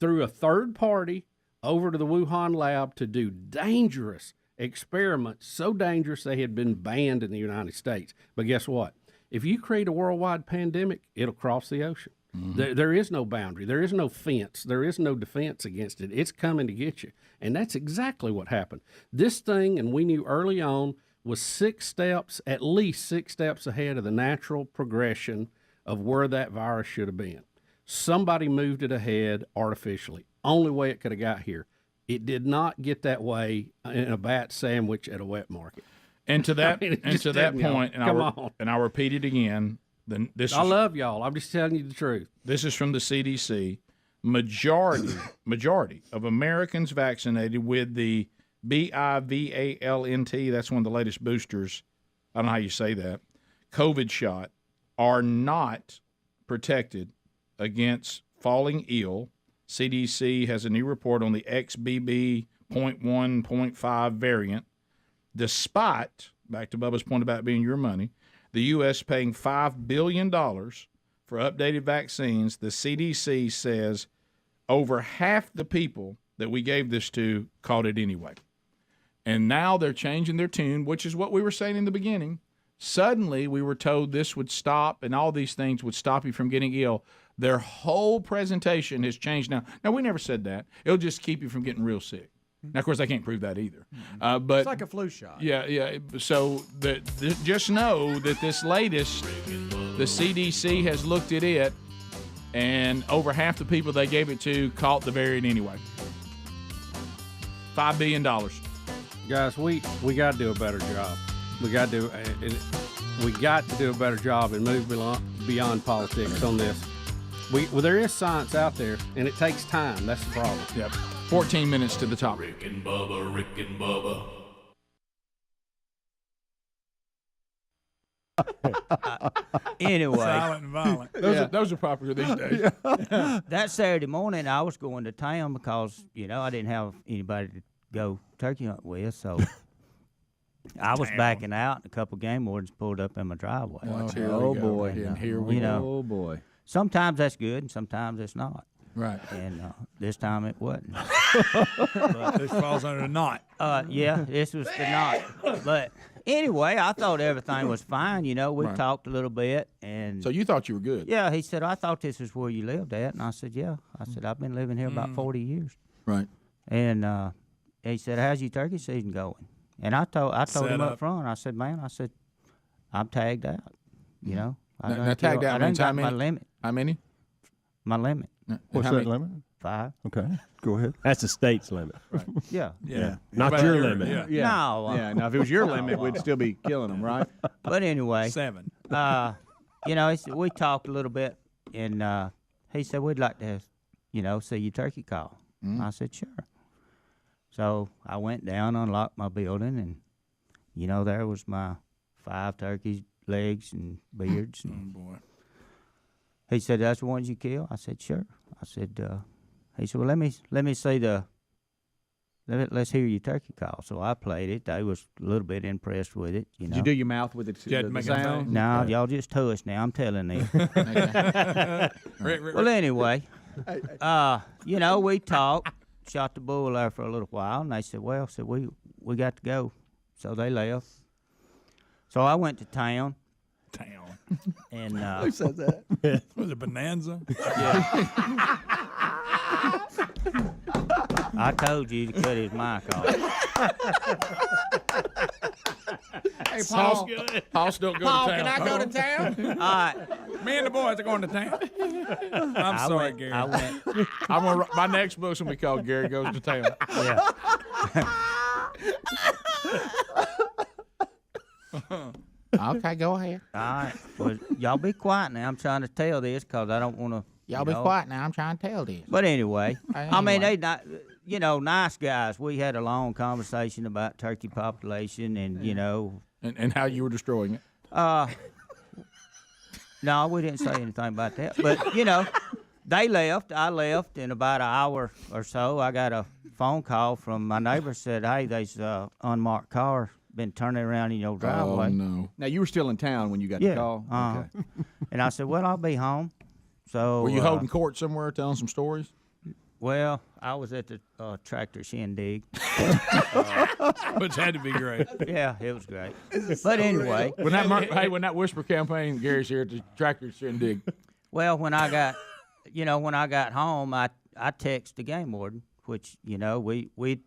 through a third party over to the Wuhan lab to do dangerous experiments, so dangerous they had been banned in the United States. But guess what? If you create a worldwide pandemic, it'll cross the ocean. There is no boundary. There is no fence. There is no defense against it. It's coming to get you. And that's exactly what happened. This thing, and we knew early on, was at least 6 steps ahead of the natural progression of where that virus should have been. Somebody moved it ahead artificially. Only way it could have got here. It did not get that way in a bat sandwich at a wet market. And to that, point, and I'll repeat it again. I love y'all. I'm just telling you the truth. This is from the CDC. majority of Americans vaccinated with the bivalent, that's one of the latest boosters, I don't know how you say that, COVID shot, are not protected against falling ill. CDC has a new report on the XBB.1.5 variant. Despite, back to Bubba's point about being your money, the U.S. paying $5 billion for updated vaccines, the CDC says over half the people that we gave this to caught it anyway. And now they're changing their tune, which is what we were saying in the beginning. Suddenly, we were told this would stop and all these things would stop you from getting ill. Their whole presentation has changed now. Now, we never said that. It'll just keep you from getting real sick. Now, of course, I can't prove that either. But it's like a flu shot. Yeah. So just know that this latest, the CDC has looked at it, and over half the people they gave it to caught the variant anyway. $5 billion. Guys, we got to do a better job. We got to do a better job and move beyond politics on this. Well, there is science out there, and it takes time. That's the problem. Yep. 14 minutes to the top. Rick and Bubba, Rick and Bubba. Anyway. Silent and violent. Those are popular these days. That Saturday morning, I was going to town because, I didn't have anybody to go turkey hunt with, so I was backing out, and a couple game wardens pulled up in my driveway. Oh, boy. And here we go. Oh, boy. Sometimes that's good, and sometimes it's not. Right. And this time it wasn't. This falls under the knot. Yeah, this was the knot. But anyway, I thought everything was fine. We Right. talked a little bit. And So you thought you were good? yeah, he said, I thought this is where you lived at. And I said, yeah. I said, I've been living here about 40 years. Right. And he said, how's your turkey season going? And I told him up front, I said, man, I'm tagged out. Now tagged out means how many? My limit. How many? My limit. What's that limit? 5. Okay, go ahead. That's the state's limit. Right. Yeah. Not your limit. Yeah. No. Now, if it was your limit, we'd still be killing them, right? But anyway. 7. He said, we talked a little bit, and he said, we'd like to, see your turkey call. I said, sure. So I went down, unlocked my building, and, there was my 5 turkeys, legs, and beards. And boy. He said, that's the ones you kill? I said, sure. I said, he said, well, let me see let's hear your turkey call. So I played it. They was a little bit impressed with it, Did you do your mouth with it? The sound? No, y'all just hush now. I'm telling you. Well, anyway, we talked, shot the bull there for a little while, and they said, well, we got to go. So they left. So I went to town. And who said that? Was it Bonanza? Yeah. I told you to cut his mic off. Hey, Paul. Paul don't go Paul, to town. can I go to town? All right. Me and the boys are going to town. I'm sorry, Gary. I went. My next book's gonna be called Gary Goes to Town. Yeah. Okay, go ahead. All right. Well, y'all be quiet now. I'm trying to tell this because I don't want to. Y'all be quiet now. I'm trying to tell this. But anyway, I mean, Anyway. they not, nice guys. We had a long conversation about turkey population and, And how you were destroying it. No, we didn't say anything about that. But, they left. I left. In about an hour or so, I got a phone call from my neighbor. Said, hey, there's an unmarked car been turning around in your driveway. Oh, no. Now, you were still in town when you got the call? Okay. And I said, well, I'll be home. So Were you holding court somewhere telling some stories? Well, I was at the tractor shindig. Which had to be great. Yeah, it was great. But anyway. When that whisper campaign, Gary's here at the tractor shindig. Well, when I got home, I texted the game warden, which, we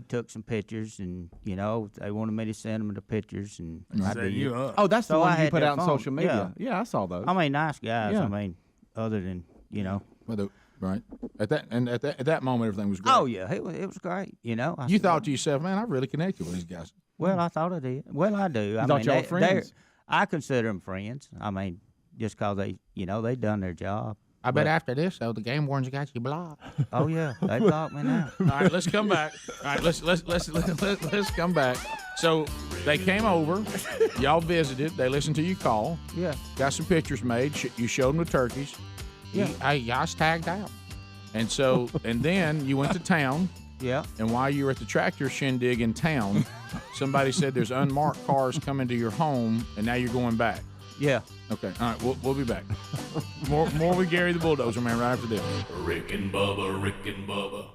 took some pictures, and, they wanted me to send them the pictures, and I did. Oh, that's the So I one you had put their out on phone. social media. Yeah, I saw those. I mean, nice guys. Yeah. I mean, other than, Right. At that moment, everything was great. Oh, yeah, it was great, You said, thought to yourself, man, I really connected with these guys. Well, I thought I did. Well, I do. You thought y'all were friends? I consider them friends. I mean, just because they done their job. I bet after this, though, the game wardens got you blocked. Oh yeah, they blocked me now. All right, let's come back. All right, let's come back. So they came over, y'all visited, they listened to you call. Yeah. Got some pictures made. You showed them the turkeys. Yeah. Y'all tagged out. And so, and then you went to town. Yeah. And while you were at the tractor shindig in town, somebody said there's unmarked cars coming to your home, and now you're going back. Yeah. Okay. All right. We'll be back. More with Gary the Bulldozer Man right after this. Rick and Bubba, Rick and Bubba.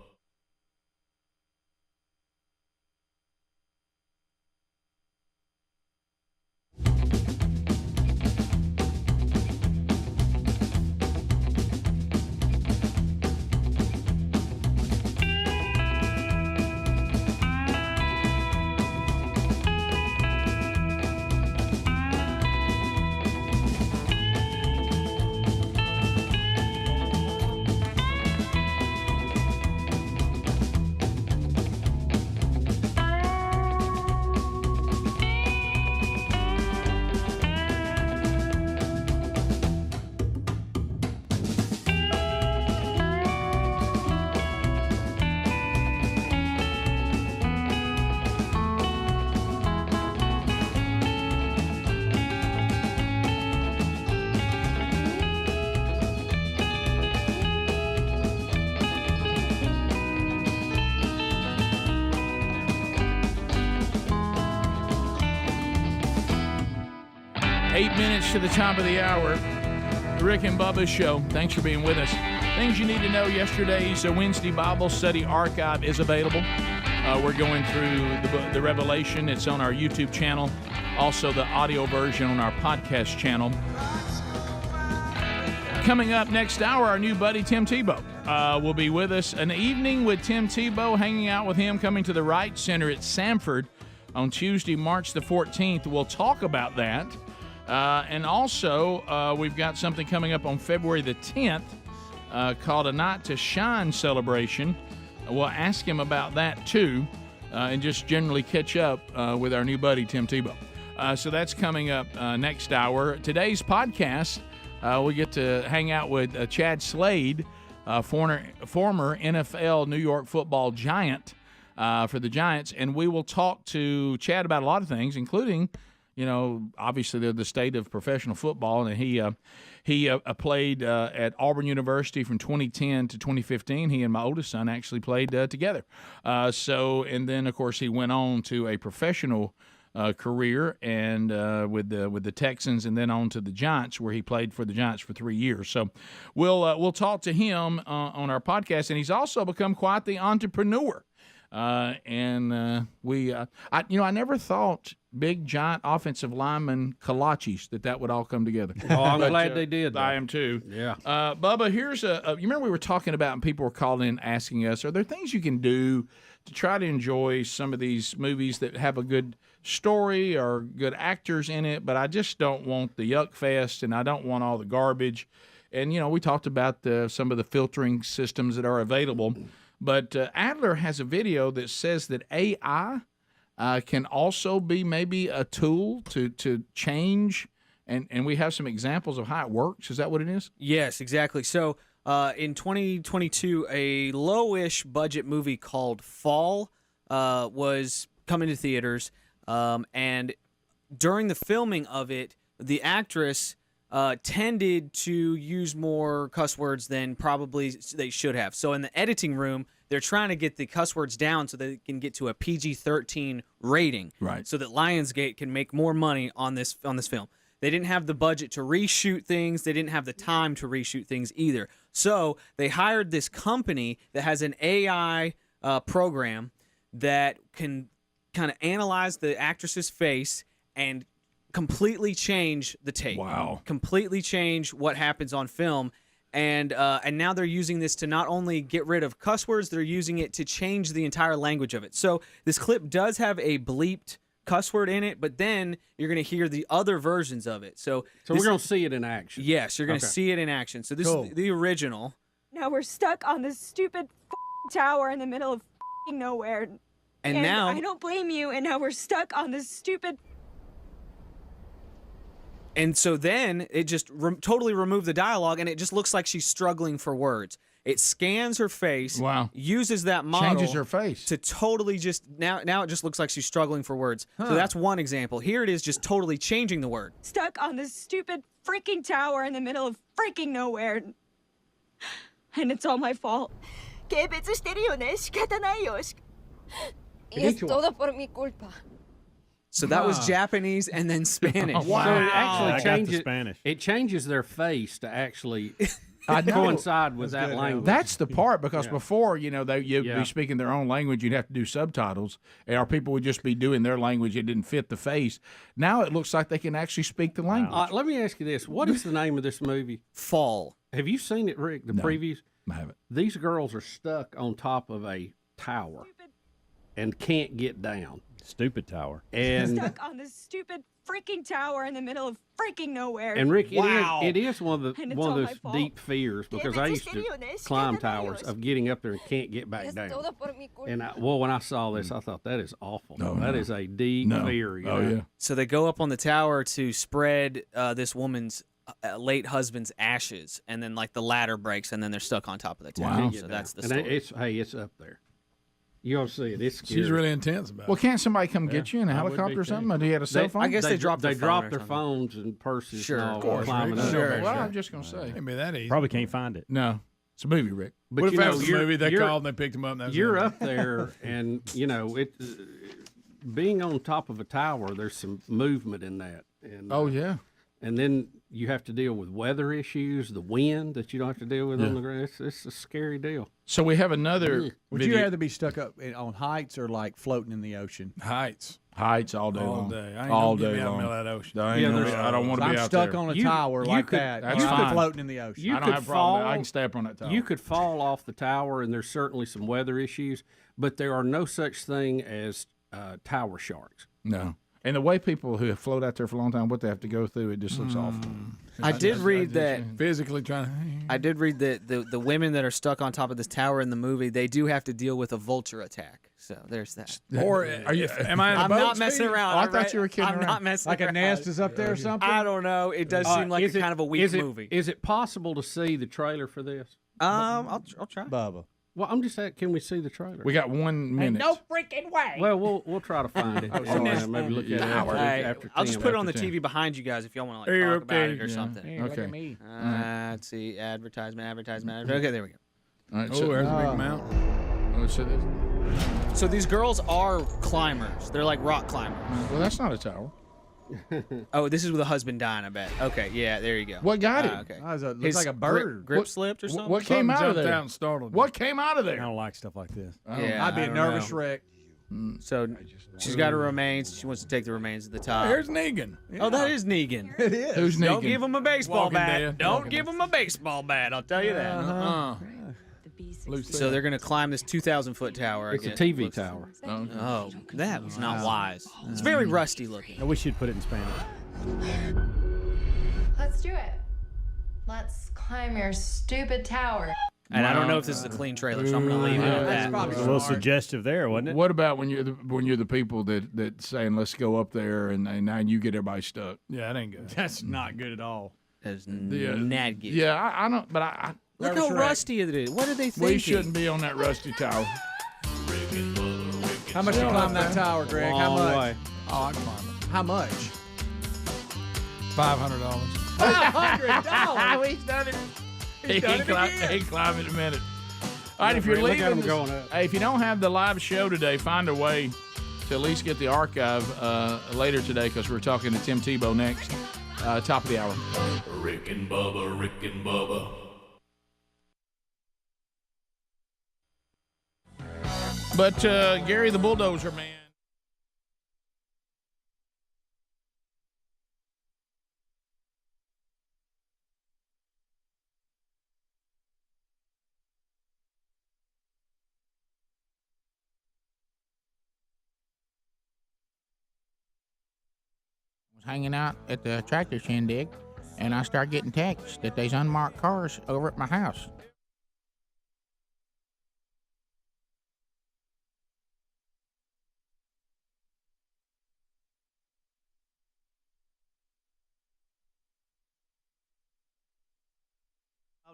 To the top of the hour, the Rick and Bubba Show. Thanks for being with us. Things you need to know. Yesterday's Wednesday Bible Study Archive is available. We're going through the Revelation. It's on our YouTube channel. Also, the audio version on our podcast channel. Coming up next hour, our new buddy Tim Tebow will be with us. An evening with Tim Tebow, hanging out with him, coming to the Wright Center at Sanford on Tuesday, March the 14th. We'll talk about that. And also, we've got something coming up on February the 10th called a Night to Shine celebration. We'll ask him about that, too, and just generally catch up with our new buddy, Tim Tebow. So that's coming up next hour. Today's podcast, we get to hang out with Chad Slade, former NFL New York football giant for the Giants, and we will talk to Chad about a lot of things, including obviously the state of professional football, and he played at Auburn University from 2010 to 2015. He and my oldest son actually played together. And then of course he went on to a professional career and with the Texans, and then on to the Giants, where he played for the Giants for 3 years. So we'll talk to him on our podcast, and he's also become quite the entrepreneur. I never thought big giant offensive lineman kolaches that would all come together. Oh, I'm glad they did. I am too. Yeah. Bubba, here's you remember we were talking about, and people were calling in asking us, are there things you can do to try to enjoy some of these movies that have a good story or good actors in it, but I just don't want the yuck fest and I don't want all the garbage. And, we talked about some of the filtering systems that are available. But Adler has a video that says that AI can also be maybe a tool to change, and we have some examples of how it works. Is that what it is? Yes, exactly. So in 2022, a low-ish budget movie called Fall was coming to theaters, and during the filming of it, the actress tended to use more cuss words than probably they should have. So in the editing room, they're trying to get the cuss words down so they can get to a PG-13 rating, right? So that Lionsgate can make more money on this film. They didn't have the budget to reshoot things. They didn't have the time to reshoot things either. So they hired this company that has an AI program that can kind of analyze the actress's face and completely change the tape. Wow. Completely change what happens on film. And now they're using this to not only get rid of cuss words, they're using it to change the entire language of it. So this clip does have a bleeped cuss word in it, but then you're going to hear the other versions of it. So we're going to see it in action. Yes, you're going to see it in action. So this is the original. Now we're stuck on this stupid tower in the middle of nowhere. And now I don't blame you, and now we're stuck on this stupid And so then it just totally removed the dialogue, and it just looks like she's struggling for words. It scans her face. Wow. Uses that model. Changes her face. To totally just, now it just looks like she's struggling for words. Huh. So that's one example. Here it is just totally changing the word. Stuck on this stupid freaking tower in the middle of freaking nowhere. And it's all my fault. 軽蔑してるよね。仕方ないよ。Y es todo por mi culpa. So that was Japanese and then Spanish. Wow. So it actually I got the changes. Spanish. It changes their face to actually I know. coincide with that language. That's the part, because Yeah. before, you'd Yeah. be speaking their own language, you'd have to do subtitles, or people would just be doing their language. It didn't fit the face. Now it looks like they can actually speak the language. Let me ask you this: what is the name of this movie? Fall. Have you seen it, Rick? The No, previews? I haven't. These girls are stuck on top of a tower and can't get down. Stupid tower. And Stuck on this stupid freaking tower in the middle of freaking nowhere. And Rick, wow. it is one of And it's one all of my those fault. deep fears, because I used to climb towers of getting up there and can't get back Es down. todo por mi culpa. And when I saw this, I thought that is awful. No, That no. is a deep No. fear. You Oh, know? yeah. So they go up on the tower to spread this woman's late husband's ashes, and then like the ladder breaks, and then they're stuck on top of the tower. Wow. So that's the And story. it's up there. You ought to see it. It's scary. She's really intense about Well, it. can't somebody come get you in a I would be helicopter or too. something? Or do you have a cell phone? I guess they dropped their phone dropped or their something. phones and purses. Sure, and all of course, climbing Rick. up. Sure. Well, I'm just going to say. Can't be that easy. Probably can't find it. No. It's a movie, Rick. But What if you that know, was the movie they you're- called and they picked him up? And that was You're it? up there, and being on top of a tower, there's some movement in that. And, Oh, yeah. And then you have to deal with weather issues, the wind that you don't have to deal with on the ground. It's a scary deal. So we have another Would video. you rather be stuck up on heights or like floating in the ocean? Heights. Heights all day All long. day. I ain't all gonna get day me out in the long. middle of that ocean. I, ain't Yeah, gonna- there's- I don't want to I'm be out stuck there. on a You- tower you like could- that. That's you could fine. floating in the ocean. You I don't could have a problem. fall. I can stay up on that tower. You could fall off the tower, and there's certainly some weather issues, but there are no such thing as tower sharks. No. And the way people who have floated out there for a long time, what they have to go through, it just looks awful. I did read that. Physically trying to. I did read that the women that are stuck on top of this tower in the movie, they do have to deal with a vulture attack. So there's that. Or Are you? am I in a I'm boat, not messing Steve? around. Oh, I all thought right? you were kidding I'm around. not messing Like a around. nest is up there or something? I don't know. It does seem like Is a it- kind of a weak is it- movie. Is it possible to see the trailer for this? I'll try. Bubba. Well, I'm just asking, can we see the trailer? We got 1 minute. freaking way. Well, we'll try to find it. and maybe look at it after I'll just put it on the 10. TV behind you guys if y'all want to Hey, talk about okay. it or Yeah. something. Hey, look at me. Let's see. Advertisement. Okay, there we go. All right, Oh, there's a big mount. so this, So these girls are climbers. They're like rock climbers. well, that's not a tower. Oh, this is with a husband dying, I bet. Okay, yeah, there you go. What got it? Okay. Looks His like a bird. Grip What- slipped or something? What came out of jumped there? out and startled What came out of I there? don't like stuff like this. Yeah, I'd be I a don't nervous know. wreck. So she's got her remains. She wants to take the remains at the top. Here's Negan. Oh, that is Negan. It is. Who's Don't Negan? give him a baseball Walking bat. Dead. Don't give him a baseball bat. I'll tell you that. Uh-huh. So they're going to climb this 2,000-foot tower. I It's a guess. TV tower. Oh, that was not wise. It's very rusty looking. I wish you'd put it in Spanish. Let's do it. Let's climb your stupid tower. And I don't know if this is a clean trailer, so I'm going to leave it at That's that. probably It was a little smart. suggestive there, wasn't it? What about when you're the people that saying let's go up there and now you get everybody stuck? Yeah, that ain't good. That's not good at all. That's Yeah. not good. Yeah, I don't. But I Look how rusty it is. What are they thinking? we shouldn't be on that rusty tower. How much to climb that tower, Greg? How Long much? way. Oh, I climb it. How much? $500. $500. He's done it. He done it again. climb in a minute. All right, if you're Look at leaving, him going up. hey, if you don't have the live show today, find a way to at least get the archive later today because we're talking to Tim Tebow next, top of the hour. Rick and Bubba, Rick and Bubba. But Gary the Bulldozer Man. Was hanging out at the tractor shindig, and I start getting texts that there's unmarked cars over at my house.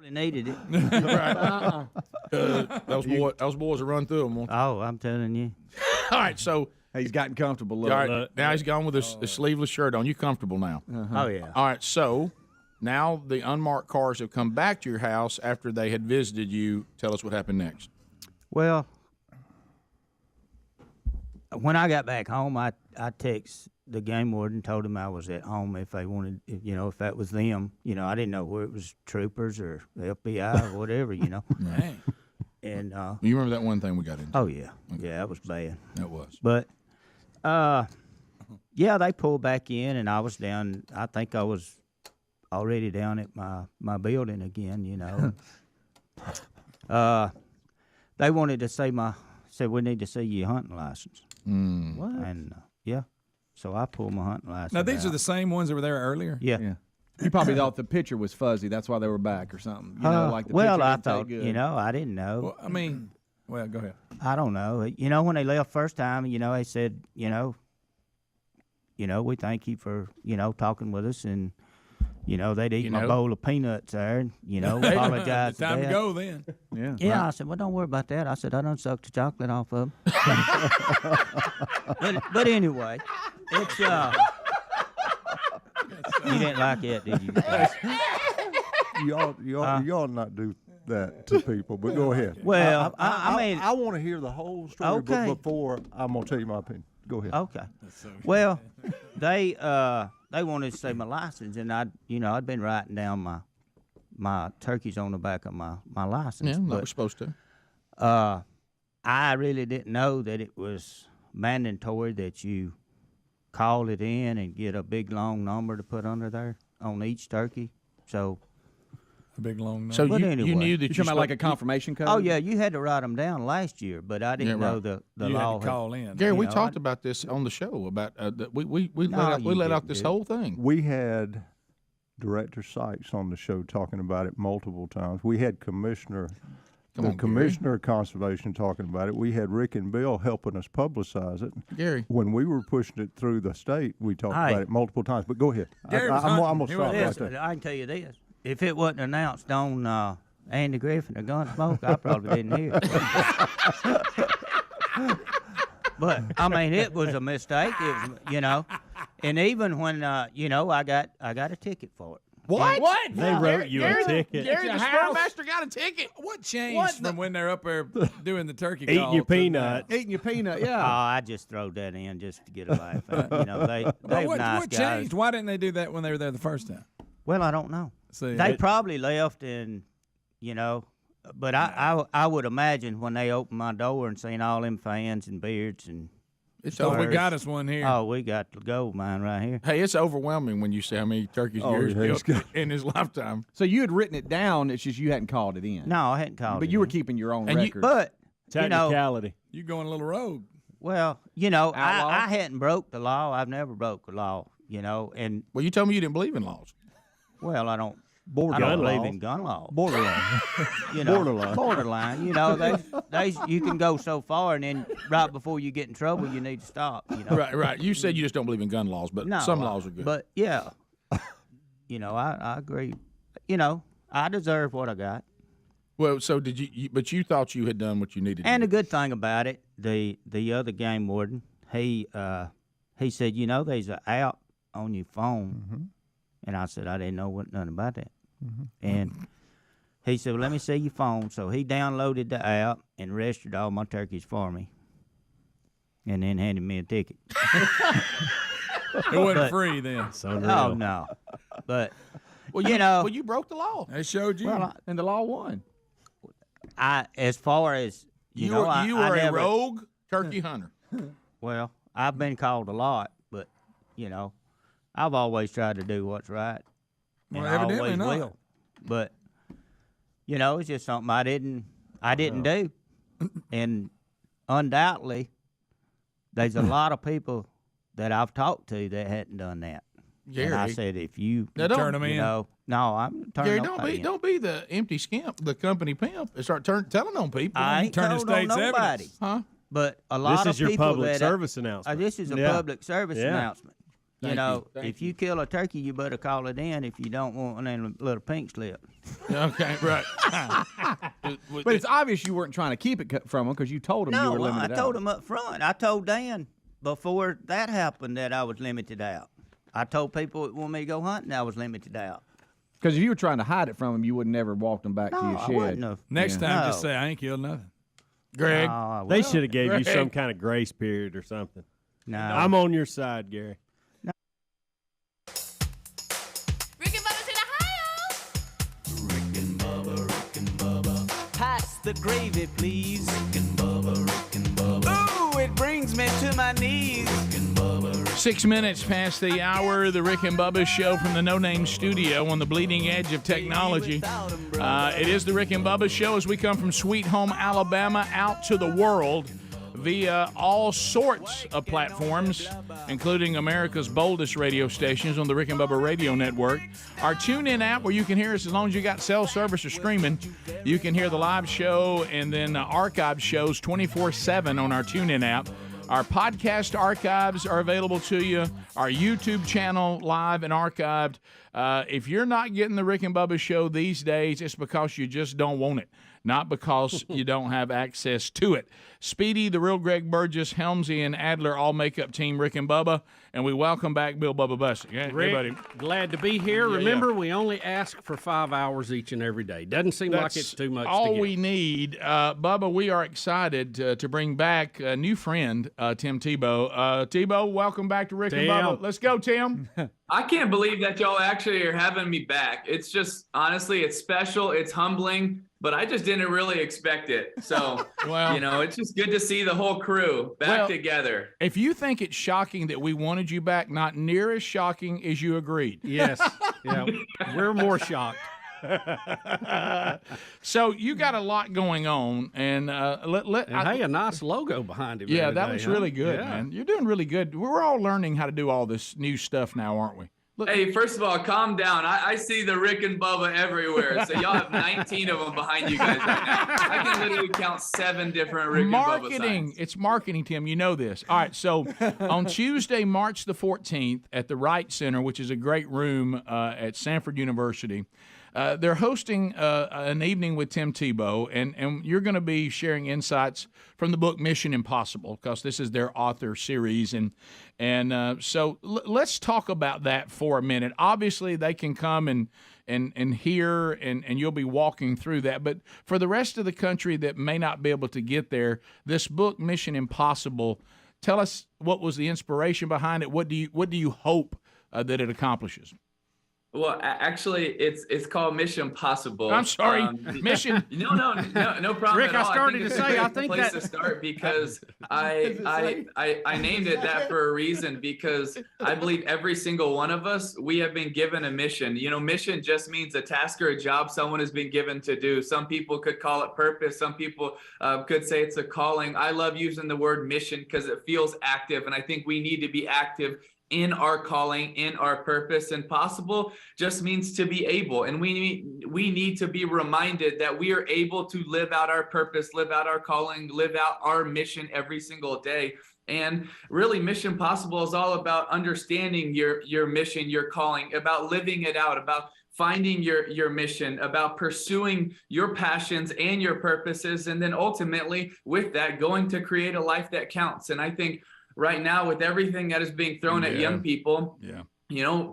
They needed it. Right. Those boys will run through them. Oh, I'm telling you. All right, so he's gotten comfortable. All right, now he's gone with his sleeveless shirt on. You comfortable now? Oh, yeah. All right, so now the unmarked cars have come back to your house after they had visited you. Tell us what happened next. Well, when I got back home, I texted the game warden, told him I was at home if they wanted, if that was them. I didn't know where it was troopers or the FBI or whatever, Right. And You remember that one thing we got into? oh yeah, yeah, that was bad. That was. But yeah, they pulled back in, and I was down. I think I was already down at my building again. They wanted to said we need to see your hunting license. What? And yeah, so I pulled my hunting license. Now these out. are the same ones that were there earlier. Yeah. You probably thought the picture was fuzzy. That's why they were back or something. Like the well, picture I didn't take thought, good. I didn't know. Well, I mean, go ahead. I don't know. When they left first time, they said, we thank you for, talking with us, and, they'd eat my bowl of peanuts there, and, apologize. It's time to go then. Yeah. Yeah, I said, well, don't worry about that. I said, I done sucked the chocolate off of them. but anyway, it's, you didn't like it, did you? You ought not do that to people, but go ahead. Well, I want to hear the whole story Okay. before I'm going to tell you my opinion. Go ahead. Okay. Well, they wanted to see my license, and I'd been writing down my turkeys on the back of my license. Yeah, that but, was supposed to. I really didn't know that it was mandatory that you call it in and get a big long number to put under there on each turkey. So A big long number. So But you anyway. knew that You talking about like a confirmation code? Oh yeah, you had to write them down last year, but I didn't Yeah, know right. the You had law. to call in. Gary, we know, talked about this on the show about we No, you let out didn't this do it. whole thing. We had Director Sykes on the show talking about it multiple times. We had Commissioner of Conservation talking about it. We had Rick and Bill helping us publicize it. Gary. When we were pushing it through the state, we talked Hey. about it multiple times. But go ahead. Gary was I'm hunting. going to He stop right Listen, there. I can tell you this: if it wasn't announced on Andy Griffin or Gunsmoke, I probably didn't hear it. But I mean, it was a mistake. It was, and even when I got a ticket for it. What? What? They wrote you a ticket. Gary, the sperm master got a ticket. What changed from when they're up there doing the turkey Eating call your to now? peanut. Eating your peanut, Oh, yeah. I just throw that in just to get a laugh out. They What nice what guys. changed? Why didn't they do that when they were there the first time? Well, I don't know. See, They probably left, and but I would imagine when they opened my door and seen all them fans and beards and. So we got us one here. Oh, we got the gold mine right here. Hey, it's overwhelming when you see how many turkeys Gary's killed in his lifetime. So you had written it down. It's just you hadn't called it in. No, I hadn't called But it you were in. keeping your own And records. But Technicality. You going a little rogue. well, Outlaw? I hadn't broke the law. I've never broke the law. And Well, you told me you didn't believe in laws. well, I don't Gun believe laws. in gun law. Borderline. Borderline. Borderline. You can go so far, and then right before you get in trouble, you need to stop. Right. You said you just don't believe in gun laws, but No, some laws are good. But yeah, I agree. I deserve what I got. Well, so did you? But you thought you had done what you needed. And to the good thing about it, the other game warden, he said, there's an app on your phone, and I said I didn't know nothing about that. And he said, well, let me see your phone. So he downloaded the app and registered all my turkeys for me, and then handed me a ticket. It wasn't free then. Oh no, but Well, you broke the law. They showed you. And the law won. as far as You know, were I a never- rogue turkey hunter. Well, I've been called a lot, but I've always tried to do what's right. And Well, I evidently always not. will. But it's just something I didn't do. And undoubtedly there's a lot of people that I've talked to that hadn't done that. And I Gary. said, if you Now, don't- Turn them in. no, I'm turning Gary, nobody in. don't be the empty skimp, the company pimp, and start telling on people. I ain't Turn the told on state's nobody. evidence. Huh? But a lot This of is your people public that service announcement. This is a Yeah. public service Yeah. announcement. You know, if you kill a turkey, you better call it in if you don't want a little pink slip. Okay, right. But it's obvious you weren't trying to keep it from him because you told him you were limited I told him up front. I told Dan before that happened that I was limited out. I told people that want me to go hunting I was limited out. Because if you were trying to hide it from him, you would never walk them back to your shed. I wouldn't have. Next time, just say, I ain't killed nothing. Greg. They should have gave you some kind of grace period or something. No. I'm on your side, Gary. Pass the gravy, please. Rick and Bubba. Ooh, it brings me to my knees. 6 minutes past the hour, the Rick and Bubba Show from the No Name Studio on the bleeding edge of technology. It is the Rick and Bubba Show as we come from Sweet Home, Alabama, out to the world via all sorts of platforms, including America's boldest radio stations on the Rick and Bubba Radio Network. Our TuneIn app, where you can hear us as long as you got cell service or streaming. You can hear the live show and then archive shows 24/7 on our TuneIn app. Our podcast archives are available to you. Our YouTube channel, live and archived. If you're not getting the Rick and Bubba Show these days, it's because you just don't want it, not because you don't have access to it. Speedy, the real Greg Burgess, Helmsy, and Adler all make up Team Rick and Bubba, and we welcome back Bill Bubba Bussey. Hey, Rick, buddy. glad to be here. Yeah, Remember, we only ask for 5 hours each and every day. Doesn't seem like it's too much all to get. we need. Bubba, we are excited to bring back a new friend, Tim Tebow. Tebow, welcome back to Rick and Bubba. Let's go, Tim. I can't believe that y'all actually are having me back. It's just, honestly, it's special. It's humbling, but I just didn't really expect it. So, it's just good to see the whole crew back together. If you think it's shocking that we wanted you back, not near as shocking as you agreed. Yes. Yeah. We're more shocked. So you got a lot going on, and hey, a nice logo behind him. Yeah, that was really good, man. You're doing really good. We're all learning how to do all this new stuff now, aren't we? Look. Hey, first of all, calm down. I see the Rick and Bubba everywhere. So y'all have 19 of them behind you guys right now. I can literally count 7 different Rick and Bubba signs. It's marketing, Tim. You know this. All right, so on Tuesday, March the 14th at the Wright Center, which is a great room at Sanford University, they're hosting an evening with Tim Tebow, and you're going to be sharing insights from the book Mission Impossible, because this is their author series. So let's talk about that for a minute. Obviously, they can come and hear, and you'll be walking through that. But for the rest of the country that may not be able to get there, this book, Mission Impossible, tell us what was the inspiration behind it. What do you hope that it accomplishes? Well, actually, it's called Mission Impossible. I'm sorry, Mission. No problem. Rick, at all. I started to say, I think place that to start because I named it that for a reason, because I believe every single one of us, we have been given a mission. Mission just means a task or a job someone has been given to do. Some people could call it purpose. Some people could say it's a calling. I love using the word mission because it feels active, and I think we need to be active in our calling, in our purpose. And possible just means to be able. And we need to be reminded that we are able to live out our purpose, live out our calling, live out our mission every single day. And really, Mission Impossible is all about understanding your mission, your calling, about living it out, about finding your mission, about pursuing your passions and your purposes. And then ultimately, with that, going to create a life that counts. And I think right now, with everything that is being thrown at young people,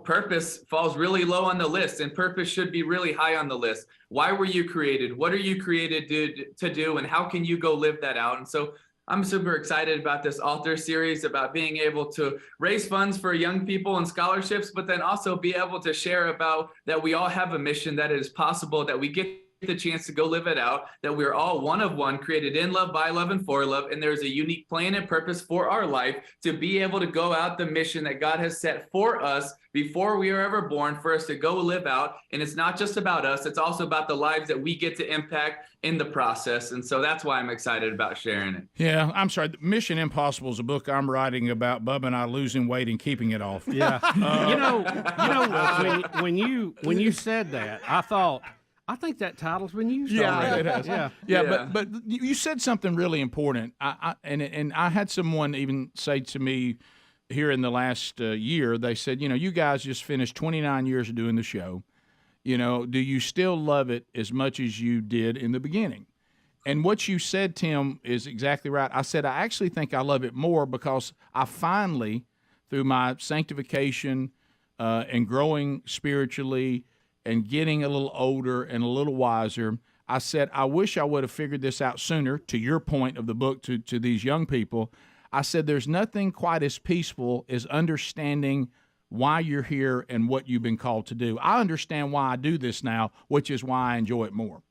purpose falls really low on the list, and purpose should be really high on the list. Why were you created? What are you created to do? And how can you go live that out? And so I'm super excited about this author series, about being able to raise funds for young people and scholarships, but then also be able to share about that we all have a mission, that it is possible, that we get the chance to go live it out, that we're all one of one, created in love, by love, and for love, and there's a unique plan and purpose for our life to be able to go out the mission that God has set for us before we were ever born, for us to go live out. And it's not just about us, it's also about the lives that we get to impact in the process. And so that's why I'm excited about sharing it. Yeah, I'm sorry. Mission Impossible is a book I'm writing about Bubba and I losing weight and keeping it off. Yeah. When you said that, I think that title's been used already. It has. Yeah. But you said something really important. I had someone even say to me here in the last year, they said, you guys just finished 29 years of doing the show. Do you still love it as much as you did in the beginning? And what you said, Tim, is exactly right. I said, I actually think I love it more because I finally, through my sanctification and growing spiritually and getting a little older and a little wiser, I said, I wish I would have figured this out sooner, to your point of the book to these young people. I said, there's nothing quite as peaceful as understanding why you're here and what you've been called to do. I understand why I do this now, which is why I enjoy it more.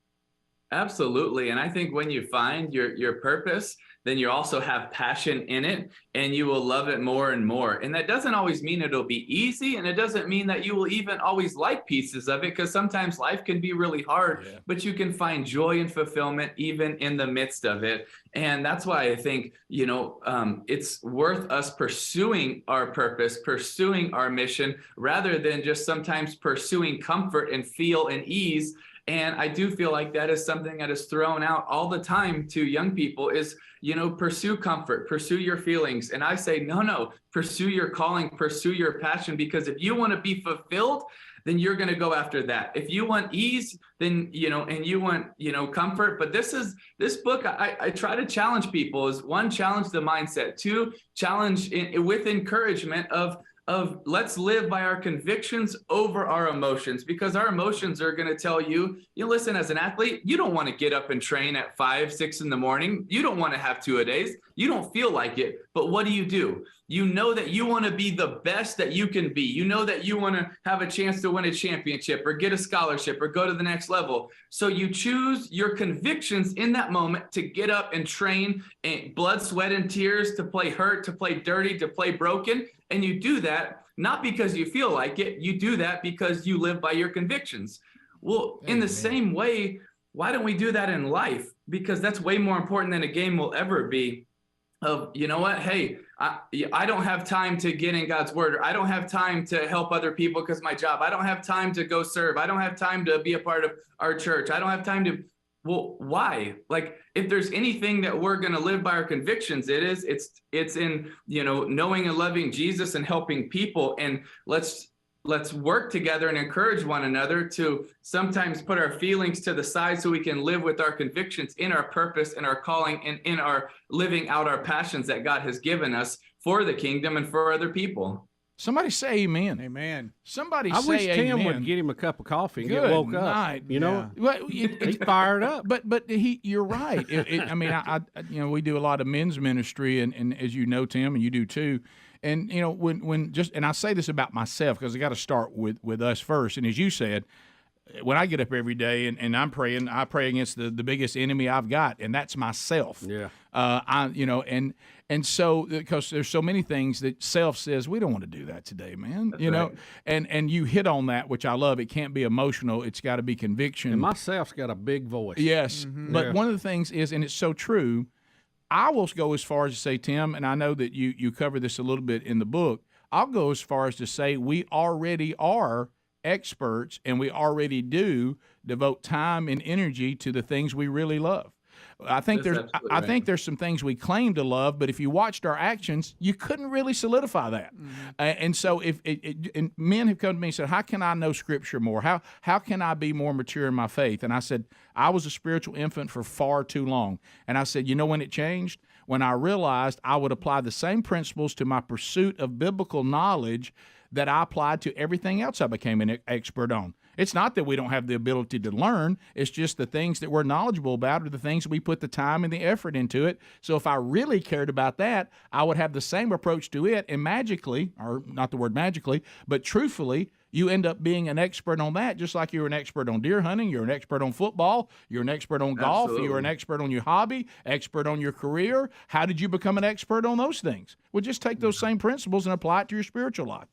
Absolutely. And I think when you find your purpose, then you also have passion in it and you will love it more and more. And that doesn't always mean it'll be easy. And it doesn't mean that you will even always like pieces of it, because sometimes life can be really hard, but you can find joy and fulfillment even in the midst of it. And that's why I think, it's worth us pursuing our purpose, pursuing our mission, rather than just sometimes pursuing comfort and feel and ease. And I do feel like that is something that is thrown out all the time to young people is, pursue comfort, pursue your feelings. And I say, no, pursue your calling, pursue your passion, because if you want to be fulfilled, then you're going to go after that. If you want ease, then, and you want, comfort. But this book, I try to challenge people is, one, challenge the mindset, two, challenge with encouragement of let's live by our convictions over our emotions, because our emotions are going to tell you, listen, as an athlete, you don't want to get up and train at 5, 6 in the morning. You don't want to have 2-a-days. You don't feel like it. But what do? You know that you want to be the best that you can be. You know that you want to have a chance to win a championship or get a scholarship or go to the next level. So you choose your convictions in that moment to get up and train, and blood, sweat, and tears, to play hurt, to play dirty, to play broken. And you do that not because you feel like it. You do that because you live by your convictions. Well, in the same way, why don't we do that in life? Because that's way more important than a game will ever be. Of, you know what? Hey, I don't have time to get in God's word, or I don't have time to help other people because my job. I don't have time to go serve. I don't have time to be a part of our church. I don't have time to. Well, why? Like, if there's anything that we're going to live by our convictions, it's in, knowing and loving Jesus and helping people. And let's work together and encourage one another to sometimes put our feelings to the side so we can live with our convictions in our purpose and our calling and in our living out our passions that God has given us for the kingdom and for other people. Somebody say amen. Amen. Somebody I say wish Tim amen. would get him a cup of coffee and Good get woke night. up. You know, Well, he's fired up. But you're right. I we do a lot of men's ministry, and as you know, Tim, and you do too. And and I say this about myself because I got to start with us first. And as you said, when I get up every day and I'm praying, I pray against the biggest enemy I've got, and that's myself. Yeah. And so, because there's so many things that self says, we don't want to do that today, man. That's right. And you hit on that, which I love. It can't be emotional. It's got to be conviction. And myself's got a big voice. Yes. Mm-hmm. But Yeah. one of the things is, and it's so true, I will go as far as to say, Tim, and I know that you cover this a little bit in the book, I'll go as far as to say we already are experts and we already do devote time and energy to the things we really love. I think there's some things we claim to love, but if you watched our actions, you couldn't really solidify that. And so and men have come to me and said, how can I know Scripture more? How can I be more mature in my faith? And I said, I was a spiritual infant for far too long. And I said, when it changed? When I realized I would apply the same principles to my pursuit of biblical knowledge that I applied to everything else I became an expert on. It's not that we don't have the ability to learn. It's just the things that we're knowledgeable about are the things we put the time and the effort into it. So if I really cared about that, I would have the same approach to it. And magically, or not the word magically, but truthfully, you end up being an expert on that, just like you're an expert on deer hunting, you're an expert on football, you're an expert on golf, Absolutely. you're an expert on your hobby, expert on your career. How did you become an expert on those things? Well, just take those same principles and apply it to your spiritual life.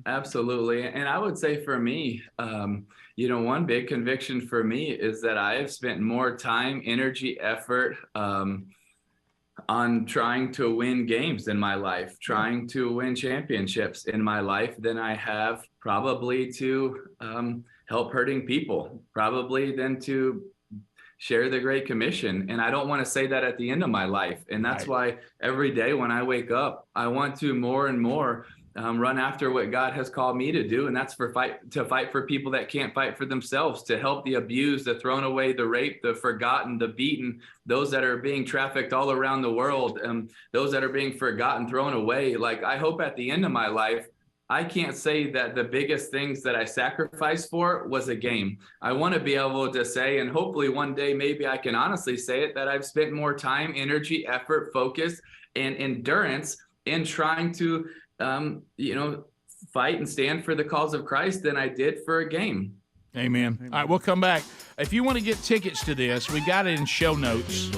Absolutely. And I would say for me, one big conviction for me is that I have spent more time, energy, effort on trying to win games in my life, trying to win championships in my life than I have probably to help hurting people, probably than to share the Great Commission. And I don't want to say that at the end of my life. And that's why every day when I wake up, I want to more and more run after what God has called me to do, and that's to fight for people that can't fight for themselves, to help the abused, the thrown away, the raped, the forgotten, the beaten, those that are being trafficked all around the world, those that are being forgotten, thrown away. Like, I hope at the end of my life, I can't say that the biggest things that I sacrificed for was a game. I want to be able to say, and hopefully one day maybe I can honestly say it, that I've spent more time, energy, effort, focus, and endurance in trying to fight and stand for the cause of Christ than I did for a game. Amen. All right, we'll come back. If you want to get tickets to this, we got it in show notes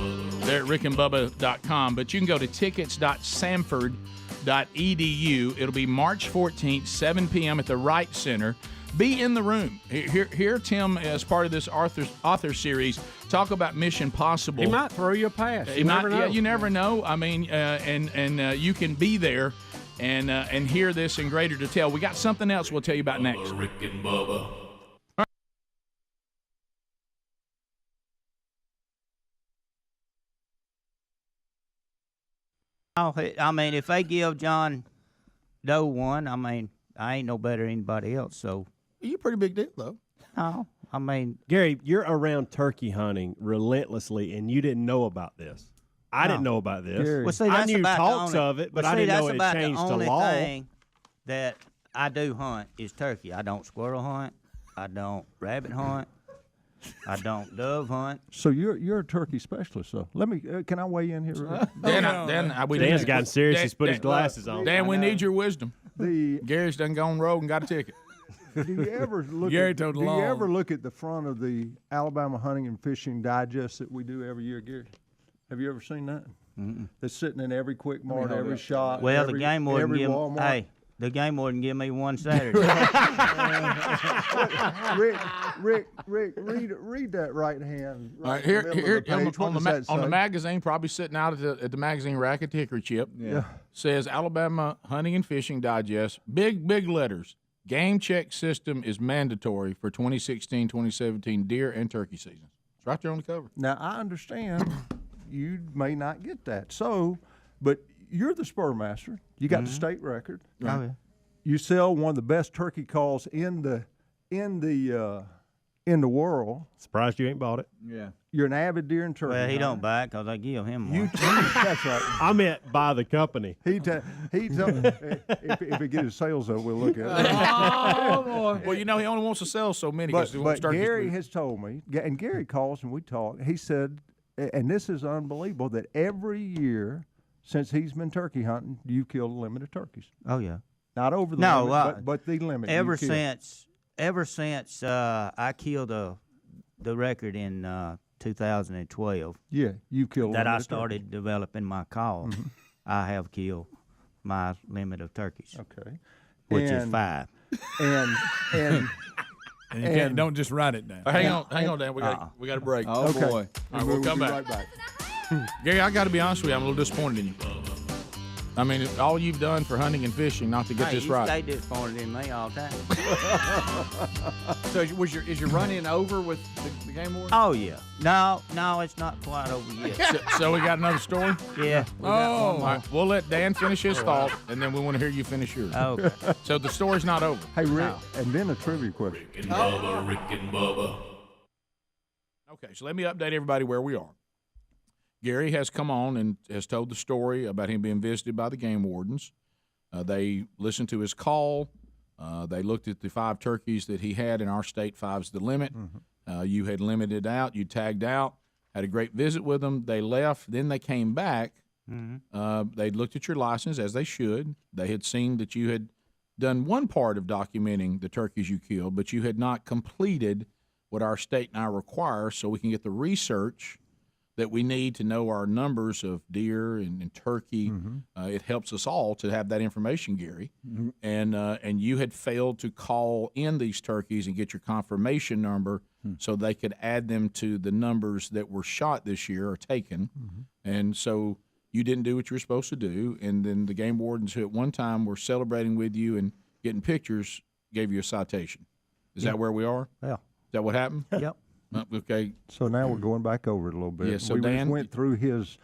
there at rickandbubba.com, but you can go to tickets.samford.edu. It'll be March 14th, 7 p.m. at the Wright Center. Be in the room. Hear Tim, as part of this author series, talk about Mission Possible. He might throw you a pass. You never know. I mean, you can be there and hear this in greater detail. We got something else we'll tell you about next. Rick and Bubba. I mean, if they give John Doe one, I mean, I ain't no better than anybody else, so. You're a pretty big deal, though. No, I mean. Gary, you're around turkey hunting relentlessly, and you didn't know about this. I didn't know about this. Well, see, I knew talks of it, but I didn't know it changed to law. The only thing that I do hunt is turkey. I don't squirrel hunt. I don't rabbit hunt. I don't dove hunt. So you're a turkey specialist, though. Let me. Can I weigh in here? Dan's gotten serious. He's put his glasses on. Dan, we need your wisdom. Gary's done gone rogue and got a ticket. Do you ever look? You ever look at the front of the Alabama Hunting and Fishing Digest that we do every year, Gary? Have you ever seen that? That's sitting in every Quick Mart, every shop. Well, every, the game warden give Walmart. Hey, the game warden give me one Saturday. Rick, read that right hand. All right, here on the magazine, probably sitting out at the magazine rack at the Hickory Chip. Yeah. Says Alabama Hunting and Fishing Digest. Big letters. Game check system is mandatory for 2016-2017 deer and turkey season. It's right there on the cover. Now, I understand you may not get that. But you're the spur master. You got the state record. Right. Oh, yeah. You sell one of the best turkey calls in the world. Surprised you ain't bought it. Yeah. You're an avid deer and turkey. Well, he don't buy it because I give him one. That's right. I meant by the company. He told if he get his sales up, we'll look at it. Oh, boy. Well, he only wants to sell so many. But Gary has told me, and Gary calls and we talk, he said, and this is unbelievable, that every year since he's been turkey hunting, you've killed a limit of turkeys. Oh, yeah. Not over the limit, but the limit. Ever since I killed the record in 2012. Yeah, you killed that. I started developing my call. I have killed my limit of turkeys. Okay, which is 5. And you can't, don't just write it down. Hang on, Dan. We got a break. Oh Okay. boy! All right, we'll come back. Right back. Gary, I got to be honest with you. I'm a little disappointed in you. I mean, all you've done for hunting and fishing not to get this right. Stay disappointed in me all the time. So is your run-in over with the game warden? Oh, yeah. No, it's not quite over yet. So we got another story? Yeah. All right. We'll let Dan finish his thought, and then we want to hear you finish yours. Okay. So the story's not over. Hey, Rick, and then a trivia question. Rick and Bubba. Okay, so let me update everybody where we are. Gary has come on and has told the story about him being visited by the game wardens. They listened to his call. They looked at the 5 turkeys that he had in our state. 5's the limit. You had limited out. You tagged out. Had a great visit with them. They left. Then they came back. They looked at your license, as they should. They had seen that you had done one part of documenting the turkeys you killed, but you had not completed what our state and I require so we can get the research that we need to know our numbers of deer and turkey. It helps us all to have that information, Gary. And you had failed to call in these turkeys and get your confirmation number so they could add them to the numbers that were shot this year or taken. And so you didn't do what you were supposed to do. And then the game wardens, who at one time were celebrating with you and getting pictures, gave you a citation. Is that where we are? Yeah. Is that what happened? Yep. Okay. So now we're going back over it a little bit. Yeah, so we Dan- just went through his.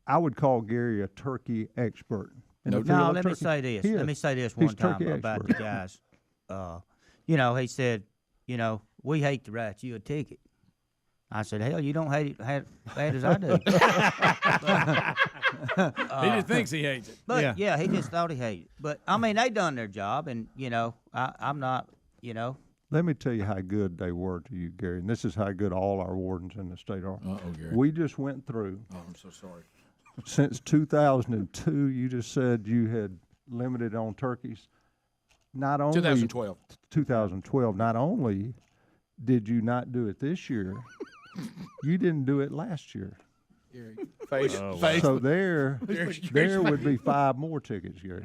I would call Gary a turkey expert. in the field No, of let me turkey. say this. He Let is. me say this He's one time turkey about expert. the guys. He said, we hate to write you a ticket. I said, hell, you don't hate it as bad as I do. He just thinks he hates it. But yeah, he just thought he hated it. But I mean, they done their job, and I'm not, Let me tell you how good they were to you, Gary. And this is how good all our wardens in the state are. Gary. We just went through. Oh, I'm so sorry. Since 2002, you just said you had limited on turkeys. Not only 2012. 2012. Not only did you not do it this year, you didn't do it last year. Gary. Face. So there would be 5 more tickets, Gary.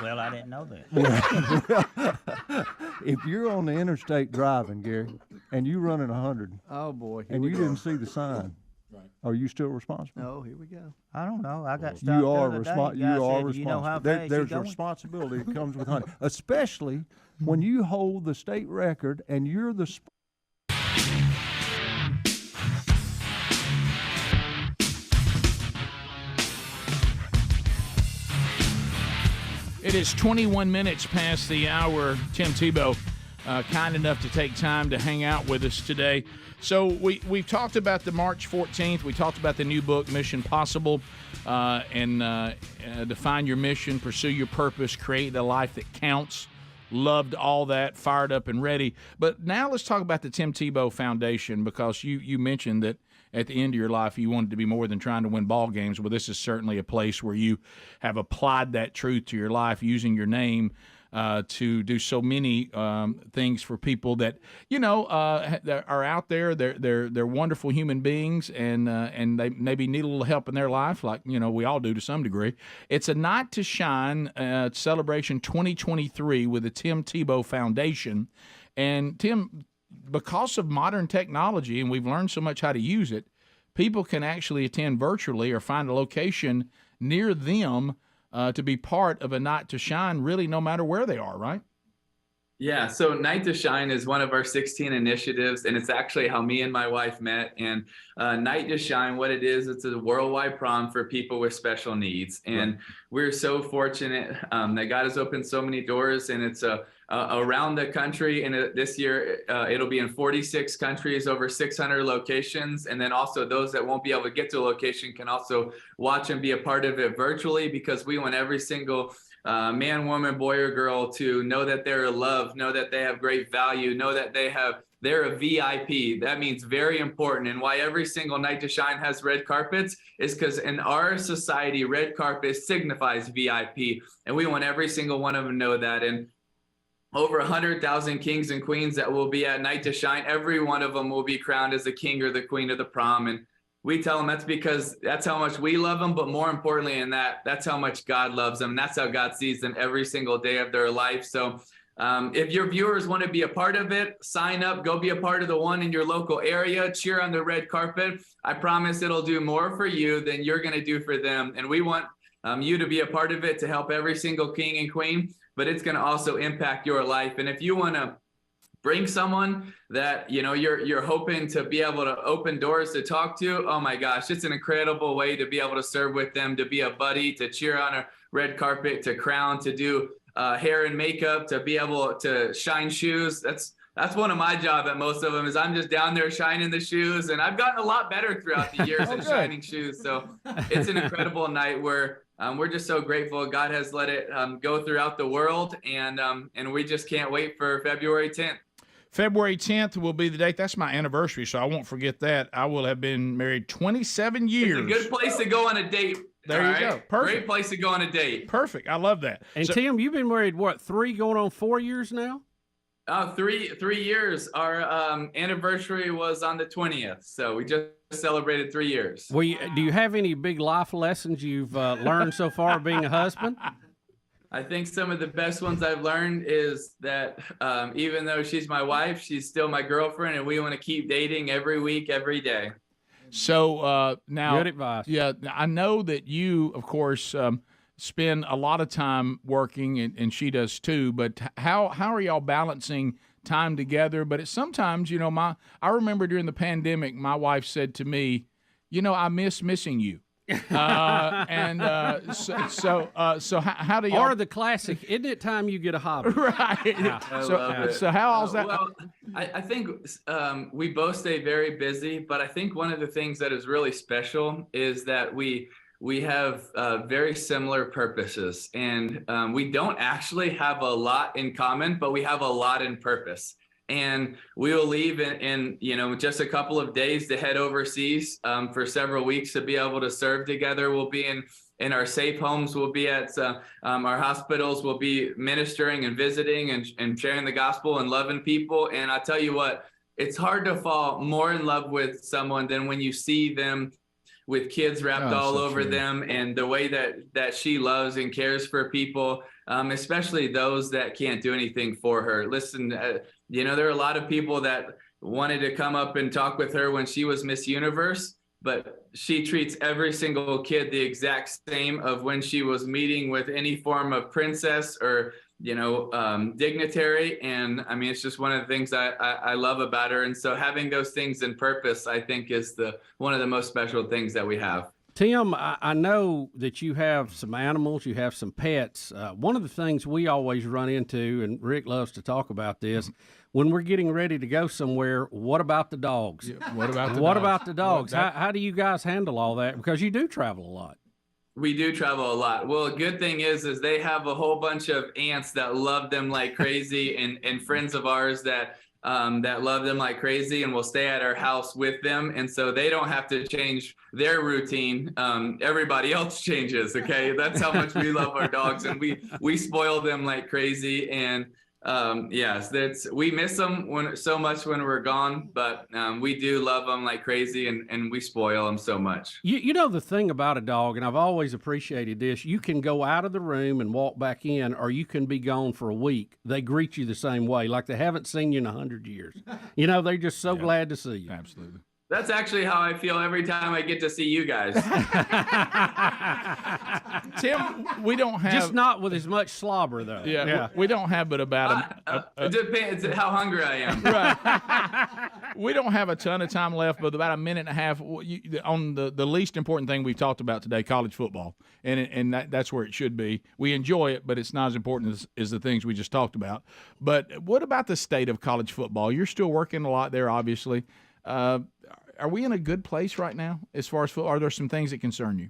Well, I didn't know that. If you're on the interstate driving, Gary, and you running 100, Oh, boy. and you didn't see the sign, are you still responsible? Oh, here we go. I don't know. I got stopped You the are other day. responsible. Guy You are said, "You know how responsible. fast There's you a going?" responsibility that comes with hunting, especially when you hold the state record and you're the. It is 21 minutes past the hour. Tim Tebow, kind enough to take time to hang out with us today. So we've talked about the March 14th. We talked about the new book, Mission Possible, and define your mission, pursue your purpose, create a life that counts. Loved all that, fired up and ready. But now let's talk about the Tim Tebow Foundation, because you mentioned that at the end of your life you wanted to be more than trying to win ball games. Well, this is certainly a place where you have applied that truth to your life, using your name to do so many things for people that that are out there. They're wonderful human beings, and they maybe need a little help in their life, like we all do to some degree. It's a Night to Shine celebration 2023 with the Tim Tebow Foundation, and Tim, because of modern technology, and we've learned so much how to use it, people can actually attend virtually or find a location near them to be part of a Night to Shine, really no matter where they are, right? Yeah, so Night to Shine is one of our 16 initiatives, and it's actually how me and my wife met. And Night to Shine, what it is, it's a worldwide prom for people with special needs. And we're so fortunate that God has opened so many doors, and it's around the country. And this year, it'll be in 46 countries, over 600 locations. And then also those that won't be able to get to a location can also watch and be a part of it virtually, because we want every single man, woman, boy, or girl to know that they're loved, know that they have great value, know that they're a VIP. That means very important. And why every single Night to Shine has red carpets is because in our society, red carpet signifies VIP. And we want every single one of them to know that. And over 100,000 kings and queens that will be at Night to Shine, every one of them will be crowned as the king or the queen of the prom. And we tell them that's because that's how much we love them, but more importantly in that's how much God loves them. And that's how God sees them every single day of their life. So if your viewers want to be a part of it, sign up, go be a part of the one in your local area, cheer on the red carpet. I promise it'll do more for you than you're going to do for them. And we want you to be a part of it to help every single king and queen, but it's going to also impact your life. And if you want to bring someone that you're hoping to be able to open doors to talk to, oh my gosh, it's an incredible way to be able to serve with them, to be a buddy, to cheer on a red carpet, to crown, to do hair and makeup, to be able to shine shoes. That's one of my job at most of them, is I'm just down there shining the shoes, and I've gotten a lot better throughout the years at shining shoes. So it's an incredible night where we're just so grateful God has let it go throughout the world, and we just can't wait for February 10th. February 10th will be the date. That's my anniversary, so I won't forget that. I will have been married 27 years. It's a good place to go on a date. There you go. Perfect. Great place to go on a date. Perfect. I love that. And Tim, you've been married, 3 going on 4 years now? 3 years. Our anniversary was on the 20th, so we just celebrated 3 years. Do you have any big life lessons you've learned so far being a husband? I think some of the best ones I've learned is that even though she's my wife, she's still my girlfriend, and we want to keep dating every week, every day. So now, good advice. Yeah, I know that you, of course, spend a lot of time working, and she does too. But how are y'all balancing time together. But sometimes, I remember during the pandemic, my wife said to me, I miss missing you. So how do you? Or the classic, isn't it time you get a hobby? Right. So how's that? Well, I think we both stay very busy, but I think one of the things that is really special is that we have very similar purposes, and we don't actually have a lot in common, but we have a lot in purpose. And we will leave in just a couple of days to head overseas for several weeks to be able to serve together. We'll be in our safe homes. We'll be at our hospitals. We'll be ministering and visiting and sharing the gospel and loving people. And I tell you what, it's hard to fall more in love with someone than when you see them with kids wrapped all over them, and the way that she loves and cares for people, especially those that can't do anything for her. Listen, there are a lot of people that wanted to come up and talk with her when she was Miss Universe, but she treats every single kid the exact same of when she was meeting with any form of princess or dignitary. And I mean, it's just one of the things I love about her. And so having those things in purpose, I think, is one of the most special things that we have. Tim, I know that you have some animals, you have some pets. One of the things we always run into, and Rick loves to talk about this, when we're getting ready to go somewhere, what about the dogs? Yeah, what about the dogs? How do you guys handle all that? Because you do travel a lot. We do travel a lot. Well, a good thing is they have a whole bunch of aunts that love them like crazy, and friends of ours that love them like crazy and will stay at our house with them. And so they don't have to change their routine. Everybody else changes. Okay. That's how much we love our dogs, and we spoil them like crazy. And yes, we miss them so much when we're gone, but we do love them like crazy, and we spoil them so much. You know the thing about a dog, and I've always appreciated this, you can go out of the room and walk back in, or you can be gone for a week. They greet you the same way, like they haven't seen you in 100 years. They're just so glad to see you. Absolutely. That's actually how I feel every time I get to see you guys. Tim, we don't have... Just not with as much slobber, though. Yeah. We don't have but about... It depends how hungry I am. Right. We don't have a ton of time left, but about a minute and a half on the least important thing we've talked about today, college football. And that's where it should be. We enjoy it, but it's not as important as the things we just talked about. But what about the state of college football? You're still working a lot there, obviously. Are we in a good place right now as far as football? Are there some things that concern you?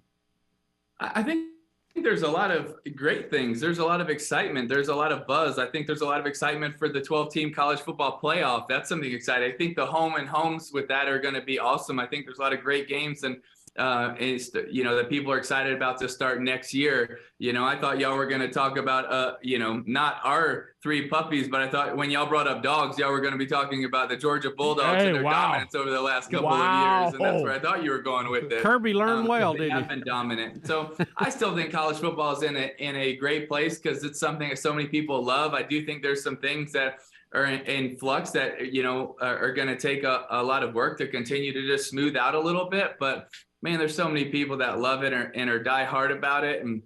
I think there's a lot of great things. There's a lot of excitement. There's a lot of buzz. I think there's a lot of excitement for the 12-team college football playoff. That's something exciting. I think the home and homes with that are going to be awesome. I think there's a lot of great games, and that people are excited about to start next year. I thought y'all were going to talk about, not our three puppies, but I thought when y'all brought up dogs, y'all were going to be talking about the Georgia Bulldogs and their dominance over the last couple of years. And that's where I thought you were going with it. Kirby learned well, didn't he? They have been dominant. So I still think college football is in a great place because it's something that so many people love. I do think there's some things that are in flux that, are going to take a lot of work to continue to just smooth out a little bit. But man, there's so many people that love it and are die hard about it. And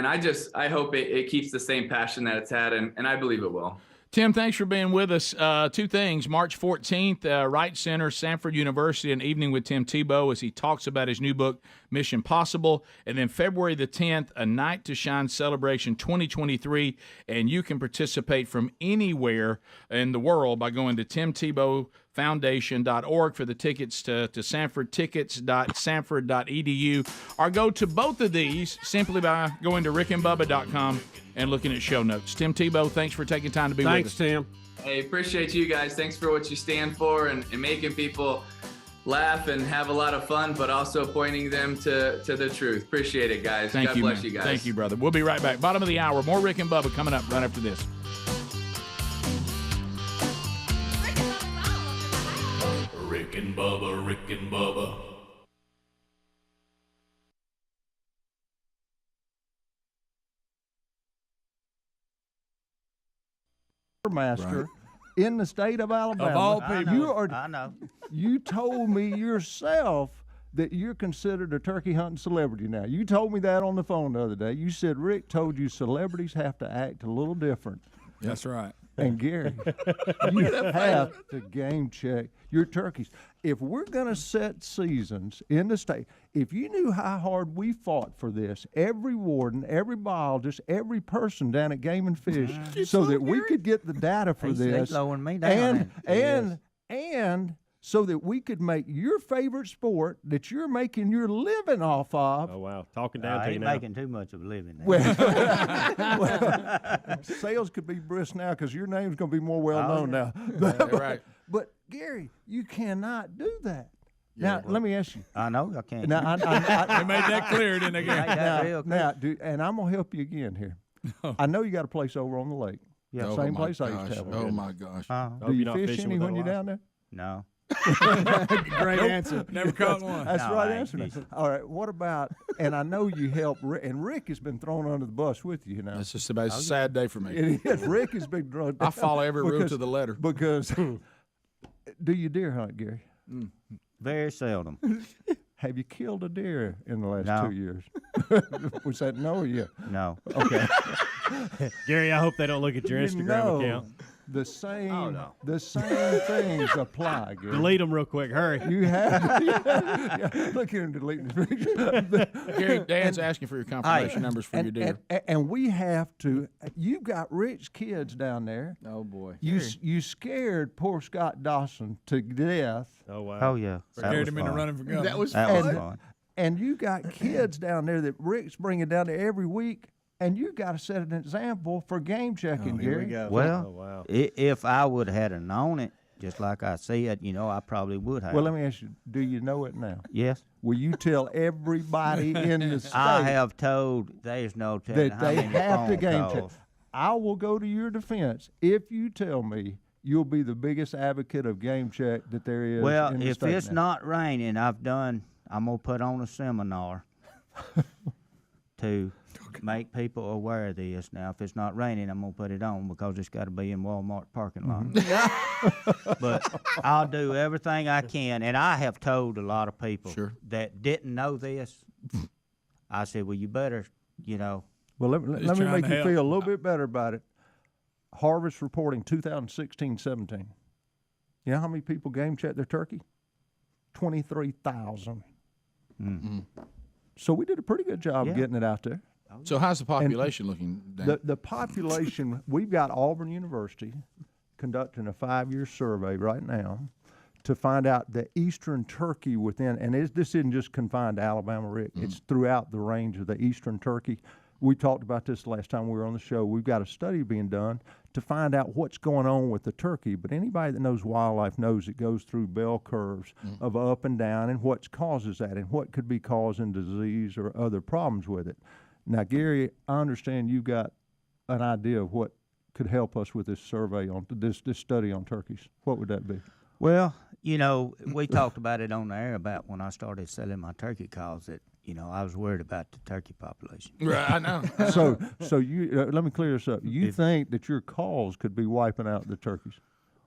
I hope it keeps the same passion that it's had, and I believe it will. Tim, thanks for being with us. Two things. March 14th, Wright Center, Samford University, an evening with Tim Tebow as he talks about his new book, Mission Possible. And then February the 10th, a Night to Shine celebration 2023. And you can participate from anywhere in the world by going to timtebowfoundation.org for the tickets to Samford, tickets.samford.edu, or go to both of these simply by going to rickandbubba.com and looking at show notes. Tim Tebow, thanks for taking time to be with us. Thanks, Tim. Hey, appreciate you guys. Thanks for what you stand for and making people laugh and have a lot of fun, but also pointing them to the truth. Appreciate it, guys. God bless you guys. Thank you, brother. We'll be right back. Bottom of the hour. More Rick and Bubba coming up right after this. Rick and Bubba, Rick and Bubba. Master in the state of Alabama. Of all people. I know. You told me yourself that you're considered a turkey hunting celebrity now. You told me that on the phone the other day. You said Rick told you celebrities have to act a little different. That's right. And Gary, you have to game check your turkeys. If we're going to set seasons in the state, if you knew how hard we fought for this, every warden, every biologist, every person down at Game and Fish, so that we could get the data for this, slowing me down. and so that we could make your favorite sport that you're making your living off of. Oh, wow. Talking down to I you ain't now. making too much of a living now. Well, sales could be brisk now because your name's going to be more well known now. Right. But Gary, you cannot do that. Now, let me ask you. I know I can't. Now, They made that clear, didn't they, Gary? And I'm going to help you again here. I know you got a place over on the lake. Yeah. Oh, Same my place I used to gosh. have. Oh, my gosh. Do you fish any when you're down there? No. Great answer. Never caught one. That's No, the right I ain't answer. fishing. All right. What about? And I know you help. And Rick has been thrown under the bus with you now. It's just about a sad day for me. It is. Rick has been thrown. I follow every rule to the letter. Because do you deer hunt, Gary? Very seldom. Have you killed a deer in the last No. 2 years? Was that no or yeah? No. Okay. Gary, I hope they don't look at your Instagram account. The same, the same things apply, Gary. Delete them real quick. Hurry. You have. Yeah, look at him deleting his picture. Gary, Dan's asking for your confirmation numbers for your deer. And we have to. You've got rich kids down there. Oh boy. You scared poor Scott Dawson to death. Oh wow. Oh yeah. Scared him into running for governor. That was fun. And you got kids down there that Rick's bringing down there every week. And you got to set an example for game checking, here we Gary. go. Well, Oh, wow. if I would have had known it, just like I said, I probably would have. Well, let me ask you: do you know it now? Yes. Will you tell everybody in the state I have told. There's no telling that how they many have to phone game check? calls. I will go to your defense if you tell me you'll be the biggest advocate of game check that there is. Well, in the if state it's now. not raining, I'm gonna put on a seminar to make people aware of this. Now, if it's not raining, I'm gonna put it on because it's got to be in Walmart parking lot. But I'll do everything I can, and I have told a lot of people that didn't know this. I said, well, you better, Well, let me make you feel a little bit better about it. Harvest reporting 2016-17. You know how many people game checked their turkey? 23,000. Mm-hmm. So we did a pretty good job of getting it out there. So how's the population looking, Dan? The population, we've got Auburn University conducting a 5-year survey right now to find out the eastern turkey within, and this isn't just confined to Alabama, Rick. It's throughout the range of the eastern turkey. We talked about this last time we were on the show. We've got a study being done to find out what's going on with the turkey. But anybody that knows wildlife knows it goes through bell curves of up and down and what causes that and what could be causing disease or other problems with it. Now, Gary, I understand you've got an idea of what could help us with this survey on this study on turkeys. What would that be? Well, we talked about it on the air about when I started selling my turkey calls that, I was worried about the turkey population. Right, I know. So you let me clear this up. You think that your calls could be wiping out the turkeys?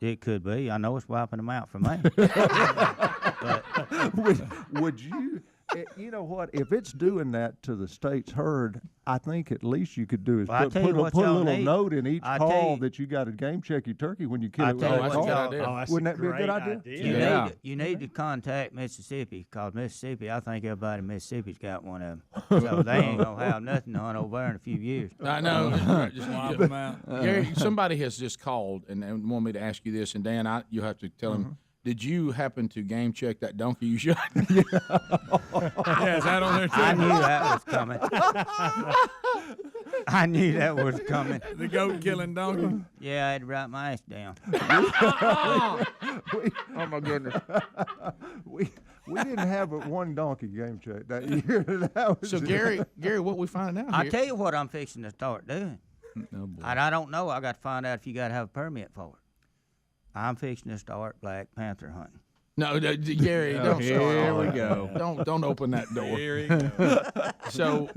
It could be. I know it's wiping them out for me. Would you? You know what? If it's doing that to the state's herd, I think at least you could do is put a little note in each call that you got to game check your turkey when you kill it with that call. Wouldn't that be a good idea? You need to contact Mississippi because Mississippi, I think everybody in Mississippi's got one of them. So they ain't going to have nothing to hunt over there in a few years. I know. Just wipe them out. Gary, somebody has just called and want me to ask you this, and Dan, you'll have to tell him. Did you happen to game check that donkey you shot? Yeah, is that on there too? I knew that was coming. I knew that was coming. The goat killing donkey. Yeah, I had to write my ass down. Oh my goodness. We didn't have one donkey game check that year. That was so Gary, what we find out I'll here? tell you what I'm fixing to start doing. Oh, boy. And I don't know. I got to find out if you got to have a permit for it. I'm fixing to start Black Panther hunting. No, Gary, don't start. Here we go. Don't open that door. Here he goes. So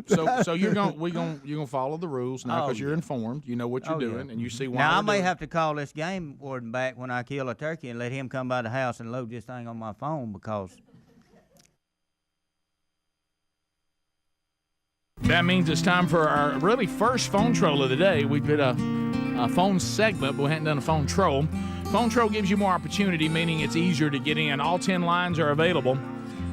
you're gonna follow the rules now because you're informed. You know what you're doing, and you see why. Now I may have to call this game warden back when I kill a turkey and let him come by the house and load this thing on my phone because. That means it's time for our really first phone troll of the day. We did a phone segment, but we hadn't done a phone troll. Phone troll gives you more opportunity, meaning it's easier to get in. All 10 lines are available,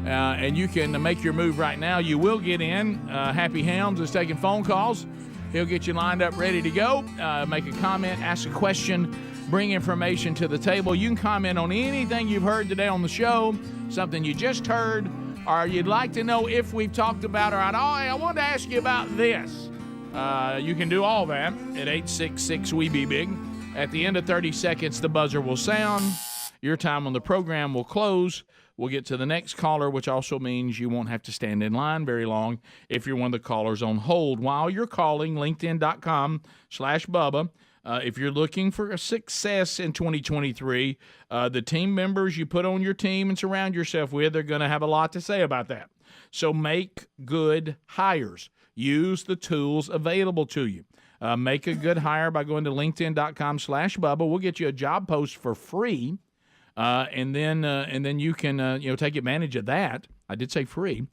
and you can make your move right now. You will get in. Happy Helms is taking phone calls. He'll get you lined up, ready to go. Make a comment, ask a question, bring information to the table. You can comment on anything you've heard today on the show, something you just heard, or you'd like to know if we've talked about it. I want to ask you about this. You can do all that at 866-WE-BE-BIG. At the end of 30 seconds, the buzzer will sound. Your time on the program will close. We'll get to the next caller, which also means you won't have to stand in line very long if you're one of the callers on hold. While you're calling, LinkedIn.com/Bubba. If you're looking for a success in 2023, the team members you put on your team and surround yourself with are going to have a lot to say about that. So make good hires. Use the tools available to you. Make a good hire by going to LinkedIn.com/Bubba. We'll get you a job post for free, and then you can take advantage of that. I did say free.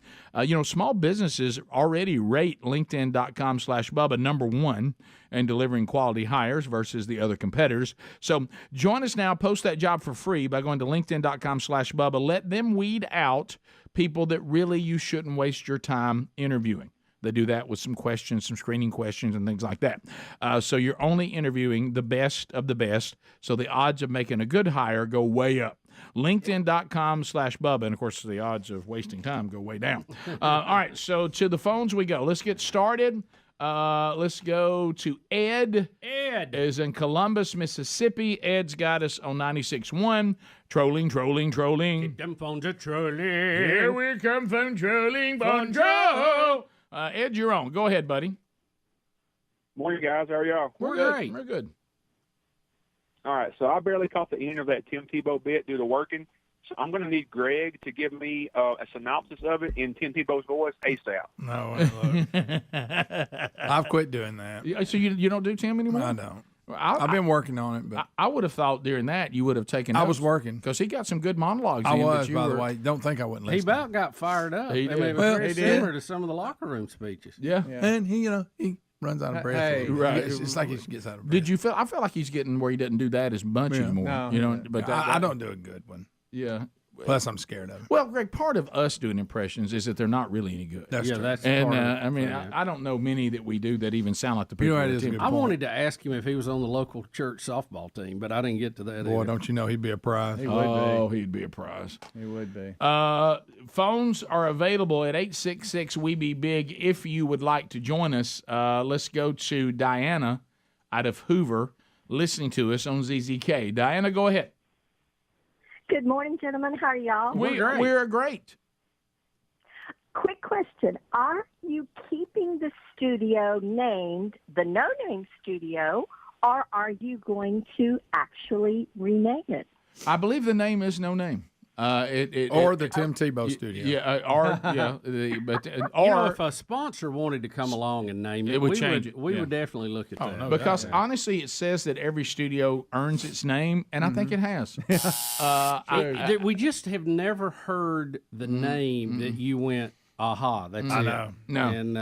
Small businesses already rate LinkedIn.com/Bubba number one in delivering quality hires versus the other competitors. So join us now. Post that job for free by going to LinkedIn.com/Bubba. Let them weed out people that really you shouldn't waste your time interviewing. They do that with some questions, some screening questions and things like that. So you're only interviewing the best of the best, so the odds of making a good hire go way up. LinkedIn.com/Bubba, and of course the odds of wasting time go way down. All right, so to the phones we go. Let's get started. Let's go to Ed. Ed is in Columbus, Mississippi. Ed's got us on 96.1. Trolling. Get them phones a trolling. Here we come from trolling, Bonjour. Ed, you're on. Go ahead, buddy. Morning, guys. How are y'all? We're great. We're good. All right, so I barely caught the end of that Tim Tebow bit due to working. So I'm going to need Greg to give me a synopsis of it in Tim Tebow's voice ASAP. No, I've quit doing that. So you don't do Tim anymore? I don't. I've been working on it, but I would have thought during that you would have taken. I was working because he got some good monologues. I was, by the way. Don't think I wouldn't listen. He about got fired up. He did. It was very similar to some of the locker room speeches. Yeah. And he runs out of breath. Hey, right. It's like he gets out of breath. Did you feel? I feel like he's getting where he doesn't do that as much anymore. No, but I don't do a good one. Yeah. Plus, I'm scared of it. Well, Greg, part of us doing impressions is that they're not really any good. That's true. That's and part of it. I mean, I don't know many that we do that even sound like the people. I wanted to ask him if he was on the local church softball team, but I didn't get to that. Boy, either. don't you know he'd be a prize? He'd be a prize. He would be. Phones are available at 866-WE-BE-BIG if you would like to join us. Let's go to Diana out of Hoover listening to us on ZZK. Diana, go ahead. Good morning, gentlemen. How are y'all? We're great. Quick question. Are you keeping the studio named the No Name Studio, or are you going to actually rename it? I believe the name is No Name. The Tim Tebow studio. If a sponsor wanted to come along and name it, would change it. We would definitely look at that. No because honestly, it says that every studio earns its name, and I think it has. We just have never heard the name that you went, aha, that's it. I know. No. And,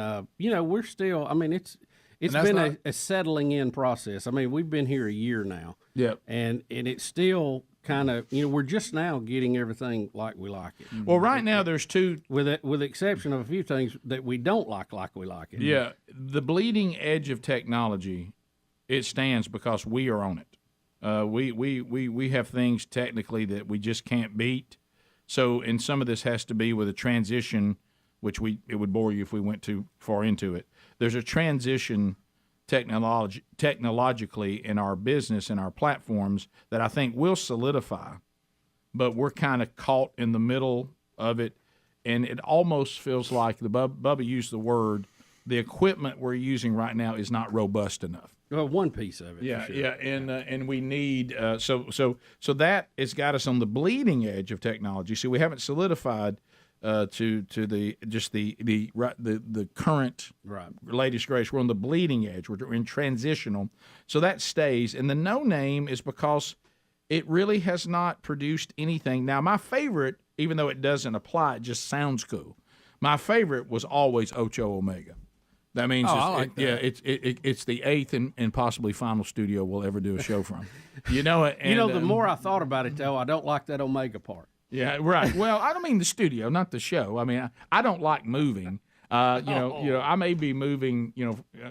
we're still, I mean, it's been a settling in process. I mean, we've been here a year now. Yep. And it's still kind of, we're just now getting everything like we like it. Well, right now there's two, with the exception of a few things that we don't like we like it. Yeah, the bleeding edge of technology, it stands because we are on it. We have things technically that we just can't beat. So, and some of this has to be with a transition, which it would bore you if we went too far into it. There's a transition technologically in our business and our platforms that I think will solidify, but we're kind of caught in the middle of it, and it almost feels like Bubba used the word, the equipment we're using right now is not robust enough. Well, one piece of it. Yeah, for sure. yeah, and we need so that has got us on the bleeding edge of technology. So we haven't solidified to the current latest greatest. We're on the bleeding edge. We're in transitional, so that stays. And the no name is because it really has not produced anything. Now, my favorite, even though it doesn't apply, it just sounds cool. My favorite was always Ocho Omega. That means Oh, I like that. yeah, it's the 8th and possibly final studio we'll ever do a show from. You know it. You know, the more I thought about it, though, I don't like that Omega part. Yeah, right. Well, I don't mean the studio, not the show. I mean, I don't like moving. I may be moving.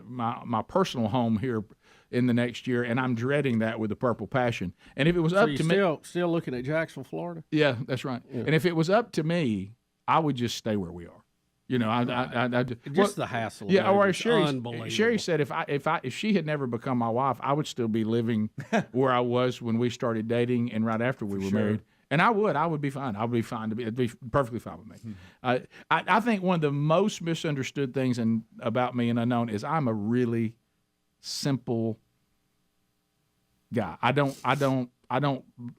My personal home here in the next year, and I'm dreading that with a purple passion. And if it was up to me, still looking at Jacksonville, Florida. Yeah, that's right. Yeah. And if it was up to me, I would just stay where we are. The hassle. Yeah, or as unbelievable. Sherry said, if she had never become my wife, I would still be living where I was when we started dating and right after we were married. And I would be fine. I would be fine it'd be perfectly fine with me. I think one of the most misunderstood things about me and unknown is I'm a really simple guy. I don't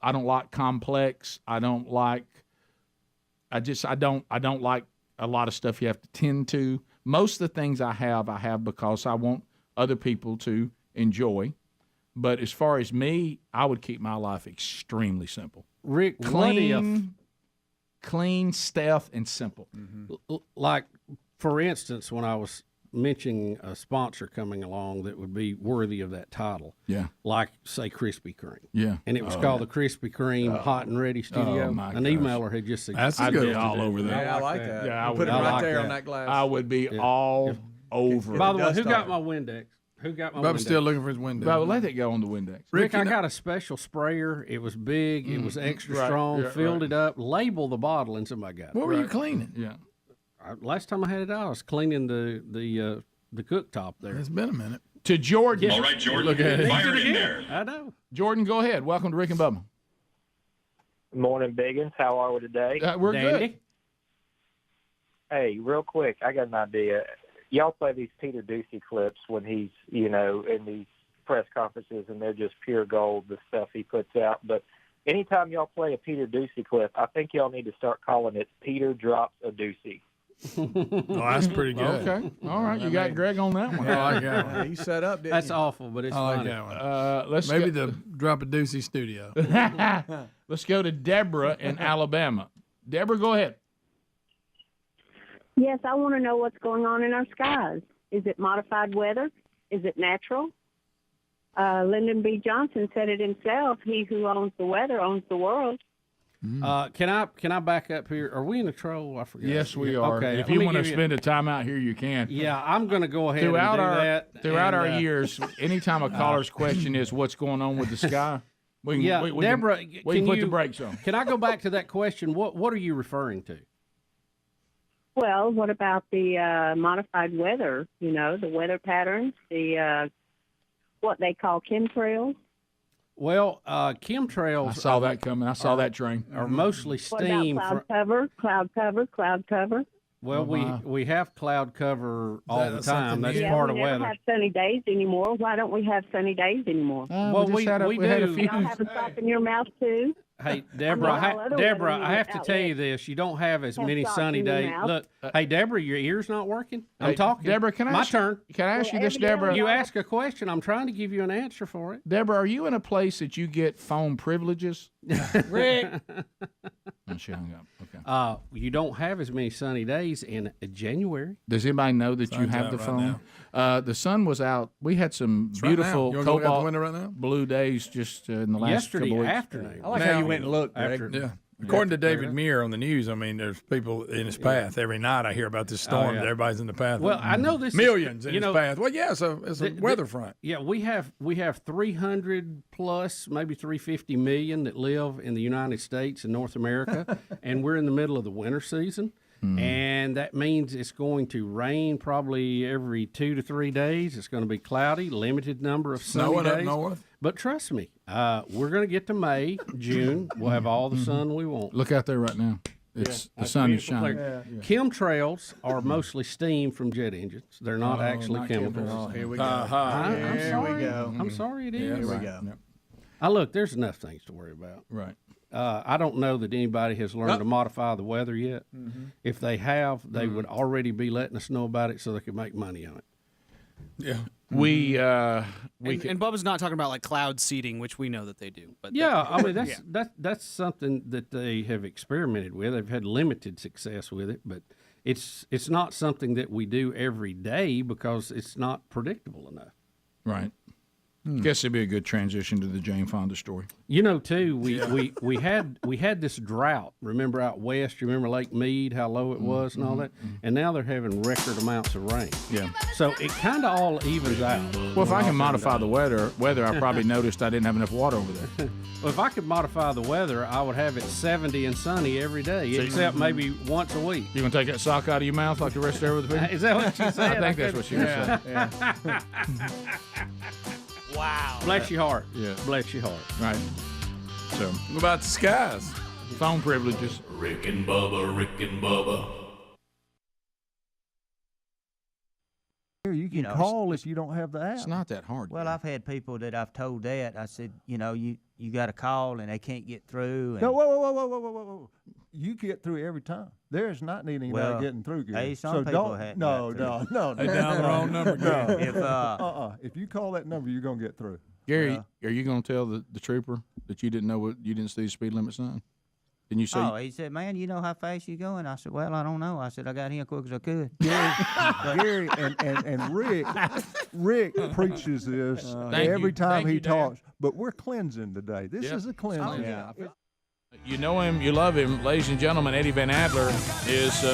like complex. I don't like a lot of stuff you have to tend to. Most of the things I have because I want other people to enjoy. But as far as me, I would keep my life extremely simple. Rick, clean, stealth, and simple. Mm-hmm. Like, for instance, when I was mentioning a sponsor coming along that would be worthy of that title. Yeah. Like, say, Krispy Kreme. Yeah. And it was called the Krispy Kreme Hot and Ready Studio. An emailer had just suggested. I'd be all over that. Yeah, I like that. Yeah, I would put it right there that. on that glass. I would be all over. By the way, who got my Windex? Bubba's still looking for his Windex. But let it go on the Windex. Rick, I got a special sprayer. It was big. It was extra strong. Filled it up. Label the bottle, and somebody got it. What were you cleaning? Yeah. Last time I had it out, I was cleaning the cooktop there. It's been a minute. To Jordan. All right, Jordan. Look at it. Fire it in there. I know. Jordan, go ahead. Welcome to Rick and Bubba. Good morning, Biggins. How are we today? We're Dandy. good. Hey, real quick, I got an idea. Y'all play these Peter Ducey clips when he's, in these press conferences, and they're just pure gold, the stuff he puts out. But anytime y'all play a Peter Ducey clip, I think y'all need to start calling it Peter Drops a Ducey. Oh, that's pretty good. Okay. All right. You got Greg on that one. I like that one. He set up, didn't That's you? awful, but it's I like funny. that one. Let's Maybe go. the Drop a Deucey studio. Let's go to Deborah in Alabama. Deborah, go ahead. Yes, I want to know what's going on in our skies. Is it modified weather? Is it natural? Lyndon B. Johnson said it himself. He who owns the weather owns the world. Can I back up here? Are we in a troll? I forget. Yes, we are. Okay. If you want to spend a time out here, you can. Yeah, I'm going to go ahead Throughout and do our that. throughout and, our years, anytime a caller's question is what's going on with the sky, we can, Yeah, we Deborah, can, we can put the brakes on. Can I go back to that question? What are you referring to? Well, what about the modified weather? The weather patterns, the what they call chemtrails. Well, chemtrails. I saw that coming. I saw that train. Are mostly steam. What about cloud cover? Well, we have cloud cover all the time. That's Yeah, part of we never weather. have sunny days anymore. Why don't we have sunny days anymore? Well, we had a do. few. Y'all have a stop in your mouth too. Hey, Deborah, all other Deborah, weather I have to outlets tell you this. You don't have as have many socks sunny in your days. mouth. Look, hey, Deborah, your ear's not working? I'm Hey, talking. Deborah, can I My ask- turn. Can I ask you this, evidently Deborah? You ask a question. I'm trying to give you an answer for it. Deborah, are you in a place that you get phone privileges? Rick. Oh, she hung up. Okay. You don't have as many sunny days in January. Does anybody know that you Sun's have out the right phone? The sun was out. We had some right now. beautiful You wanna go look out the cobalt window right now? blue days just in the last Yesterday couple of weeks. afternoon. I like how you went and looked, Greg. Yeah. According to David Muir on the news, I mean, there's people in his path. Every night I hear about this storm. yeah. That everybody's in the path. Well, I know this is- millions in you his know, path. Well, yeah, it's a weather front. Yeah, we have 300 plus, maybe 350 million that live in the United States and North America, and we're in the middle of the winter season. And that means it's going to rain probably every 2 to 3 days. It's going to be cloudy, limited number of sunny Snowing up days. north. But trust me, we're going to get to May, June. We'll have all the sun we want. Look out there right now. It's the sun is shining. Chemtrails are mostly steam from jet engines. They're not actually chemicals. Oh, here we go. I'm Here sorry. we go. I'm sorry it is. Here we go. Look, there's enough things to worry about. Right. I don't know that anybody has learned to modify the weather yet. If they have, they would already be letting us know about it so they could make money on it. Yeah. We and Bubba's not talking about like cloud seeding, which we know that they do. But Yeah, I mean that's something that they have experimented with. They've had limited success with it, but it's not something that we do every day because it's not predictable enough. Right. Guess it'd be a good transition to the Jane Fonda story. You know, too, we had this drought. Remember out west? You remember Lake Mead, how low it was and all that? And now they're having record amounts of rain. Yeah. So it kind of all evens out. Well, if I can modify the weather, I probably noticed I didn't have enough water over there. Well, if I could modify the weather, I would have it 70 and sunny every day, except maybe once a week. You gonna take that sock out of your mouth like the rest of everything? Is that what she said? I think that's what she was saying. Yeah. Wow. Bless your heart. Yeah. Bless your heart. Right. So, What about the skies? phone privileges. Rick and Bubba, Rick and Bubba. You can call if you don't have the app. It's not that hard. Well, I've had people that I've told that. I said, you got to call and they can't get through. And No, whoa. You get through every time. There's not anybody getting through. Gary. Hey, some so people don't. hadn't No. They down the wrong number, Gary. If you call that number, you're gonna get through. Gary, are you going to tell the trooper that you didn't know you didn't see the speed limit sign? Didn't you say? Oh, he said, man, you know how fast you going? I said, well, I don't know. I said, I got here quick as I could. Gary and Rick preaches this every time he talks. But we're cleansing today. This is a cleansing. You know him, you love him, ladies and gentlemen. Eddie Van Adler is.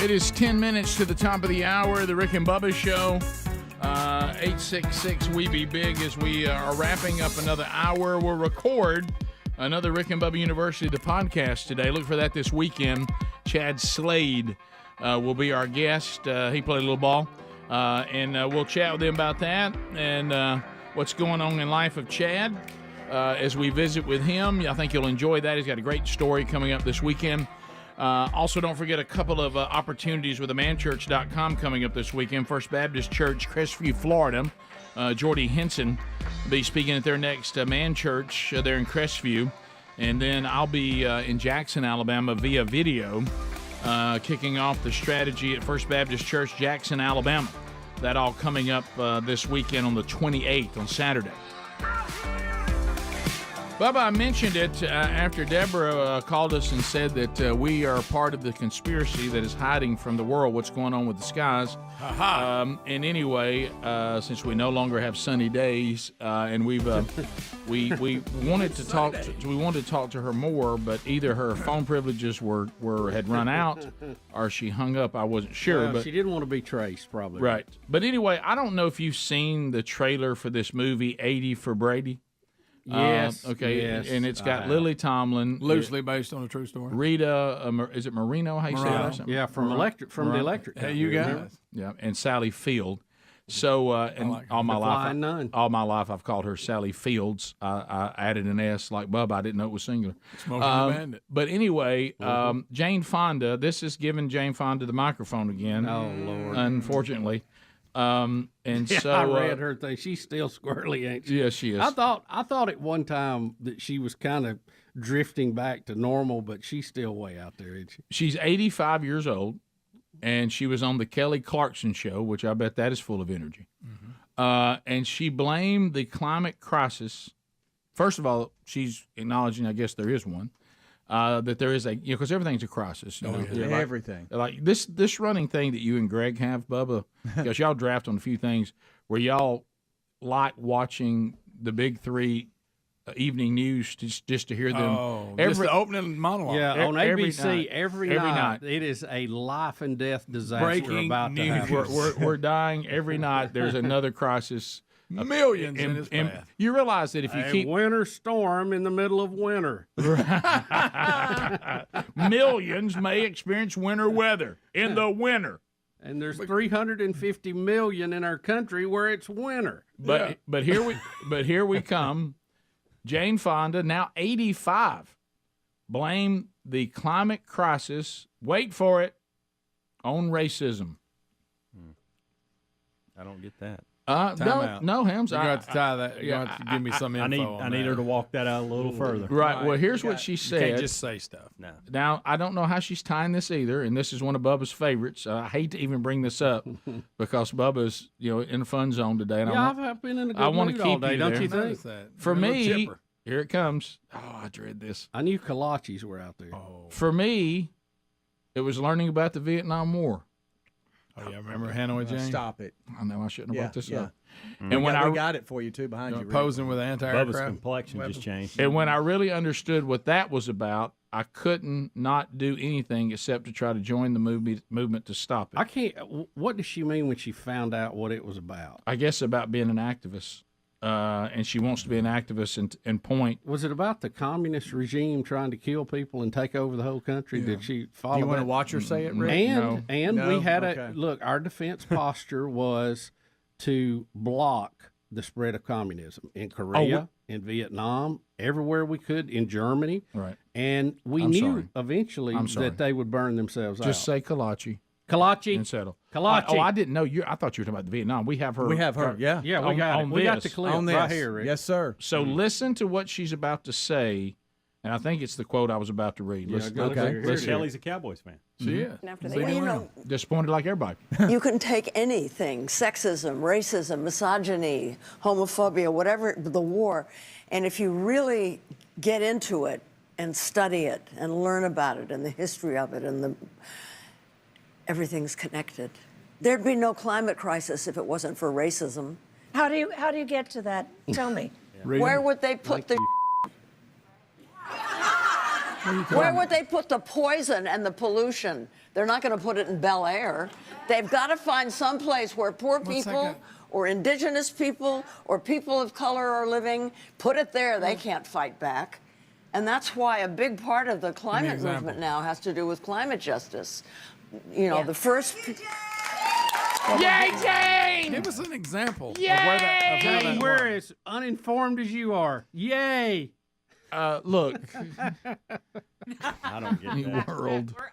It is 10 minutes to the top of the hour, the Rick and Bubba Show. 866 We Be Big as we are wrapping up another hour. We'll record another Rick and Bubba University, the podcast today. Look for that this weekend. Chad Slade will be our guest. He played a little ball. And we'll chat with him about that and what's going on in life of Chad as we visit with him. I think you'll enjoy that. He's got a great story coming up this weekend. Also, don't forget a couple of opportunities with themanchurch.com coming up this weekend. First Baptist Church, Crestview, Florida. Jordy Henson will be speaking at their next Man Church there in Crestview. And then I'll be in Jackson, Alabama via video, kicking off the strategy at First Baptist Church, Jackson, Alabama. That all coming up this weekend on the 28th, on Saturday. Bubba, I mentioned it after Deborah called us and said that we are part of the conspiracy that is hiding from the world what's going on with the skies. And anyway, since we no longer have sunny days, and we wanted to talk to her more, but either her phone privileges had run out, or she hung up. I wasn't sure, Well, but she didn't want to be traced, probably. right. But anyway, I don't know if you've seen the trailer for this movie, 80 for Brady. Yes. Okay. Yes, and it's I got have. Lily Tomlin, Loosely based on a true story. Rita. Is it Marino? How you say that? or something? Yeah, from the Electric. Hey, you Company, guys. Yeah, and Sally Field. So, and like all my The life, Flying Nun. all my life, I've called her Sally Fields. I added an S like Bubba. I didn't know it was singular. Smoking the Bandit. But anyway, Jane Fonda. This is giving Jane Fonda the microphone again. Oh, Lord. Unfortunately. And Yeah, so I read her thing. She's still squirrely, ain't she? Yeah, she is. I thought at one time that she was kind of drifting back to normal, but she's still way out there, isn't she? She's 85 years old, and she was on the Kelly Clarkson show, which I bet that is full of energy. And she blamed the climate crisis. First of all, she's acknowledging, I guess there is one, that there is because everything's a crisis. You know? yeah. Like- Everything. Like this running thing that you and Greg have, Bubba, because y'all draft on a few things where y'all like watching the big three evening news just to hear them. Oh, just the opening monologue. Yeah, on every ABC night. every night. It is a life and death disaster Breaking about to news. happen. We're dying every night. There's another crisis. Millions in its path. You realize that if you A keep winter storm in the middle of winter. millions may experience winter weather in the winter. And there's 350 million in our country where it's winter. But here we come. Jane Fonda, now 85, blame the climate crisis. Wait for it, on racism. I don't get that. No, Hams. You got to tie that. You yeah, got to give me some info. I need her to walk that out a little further. Right. Well, here's what she said. You can't just say stuff. No. Now, I don't know how she's tying this either, and this is one of Bubba's favorites. I hate to even bring this up because Bubba's, in the fun zone today. And I've been in a good I want mood to all keep day, you don't there. you think? For You're a little me, chipper. here it comes. Oh, I dread this. I knew kolaches were out there. For me, it was learning about the Vietnam War. Oh, yeah, remember Hanoi Jane? Stop it. I know I shouldn't have brought this up. And we got it for you too behind you. Posing with anti-aircraft. Bubba's complexion just changed. And when I really understood what that was about, I couldn't not do anything except to try to join the movement to stop it. I can't. What does she mean when she found out what it was about? I guess about being an activist. And she wants to be an activist and point. Was it about the communist regime trying to kill people and take over the whole country? Did she follow Do you want to that? watch her say it, Rick? And No? we had Okay. look. Our defense posture was to block the spread of communism in Korea, in Vietnam, everywhere we could, in Germany. Right. And we I'm knew sorry. eventually I'm sorry. that they would burn themselves out. Just say Kalachi. Kalachi. And settle. Kalachi. I didn't know you. I thought you were talking about the Vietnam. We have her. We have her. Yeah. Yeah, we got it. We got the clip on this. right here, Rick. Yes, sir. So listen to what she's about to say, and I think it's the quote I was about to read. Listen, go okay. here. Listen. Kelly's a Cowboys fan. Yeah. After they, well, you know, Disappointed like everybody. you can take anything, sexism, racism, misogyny, homophobia, whatever, the war, and if you really get into it and study it and learn about it and the history of it and everything's connected. There'd be no climate crisis if it wasn't for racism. How do you get to that? Tell me. Where would they put the Where would they put the poison and the pollution? They're not going to put it in Bel Air. They've got to find some place where poor people or indigenous people or people of color are living. Put it there. They can't fight back. And that's why a big part of the climate movement now has to do with climate justice. You know, the first... Yay, Jane! Give us an example. Yay! Of where that Jane, we're as uninformed as you are. Yay! Look. I don't get that. World. We're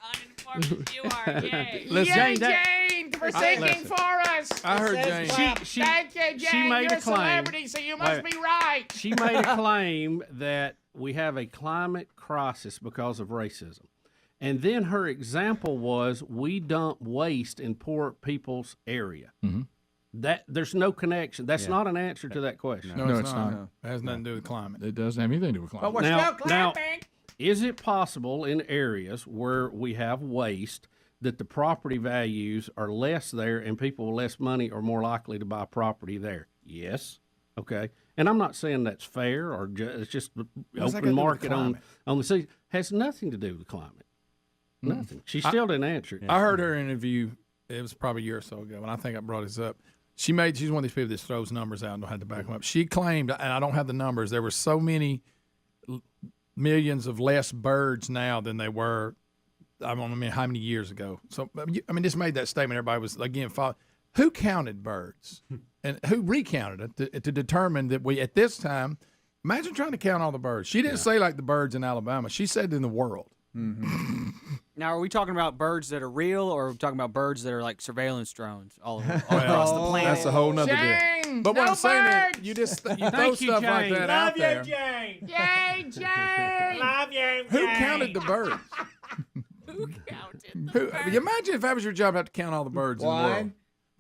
uninformed as you are. Yay. Yay, Jane, for singing for us. I heard Jane. Thank you, Jane. She made You're a claim. Celebrity, so you must be right. She made a claim that we have a climate crisis because of racism. And then her example was we dump waste in poor people's area. Mm-hmm. That there's no connection. That's not an answer to that question. No, it's not. It has nothing to do with climate. It doesn't have anything to do with climate. But we're still Now, clapping. is it possible in areas where we have waste that the property values are less there and people with less money are more likely to buy property there? Yes. Okay. And I'm not saying that's fair or it's just the open market on the sea. Has nothing to do with climate. Nothing. She still didn't answer it. I heard her interview. It was probably a year or so ago, and I think I brought this up. She's one of these people that throws numbers out and don't have to back them up. She claimed, and I don't have the numbers, there were so many millions of less birds now than they were, I don't know how many years ago. So, I mean, just made that statement. Everybody was, again, who counted birds? And who recounted it to determine that we, at this time, imagine trying to count all the birds. She didn't say like the birds in Alabama. She said in the world. Mm-hmm. Now, are we talking about birds that are real, or are we talking about birds that are like surveillance drones all across the planet? That's a whole nother deal. But what I'm saying is, you throw stuff like that out there. Jane. Yay, Jane! Love you, Jane. Who counted the birds? Who counted the birds? Imagine if that was your job, to have to count all the birds in the world.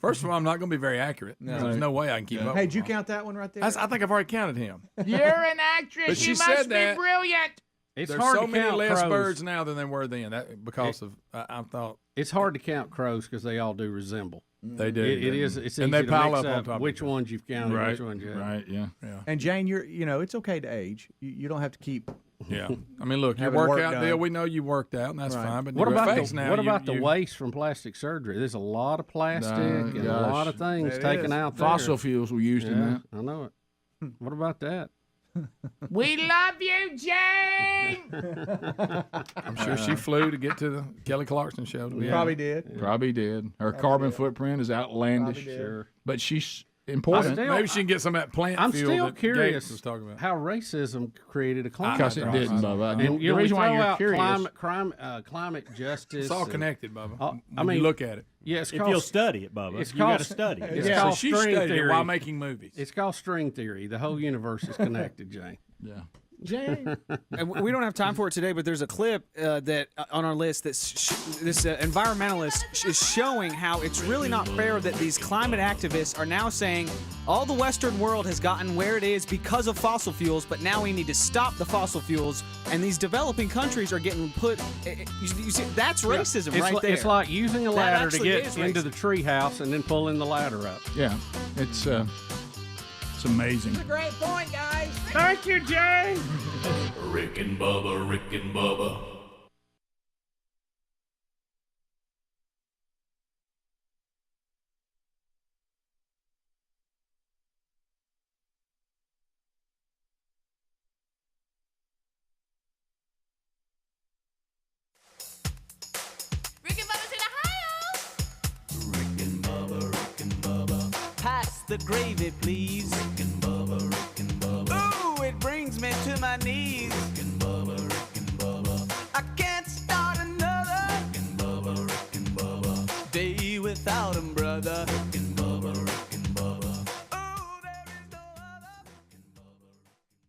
First of all, I'm not going to be very accurate. No. There's no way I can keep up. Hey, did you count that one right there? I think I've already counted him. You're an actress. But she You said must be that. brilliant. It's There's hard so to many count less crows. birds now than there were then. I thought it's hard to count crows because they all do resemble. They do. It is. It's and easy they to pile mix up on top. which of ones you've counted, right. which ones you haven't. Right. Yeah. And Jane, it's okay to age. You don't have to keep. Yeah. I mean, look, your having work workout done. deal, we know you worked out, and that's Right. fine. But What your about face now? what about the waste from plastic surgery? There's a lot of plastic and a lot of things taken out there. Fossil fuels were used in that. I know it. What about that? We love you, Jane. I'm sure she flew to get to the Kelly Clarkson show. Probably did. Probably did. Her carbon footprint is outlandish. Sure. But she's important. Maybe she can get some of that plant I'm fuel still that curious Gates was talking about. how racism created a climate Because it crisis. didn't, Bubba. And The reason why you're curious. climate justice. It's all and- connected, Bubba. I when mean, you look at it. Yeah, it's If called, you'll study it, Bubba, it's you got to called- study it. It's Yeah, called so she string studied it theory. while making movies. It's called string theory. The whole universe is connected, Jane. Yeah. Jane. And we don't have time for it today, but there's a clip that on our list that this environmentalist is showing how it's really not fair that these climate activists are now saying all the Western world has gotten where it is because of fossil fuels, but now we need to stop the fossil fuels, and these developing countries are getting put. You see, that's racism right there. It's like using a That ladder to actually get is into racist. the tree house and then pulling the ladder up. Yeah. It's amazing. Great point, guys. Thank you, Jane. Rick and Bubba, Rick and Bubba. Rick and Bubba's in Ohio. Rick and Bubba, Rick and Bubba. Pass the gravy, please. Rick and Bubba, Rick and Bubba. Ooh, it brings me to my knees. Rick and Bubba, Rick and Bubba. I can't start another Rick and Bubba, Rick and Bubba. day without 'em, brother. Rick and